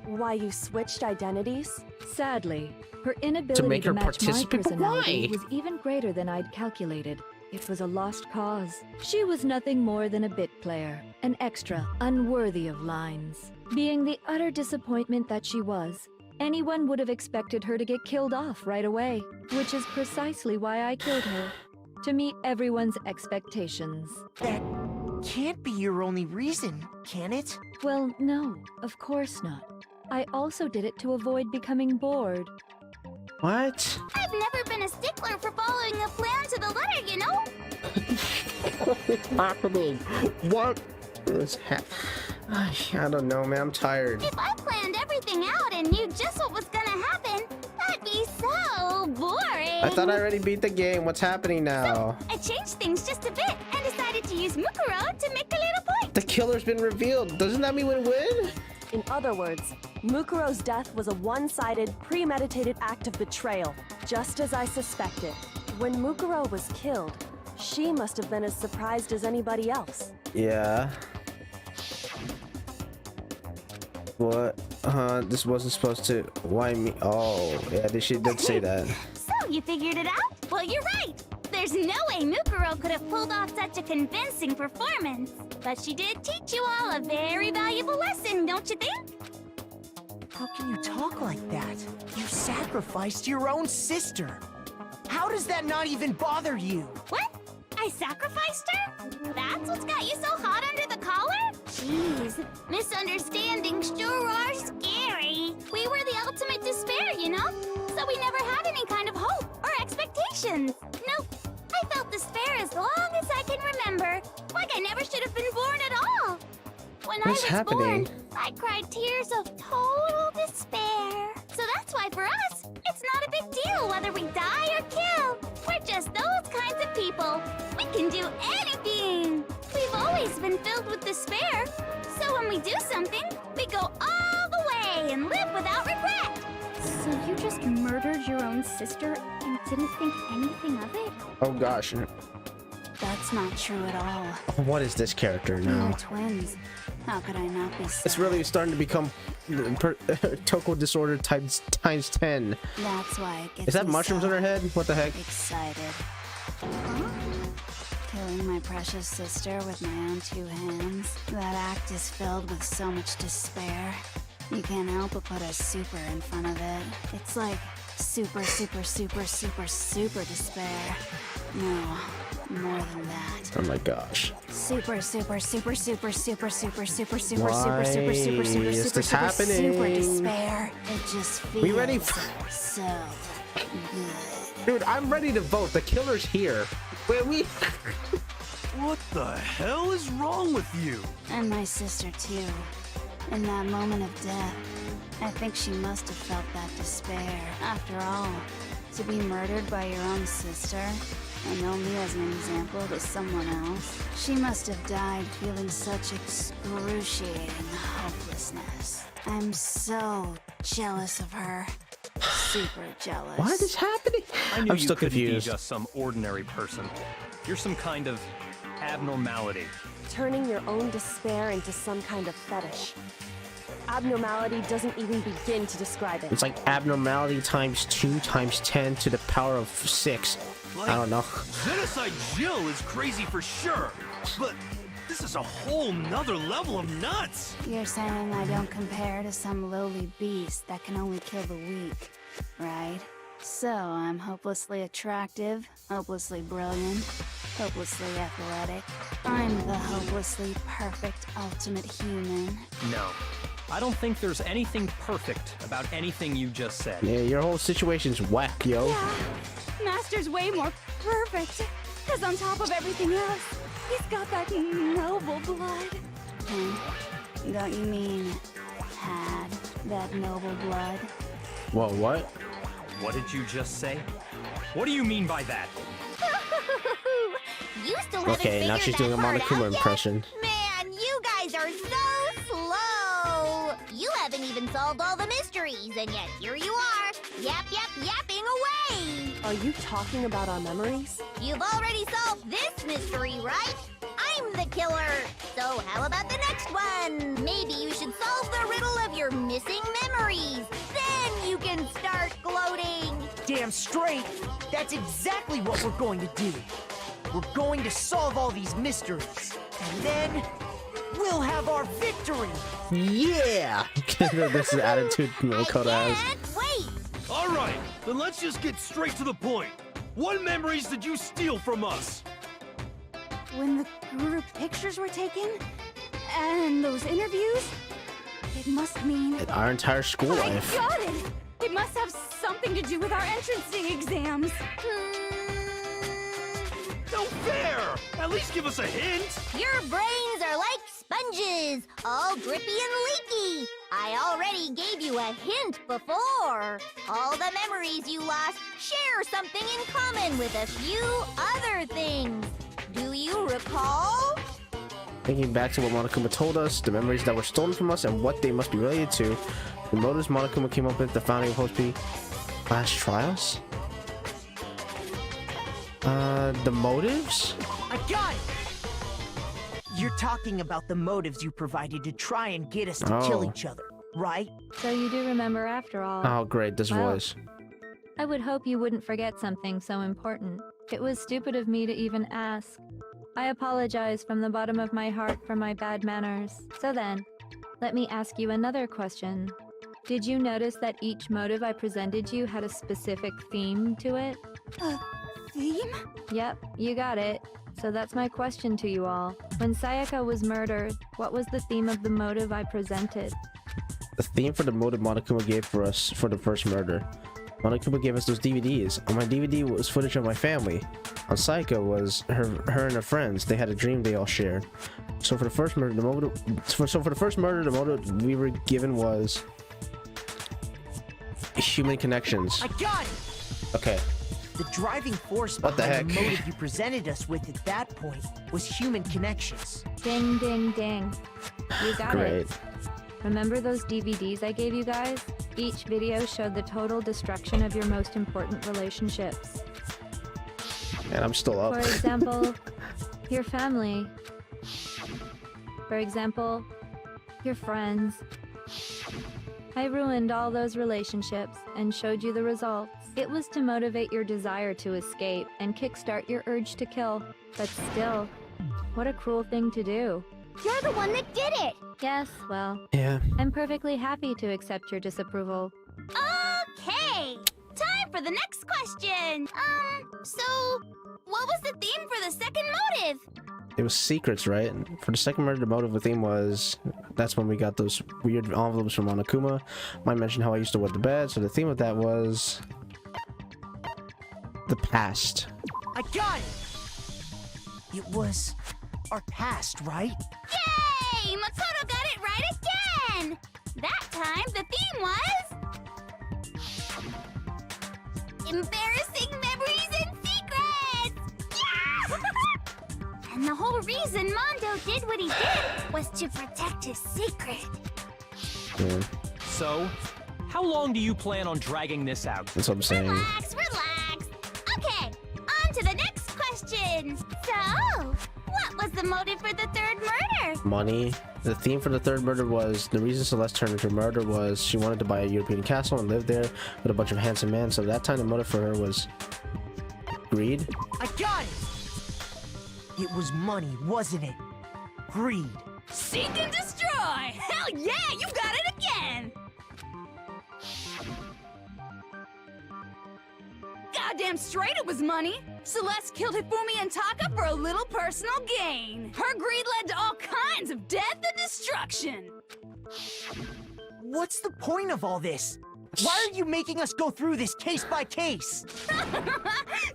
Speaker 13: why you switched identities?
Speaker 3: Sadly, her inability
Speaker 1: make her
Speaker 3: match my
Speaker 1: participate? But
Speaker 3: personality
Speaker 1: why?
Speaker 3: was even greater than I'd calculated. It was a lost cause. She was nothing more than a bit player, an extra unworthy of lines. Being the utter disappointment that she was, anyone would have expected her to get killed off right away, which is precisely why I killed her, to meet everyone's expectations.
Speaker 9: That can't be your only reason, can it?
Speaker 3: Well, no, of course not. I also did it to avoid becoming bored.
Speaker 1: What?
Speaker 5: I've never been a stickler for following a plan to the letter, you know?
Speaker 1: What is happening? What is I don't know, man. I'm tired.
Speaker 5: If I planned everything out and knew just what was gonna happen, that'd be so boring.
Speaker 1: I thought I already beat the game. What's happening now?
Speaker 5: I changed things just a bit and decided to use Mukuro to make a little point.
Speaker 1: The killer's been revealed. Doesn't that mean we win?
Speaker 13: In other words, Mukuro's death was a one-sided, premeditated act of betrayal, just as I suspected. When Mukuro was killed, she must have been as surprised as anybody else.
Speaker 1: Yeah. What? This wasn't supposed to. Why me? Oh, yeah, she did say that.
Speaker 5: So, you figured it out? Well, you're right. There's no way Mukuro could have pulled off such a convincing performance. But she did teach you all a very valuable lesson, don't you think?
Speaker 9: How can you talk like that? You sacrificed your own sister. How does that not even bother you?
Speaker 5: What? I sacrificed her? That's what's got you so hot under the collar? Jeez, misunderstandings sure are scary. We were the ultimate despair, you know? So we never had any kind of hope or expectations. Nope. I felt despair as long as I can remember. Like I never should have been born at all. When I was born, I cried tears of total despair. So that's why for us, it's not a big deal whether we die or kill. We're just those kinds of people. We can do anything. We've always been filled with despair. So when we do something, we go all the way and live without regret.
Speaker 14: So you just murdered your own sister and didn't think anything of it?
Speaker 1: Oh gosh.
Speaker 14: That's not true at all.
Speaker 1: What is this character
Speaker 14: We're
Speaker 1: now?
Speaker 14: twins. How could I not be sad?
Speaker 1: It's really starting to become Toko disorder times 10.
Speaker 14: That's why it gets
Speaker 1: Is that
Speaker 14: me
Speaker 1: mushrooms
Speaker 14: so
Speaker 1: on her head? What the heck?
Speaker 14: excited. Killing my precious sister with my own 2 hands. That act is filled with so much despair. You can't help but put a super in front of it. It's like super, super, super, super, super despair. No, more than that.
Speaker 1: Oh my gosh.
Speaker 14: Super, super, super, super, super, super, super, super,
Speaker 1: Why
Speaker 14: super, super, super, super,
Speaker 1: is
Speaker 14: super,
Speaker 1: this
Speaker 14: super,
Speaker 1: happening?
Speaker 14: super despair. It just feels
Speaker 1: We ready?
Speaker 14: so good.
Speaker 1: Dude, I'm ready to vote. The killer's here. Wait, we.
Speaker 7: What the hell is wrong with you?
Speaker 14: And my sister too. In that moment of death, I think she must have felt that despair. After all, to be murdered by your own sister, and only as an example to someone else, she must have died feeling such excruciating hopelessness. I'm so jealous of her. Super jealous.
Speaker 1: Why is this happening?
Speaker 6: I knew
Speaker 1: I'm
Speaker 6: you
Speaker 1: still
Speaker 6: couldn't be
Speaker 1: confused.
Speaker 6: just some ordinary person. You're some kind of abnormality.
Speaker 13: Turning your own despair into some kind of fetish. Abnormality doesn't even begin to describe it.
Speaker 1: It's like abnormality times 2 times 10 to the power of 6.
Speaker 7: Like,
Speaker 1: I don't know.
Speaker 7: Genocide Jill is crazy for sure, but this is a whole nother level of nuts.
Speaker 14: You're saying I don't compare to some lowly beast that can only kill the weak, right? So I'm hopelessly attractive, hopelessly brilliant, hopelessly athletic. I'm the hopelessly perfect ultimate human.
Speaker 6: No. I don't think there's anything perfect about anything you just said.
Speaker 1: Yeah, your whole situation's whack, yo.
Speaker 11: Yeah, Master's way more perfect. Because on top of everything else, he's got that noble blood.
Speaker 14: Don't you mean had that noble blood?
Speaker 1: Whoa, what?
Speaker 6: What did you just say? What do you mean by that?
Speaker 5: You still haven't
Speaker 1: Okay, now
Speaker 5: figured
Speaker 1: she's doing a
Speaker 5: that part
Speaker 1: Monokuma
Speaker 5: out yet?
Speaker 1: impression.
Speaker 5: Man, you guys are so slow. You haven't even solved all the mysteries, and yet here you are, yapping away.
Speaker 13: Are you talking about our memories?
Speaker 5: You've already solved this mystery, right? I'm the killer. So how about the next one? Maybe you should solve the riddle of your missing memories. Then you can start gloating.
Speaker 9: Damn straight! That's exactly what we're going to do. We're going to solve all these mysteries. And then we'll have our victory!
Speaker 1: Yeah! This is the attitude Makoto has.
Speaker 5: Can't wait.
Speaker 7: All right, then let's just get straight to the point. What memories did you steal from us?
Speaker 11: When the group pictures were taken, and those interviews, it must mean...
Speaker 1: Our entire school
Speaker 11: I
Speaker 1: life.
Speaker 11: got it! It must have something to do with our entrancing exams.
Speaker 7: No fair! At least give us a hint!
Speaker 5: Your brains are like sponges, all drippy and leaky. I already gave you a hint before. All the memories you lost share something in common with a few other things. Do you recall?
Speaker 1: Thinking back to what Monokuma told us, the memories that were stolen from us, and what they must be related to, the motives Monokuma came up with, the founding of Host P class trials? The motives?
Speaker 9: I got it! You're talking about the motives you provided to try and get us to kill each other, right?
Speaker 12: So you do remember after all.
Speaker 1: Oh, great, this
Speaker 12: Well,
Speaker 1: voice.
Speaker 12: I would hope you wouldn't forget something so important. It was stupid of me to even ask. I apologize from the bottom of my heart for my bad manners. So then, let me ask you another question. Did you notice that each motive I presented you had a specific theme to it?
Speaker 11: Theme?
Speaker 12: Yep, you got it. So that's my question to you all. When Sayaka was murdered, what was the theme of the motive I presented?
Speaker 1: The theme for the motive Monokuma gave for us for the first murder. Monokuma gave us those DVDs. On my DVD was footage of my family. On Sayaka was her and her friends. They had a dream they all shared. So for the first murder, the motive we were given was human connections.
Speaker 9: I got it!
Speaker 1: Okay.
Speaker 9: The driving force
Speaker 1: What the
Speaker 9: behind the
Speaker 1: heck?
Speaker 9: motive you presented us with at that point was human connections.
Speaker 12: Ding, ding, ding. You got
Speaker 1: Great.
Speaker 12: it. Remember those DVDs I gave you guys? Each video showed the total destruction of your most important relationships.
Speaker 1: And I'm still up.
Speaker 12: For example, your family. For example, your friends. I ruined all those relationships and showed you the results. It was to motivate your desire to escape and kickstart your urge to kill. But still, what a cruel thing to do.
Speaker 5: You're the one that did it.
Speaker 12: Yes, well,
Speaker 1: Yeah.
Speaker 12: I'm perfectly happy to accept your disapproval.
Speaker 5: Okay, time for the next question. So what was the theme for the second motive?
Speaker 1: It was secrets, right? For the second murder, the motive of the theme was... That's when we got those weird envelopes from Monokuma. Might mention how I used to wet the bed, so the theme of that was... the past.
Speaker 9: I got it! It was our past, right?
Speaker 5: Yay! Makoto got it right again! That time, the theme was... embarrassing memories and secrets! Yeah! And the whole reason Mondo did what he did was to protect his secret.
Speaker 1: Yeah.
Speaker 6: So, how long do you plan on dragging this out?
Speaker 1: That's what I'm saying.
Speaker 5: Relax. Okay, on to the next question. So, what was the motive for the third murder?
Speaker 1: Money. The theme for the third murder was... The reason Celeste turned into murder was she wanted to buy a European castle and live there with a bunch of handsome men. So that time the motive for her was... greed?
Speaker 9: I got it! It was money, wasn't it? Greed.
Speaker 11: Seek and destroy! Hell yeah, you got it again! Goddamn straight it was money! Celeste killed Hifumi and Taka for a little personal gain. Her greed led to all kinds of death and destruction.
Speaker 9: What's the point of all this? Why are you making us go through this case by case?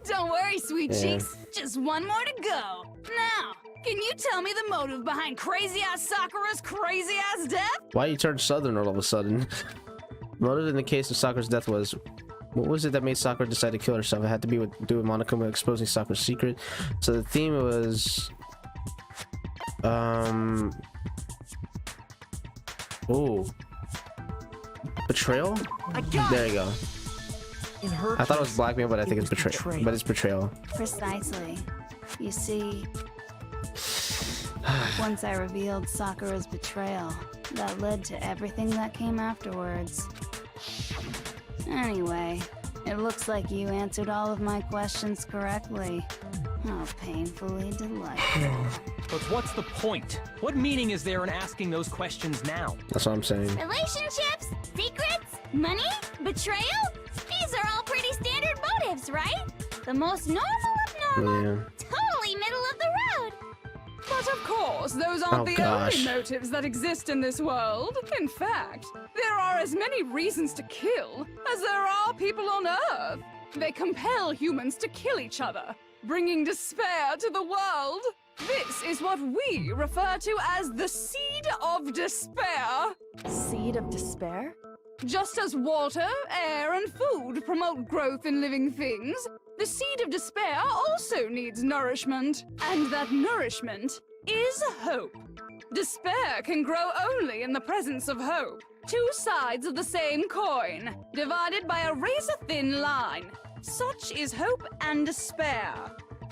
Speaker 11: Don't worry, sweet cheeks. Just one more to go. Now, can you tell me the motive behind crazy-ass Sakura's crazy-ass death?
Speaker 1: Why you turned southern all of a sudden? Motive in the case of Sakura's death was... What was it that made Sakura decide to kill herself? It had to be with Monokuma exposing Sakura's secret. So the theme was... Oh. Betrayal? There you go.
Speaker 9: In her
Speaker 1: I thought it was
Speaker 9: case,
Speaker 1: blackmail, but I think it's betrayal.
Speaker 9: betrayal.
Speaker 1: But it's betrayal.
Speaker 14: Precisely. You see, once I revealed Sakura's betrayal, that led to everything that came afterwards. Anyway, it looks like you answered all of my questions correctly. How painfully delightful.
Speaker 6: But what's the point? What meaning is there in asking those questions now?
Speaker 1: That's what I'm saying.
Speaker 5: Relationships, secrets, money, betrayal? These are all pretty standard motives, right? The most normal of normal.
Speaker 1: Yeah.
Speaker 5: Totally middle of the road.
Speaker 11: But of course, those aren't the
Speaker 1: gosh.
Speaker 11: only motives that exist in this world. In fact, there are as many reasons to kill as there are people on Earth. They compel humans to kill each other, bringing despair to the world. This is what we refer to as the seed of despair.
Speaker 13: Seed of despair?
Speaker 11: Just as water, air, and food promote growth in living things, the seed of despair also needs nourishment. And that nourishment is hope. Despair can grow only in the presence of hope. Two sides of the same coin, divided by a razor-thin line. Such is hope and despair.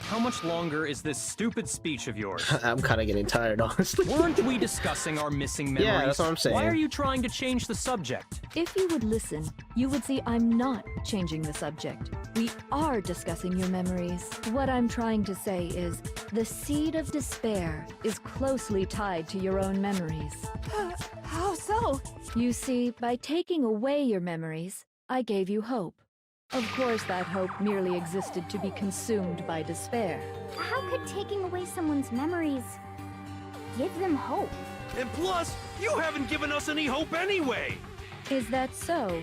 Speaker 6: How much longer is this stupid speech of yours?
Speaker 1: I'm kind of getting tired, honestly.
Speaker 6: Weren't we discussing our missing memories?
Speaker 1: Yeah, that's what I'm saying.
Speaker 6: Why are you trying to change the subject?
Speaker 12: If you would listen, you would see I'm not changing the subject. We are discussing your memories. What I'm trying to say is, the seed of despair is closely tied to your own memories.
Speaker 11: How so?
Speaker 12: You see, by taking away your memories, I gave you hope. Of course, that hope merely existed to be consumed by despair.
Speaker 5: How could taking away someone's memories give them hope?
Speaker 7: And plus, you haven't given us any hope anyway!
Speaker 12: Is that so?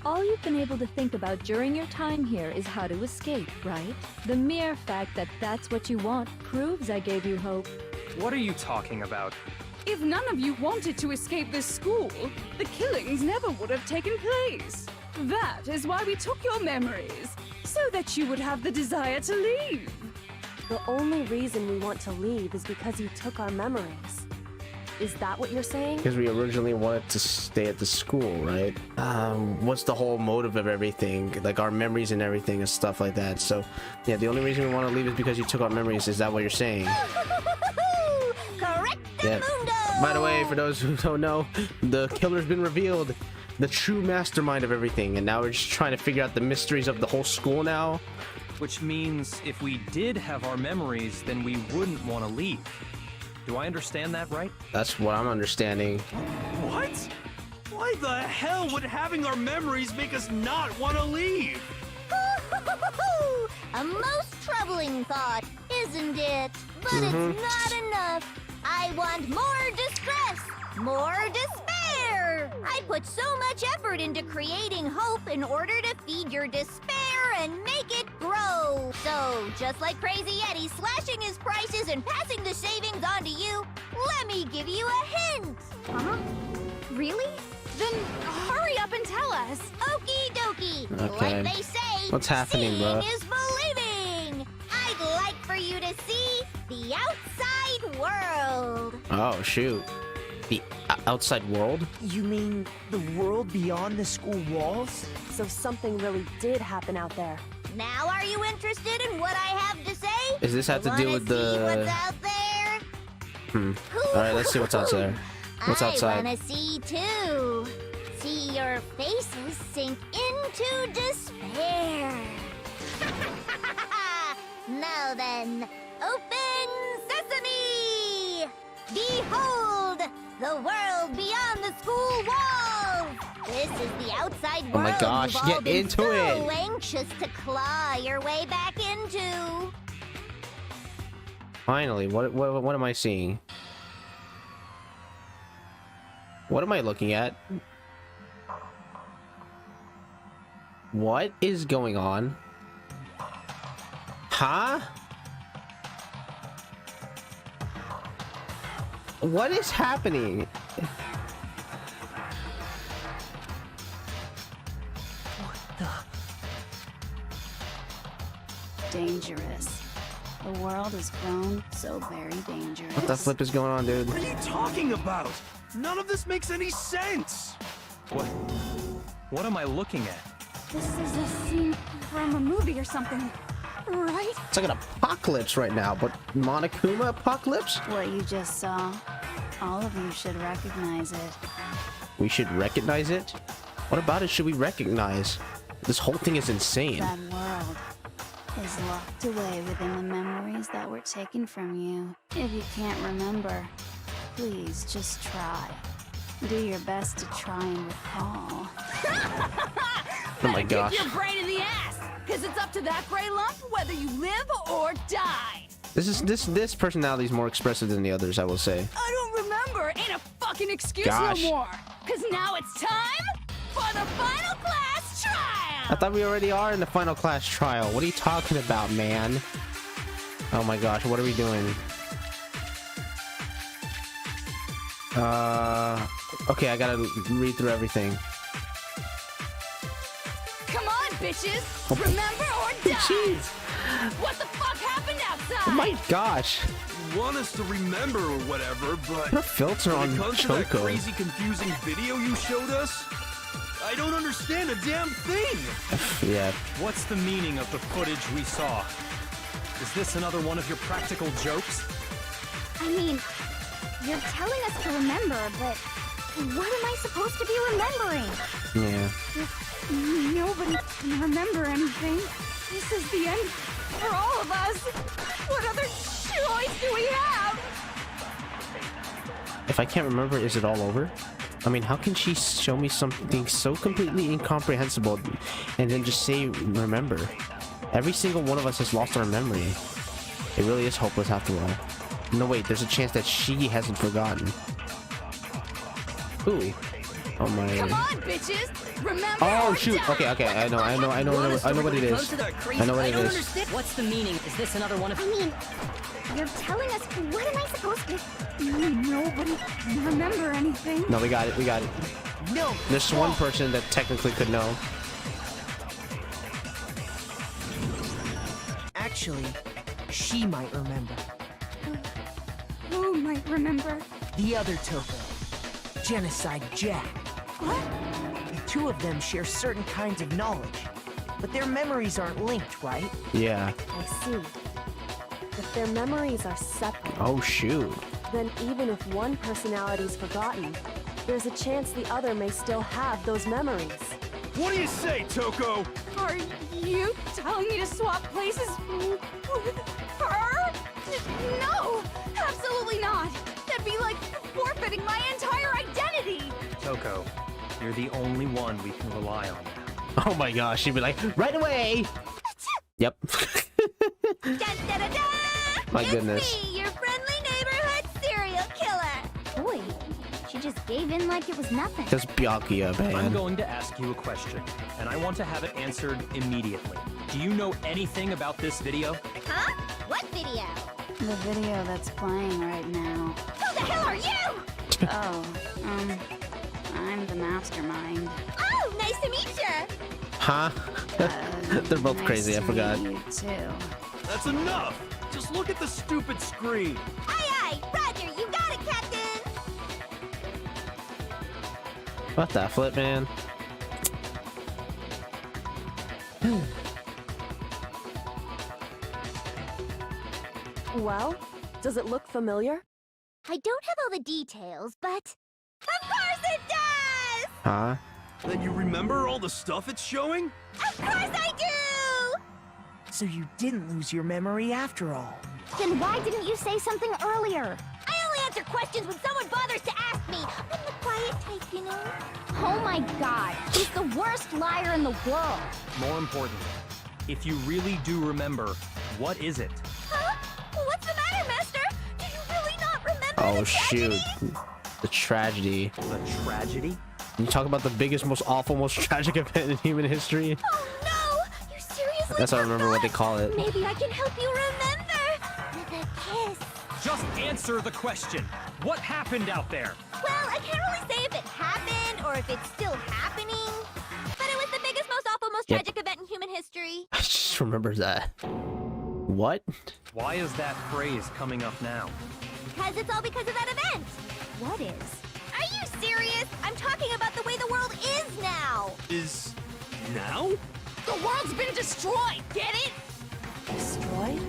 Speaker 12: All you've been able to think about during your time here is how to escape, right? The mere fact that that's what you want proves I gave you hope.
Speaker 6: What are you talking about?
Speaker 11: If none of you wanted to escape this school, the killings never would have taken place. That is why we took your memories, so that you would have the desire to leave.
Speaker 13: The only reason we want to leave is because you took our memories. Is that what you're saying?
Speaker 1: Because we originally wanted to stay at the school, right? What's the whole motive of everything? Like our memories and everything and stuff like that. So, yeah, the only reason we want to leave is because you took our memories. Is that what you're saying?
Speaker 5: Correct,
Speaker 1: Yeah.
Speaker 5: Mundo!
Speaker 1: By the way, for those who don't know, the killer's been revealed. The true mastermind of everything. And now we're just trying to figure out the mysteries of the whole school now.
Speaker 6: Which means if we did have our memories, then we wouldn't want to leave. Do I understand that right?
Speaker 1: That's what I'm understanding.
Speaker 7: What? Why the hell would having our memories make us not want to leave?
Speaker 5: A most troubling thought, isn't it? But it's not enough. I want more distress, more despair. I put so much effort into creating hope in order to feed your despair and make it grow. So, just like Crazy Eddie slashing his prices and passing the savings on to you, let me give you a hint.
Speaker 11: Huh? Really? Then hurry up and tell us.
Speaker 5: Okie dokie.
Speaker 1: Okay.
Speaker 5: Like they say,
Speaker 1: What's happening, bro?
Speaker 5: seeing is believing. I'd like for you to see the outside world.
Speaker 1: Oh, shoot. The outside world?
Speaker 9: You mean the world beyond the school walls?
Speaker 13: So something really did happen out there.
Speaker 5: Now are you interested in what I have to say?
Speaker 1: Does this have to do with
Speaker 5: See
Speaker 1: the...
Speaker 5: what's out there?
Speaker 1: Alright, let's see what's out there. What's outside?
Speaker 5: I wanna see too. See your faces sink into despair. Now then, open sesame! Behold, the world beyond the school walls! This is the outside world.
Speaker 1: Oh my gosh,
Speaker 5: you've all
Speaker 1: get
Speaker 5: been
Speaker 1: into
Speaker 5: so
Speaker 1: it!
Speaker 5: anxious to claw your way back into.
Speaker 1: Finally, what am I seeing? What am I looking at? What is going on? Huh? What is happening?
Speaker 14: Dangerous. The world has grown so very dangerous.
Speaker 1: What the flip is going on, dude?
Speaker 7: What are you talking about? None of this makes any sense.
Speaker 6: What am I looking at?
Speaker 11: This is a scene from a movie or something, right?
Speaker 1: It's like an apocalypse right now, but Monokuma apocalypse?
Speaker 14: What you just saw, all of you should recognize it.
Speaker 1: We should recognize it? What about it should we recognize? This whole thing is insane.
Speaker 14: That world is locked away within the memories that were taken from you. If you can't remember, please just try. Do your best to try and recall.
Speaker 1: Oh my gosh.
Speaker 11: Kick your brain in the ass, because it's up to that gray lump whether you live or die.
Speaker 1: This personality is more expressive than the others, I will say.
Speaker 11: I don't remember. Ain't a fucking excuse
Speaker 1: Gosh.
Speaker 11: no more. Because now it's time for the final class trial.
Speaker 1: I thought we already are in the final class trial. What are you talking about, man? Oh my gosh, what are we doing? Okay, I gotta read through everything.
Speaker 11: Come on, bitches. Remember or die.
Speaker 1: Jeez.
Speaker 11: What the fuck happened outside?
Speaker 1: Oh my gosh.
Speaker 7: You want us to remember or whatever, but
Speaker 1: Put a filter
Speaker 7: when
Speaker 1: on
Speaker 7: it comes to that
Speaker 1: Choco.
Speaker 7: crazy, confusing video you showed us, I don't understand a damn thing.
Speaker 1: Yeah.
Speaker 6: What's the meaning of the footage we saw? Is this another one of your practical jokes?
Speaker 11: I mean, you're telling us to remember, but what am I supposed to be remembering?
Speaker 1: Yeah.
Speaker 11: If nobody can remember anything, this is the end for all of us. What other choice do we have?
Speaker 1: If I can't remember, is it all over? I mean, how can she show me something so completely incomprehensible and then just say remember? Every single one of us has lost our memory. It really is hopeless after all. No, wait, there's a chance that she hasn't forgotten. Ooh. Oh my.
Speaker 11: Come on, bitches! Remember
Speaker 1: Oh
Speaker 11: or
Speaker 1: shoot!
Speaker 11: die.
Speaker 1: Okay, I know what it is. I know what it is.
Speaker 15: What's the meaning? Is this another one of...
Speaker 11: I mean, you're telling us what am I supposed to... Nobody can remember anything.
Speaker 1: No, we got it.
Speaker 9: No.
Speaker 1: There's one person that technically could know.
Speaker 9: Actually, she might remember.
Speaker 11: Who might remember?
Speaker 9: The other Toko. Genocide Jack.
Speaker 11: What?
Speaker 9: The two of them share certain kinds of knowledge, but their memories aren't linked, right?
Speaker 1: Yeah.
Speaker 13: I see. If their memories are separate,
Speaker 1: Oh shoot.
Speaker 13: then even if one personality's forgotten, there's a chance the other may still have those memories.
Speaker 7: What do you say, Toko?
Speaker 11: Are you telling me to swap places with her? No! Absolutely not! That'd be like forfeiting my entire identity!
Speaker 6: Toko, You're the only one we can rely on now.
Speaker 1: Oh my gosh, she'd be like, right away! Yep.
Speaker 5: Dun, dun, dun, dun!
Speaker 1: My goodness.
Speaker 5: It's me, your friendly neighborhood serial killer.
Speaker 14: Boy, she just gave in like it was nothing.
Speaker 1: Just Byakuya, man.
Speaker 6: I'm going to ask you a question, and I want to have it answered immediately. Do you know anything about this video?
Speaker 5: Huh? What video?
Speaker 14: The video that's playing right now.
Speaker 5: Who the hell are you?
Speaker 14: I'm the mastermind.
Speaker 5: Oh, nice to meet you.
Speaker 1: Huh? They're both
Speaker 14: Nice
Speaker 1: crazy, I
Speaker 14: to
Speaker 1: forgot.
Speaker 14: meet you too.
Speaker 7: That's enough! Just look at the stupid screen!
Speaker 5: Aye, aye, Roger, you got it, Captain.
Speaker 1: What the flip, man?
Speaker 13: Well, does it look familiar?
Speaker 5: I don't have all the details, but of course it does!
Speaker 1: Huh?
Speaker 7: Then you remember all the stuff it's showing?
Speaker 5: Of course I do!
Speaker 9: So you didn't lose your memory after all.
Speaker 5: Then why didn't you say something earlier? I only answer questions when someone bothers to ask me. I'm the quiet type, you know?
Speaker 14: Oh my god, he's the worst liar in the world.
Speaker 6: More importantly, if you really do remember, what is it?
Speaker 5: Huh? What's the matter, Master? Do you really not remember
Speaker 1: Oh
Speaker 5: the
Speaker 1: shoot.
Speaker 5: tragedy?
Speaker 1: The tragedy.
Speaker 6: The tragedy?
Speaker 1: You talk about the biggest, most awful, most tragic event in human history?
Speaker 5: Oh no! You seriously
Speaker 1: That's I remember what they call it.
Speaker 5: Maybe I can help you remember. With a kiss.
Speaker 6: Just answer the question. What happened out there?
Speaker 5: Well, I can't really say if it happened or if it's still happening. But it was the biggest, most awful, most
Speaker 1: Yep.
Speaker 5: tragic event in human history.
Speaker 1: I just remember that. What?
Speaker 6: Why is that phrase coming up now?
Speaker 5: Because it's all because of that event. What is? Are you serious? I'm talking about the way the world is now.
Speaker 7: Is... now?
Speaker 11: The world's been destroyed, get it?
Speaker 13: Destroyed?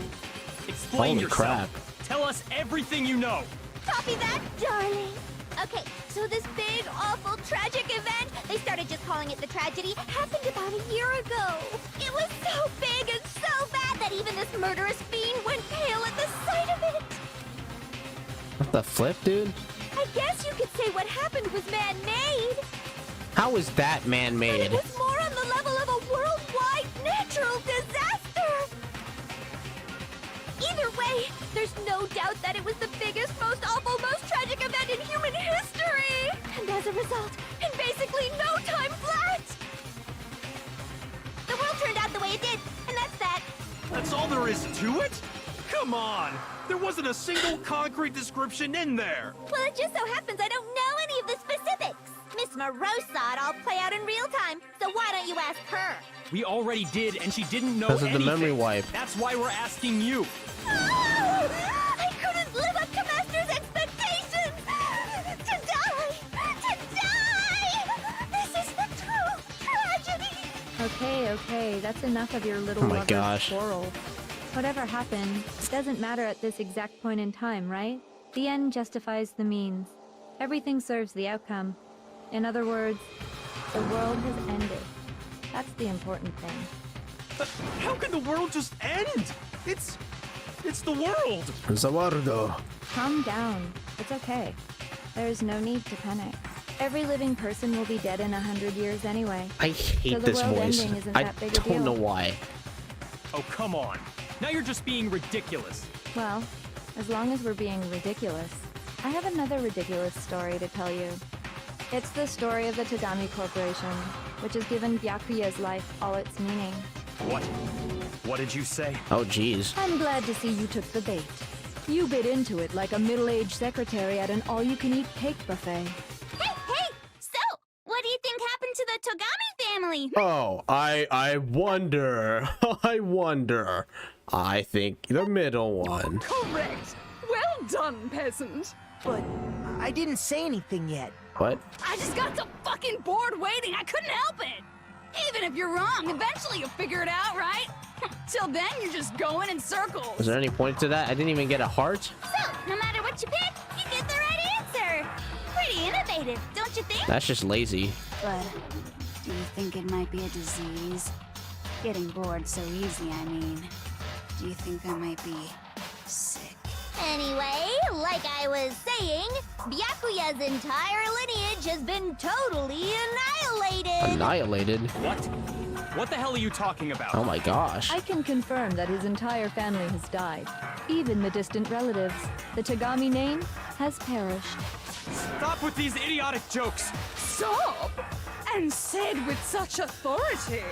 Speaker 6: Explain
Speaker 1: Holy
Speaker 6: yourself.
Speaker 1: crap.
Speaker 6: Tell us everything you know.
Speaker 5: Copy that, darling. Okay, so this big, awful, tragic event, they started just calling it the tragedy, happened about a year ago. It was so big and so bad that even this murderous fiend went pale at the sight of it.
Speaker 1: What the flip, dude?
Speaker 5: I guess you could say what happened was man-made.
Speaker 1: How is that
Speaker 5: But
Speaker 1: man-made?
Speaker 5: it was more on the level of a worldwide natural disaster. Either way, there's no doubt that it was the biggest, most awful, most tragic event in human history. And as a result, in basically no time flat, the world turned out the way it did, and that's that.
Speaker 7: That's all there is to it? Come on! There wasn't a single concrete description in there!
Speaker 5: Well, it just so happens I don't know any of the specifics. Miss Moreau saw it all play out in real time, so why don't you ask her?
Speaker 6: We already did, and she didn't know
Speaker 1: Because of the
Speaker 6: anything.
Speaker 1: memory wipe.
Speaker 6: That's why we're asking you.
Speaker 5: Oh, I couldn't live up to Master's expectations! To die! This is the true tragedy!
Speaker 12: Okay, that's enough of your little
Speaker 1: Oh my
Speaker 12: lover's
Speaker 1: gosh.
Speaker 12: quarrel. Whatever happened, it doesn't matter at this exact point in time, right? The end justifies the means. Everything serves the outcome. In other words, the world has ended. That's the important thing.
Speaker 7: But how can the world just end? It's the world!
Speaker 1: Zawardo.
Speaker 12: Calm down. It's okay. There's no need to panic. Every living person will be dead in 100 years anyway.
Speaker 1: I hate
Speaker 12: So the
Speaker 1: this
Speaker 12: world
Speaker 1: voice.
Speaker 12: ending isn't
Speaker 1: I
Speaker 12: that big a
Speaker 1: don't
Speaker 12: deal.
Speaker 1: know why.
Speaker 6: Oh, come on. Now you're just being ridiculous.
Speaker 12: Well, as long as we're being ridiculous, I have another ridiculous story to tell you. It's the story of the Togami Corporation, which has given Byakuya's life all its meaning.
Speaker 6: What? What did you say?
Speaker 1: Oh, jeez.
Speaker 12: I'm glad to see you took the bait. You bit into it like a middle-aged secretary at an all-you-can-eat cake buffet.
Speaker 5: Hey! So, what do you think happened to the Togami family?
Speaker 1: Oh, I wonder. I wonder. I think the middle one.
Speaker 11: Correct. Well done, peasant.
Speaker 9: But I didn't say anything yet.
Speaker 1: What?
Speaker 11: I just got so fucking bored waiting, I couldn't help it. Even if you're wrong, eventually you'll figure it out, right? Till then, you're just going in circles.
Speaker 1: Was there any point to that? I didn't even get a heart.
Speaker 5: So, no matter what you pick, you get the right answer. Pretty innovative, don't you think?
Speaker 1: That's just lazy.
Speaker 14: But do you think it might be a disease? Getting bored so easy, I mean. Do you think I might be sick?
Speaker 5: Anyway, like I was saying, Byakuya's entire lineage has been totally annihilated.
Speaker 1: Annihilated?
Speaker 6: What? What the hell are you talking about?
Speaker 1: Oh my gosh.
Speaker 12: I can confirm that his entire family has died. Even the distant relatives. The Tagami name has perished.
Speaker 6: Stop with these idiotic jokes!
Speaker 11: Stop! And said with such authority.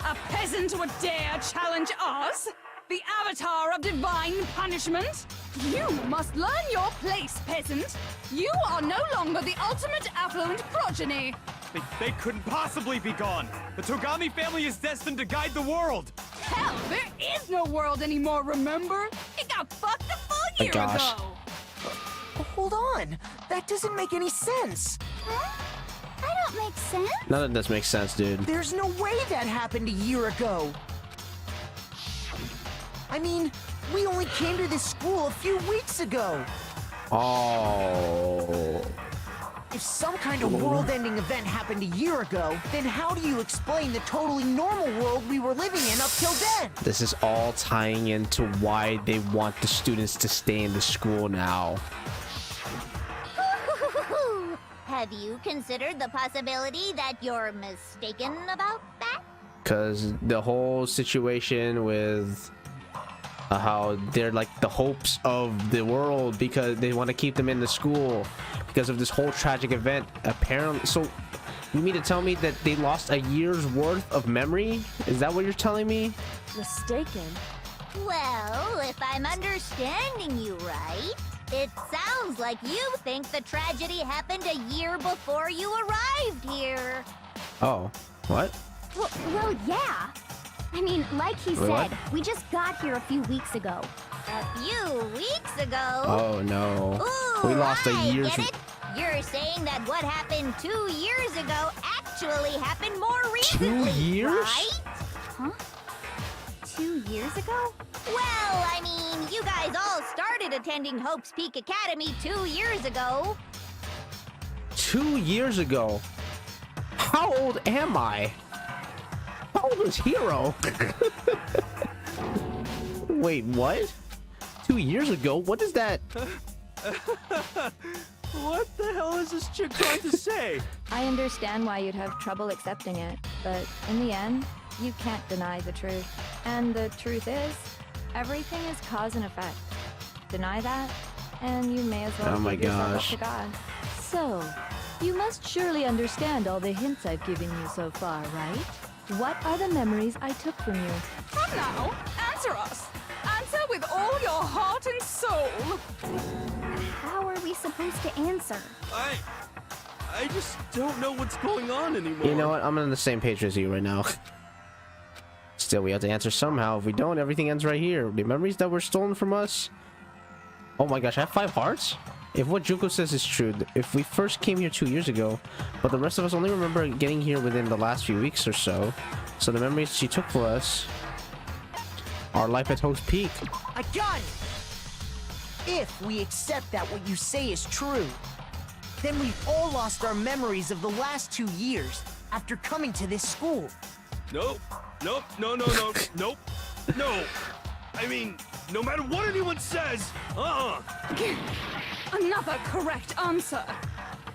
Speaker 11: A peasant would dare challenge us? The avatar of divine punishment? You must learn your place, peasant. You are no longer the ultimate affluent progeny.
Speaker 6: They couldn't possibly be gone. The Togami family is destined to guide the world.
Speaker 11: Hell, there is no world anymore, remember? It got fucked a full year
Speaker 1: gosh.
Speaker 11: ago.
Speaker 9: Hold on. That doesn't make any sense.
Speaker 5: Huh? I don't make sense.
Speaker 1: None of this makes sense, dude.
Speaker 9: There's no way that happened a year ago. I mean, we only came to this school a few weeks ago.
Speaker 1: Oh.
Speaker 9: If some kind of world-ending event happened a year ago, then how do you explain the totally normal world we were living in up till then?
Speaker 1: This is all tying into why they want the students to stay in the school now.
Speaker 5: Have you considered the possibility that you're mistaken about that?
Speaker 1: Because the whole situation with how they're like the hopes of the world because they want to keep them in the school because of this whole tragic event. Apparently, so you mean to tell me that they lost a year's worth of memory? Is that what you're telling me?
Speaker 13: Mistaken?
Speaker 5: Well, if I'm understanding you right, it sounds like you think the tragedy happened a year before you arrived here.
Speaker 1: Oh, what?
Speaker 5: Well, yeah.
Speaker 16: I mean, like he
Speaker 1: Wait,
Speaker 16: said,
Speaker 1: what?
Speaker 16: we just got here a few weeks ago.
Speaker 5: A few weeks ago?
Speaker 1: Oh no.
Speaker 5: Ooh,
Speaker 1: We lost a year's.
Speaker 5: Get it? You're saying that what happened 2 years ago actually happened more recently,
Speaker 1: 2 years?
Speaker 5: right?
Speaker 16: Huh? 2 years ago?
Speaker 5: Well, I mean, you guys all started attending Hope's Peak Academy 2 years ago.
Speaker 1: 2 years ago? How old am I? How old is Hero? Wait, what? 2 years ago? What is that?
Speaker 7: What the hell is this chick trying to say?
Speaker 12: I understand why you'd have trouble accepting it, but in the end, you can't deny the truth. And the truth is, everything is cause and effect. Deny that, and you may as well
Speaker 1: Oh my
Speaker 12: give yourself
Speaker 1: gosh.
Speaker 12: up to God. So, you must surely understand all the hints I've given you so far, right? What are the memories I took from you?
Speaker 11: Come now, answer us. Answer with all your heart and soul.
Speaker 16: How are we supposed to answer?
Speaker 7: I just don't know what's going on anymore.
Speaker 1: You know what? I'm on the same page as you right now. Still, we have to answer somehow. If we don't, everything ends right here. The memories that were stolen from us. Oh my gosh, I have 5 hearts? If what Junko says is true, if we first came here 2 years ago, but the rest of us only remember getting here within the last few weeks or so, so the memories she took for us are life at Hope's Peak.
Speaker 9: I got it! If we accept that what you say is true, then we've all lost our memories of the last 2 years after coming to this school.
Speaker 7: Nope. Nope. No. Nope. No. I mean, no matter what anyone says,
Speaker 11: Another correct answer.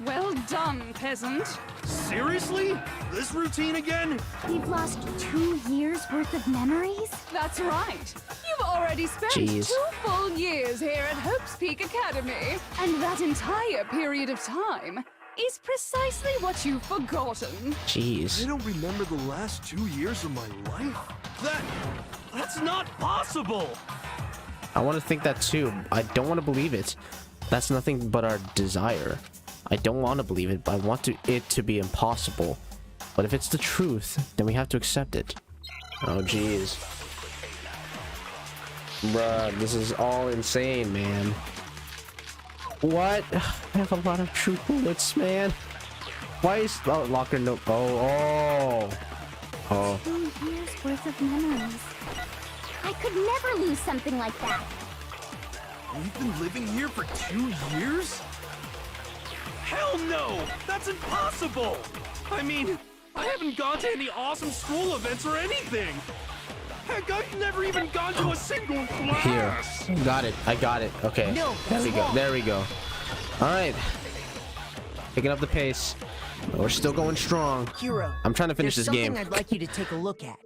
Speaker 11: Well done, peasant.
Speaker 7: Seriously? This routine again?
Speaker 16: We've lost 2 years worth of memories?
Speaker 11: That's right. You've already spent
Speaker 1: Jeez.
Speaker 11: 2 full years here at Hope's Peak Academy. And that entire period of time is precisely what you've forgotten.
Speaker 1: Jeez.
Speaker 7: I don't remember the last 2 years of my life. That's not possible.
Speaker 1: I want to think that too. I don't want to believe it. That's nothing but our desire. I don't want to believe it, but I want it to be impossible. But if it's the truth, then we have to accept it. Oh, jeez. Bruh, this is all insane, man. What? I have a lot of true bullets, man. Why is... Oh, locker no... Oh.
Speaker 16: 2 years worth of memories. I could never lose something like that.
Speaker 7: We've been living here for 2 years? Hell no! That's impossible! I mean, I haven't gone to any awesome school events or anything! Heck, I've never even gone to a single class!
Speaker 1: Here. Got it. I got it. Okay.
Speaker 9: No,
Speaker 1: There we go.
Speaker 9: wrong.
Speaker 1: There we go. Alright. Picking up the pace. We're still going strong.
Speaker 9: Hero,
Speaker 1: I'm trying to finish
Speaker 9: there's
Speaker 1: this game.
Speaker 9: something I'd like you to take a look at.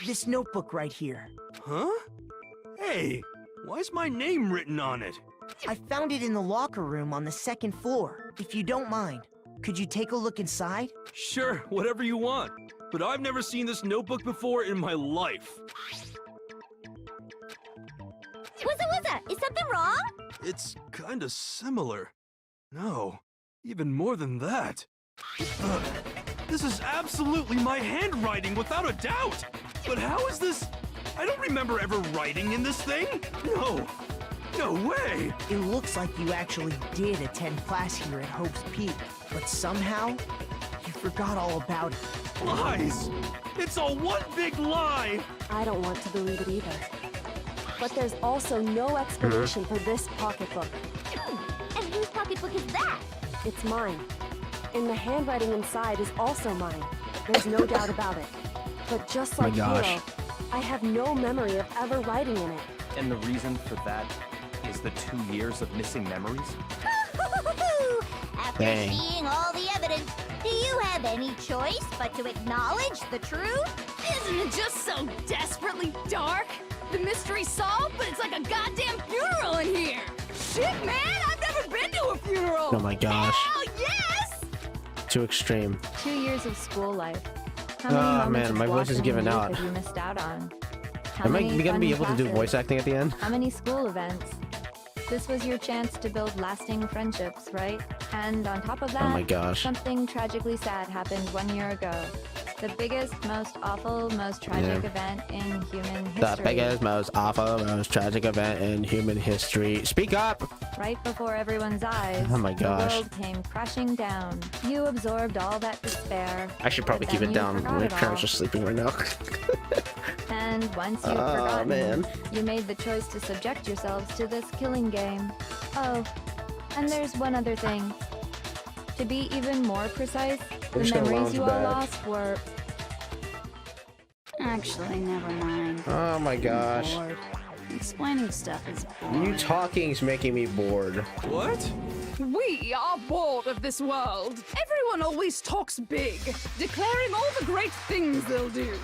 Speaker 9: This notebook right here.
Speaker 7: Huh? Hey, why is my name written on it?
Speaker 9: I found it in the locker room on the 2nd floor. If you don't mind, could you take a look inside?
Speaker 7: Sure, whatever you want. But I've never seen this notebook before in my life.
Speaker 16: What's that? Is something wrong?
Speaker 7: It's kinda similar. No, even more than that. This is absolutely my handwriting, without a doubt! But how is this? I don't remember ever writing in this thing! No! No way!
Speaker 9: It looks like you actually did attend class here at Hope's Peak, but somehow, you forgot all about it.
Speaker 7: Lies! It's all one big lie!
Speaker 13: I don't want to believe it either. But there's also no explanation for this pocketbook.
Speaker 16: And whose pocketbook is that?
Speaker 13: It's mine. And the handwriting inside is also mine. There's no doubt about it. But just like Hero, I have no memory of ever writing in it.
Speaker 6: And the reason for that is the 2 years of missing memories?
Speaker 16: After seeing all the evidence, do you have any choice but to acknowledge the truth?
Speaker 11: Isn't it just so desperately dark? The mystery's solved, but it's like a goddamn funeral in here. Shit, man, I've never been to a funeral.
Speaker 1: Oh my gosh.
Speaker 11: Hell yes!
Speaker 1: Too extreme.
Speaker 12: 2 years of school life. How many moments
Speaker 1: man,
Speaker 12: of
Speaker 1: my voice is
Speaker 12: blossoming
Speaker 1: giving
Speaker 12: youth
Speaker 1: out.
Speaker 12: have you missed out on? How
Speaker 1: Am I
Speaker 12: many
Speaker 1: gonna be
Speaker 12: fun
Speaker 1: able to do
Speaker 12: classes?
Speaker 1: voice acting at the end?
Speaker 12: How many school events? This was your chance to build lasting friendships, right? And on top of that,
Speaker 1: Oh my gosh.
Speaker 12: something tragically sad happened 1 year ago. The biggest, most awful, most tragic event in human history.
Speaker 1: The biggest, most awful, most tragic event in human history. Speak up!
Speaker 12: Right before everyone's eyes,
Speaker 1: Oh my gosh.
Speaker 12: the world came crashing down. You absorbed all that despair.
Speaker 1: I should probably
Speaker 12: but
Speaker 1: keep
Speaker 12: then
Speaker 1: it
Speaker 12: you
Speaker 1: down.
Speaker 12: forgot
Speaker 1: My
Speaker 12: it all.
Speaker 1: parents are sleeping right now.
Speaker 12: And once you've
Speaker 1: Oh,
Speaker 12: forgotten,
Speaker 1: man.
Speaker 12: you made the choice to subject yourselves to this killing game. Oh, and there's one other thing. To be even more precise, the
Speaker 1: just gonna
Speaker 12: memories you all
Speaker 1: lounge
Speaker 12: lost were...
Speaker 14: Actually, never mind.
Speaker 1: Oh my gosh.
Speaker 14: Bored. Explaining stuff is boring.
Speaker 1: You talking's making me bored.
Speaker 7: What?
Speaker 11: We are bored of this world. Everyone always talks big, declaring all the great things they'll do.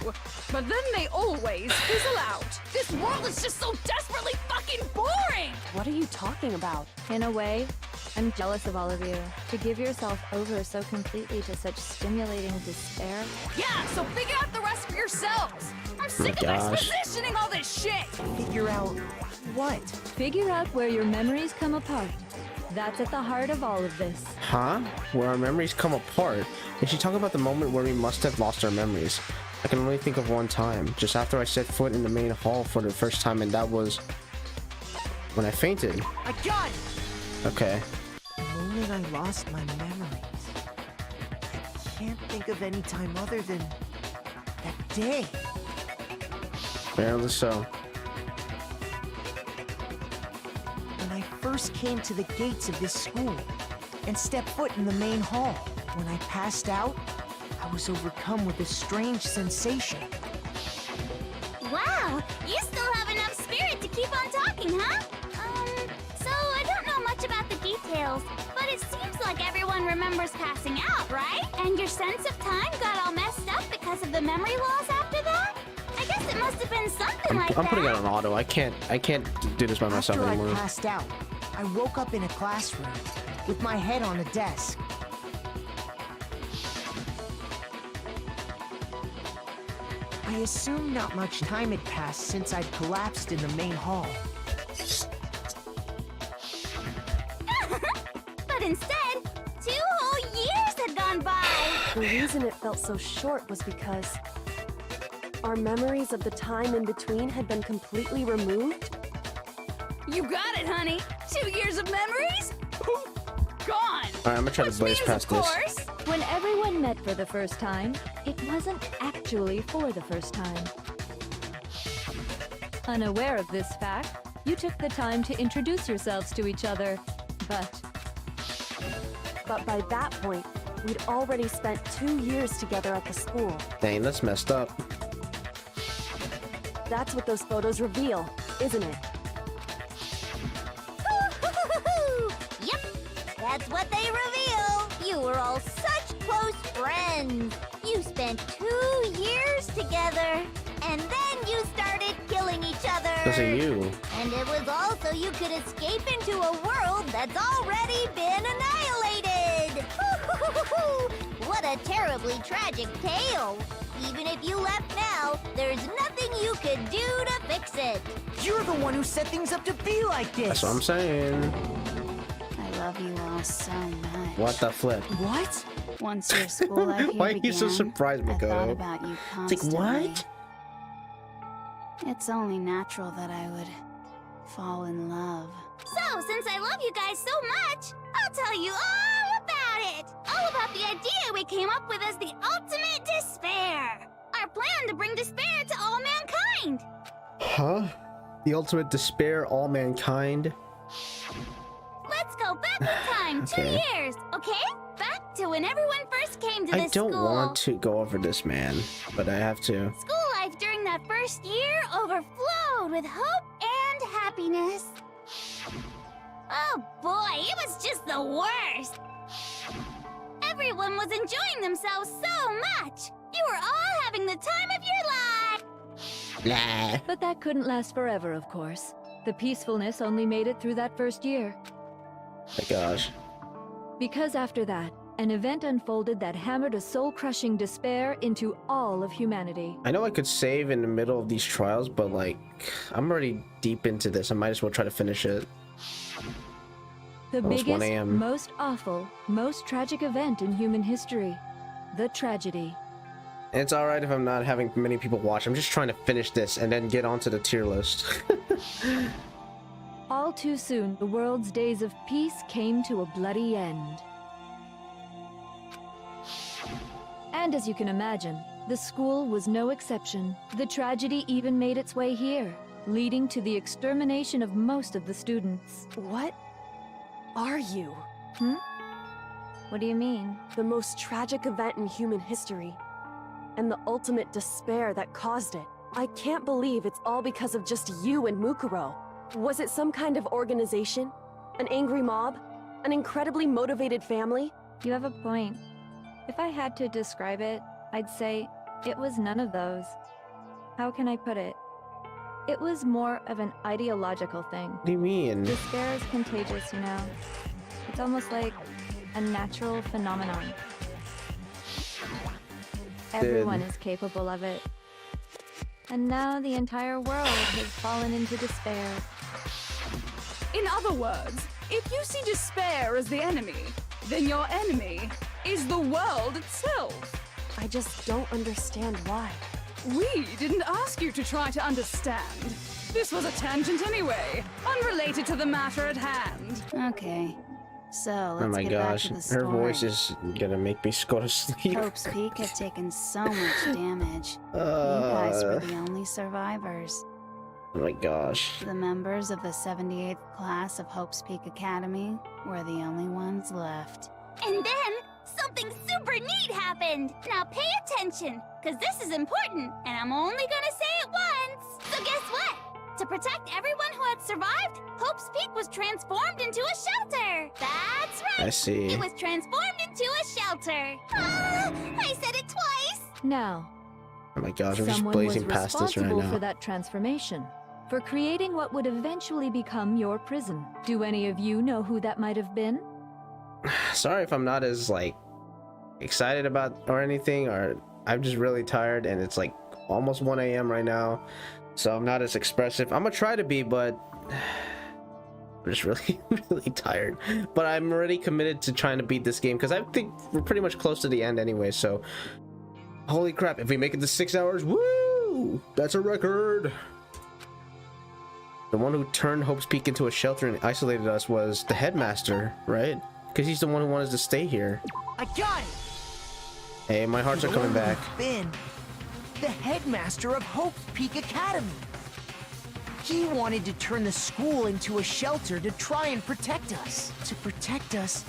Speaker 11: But then they always fizzle out. This world is just so desperately fucking boring!
Speaker 13: What are you talking about?
Speaker 12: In a way, I'm jealous of all of you. To give yourself over so completely to such stimulating despair.
Speaker 11: Yeah, so figure out the rest for yourselves. I'm sick of
Speaker 1: gosh.
Speaker 11: expositioning all this shit.
Speaker 9: Figure out what?
Speaker 12: Figure out where your memories come apart. That's at the heart of all of this.
Speaker 1: Huh? Where our memories come apart? Did she talk about the moment where we must have lost our memories? I can only think of one time, just after I set foot in the main hall for the first time, and that was when I fainted.
Speaker 9: I got it!
Speaker 1: Okay.
Speaker 9: The moment I lost my memories. I can't think of any time other than that day.
Speaker 1: Apparently so.
Speaker 9: When I first came to the gates of this school and stepped foot in the main hall. When I passed out, I was overcome with a strange sensation.
Speaker 5: Wow, you still have enough spirit to keep on talking, huh? So I don't know much about the details, but it seems like everyone remembers passing out, right? And your sense of time got all messed up because of the memory loss after that? I guess it must have been something like
Speaker 1: I'm
Speaker 5: that.
Speaker 1: putting it on auto. I can't do this by myself
Speaker 9: After
Speaker 1: anymore.
Speaker 9: I passed out, I woke up in a classroom with my head on a desk. I assumed not much time had passed since I'd collapsed in the main hall.
Speaker 5: But instead, 2 whole years had gone by.
Speaker 13: The reason it felt so short was because our memories of the time in between had been completely removed.
Speaker 11: You got it, honey. 2 years of memories? Poof, gone.
Speaker 1: Alright, I'm gonna try to blaze past this.
Speaker 12: When everyone met for the first time, it wasn't actually for the first time. Unaware of this fact, you took the time to introduce yourselves to each other, but
Speaker 13: by that point, we'd already spent 2 years together at the school.
Speaker 1: Dang, that's messed up.
Speaker 13: That's what those photos reveal, isn't it?
Speaker 5: Yep, that's what they reveal. You were all such close friends. You spent 2 years together, and then you started killing each other.
Speaker 1: Because of you.
Speaker 5: And it was all so you could escape into a world that's already been annihilated. What a terribly tragic tale. Even if you left now, there's nothing you could do to fix it.
Speaker 9: You're the one who set things up to be like this.
Speaker 1: That's what I'm saying.
Speaker 14: I love you all so much.
Speaker 1: What the flip?
Speaker 9: What?
Speaker 14: Once your school life here
Speaker 1: Why are you so
Speaker 14: began,
Speaker 1: surprised,
Speaker 14: I thought
Speaker 1: Makoto?
Speaker 14: about you
Speaker 1: It's like,
Speaker 14: constantly.
Speaker 1: what?
Speaker 14: It's only natural that I would fall in love.
Speaker 5: So, since I love you guys so much, I'll tell you all about it. All about the idea we came up with as the ultimate despair. Our plan to bring despair to all mankind.
Speaker 1: Huh? The ultimate despair, all mankind?
Speaker 5: Let's go back in time,
Speaker 1: Okay.
Speaker 5: 2 years, okay? Back to when everyone first came to this
Speaker 1: I don't
Speaker 5: school.
Speaker 1: want to go over this, man, but I have to.
Speaker 5: School life during that first year overflowed with hope and happiness. Oh boy, it was just the worst. Everyone was enjoying themselves so much. You were all having the time of your life.
Speaker 12: But that couldn't last forever, of course. The peacefulness only made it through that first year.
Speaker 1: My gosh.
Speaker 12: Because after that, an event unfolded that hammered a soul-crushing despair into all of humanity.
Speaker 1: I know I could save in the middle of these trials, but like, I'm already deep into this. I might as well try to finish it.
Speaker 12: The
Speaker 1: Almost 1
Speaker 12: biggest,
Speaker 1: a.m.
Speaker 12: most awful, most tragic event in human history. The tragedy.
Speaker 1: And it's alright if I'm not having many people watch. I'm just trying to finish this and then get onto the tier list.
Speaker 12: All too soon, the world's days of peace came to a bloody end. And as you can imagine, the school was no exception. The tragedy even made its way here, leading to the extermination of most of the students.
Speaker 13: What are you?
Speaker 12: What do you mean?
Speaker 13: The most tragic event in human history, and the ultimate despair that caused it. I can't believe it's all because of just you and Mukuro. Was it some kind of organization? An angry mob? An incredibly motivated family?
Speaker 12: You have a point. If I had to describe it, I'd say it was none of those. How can I put it? It was more of an ideological thing.
Speaker 1: What do you mean?
Speaker 12: Despair is contagious, you know. It's almost like a natural phenomenon. Everyone is capable of it. And now the entire world has fallen into despair.
Speaker 11: In other words, if you see despair as the enemy, then your enemy is the world itself.
Speaker 13: I just don't understand why.
Speaker 11: We didn't ask you to try to understand. This was a tangent anyway, unrelated to the matter at hand.
Speaker 14: Okay, so let's
Speaker 1: Oh my
Speaker 14: get
Speaker 1: gosh,
Speaker 14: back to the story.
Speaker 1: her voice is gonna make me go to sleep.
Speaker 14: Hope's Peak had taken so much damage. You guys were the only survivors.
Speaker 1: Oh my gosh.
Speaker 14: The members of the 78th class of Hope's Peak Academy were the only ones left.
Speaker 5: And then, something super neat happened! Now pay attention, because this is important, and I'm only gonna say it once! So guess what? To protect everyone who had survived, Hope's Peak was transformed into a shelter! That's right!
Speaker 1: I see.
Speaker 5: It was transformed into a shelter! Ah, I said it twice!
Speaker 12: Now,
Speaker 1: Oh my gosh, I'm just
Speaker 12: someone
Speaker 1: blazing
Speaker 12: was
Speaker 1: past this right
Speaker 12: responsible
Speaker 1: now.
Speaker 12: for that transformation, for creating what would eventually become your prison. Do any of you know who that might have been?
Speaker 1: Sorry if I'm not as like excited about or anything, or I'm just really tired and it's like almost 1 a.m. right now, so I'm not as expressive. I'm gonna try to be, but I'm just really really tired. But I'm already committed to trying to beat this game because I think we're pretty much close to the end anyway, so holy crap, if we make it to 6 hours, woo, that's a record. The one who turned Hope's Peak into a shelter and isolated us was the headmaster, right? Because he's the one who wanted us to stay here.
Speaker 9: I got it!
Speaker 1: Hey, my hearts are coming back.
Speaker 9: Ben, the headmaster of Hope's Peak Academy. He wanted to turn the school into a shelter to try and protect us. To protect us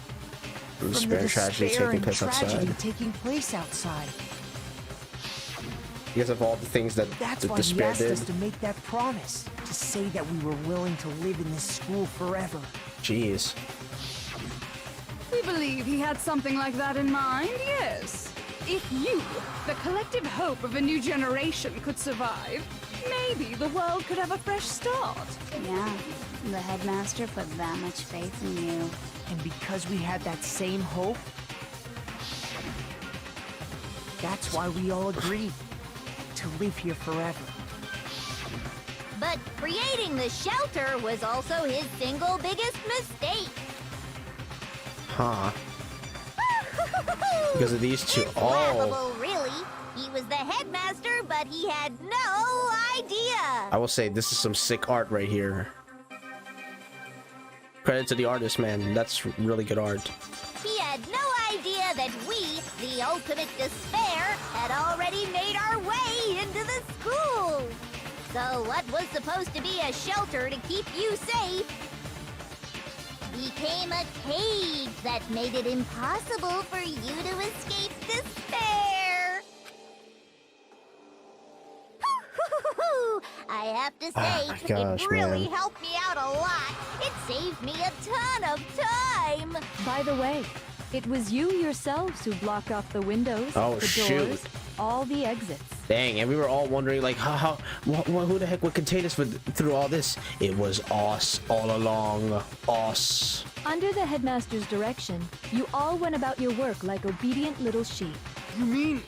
Speaker 1: From
Speaker 9: from
Speaker 1: despair
Speaker 9: the
Speaker 1: and tragedy
Speaker 9: despair
Speaker 1: taking
Speaker 9: and
Speaker 1: place
Speaker 9: tragedy
Speaker 1: outside.
Speaker 9: taking place outside.
Speaker 1: because of all the things that
Speaker 9: That's
Speaker 1: the
Speaker 9: why he
Speaker 1: despair
Speaker 9: asked
Speaker 1: did.
Speaker 9: us to make that promise. To say that we were willing to live in this school forever.
Speaker 1: Jeez.
Speaker 11: We believe he had something like that in mind, yes. If you, the collective hope of a new generation, could survive, maybe the world could have a fresh start.
Speaker 14: Yeah, the headmaster put that much faith in you.
Speaker 9: And because we had that same hope, that's why we all agreed to live here forever.
Speaker 5: But creating the shelter was also his single biggest mistake.
Speaker 1: Huh. Because of these two. Oh.
Speaker 5: Laughable, really. He was the headmaster, but he had no idea.
Speaker 1: I will say this is some sick art right here. Credit to the artist, man. That's really good art.
Speaker 5: He had no idea that we, the ultimate despair, had already made our way into the school. So what was supposed to be a shelter to keep you safe became a cage that made it impossible for you to escape despair. I have to say, it really helped me out a lot. It saved me a ton of time.
Speaker 12: By the way, it was you yourselves who blocked off the windows,
Speaker 1: Oh,
Speaker 12: the
Speaker 1: shoot.
Speaker 12: doors, all the exits.
Speaker 1: Dang, and we were all wondering, like, who the heck would contain us through all this? It was us all along. Us.
Speaker 12: Under the headmaster's direction, you all went about your work like obedient little sheep.
Speaker 7: You mean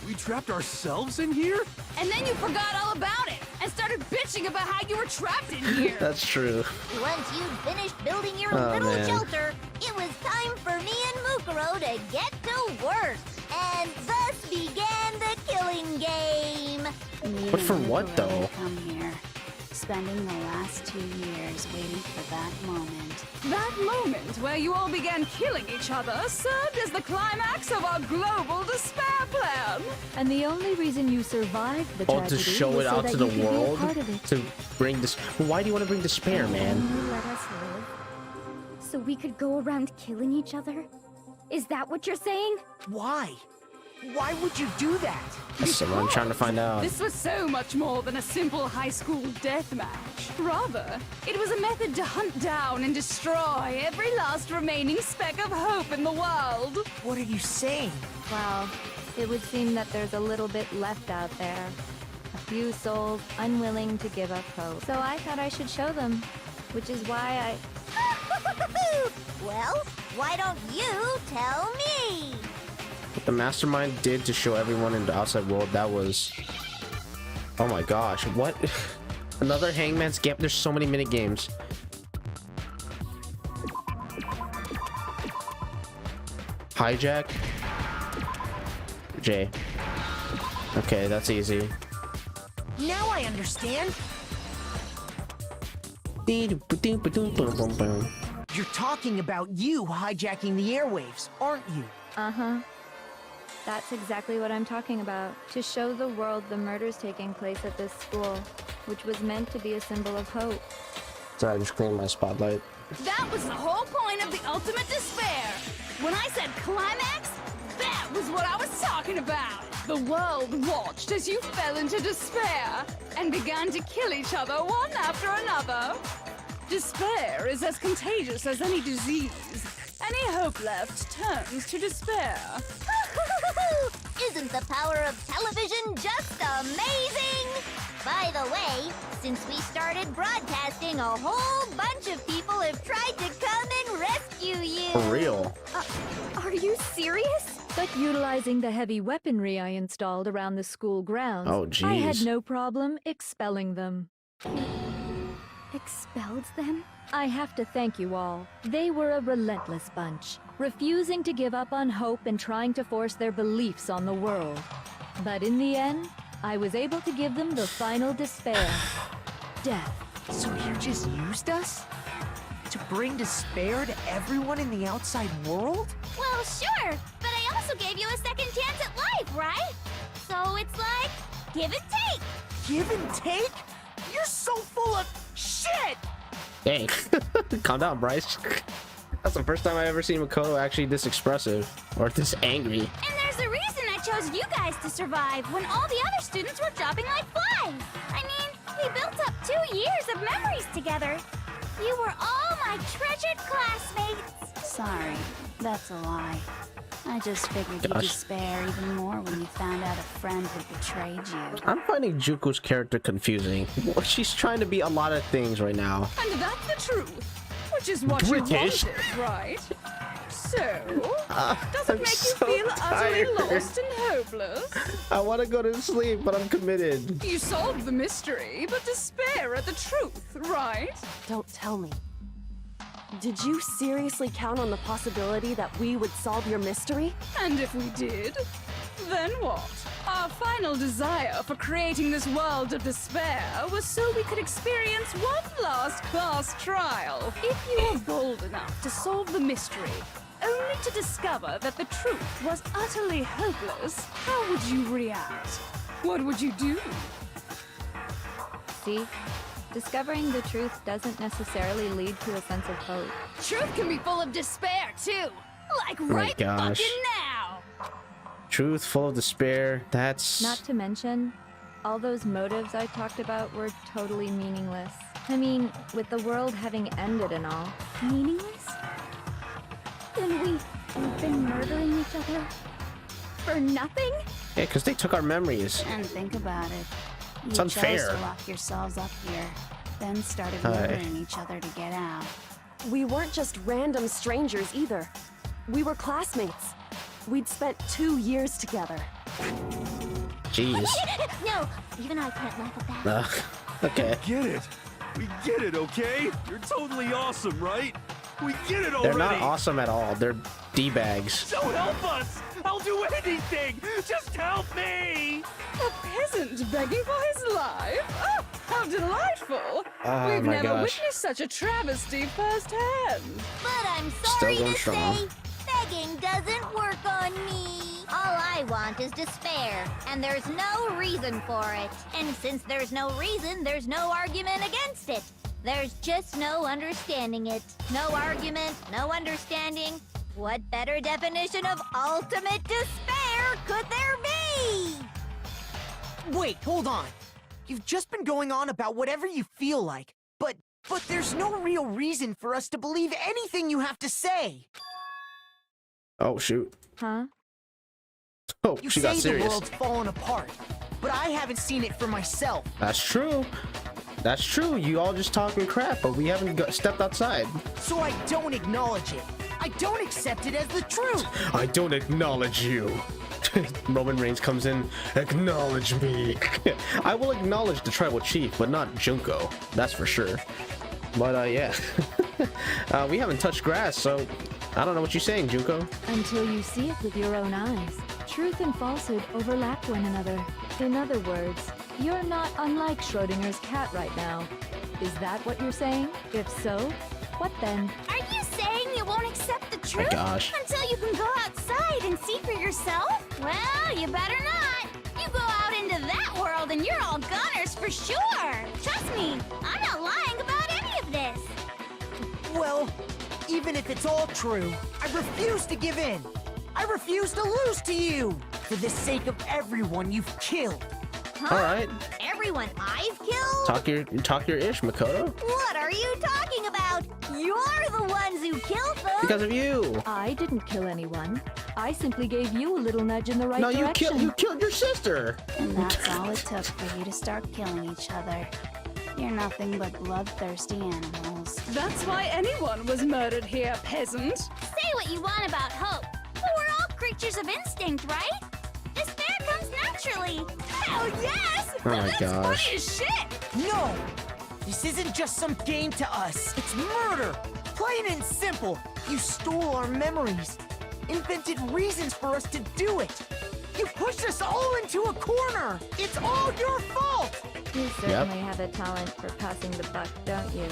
Speaker 7: we trapped ourselves in here?
Speaker 11: And then you forgot all about it and started bitching about how you were trapped in here.
Speaker 1: That's true.
Speaker 5: Once you'd finished building your
Speaker 1: Oh,
Speaker 5: little
Speaker 1: man.
Speaker 5: shelter, it was time for me and Mukuro to get to work. And thus began the killing game.
Speaker 1: But for what,
Speaker 14: Mukuro
Speaker 1: though?
Speaker 14: Come here, spending the last 2 years waiting for that moment.
Speaker 11: That moment where you all began killing each other served as the climax of our global despair plan.
Speaker 12: And the only reason you survived the
Speaker 1: Oh,
Speaker 12: tragedy
Speaker 1: to show
Speaker 12: was
Speaker 1: it
Speaker 12: so
Speaker 1: out
Speaker 12: that
Speaker 1: to the
Speaker 12: you could be a
Speaker 1: world?
Speaker 12: part of it.
Speaker 1: To bring this. Why do you want to bring despair, man?
Speaker 16: You let us live so we could go around killing each other? Is that what you're saying?
Speaker 9: Why? Why would you do that?
Speaker 1: That's what I'm trying to find out.
Speaker 11: This was so much more than a simple high school death match. Rather, it was a method to hunt down and destroy every last remaining speck of hope in the world.
Speaker 9: What are you saying?
Speaker 12: Well, it would seem that there's a little bit left out there. A few souls unwilling to give up hope. So I thought I should show them, which is why
Speaker 5: Well, why don't you tell me?
Speaker 1: What the mastermind did to show everyone in the outside world, that was... Oh my gosh, what? Another Hangman's Gap? There's so many minute games. Hijack? J. Okay, that's easy.
Speaker 9: Now I understand. You're talking about you hijacking the airwaves, aren't you?
Speaker 12: Uh-huh. That's exactly what I'm talking about. To show the world the murders taking place at this school, which was meant to be a symbol of hope.
Speaker 1: Sorry, I just cleaned my spotlight.
Speaker 11: That was the whole point of the ultimate despair. When I said climax, that was what I was talking about. The world watched as you fell into despair and began to kill each other one after another. Despair is as contagious as any disease. Any hope left turns to despair.
Speaker 5: Isn't the power of television just amazing? By the way, since we started broadcasting, a whole bunch of people have tried to come and rescue you.
Speaker 1: For real?
Speaker 12: Are you serious? But utilizing the heavy weaponry I installed around the school grounds,
Speaker 1: Oh,
Speaker 12: I had
Speaker 1: jeez.
Speaker 12: no problem expelling them.
Speaker 16: Expelled them?
Speaker 12: I have to thank you all. They were a relentless bunch, refusing to give up on hope and trying to force their beliefs on the world. But in the end, I was able to give them the final despair. Death.
Speaker 9: So you just used us? To bring despair to everyone in the outside world?
Speaker 5: Well, sure, but I also gave you a second chance at life, right? So it's like, give and take.
Speaker 9: Give and take? You're so full of shit!
Speaker 1: Dang. Calm down, Bryce. That's the first time I ever seen Makoto actually this expressive or this angry.
Speaker 5: And there's a reason I chose you guys to survive when all the other students were dropping like flies. I mean, we built up 2 years of memories together. You were all my treasured classmates.
Speaker 14: Sorry, that's a lie. I just figured you'd despair even more when you found out a friend had betrayed you.
Speaker 1: I'm finding Juko's character confusing. She's trying to be a lot of things right now.
Speaker 11: And that's the truth, which is what you wanted, right? So, does it make you feel utterly lost and hopeless?
Speaker 1: I want to go to sleep, but I'm committed.
Speaker 11: You solved the mystery, but despair at the truth, right?
Speaker 13: Don't tell me. Did you seriously count on the possibility that we would solve your mystery?
Speaker 11: And if we did, then what? Our final desire for creating this world of despair was so we could experience one last class trial. If you were bold enough to solve the mystery, only to discover that the truth was utterly hopeless, how would you react? What would you do?
Speaker 12: See? Discovering the truth doesn't necessarily lead to a sense of hope.
Speaker 11: Truth can be full of despair, too! Like right fucking now!
Speaker 1: Truth full of despair, that's...
Speaker 12: Not to mention, all those motives I talked about were totally meaningless. I mean, with the world having ended and all.
Speaker 16: Meaningless? Then we've been murdering each other for nothing?
Speaker 1: Yeah, because they took our memories.
Speaker 14: And think about it.
Speaker 1: It's
Speaker 14: You
Speaker 1: unfair.
Speaker 14: chose to lock yourselves up here, then started murdering each other to get out.
Speaker 13: We weren't just random strangers either. We were classmates. We'd spent 2 years together.
Speaker 1: Jeez.
Speaker 16: No, even I can't laugh at that.
Speaker 1: Okay.
Speaker 7: We get it. We get it, okay? You're totally awesome, right? We get it already.
Speaker 1: They're not awesome at all. They're D-bags.
Speaker 7: So help us! I'll do anything! Just help me!
Speaker 11: A peasant begging for his life? Oh, how delightful!
Speaker 1: Oh,
Speaker 11: We've
Speaker 1: my
Speaker 11: never
Speaker 1: gosh.
Speaker 11: witnessed such a travesty firsthand.
Speaker 5: But I'm
Speaker 1: Still
Speaker 5: sorry
Speaker 1: going
Speaker 5: to
Speaker 1: strong.
Speaker 5: say, begging doesn't work on me. All I want is despair, and there's no reason for it. And since there's no reason, there's no argument against it. There's just no understanding it. No argument, no understanding. What better definition of ultimate despair could there be?
Speaker 9: Wait, hold on. You've just been going on about whatever you feel like, but there's no real reason for us to believe anything you have to say.
Speaker 1: Oh, shoot.
Speaker 12: Huh?
Speaker 1: Oh,
Speaker 9: You
Speaker 1: she
Speaker 9: say
Speaker 1: got serious.
Speaker 9: the world's fallen apart, but I haven't seen it for myself.
Speaker 1: That's true. That's true. You all just talking crap, but we haven't stepped outside.
Speaker 9: So I don't acknowledge it. I don't accept it as the truth.
Speaker 1: I don't acknowledge you. Roman Reigns comes in, acknowledge me. I will acknowledge the tribal chief, but not Junko. That's for sure. But yeah. We haven't touched grass, so I don't know what you're saying, Junko.
Speaker 12: Until you see it with your own eyes. Truth and falsehood overlap one another. In other words, you're not unlike Schrodinger's cat right now. Is that what you're saying? If so, what then?
Speaker 5: Are you saying you won't accept the truth
Speaker 1: gosh.
Speaker 5: until you can go outside and see for yourself? Well, you better not. You go out into that world and you're all goners for sure. Trust me, I'm not lying about any of this.
Speaker 9: Well, even if it's all true, I refuse to give in. I refuse to lose to you for the sake of everyone you've killed.
Speaker 5: Huh?
Speaker 1: All right.
Speaker 5: Everyone I've killed?
Speaker 1: Talk your ish, Makoto.
Speaker 5: What are you talking about? You're the ones who killed them.
Speaker 1: Because of you.
Speaker 12: I didn't kill anyone. I simply gave you a little nudge in the right direction.
Speaker 1: You killed your sister.
Speaker 14: And that's all it took for you to start killing each other. You're nothing but bloodthirsty animals.
Speaker 11: That's why anyone was murdered here, peasant.
Speaker 5: Say what you want about hope, but we're all creatures of instinct, right? Despair comes naturally. Hell yes!
Speaker 1: Oh my
Speaker 5: That's
Speaker 1: gosh.
Speaker 5: funny as shit!
Speaker 9: No! This isn't just some game to us. It's murder! Plain and simple. You stole our memories. Invented reasons for us to do it. You pushed us all into a corner. It's all your fault!
Speaker 12: You certainly have a talent for passing the buck, don't you?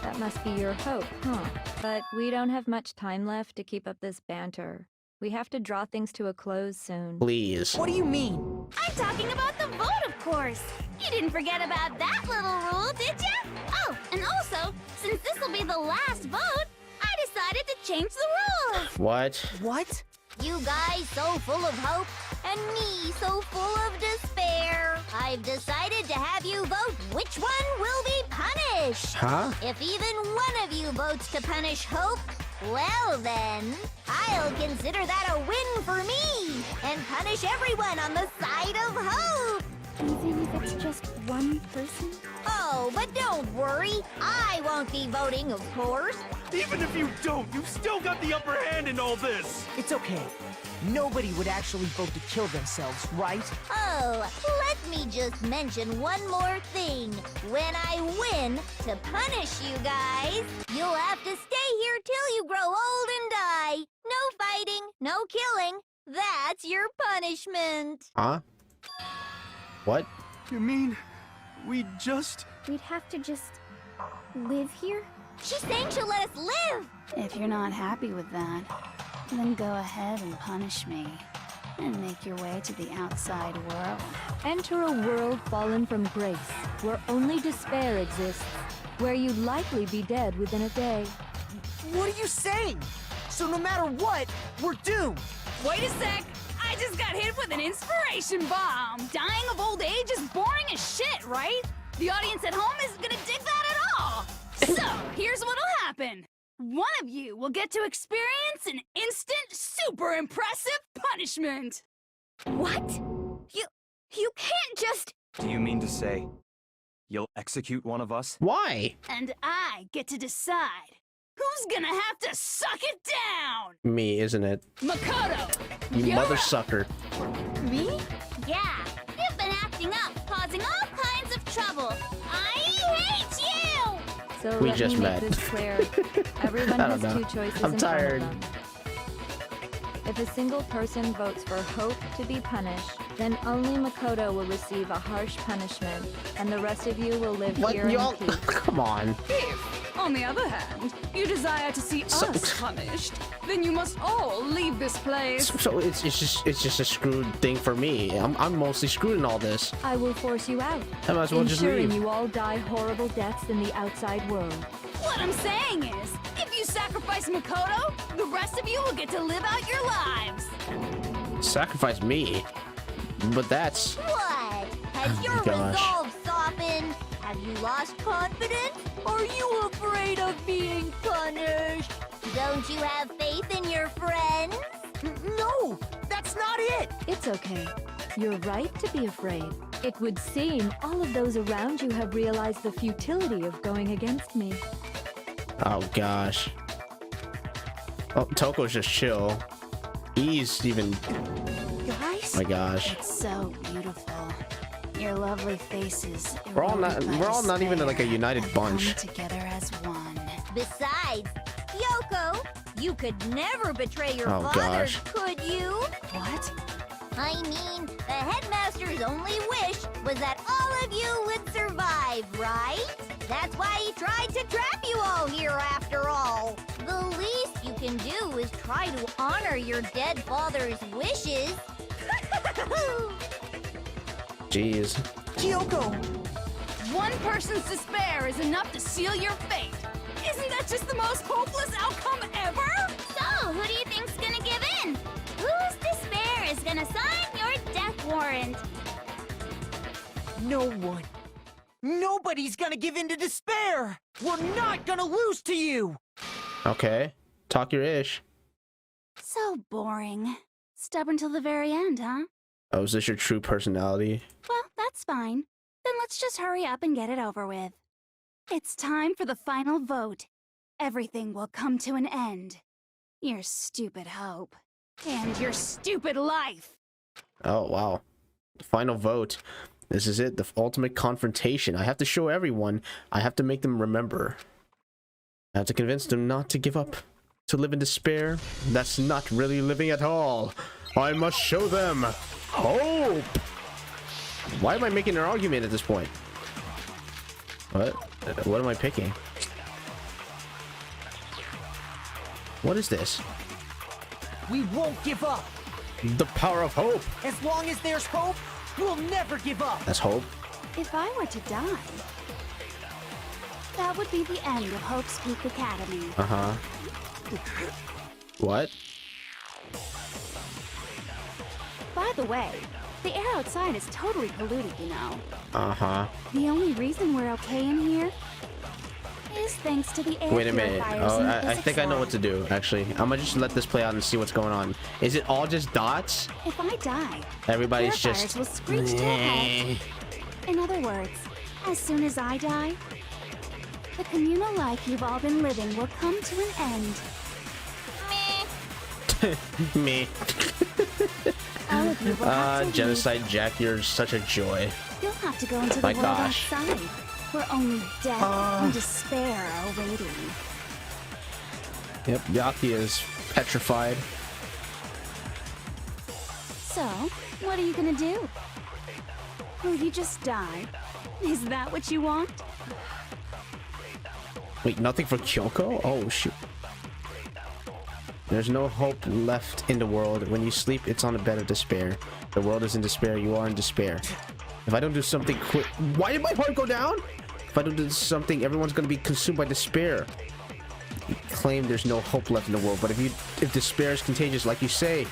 Speaker 12: That must be your hope, huh? But we don't have much time left to keep up this banter. We have to draw things to a close soon.
Speaker 1: Please.
Speaker 9: What do you mean?
Speaker 5: I'm talking about the vote, of course. You didn't forget about that little rule, did you? Oh, and also, since this will be the last vote, I decided to change the rules.
Speaker 1: What?
Speaker 9: What?
Speaker 5: You guys so full of hope. and me so full of despair. I've decided to have you vote which one will be punished.
Speaker 1: Huh?
Speaker 5: If even one of you votes to punish Hope, well then, I'll consider that a win for me and punish everyone on the side of Hope.
Speaker 16: Even if it's just one person?
Speaker 5: Oh, but don't worry. I won't be voting, of course.
Speaker 7: Even if you don't, you've still got the upper hand in all this.
Speaker 9: It's okay. Nobody would actually vote to kill themselves, right?
Speaker 5: Oh, let me just mention one more thing. When I win, to punish you guys, you'll have to stay here till you grow old and die. No fighting, no killing. That's your punishment.
Speaker 1: Huh? What?
Speaker 7: You mean we'd
Speaker 16: have to just live here?
Speaker 5: She's saying she'll let us live.
Speaker 14: If you're not happy with that, then go ahead and punish me and make your way to the outside world.
Speaker 12: Enter a world fallen from grace, where only despair exists, where you'd likely be dead within a day.
Speaker 9: What are you saying? So no matter what, we're doomed.
Speaker 11: Wait a sec! I just got hit with an inspiration bomb! Dying of old age is boring as shit, right? The audience at home isn't gonna dig that at all! So, here's what'll happen. One of you will get to experience an instant, super impressive punishment!
Speaker 5: What? You can't just...
Speaker 6: Do you mean to say you'll execute one of us?
Speaker 1: Why?
Speaker 11: And I get to decide who's gonna have to suck it down!
Speaker 1: Me, isn't it?
Speaker 11: Makoto!
Speaker 1: You mother sucker.
Speaker 5: Me? Yeah, you've been acting up, causing all kinds of trouble. I hate you!
Speaker 12: So
Speaker 1: We
Speaker 12: let
Speaker 1: just
Speaker 12: me
Speaker 1: met.
Speaker 12: make this clear. Everyone
Speaker 1: I
Speaker 12: has
Speaker 1: don't know.
Speaker 12: two choices
Speaker 1: I'm
Speaker 12: in
Speaker 1: tired.
Speaker 12: front of them. If a single person votes for Hope to be punished, then only Makoto will receive a harsh punishment, and the rest of you will live
Speaker 1: What?
Speaker 12: here in
Speaker 1: Y'all?
Speaker 12: peace.
Speaker 1: Come on.
Speaker 11: If, on the other hand, you desire to see us punished, then you must all leave this place.
Speaker 1: So it's just a screwed thing for me. I'm mostly screwed in all this.
Speaker 12: I will force you out,
Speaker 1: I might as well just
Speaker 12: ensuring
Speaker 1: leave.
Speaker 12: you all die horrible deaths in the outside world.
Speaker 11: What I'm saying is, if you sacrifice Makoto, the rest of you will get to live out your lives.
Speaker 1: Sacrifice me. But that's...
Speaker 5: What? Has your
Speaker 1: gosh.
Speaker 5: resolve softened? Have you lost confidence? Are you afraid of being punished? Don't you have faith in your friends?
Speaker 9: No, that's not it.
Speaker 12: It's okay. You're right to be afraid. It would seem all of those around you have realized the futility of going against me.
Speaker 1: Oh gosh. Oh, Toko's just chill. He's even...
Speaker 14: Guys?
Speaker 1: My gosh.
Speaker 14: It's so beautiful. Your lovely faces.
Speaker 1: We're all not even like a united bunch.
Speaker 14: Come together as one.
Speaker 5: Besides, Yoko, you could never betray your
Speaker 1: Oh,
Speaker 5: father,
Speaker 1: gosh.
Speaker 5: could you?
Speaker 14: What?
Speaker 5: I mean, the headmaster's only wish was that all of you would survive, right? That's why he tried to trap you all here after all. The least you can do is try to honor your dead father's wishes.
Speaker 1: Jeez.
Speaker 9: Kyoko!
Speaker 11: One person's despair is enough to seal your fate. Isn't that just the most hopeless outcome ever?
Speaker 5: So, who do you think's gonna give in? Whose despair is gonna sign your death warrant?
Speaker 9: No one. Nobody's gonna give in to despair! We're not gonna lose to you!
Speaker 1: Okay. Talk your ish.
Speaker 14: So boring. Stubborn till the very end, huh?
Speaker 1: Oh, is this your true personality?
Speaker 14: Well, that's fine. Then let's just hurry up and get it over with. It's time for the final vote. Everything will come to an end. Your stupid hope.
Speaker 11: And your stupid life.
Speaker 1: Oh, wow. Final vote. This is it. The ultimate confrontation. I have to show everyone. I have to make them remember. I have to convince them not to give up. To live in despair. That's not really living at all. I must show them hope. Why am I making an argument at this point? What? What am I picking? What is this?
Speaker 9: We won't give up!
Speaker 1: The power of hope.
Speaker 9: As long as there's hope, we'll never give up!
Speaker 1: That's hope.
Speaker 14: If I were to die, that would be the end of Hope's Peak Academy.
Speaker 1: Uh-huh. What?
Speaker 14: By
Speaker 11: the way, the air outside is totally polluted, you know.
Speaker 1: Uh-huh.
Speaker 11: The only reason we're okay in here is thanks to the air
Speaker 1: Wait a minute.
Speaker 11: purifiers
Speaker 1: Oh,
Speaker 11: in the
Speaker 1: I
Speaker 11: physics
Speaker 1: think I know
Speaker 11: lab.
Speaker 1: what to do, actually. I'm gonna just let this play out and see what's going on. Is it all just dots?
Speaker 11: If I die,
Speaker 1: Everybody's
Speaker 11: the purifiers
Speaker 1: just...
Speaker 11: will screech to a head. In other words, as soon as I die, the communal life you've all been living will come to an end.
Speaker 1: Me.
Speaker 11: All of you will have to leave.
Speaker 1: Genocide Jack, you're such a joy.
Speaker 11: You'll have to go into the
Speaker 1: My
Speaker 11: world
Speaker 1: gosh.
Speaker 11: outside, where only death and despair are awaiting.
Speaker 1: Yep, Yaki is petrified.
Speaker 11: So, what are you gonna do? Will you just die? Is that what you want?
Speaker 1: Wait, nothing for Kyoko? Oh, shoot. There's no hope left in the world. When you sleep, it's on a bed of despair. The world is in despair. You are in despair. If I don't do something quick... Why did my heart go down? If I don't do something, everyone's going to be consumed by despair. You claim there's no hope left in the world, but if despair is contagious, like you say,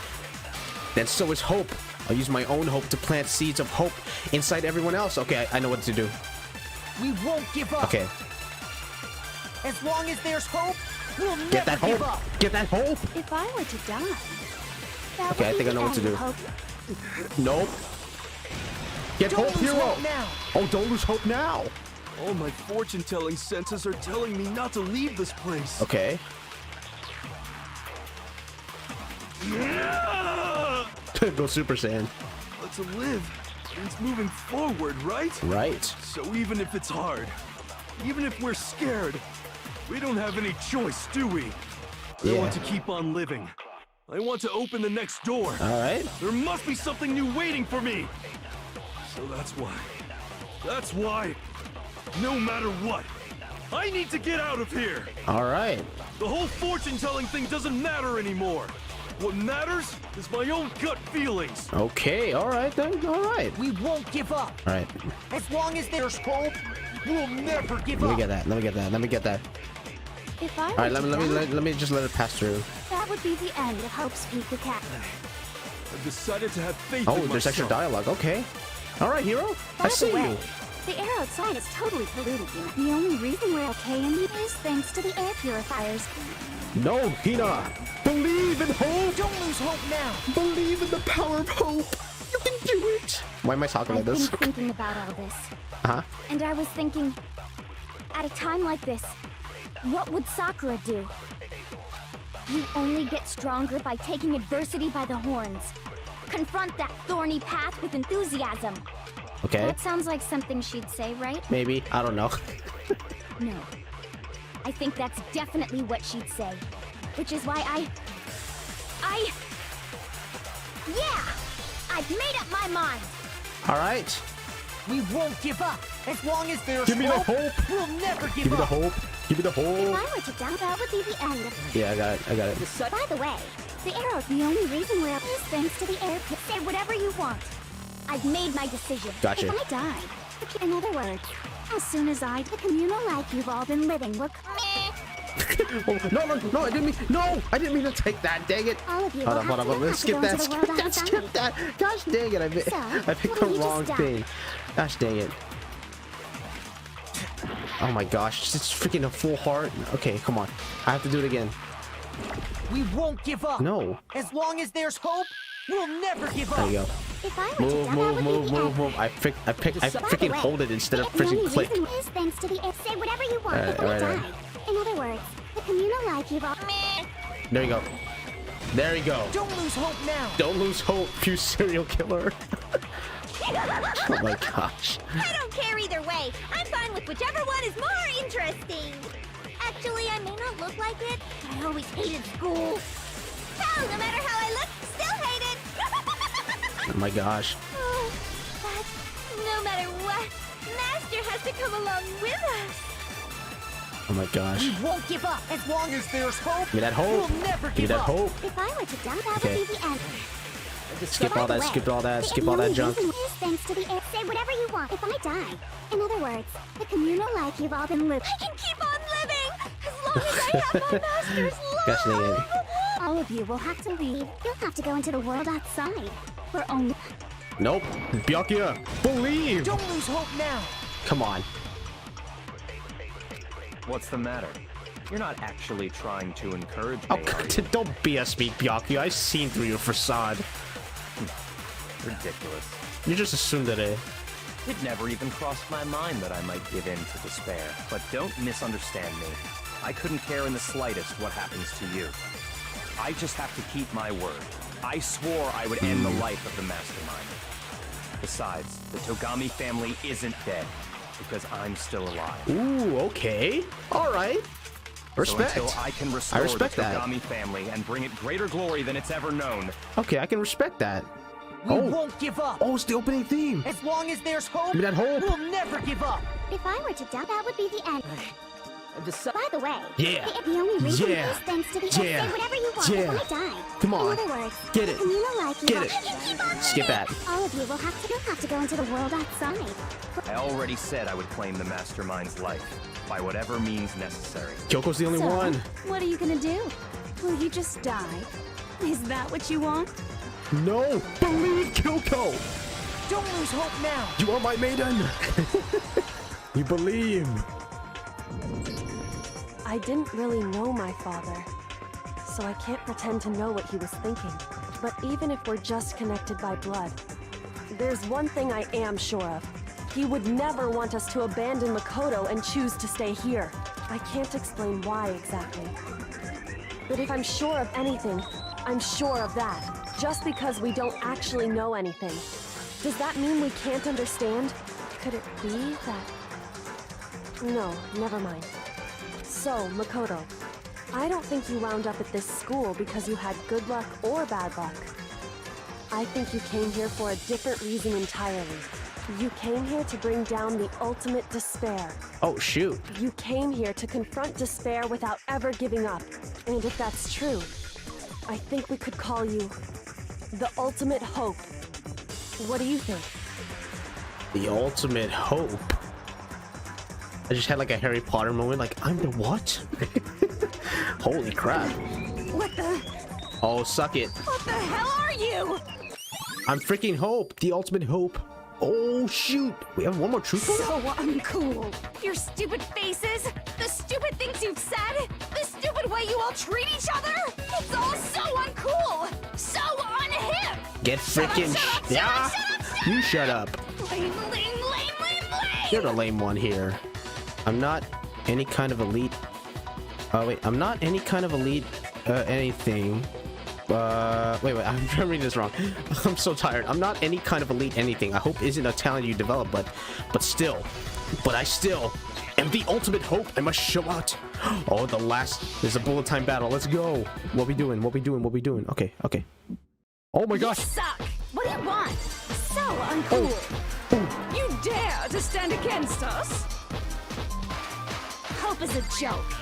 Speaker 1: then so is hope. I'll use my own hope to plant seeds of hope inside everyone else. Okay, I know what to do.
Speaker 9: We won't give up.
Speaker 1: Okay.
Speaker 9: As long as there's hope, we'll
Speaker 1: Get
Speaker 9: never
Speaker 1: that
Speaker 9: give
Speaker 1: hope.
Speaker 9: up.
Speaker 1: Get that hope.
Speaker 11: If I were to die, that
Speaker 1: Okay, I
Speaker 11: would
Speaker 1: think
Speaker 11: be
Speaker 1: I know
Speaker 11: the
Speaker 1: what to
Speaker 11: end
Speaker 1: do.
Speaker 11: of hope.
Speaker 1: Nope. Get
Speaker 9: Don't
Speaker 1: hope,
Speaker 9: lose
Speaker 1: hero.
Speaker 9: hope now.
Speaker 1: Oh, don't lose hope now.
Speaker 7: All my fortune-telling senses are telling me not to leave this place.
Speaker 1: Okay. Go Super Saiyan.
Speaker 7: But to live means moving forward, right?
Speaker 1: Right.
Speaker 7: So even if it's hard, even if we're scared, we don't have any choice, do we? I
Speaker 1: Yeah.
Speaker 7: want to keep on living. I want to open the next door.
Speaker 1: All right.
Speaker 7: There must be something new waiting for me. So that's why, no matter what, I need to get out of here.
Speaker 1: All right.
Speaker 7: The whole fortune-telling thing doesn't matter anymore. What matters is my own gut feelings.
Speaker 1: Okay. All right then. All right.
Speaker 9: We won't give up.
Speaker 1: All right.
Speaker 9: As long as there's hope, we'll never give
Speaker 1: Let me
Speaker 9: up.
Speaker 1: get that. Let me get that. Let me get that.
Speaker 11: If I
Speaker 1: All
Speaker 11: were
Speaker 1: right.
Speaker 11: to die,
Speaker 1: Let me just let it pass through.
Speaker 11: that would be the end of Hope's Peak Academy.
Speaker 7: I've decided to have faith
Speaker 1: Oh,
Speaker 7: in
Speaker 1: there's extra
Speaker 7: myself.
Speaker 1: dialogue. Okay. All right, hero. I
Speaker 11: By
Speaker 1: see
Speaker 11: the way,
Speaker 1: you.
Speaker 11: the air outside is totally polluted, you know. The only reason we're okay in here is thanks to the air purifiers.
Speaker 1: No, Hina. Believe in hope.
Speaker 9: Don't lose hope now.
Speaker 1: Believe in the power of hope. You can do it. Why am I talking
Speaker 16: I've
Speaker 1: like this?
Speaker 16: been thinking about all this.
Speaker 1: Huh?
Speaker 16: And I was thinking, at a time like this, what would Sakura do? You only get stronger by taking adversity by the horns. Confront that thorny path with enthusiasm.
Speaker 1: Okay.
Speaker 16: That sounds like something she'd say, right?
Speaker 1: Maybe. I don't know.
Speaker 16: No. I think that's definitely what she'd say. Which is why yeah! I've made up my mind!
Speaker 1: All right.
Speaker 9: We won't give up. As long as there's
Speaker 1: Give me the hope.
Speaker 9: we'll never give
Speaker 1: Give me the
Speaker 9: up.
Speaker 1: hope. Give me the
Speaker 16: If
Speaker 1: hope.
Speaker 16: I were to die, that would be the end of
Speaker 1: Yeah, I got it. I got it.
Speaker 16: By the way, the arrow, the only reason we're up is thanks to the air pit. Say whatever you want. I've made my decision.
Speaker 1: Gotcha.
Speaker 16: If I die, in other words, as soon as I, the communal life you've all been living will
Speaker 1: Oh, no, I didn't mean. No, I didn't mean to take that. Dang it.
Speaker 16: All of you
Speaker 1: Hold
Speaker 16: will
Speaker 1: on.
Speaker 16: have
Speaker 1: Let's
Speaker 16: to
Speaker 1: skip
Speaker 16: go
Speaker 1: that.
Speaker 16: into the
Speaker 1: Skip
Speaker 16: world
Speaker 1: that.
Speaker 16: outside.
Speaker 1: Skip that. Gosh dang it. I picked
Speaker 16: So,
Speaker 1: the
Speaker 16: will you
Speaker 1: wrong
Speaker 16: just
Speaker 1: thing. Gosh dang it. Oh my gosh. It's freaking a full heart. Okay, come on. I have to do it again.
Speaker 9: We won't give up.
Speaker 1: No.
Speaker 9: As long as there's hope, we'll never give up.
Speaker 1: There you go.
Speaker 16: If I were to die, that would be the end.
Speaker 1: Move. I freaking hold it instead of
Speaker 16: The
Speaker 1: pressing
Speaker 16: only
Speaker 1: click.
Speaker 16: reason is thanks to the air. Say whatever you want. If we
Speaker 1: Alright.
Speaker 16: die. In other words, the communal life you've all.
Speaker 1: There you go. There you go.
Speaker 9: Don't lose hope now.
Speaker 1: Don't lose hope, you serial killer. Oh my gosh.
Speaker 5: I don't care either way. I'm fine with whichever one is more interesting. Actually, I may not look like it, but I always hated school. Hell, no matter how I look, still hate it.
Speaker 1: Oh my gosh.
Speaker 5: Oh, but no matter what, Master has to come along with us.
Speaker 1: Oh my gosh.
Speaker 9: We won't give up. As long as there's hope,
Speaker 1: Give me that hope.
Speaker 9: we'll never
Speaker 1: Give me
Speaker 9: give
Speaker 1: that
Speaker 9: up.
Speaker 1: hope.
Speaker 16: If I were to die, that
Speaker 1: Okay.
Speaker 16: would be the end.
Speaker 1: Skip all that, skip all that, skip all that junk.
Speaker 16: The only reason is thanks to the air. Say whatever you want. If I die. In other words, the communal life you've all been living.
Speaker 5: I can keep on living as long as I have my Master's
Speaker 1: Gosh dang
Speaker 5: love.
Speaker 1: it.
Speaker 16: All of you will have to leave. You'll have to go into the world outside. Where only
Speaker 1: Nope. Byakuya, believe!
Speaker 9: Don't lose hope now!
Speaker 1: Come on.
Speaker 6: What's the matter? You're not actually trying to encourage me,
Speaker 1: Oh,
Speaker 6: are you?
Speaker 1: don't BS me, Byakuya. I've seen through your facade.
Speaker 6: Ridiculous.
Speaker 1: You just assumed that it.
Speaker 6: It never even crossed my mind that I might give in to despair. But don't misunderstand me. I couldn't care in the slightest what happens to you. I just have to keep my word. I swore I would end the life of the mastermind. Besides, the Togami family isn't dead, because I'm still alive.
Speaker 1: Ooh, okay. Alright. Respect.
Speaker 6: So until I can restore the
Speaker 1: respect that.
Speaker 6: Togami family and bring it greater glory than it's ever known.
Speaker 1: Okay, I can respect that.
Speaker 9: We won't give up.
Speaker 1: Oh, it's the opening theme.
Speaker 9: As long as there's hope,
Speaker 1: Give me that hope.
Speaker 9: we'll never give up.
Speaker 16: If I were to die, that would be the end. By the way,
Speaker 1: Yeah.
Speaker 16: the only reason
Speaker 1: Yeah.
Speaker 16: is thanks to the
Speaker 1: Yeah.
Speaker 16: say whatever you want
Speaker 1: Yeah.
Speaker 16: when I die.
Speaker 1: Come on.
Speaker 16: In other words,
Speaker 1: Get it.
Speaker 16: communal life, you
Speaker 1: Get
Speaker 16: will-
Speaker 1: it. Skip that.
Speaker 16: All of you will have to go into the world outside.
Speaker 6: I already said I would claim the mastermind's life, by whatever means necessary.
Speaker 1: Kyoko's the only
Speaker 11: So,
Speaker 1: one.
Speaker 11: what are you gonna do? Will you just die? Is that what you want?
Speaker 1: No. Believe, Kyoko.
Speaker 9: Don't lose hope now.
Speaker 1: You are my maiden. You believe.
Speaker 13: I didn't really know my father, so I can't pretend to know what he was thinking. But even if we're just connected by blood, there's one thing I am sure of. He would never want us to abandon Makoto and choose to stay here. I can't explain why exactly. But if I'm sure of anything, I'm sure of that. Just because we don't actually know anything. Does that mean we can't understand? Could it be that... No, never mind. So, Makoto, I don't think you wound up at this school because you had good luck or bad luck. I think you came here for a different reason entirely. You came here to bring down the ultimate despair.
Speaker 1: Oh, shoot.
Speaker 13: You came here to confront despair without ever giving up. And if that's true, I think we could call you the ultimate hope. What do you think?
Speaker 1: The ultimate hope. I just had like a Harry Potter moment, like, I'm the what? Holy crap.
Speaker 11: What the?
Speaker 1: Oh, suck it.
Speaker 11: What the hell are you?
Speaker 1: I'm freaking Hope, the ultimate hope. Oh, shoot. We have one more truth.
Speaker 11: So uncool. Your stupid faces, the stupid things you've said, the stupid way you all treat each other. It's all so uncool. So unhip.
Speaker 1: Get freaking yeah. You shut up.
Speaker 11: Lame, lame, lame, lame, lame.
Speaker 1: You're the lame one here. I'm not any kind of elite. Oh wait, I'm not any kind of elite anything. Wait, I'm reading this wrong. I'm so tired. I'm not any kind of elite anything. I hope isn't a talent you develop, but I still am the ultimate hope. I must show out. Oh, there's a bullet time battle. Let's go. What we doing? Okay. Oh my gosh.
Speaker 11: You suck. What do you want? So uncool. You dare to stand against us? Hope is a joke.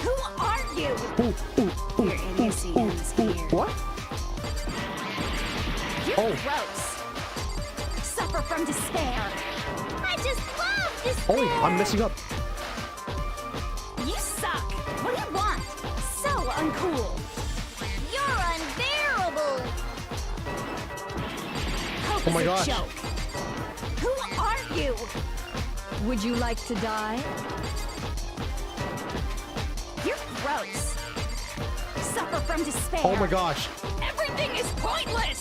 Speaker 11: Who are you?
Speaker 14: Your innocence here.
Speaker 1: What?
Speaker 11: You're gross. Suffer from despair.
Speaker 16: I just love despair!
Speaker 1: Oh, I'm messing up.
Speaker 11: You suck. What do you want? So uncool.
Speaker 16: You're unbearable!
Speaker 11: Hope
Speaker 1: Oh my
Speaker 11: is
Speaker 1: gosh.
Speaker 11: a joke. Who are you? Would you like to die? You're gross. Suffer from despair.
Speaker 1: Oh my gosh.
Speaker 11: Everything is pointless.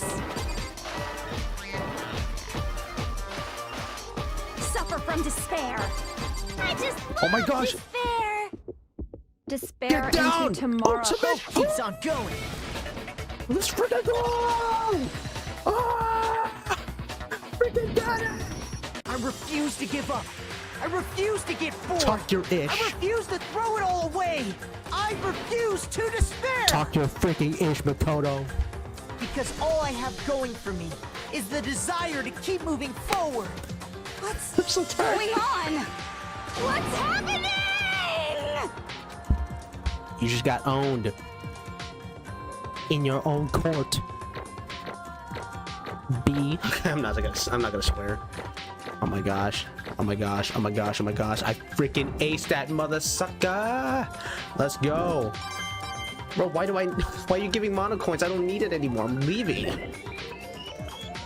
Speaker 11: Suffer from despair.
Speaker 16: I just
Speaker 1: Oh my
Speaker 16: love
Speaker 1: gosh.
Speaker 16: despair!
Speaker 12: Despair
Speaker 1: Get down!
Speaker 12: into tomorrow.
Speaker 1: Ultimate
Speaker 9: Keeps on going.
Speaker 1: Let's freaking go! Ah! Freaking got it!
Speaker 9: I refuse to give up. I refuse to get bored.
Speaker 1: Talk your ish.
Speaker 9: I refuse to throw it all away. I refuse to despair.
Speaker 1: Talk your freaking ish, Makoto.
Speaker 9: Because all I have going for me is the desire to keep moving forward.
Speaker 1: I'm so tired.
Speaker 11: Going on. What's happening?
Speaker 1: You just got owned. In your own court. B. I'm not gonna swear. Oh my gosh. I freaking aced that mother sucker. Let's go. Bro, why are you giving mono coins? I don't need it anymore. I'm leaving.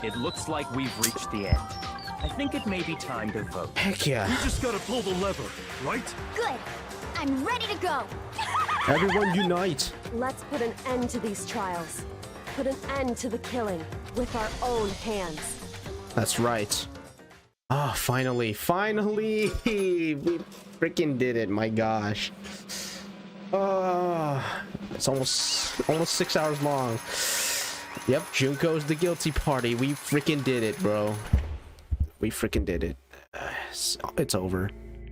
Speaker 6: It looks like we've reached the end. I think it may be time to vote.
Speaker 1: Heck yeah.
Speaker 7: We just gotta pull the lever, right?
Speaker 16: Good. I'm ready to go.
Speaker 1: Everyone unite.
Speaker 13: Let's put an end to these trials. Put an end to the killing with our own hands.
Speaker 1: That's right. Ah, finally. Finally! We freaking did it, my gosh. It's almost 6 hours long. Yep, Junko's the guilty party. We freaking did it, bro. We freaking did it. It's over.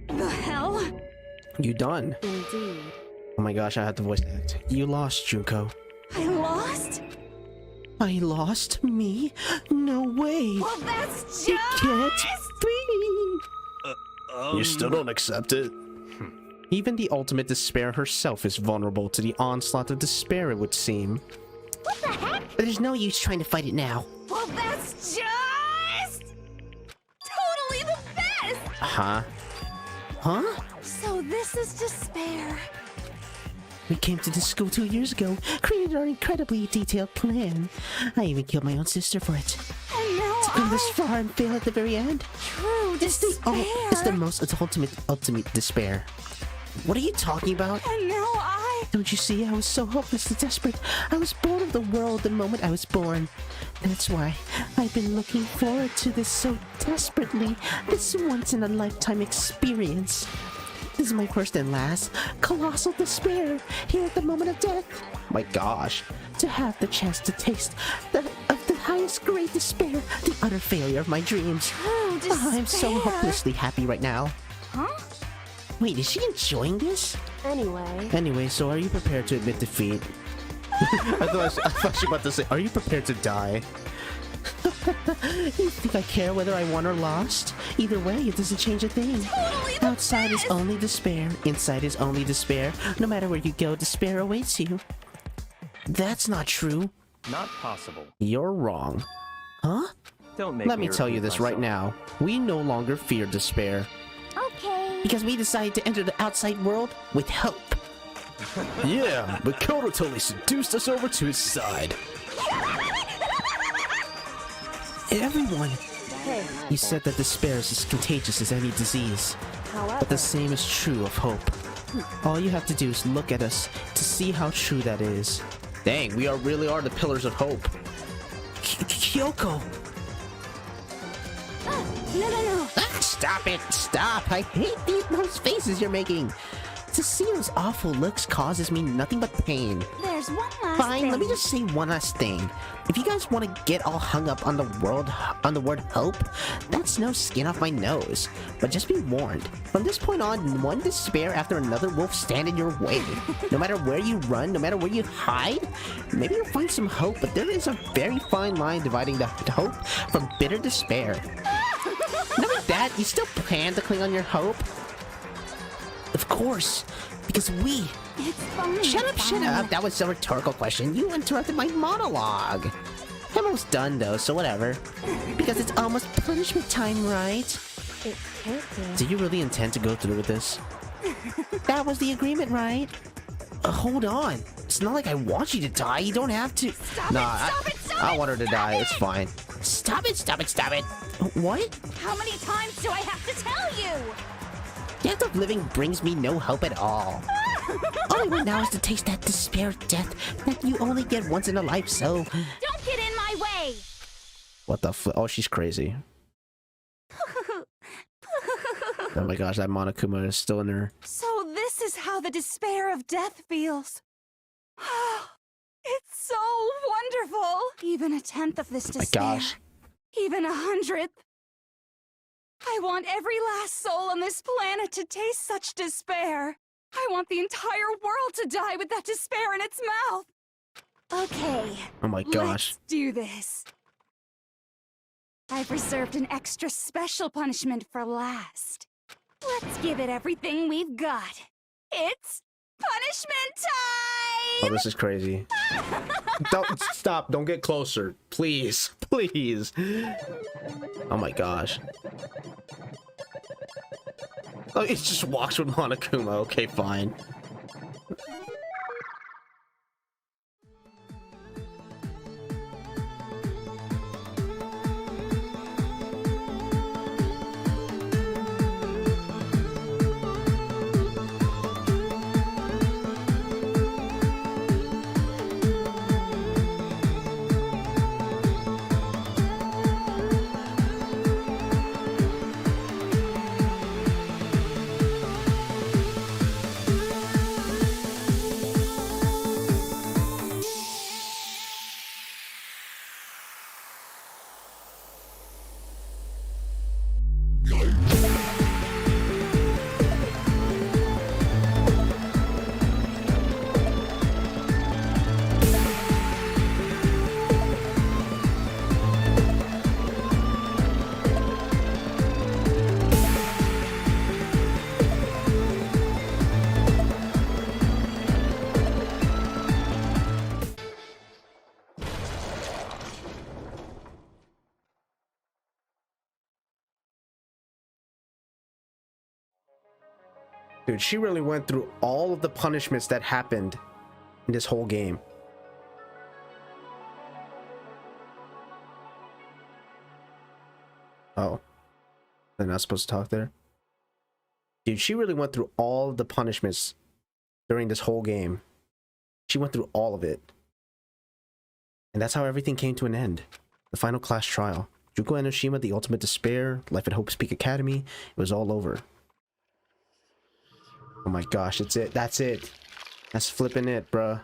Speaker 11: The hell?
Speaker 1: You done?
Speaker 13: Indeed.
Speaker 1: Oh my gosh, I had to voice act. You lost, Junko.
Speaker 11: I lost?
Speaker 2: I lost? Me? No way.
Speaker 11: Well, that's just...
Speaker 2: It can't be.
Speaker 1: You still don't accept it? Even the ultimate despair herself is vulnerable to the onslaught of despair, it would seem.
Speaker 16: What the heck?
Speaker 2: But there's no use trying to fight it now.
Speaker 11: Well, that's just... totally the best!
Speaker 1: Huh?
Speaker 2: Huh?
Speaker 11: So this is despair.
Speaker 2: We came to this school 2 years ago, created our incredibly detailed plan. I even killed my own sister for it.
Speaker 11: And now
Speaker 2: To come this far and fail at the very end.
Speaker 11: True despair.
Speaker 2: It's the most ultimate despair. What are you talking about?
Speaker 11: And now
Speaker 2: Don't you see? I was so hopelessly desperate. I was bored of the world the moment I was born. That's why I've been looking forward to this so desperately. This once-in-a-lifetime experience. This is my first and last colossal despair here at the moment of death.
Speaker 1: My gosh.
Speaker 2: To have the chance to taste of the highest grade despair, the utter failure of my dreams.
Speaker 11: True despair.
Speaker 2: I'm so hopelessly happy right now.
Speaker 11: Huh?
Speaker 2: Wait, is she enjoying this?
Speaker 13: Anyway,
Speaker 1: So are you prepared to admit defeat? I thought she was about to say, are you prepared to die?
Speaker 2: You think I care whether I won or lost? Either way, it doesn't change a thing.
Speaker 11: Totally
Speaker 2: Outside is only despair. Inside is only despair. No matter where you go, despair awaits you. That's not true.
Speaker 6: Not possible.
Speaker 1: You're wrong.
Speaker 2: Huh?
Speaker 6: Don't make
Speaker 1: Let me tell you this right now. We no longer fear despair.
Speaker 16: Okay.
Speaker 2: Because we decided to enter the outside world with hope.
Speaker 1: Yeah, but Koto totally seduced us over to his side.
Speaker 2: Everyone.
Speaker 13: hey,
Speaker 2: He said that despair is as contagious as any disease.
Speaker 13: however,
Speaker 2: But the same is true of hope. All you have to do is look at us to see how true that is.
Speaker 1: Dang, we really are the pillars of hope.
Speaker 2: Kyoko!
Speaker 11: No.
Speaker 2: Stop it! Stop! I hate those faces you're making! To see those awful looks causes me nothing but pain.
Speaker 11: There's one last
Speaker 2: Fine,
Speaker 11: thing.
Speaker 2: let me just say one last thing. If you guys want to get all hung up on the word hope, that's no skin off my nose. But just be warned, from this point on, one despair after another will stand in your way. No matter where you run, no matter where you hide, maybe you'll find some hope, but there is a very fine line dividing the hope from bitter despair. Not like that, you still plan to cling on your hope? Of course, because we...
Speaker 11: It's fine.
Speaker 2: Shut up! That was a rhetorical question. You interrupted my monologue. I'm almost done, though, so whatever. Because it's almost punishment time, right?
Speaker 13: it can't be.
Speaker 1: Do you really intend to go through with this?
Speaker 2: That was the agreement, right?
Speaker 1: Hold on. It's not like I want you to die. You don't have to. I want her to die. It's fine.
Speaker 2: Stop it! What?
Speaker 11: How many times do I have to tell you?
Speaker 2: Death of living brings me no hope at all. All I want now is to taste that despair of death that you only get once in a life, so...
Speaker 11: Don't get in my way!
Speaker 1: What the Oh, she's crazy. Oh my gosh, that Monokuma is still in her.
Speaker 11: So this is how the despair of death feels. It's so wonderful. Even a tenth of this
Speaker 1: Oh my
Speaker 11: despair.
Speaker 1: gosh.
Speaker 11: Even 100th. I want every last soul on this planet to taste such despair. I want the entire world to die with that despair in its mouth. Okay.
Speaker 1: Oh my gosh.
Speaker 11: Let's do this. I've reserved an extra special punishment for last. Let's give it everything we've got. It's punishment time!
Speaker 1: Oh, this is crazy. Don't stop. Don't get closer. Please. Please. Oh my gosh. Oh, he just walks with Monokuma. Okay, fine. Dude, she really went through all of the punishments that happened in this whole game. Oh. They're not supposed to talk there? Dude, she really went through all of the punishments during this whole game. She went through all of it. And that's how everything came to an end. The final class trial. Junko Enoshima, the ultimate despair, life at Hope's Peak Academy. It was all over. Oh my gosh, it's it. That's it. That's flipping it, bruh.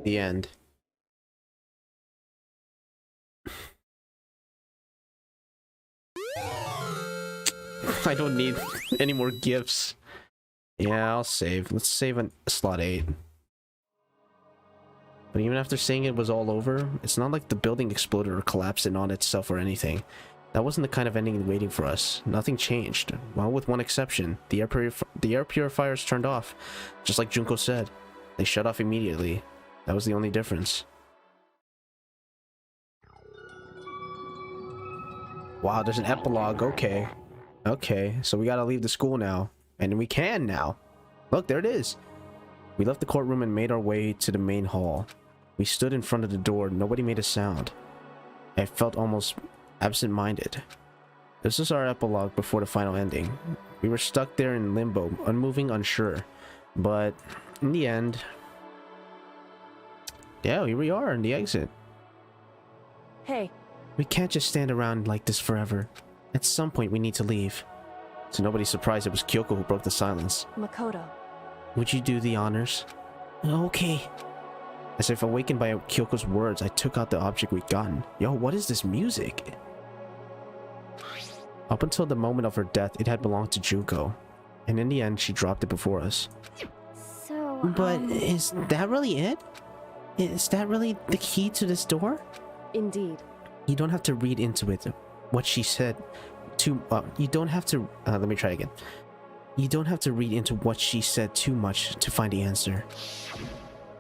Speaker 1: The end. I don't need any more gifts. Yeah, I'll save. Let's save on slot 8. But even after saying it was all over, it's not like the building exploded or collapsed in on itself or anything. That wasn't the kind of ending waiting for us. Nothing changed. Well, with one exception. The air purifiers turned off. Just like Junko said. They shut off immediately. That was the only difference. Wow, there's an epilogue. Okay. Okay, so we gotta leave the school now. And we can now. Look, there it is. We left the courtroom and made our way to the main hall. We stood in front of the door. Nobody made a sound. I felt almost absent-minded. This is our epilogue before the final ending. We were stuck there in limbo, unmoving, unsure. But in the end... yeah, here we are in the exit.
Speaker 13: Hey.
Speaker 2: We can't just stand around like this forever. At some point, we need to leave. So nobody's surprised it was Kyoko who broke the silence.
Speaker 13: Makoto.
Speaker 2: Would you do the honors? Okay. As if awakened by Kyoko's words, I took out the object we'd gotten. Yo, what is this music? Up until the moment of her death, it had belonged to Junko. And in the end, she dropped it before us.
Speaker 16: So,
Speaker 2: But is that really it? Is that really the key to this door?
Speaker 13: Indeed.
Speaker 2: You don't have to read into it what she said. You don't have to... let me try again. You don't have to read into what she said too much to find the answer.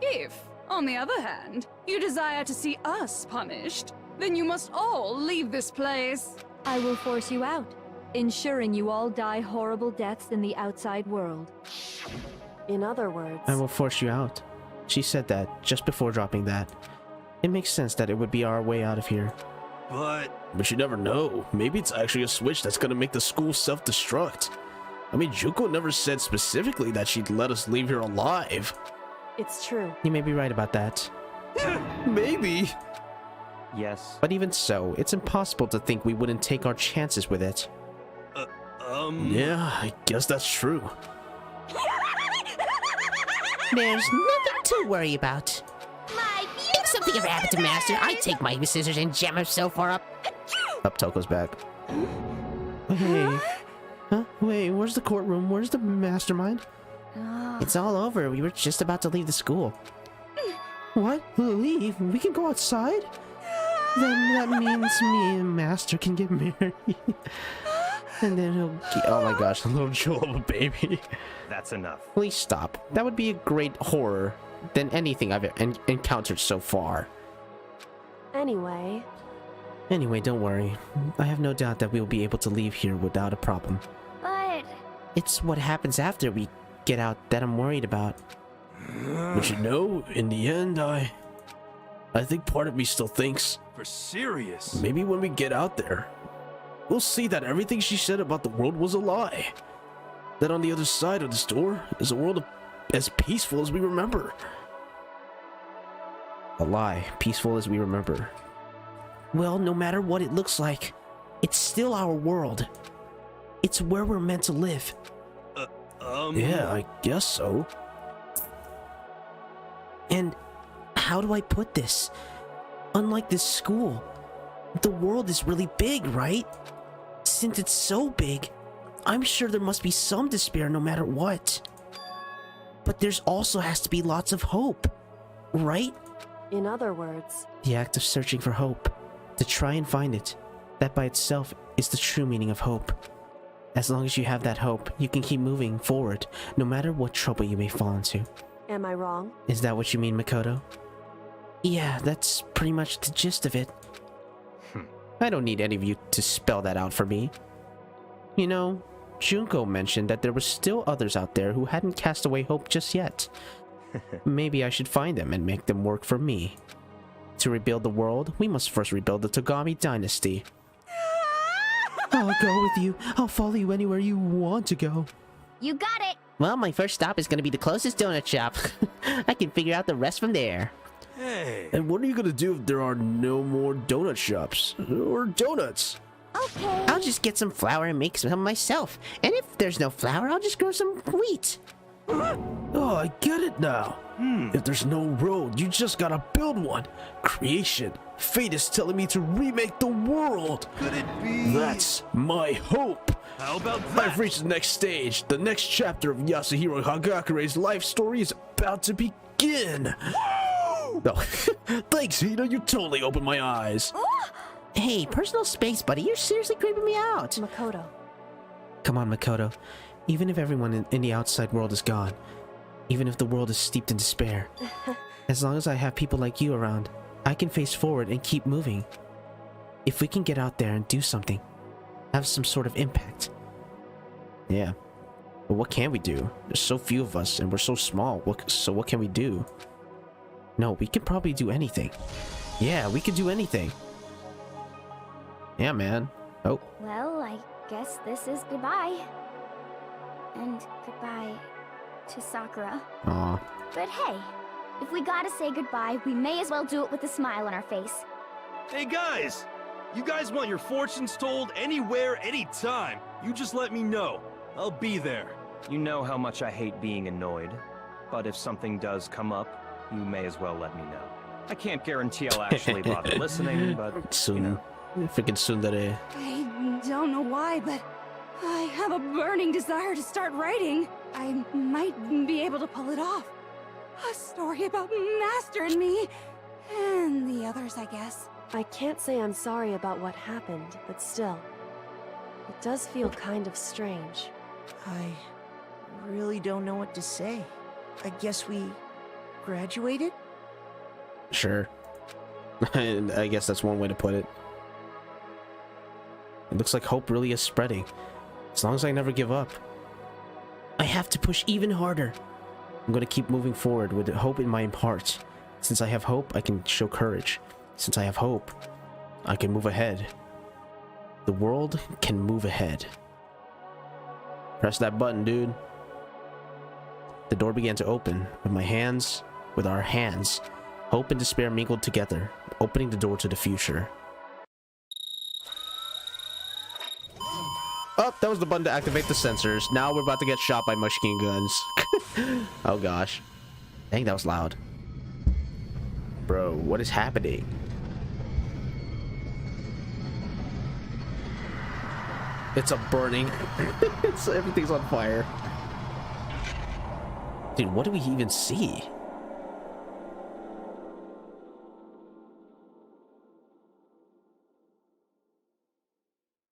Speaker 11: If, on the other hand, you desire to see us punished, then you must all leave this place.
Speaker 12: I will force you out, ensuring you all die horrible deaths in the outside world.
Speaker 13: In other words...
Speaker 2: I will force you out. She said that just before dropping that. It makes sense that it would be our way out of here.
Speaker 7: But you never know. Maybe it's actually a switch that's gonna make the school self-destruct. I mean, Junko never said specifically that she'd let us leave here alive.
Speaker 13: It's true.
Speaker 2: You may be right about that.
Speaker 7: Maybe.
Speaker 6: Yes.
Speaker 2: But even so, it's impossible to think we wouldn't take our chances with it.
Speaker 7: Yeah, I guess that's true.
Speaker 10: There's nothing to worry about. If something ever happened to Master, I'd take my scissors and jam him so far up.
Speaker 2: Up Toko's back. Hey. Huh? Wait, where's the courtroom? Where's the mastermind? It's all over. We were just about to leave the school. What? Leave? We can go outside? Then that means me and Master can get married. And then he'll... oh my gosh, a little jewel of a baby.
Speaker 6: That's enough.
Speaker 2: Please stop. That would be a great horror than anything I've encountered so far.
Speaker 13: Anyway,
Speaker 2: don't worry. I have no doubt that we'll be able to leave here without a problem.
Speaker 16: But...
Speaker 2: It's what happens after we get out that I'm worried about.
Speaker 7: But you know, in the end, I think part of me still thinks... For serious? Maybe when we get out there, we'll see that everything she said about the world was a lie. That on the other side of this door is a world as peaceful as we remember.
Speaker 2: A lie, peaceful as we remember. Well, no matter what it looks like, it's still our world. It's where we're meant to live.
Speaker 7: Yeah, I guess so.
Speaker 2: And how do I put this? Unlike this school, the world is really big, right? Since it's so big, I'm sure there must be some despair no matter what. But there's also has to be lots of hope, right?
Speaker 13: in other words...
Speaker 2: The act of searching for hope, to try and find it, that by itself is the true meaning of hope. As long as you have that hope, you can keep moving forward, no matter what trouble you may fall into.
Speaker 13: Am I wrong?
Speaker 2: Is that what you mean, Makoto? Yeah, that's pretty much the gist of it. I don't need any of you to spell that out for me. You know, Junko mentioned that there were still others out there who hadn't cast away hope just yet. Maybe I should find them and make them work for me. To rebuild the world, we must first rebuild the Togami dynasty. I'll go with you. I'll follow you anywhere you want to go.
Speaker 16: You got it!
Speaker 2: Well, my first stop is going to be the closest donut shop. I can figure out the rest from there.
Speaker 7: Hey.
Speaker 1: And what are you gonna do if there are no more donut shops? Or donuts?
Speaker 16: Okay.
Speaker 2: I'll just get some flour and make some myself. And if there's no flour, I'll just grow some wheat.
Speaker 1: Oh, I get it now. If there's no road, you just gotta build one. Creation. Fate is telling me to remake the world.
Speaker 7: Could it be?
Speaker 1: That's my hope.
Speaker 7: How about that?
Speaker 1: I've reached the next stage. The next chapter of Yasuhiro Hagakure's life story is about to begin. No. Thanks, Hina. You totally opened my eyes.
Speaker 2: Hey, personal space, buddy. You're seriously creeping me out.
Speaker 13: Makoto.
Speaker 2: Come on, Makoto. Even if everyone in the outside world is gone, even if the world is steeped in despair, as long as I have people like you around, I can face forward and keep moving. If we can get out there and do something, have some sort of impact. Yeah. But what can we do? There's so few of us and we're so small. So what can we do? No, we can probably do anything. Yeah, we can do anything. Yeah, man. Oh.
Speaker 16: Well, I guess this is goodbye. And goodbye to Sakura.
Speaker 2: Aw.
Speaker 16: But hey, if we gotta say goodbye, we may as well do it with a smile on our face.
Speaker 7: Hey guys! You guys want your fortunes told anywhere, anytime. You just let me know. I'll be there.
Speaker 6: You know how much I hate being annoyed. But if something does come up, you may as well let me know. I can't guarantee I'll actually bother listening, but
Speaker 1: soon.
Speaker 6: You know.
Speaker 1: Freaking tsundere.
Speaker 11: I don't know why, but I have a burning desire to start writing. I might be able to pull it off. A story about Master and me, and the others, I guess.
Speaker 13: I can't say I'm sorry about what happened, but still, it does feel kind of strange.
Speaker 9: I really don't know what to say. I guess we graduated?
Speaker 1: Sure. And I guess that's one way to put it. It looks like hope really is spreading. As long as I never give up. I have to push even harder. I'm going to keep moving forward with hope in my heart. Since I have hope, I can show courage. Since I have hope, I can move ahead. The world can move ahead. Press that button, dude. The door began to open. With our hands, hope and despair mingled together, opening the door to the future. Oh, that was the button to activate the sensors. Now we're about to get shot by machine guns. Oh gosh. Dang, that was loud. Bro, what is happening? It's a burning. Everything's on fire. Dude, what do we even see?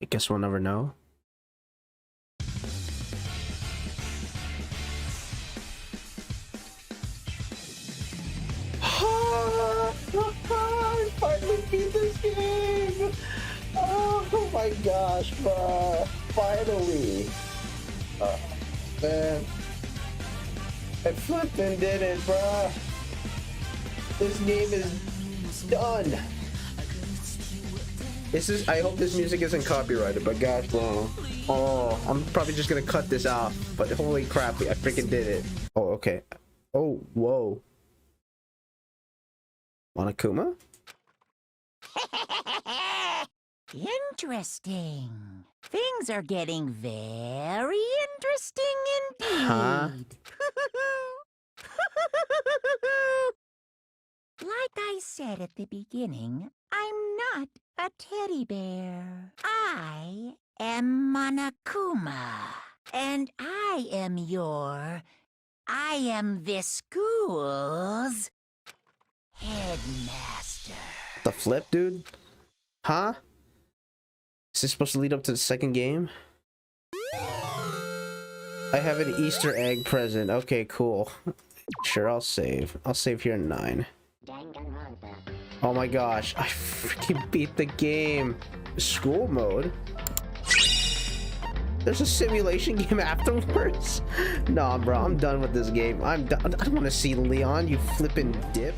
Speaker 1: I guess we'll never know. I finally beat this game! Oh my gosh, bruh. Finally. Man. I flippin' did it, bruh. This game is done. I hope this music isn't copyrighted, but gosh, bro. Oh, I'm probably just gonna cut this off, but holy crap, I freaking did it. Oh, okay. Oh, whoa. Monokuma?
Speaker 10: Interesting. Things are getting very interesting indeed.
Speaker 1: Huh?
Speaker 10: Like I said at the beginning, I'm not a teddy bear. I am Monokuma. And I am this school's headmaster.
Speaker 1: The flip, dude? Huh? Is this supposed to lead up to the second game? I have an Easter egg present. Okay, cool. Sure, I'll save. I'll save here in 9. Oh my gosh, I freaking beat the game. School mode? There's a simulation game afterwards? Nah, bro, I'm done with this game. I'm done. I don't want to see Leon, you flippin' dip.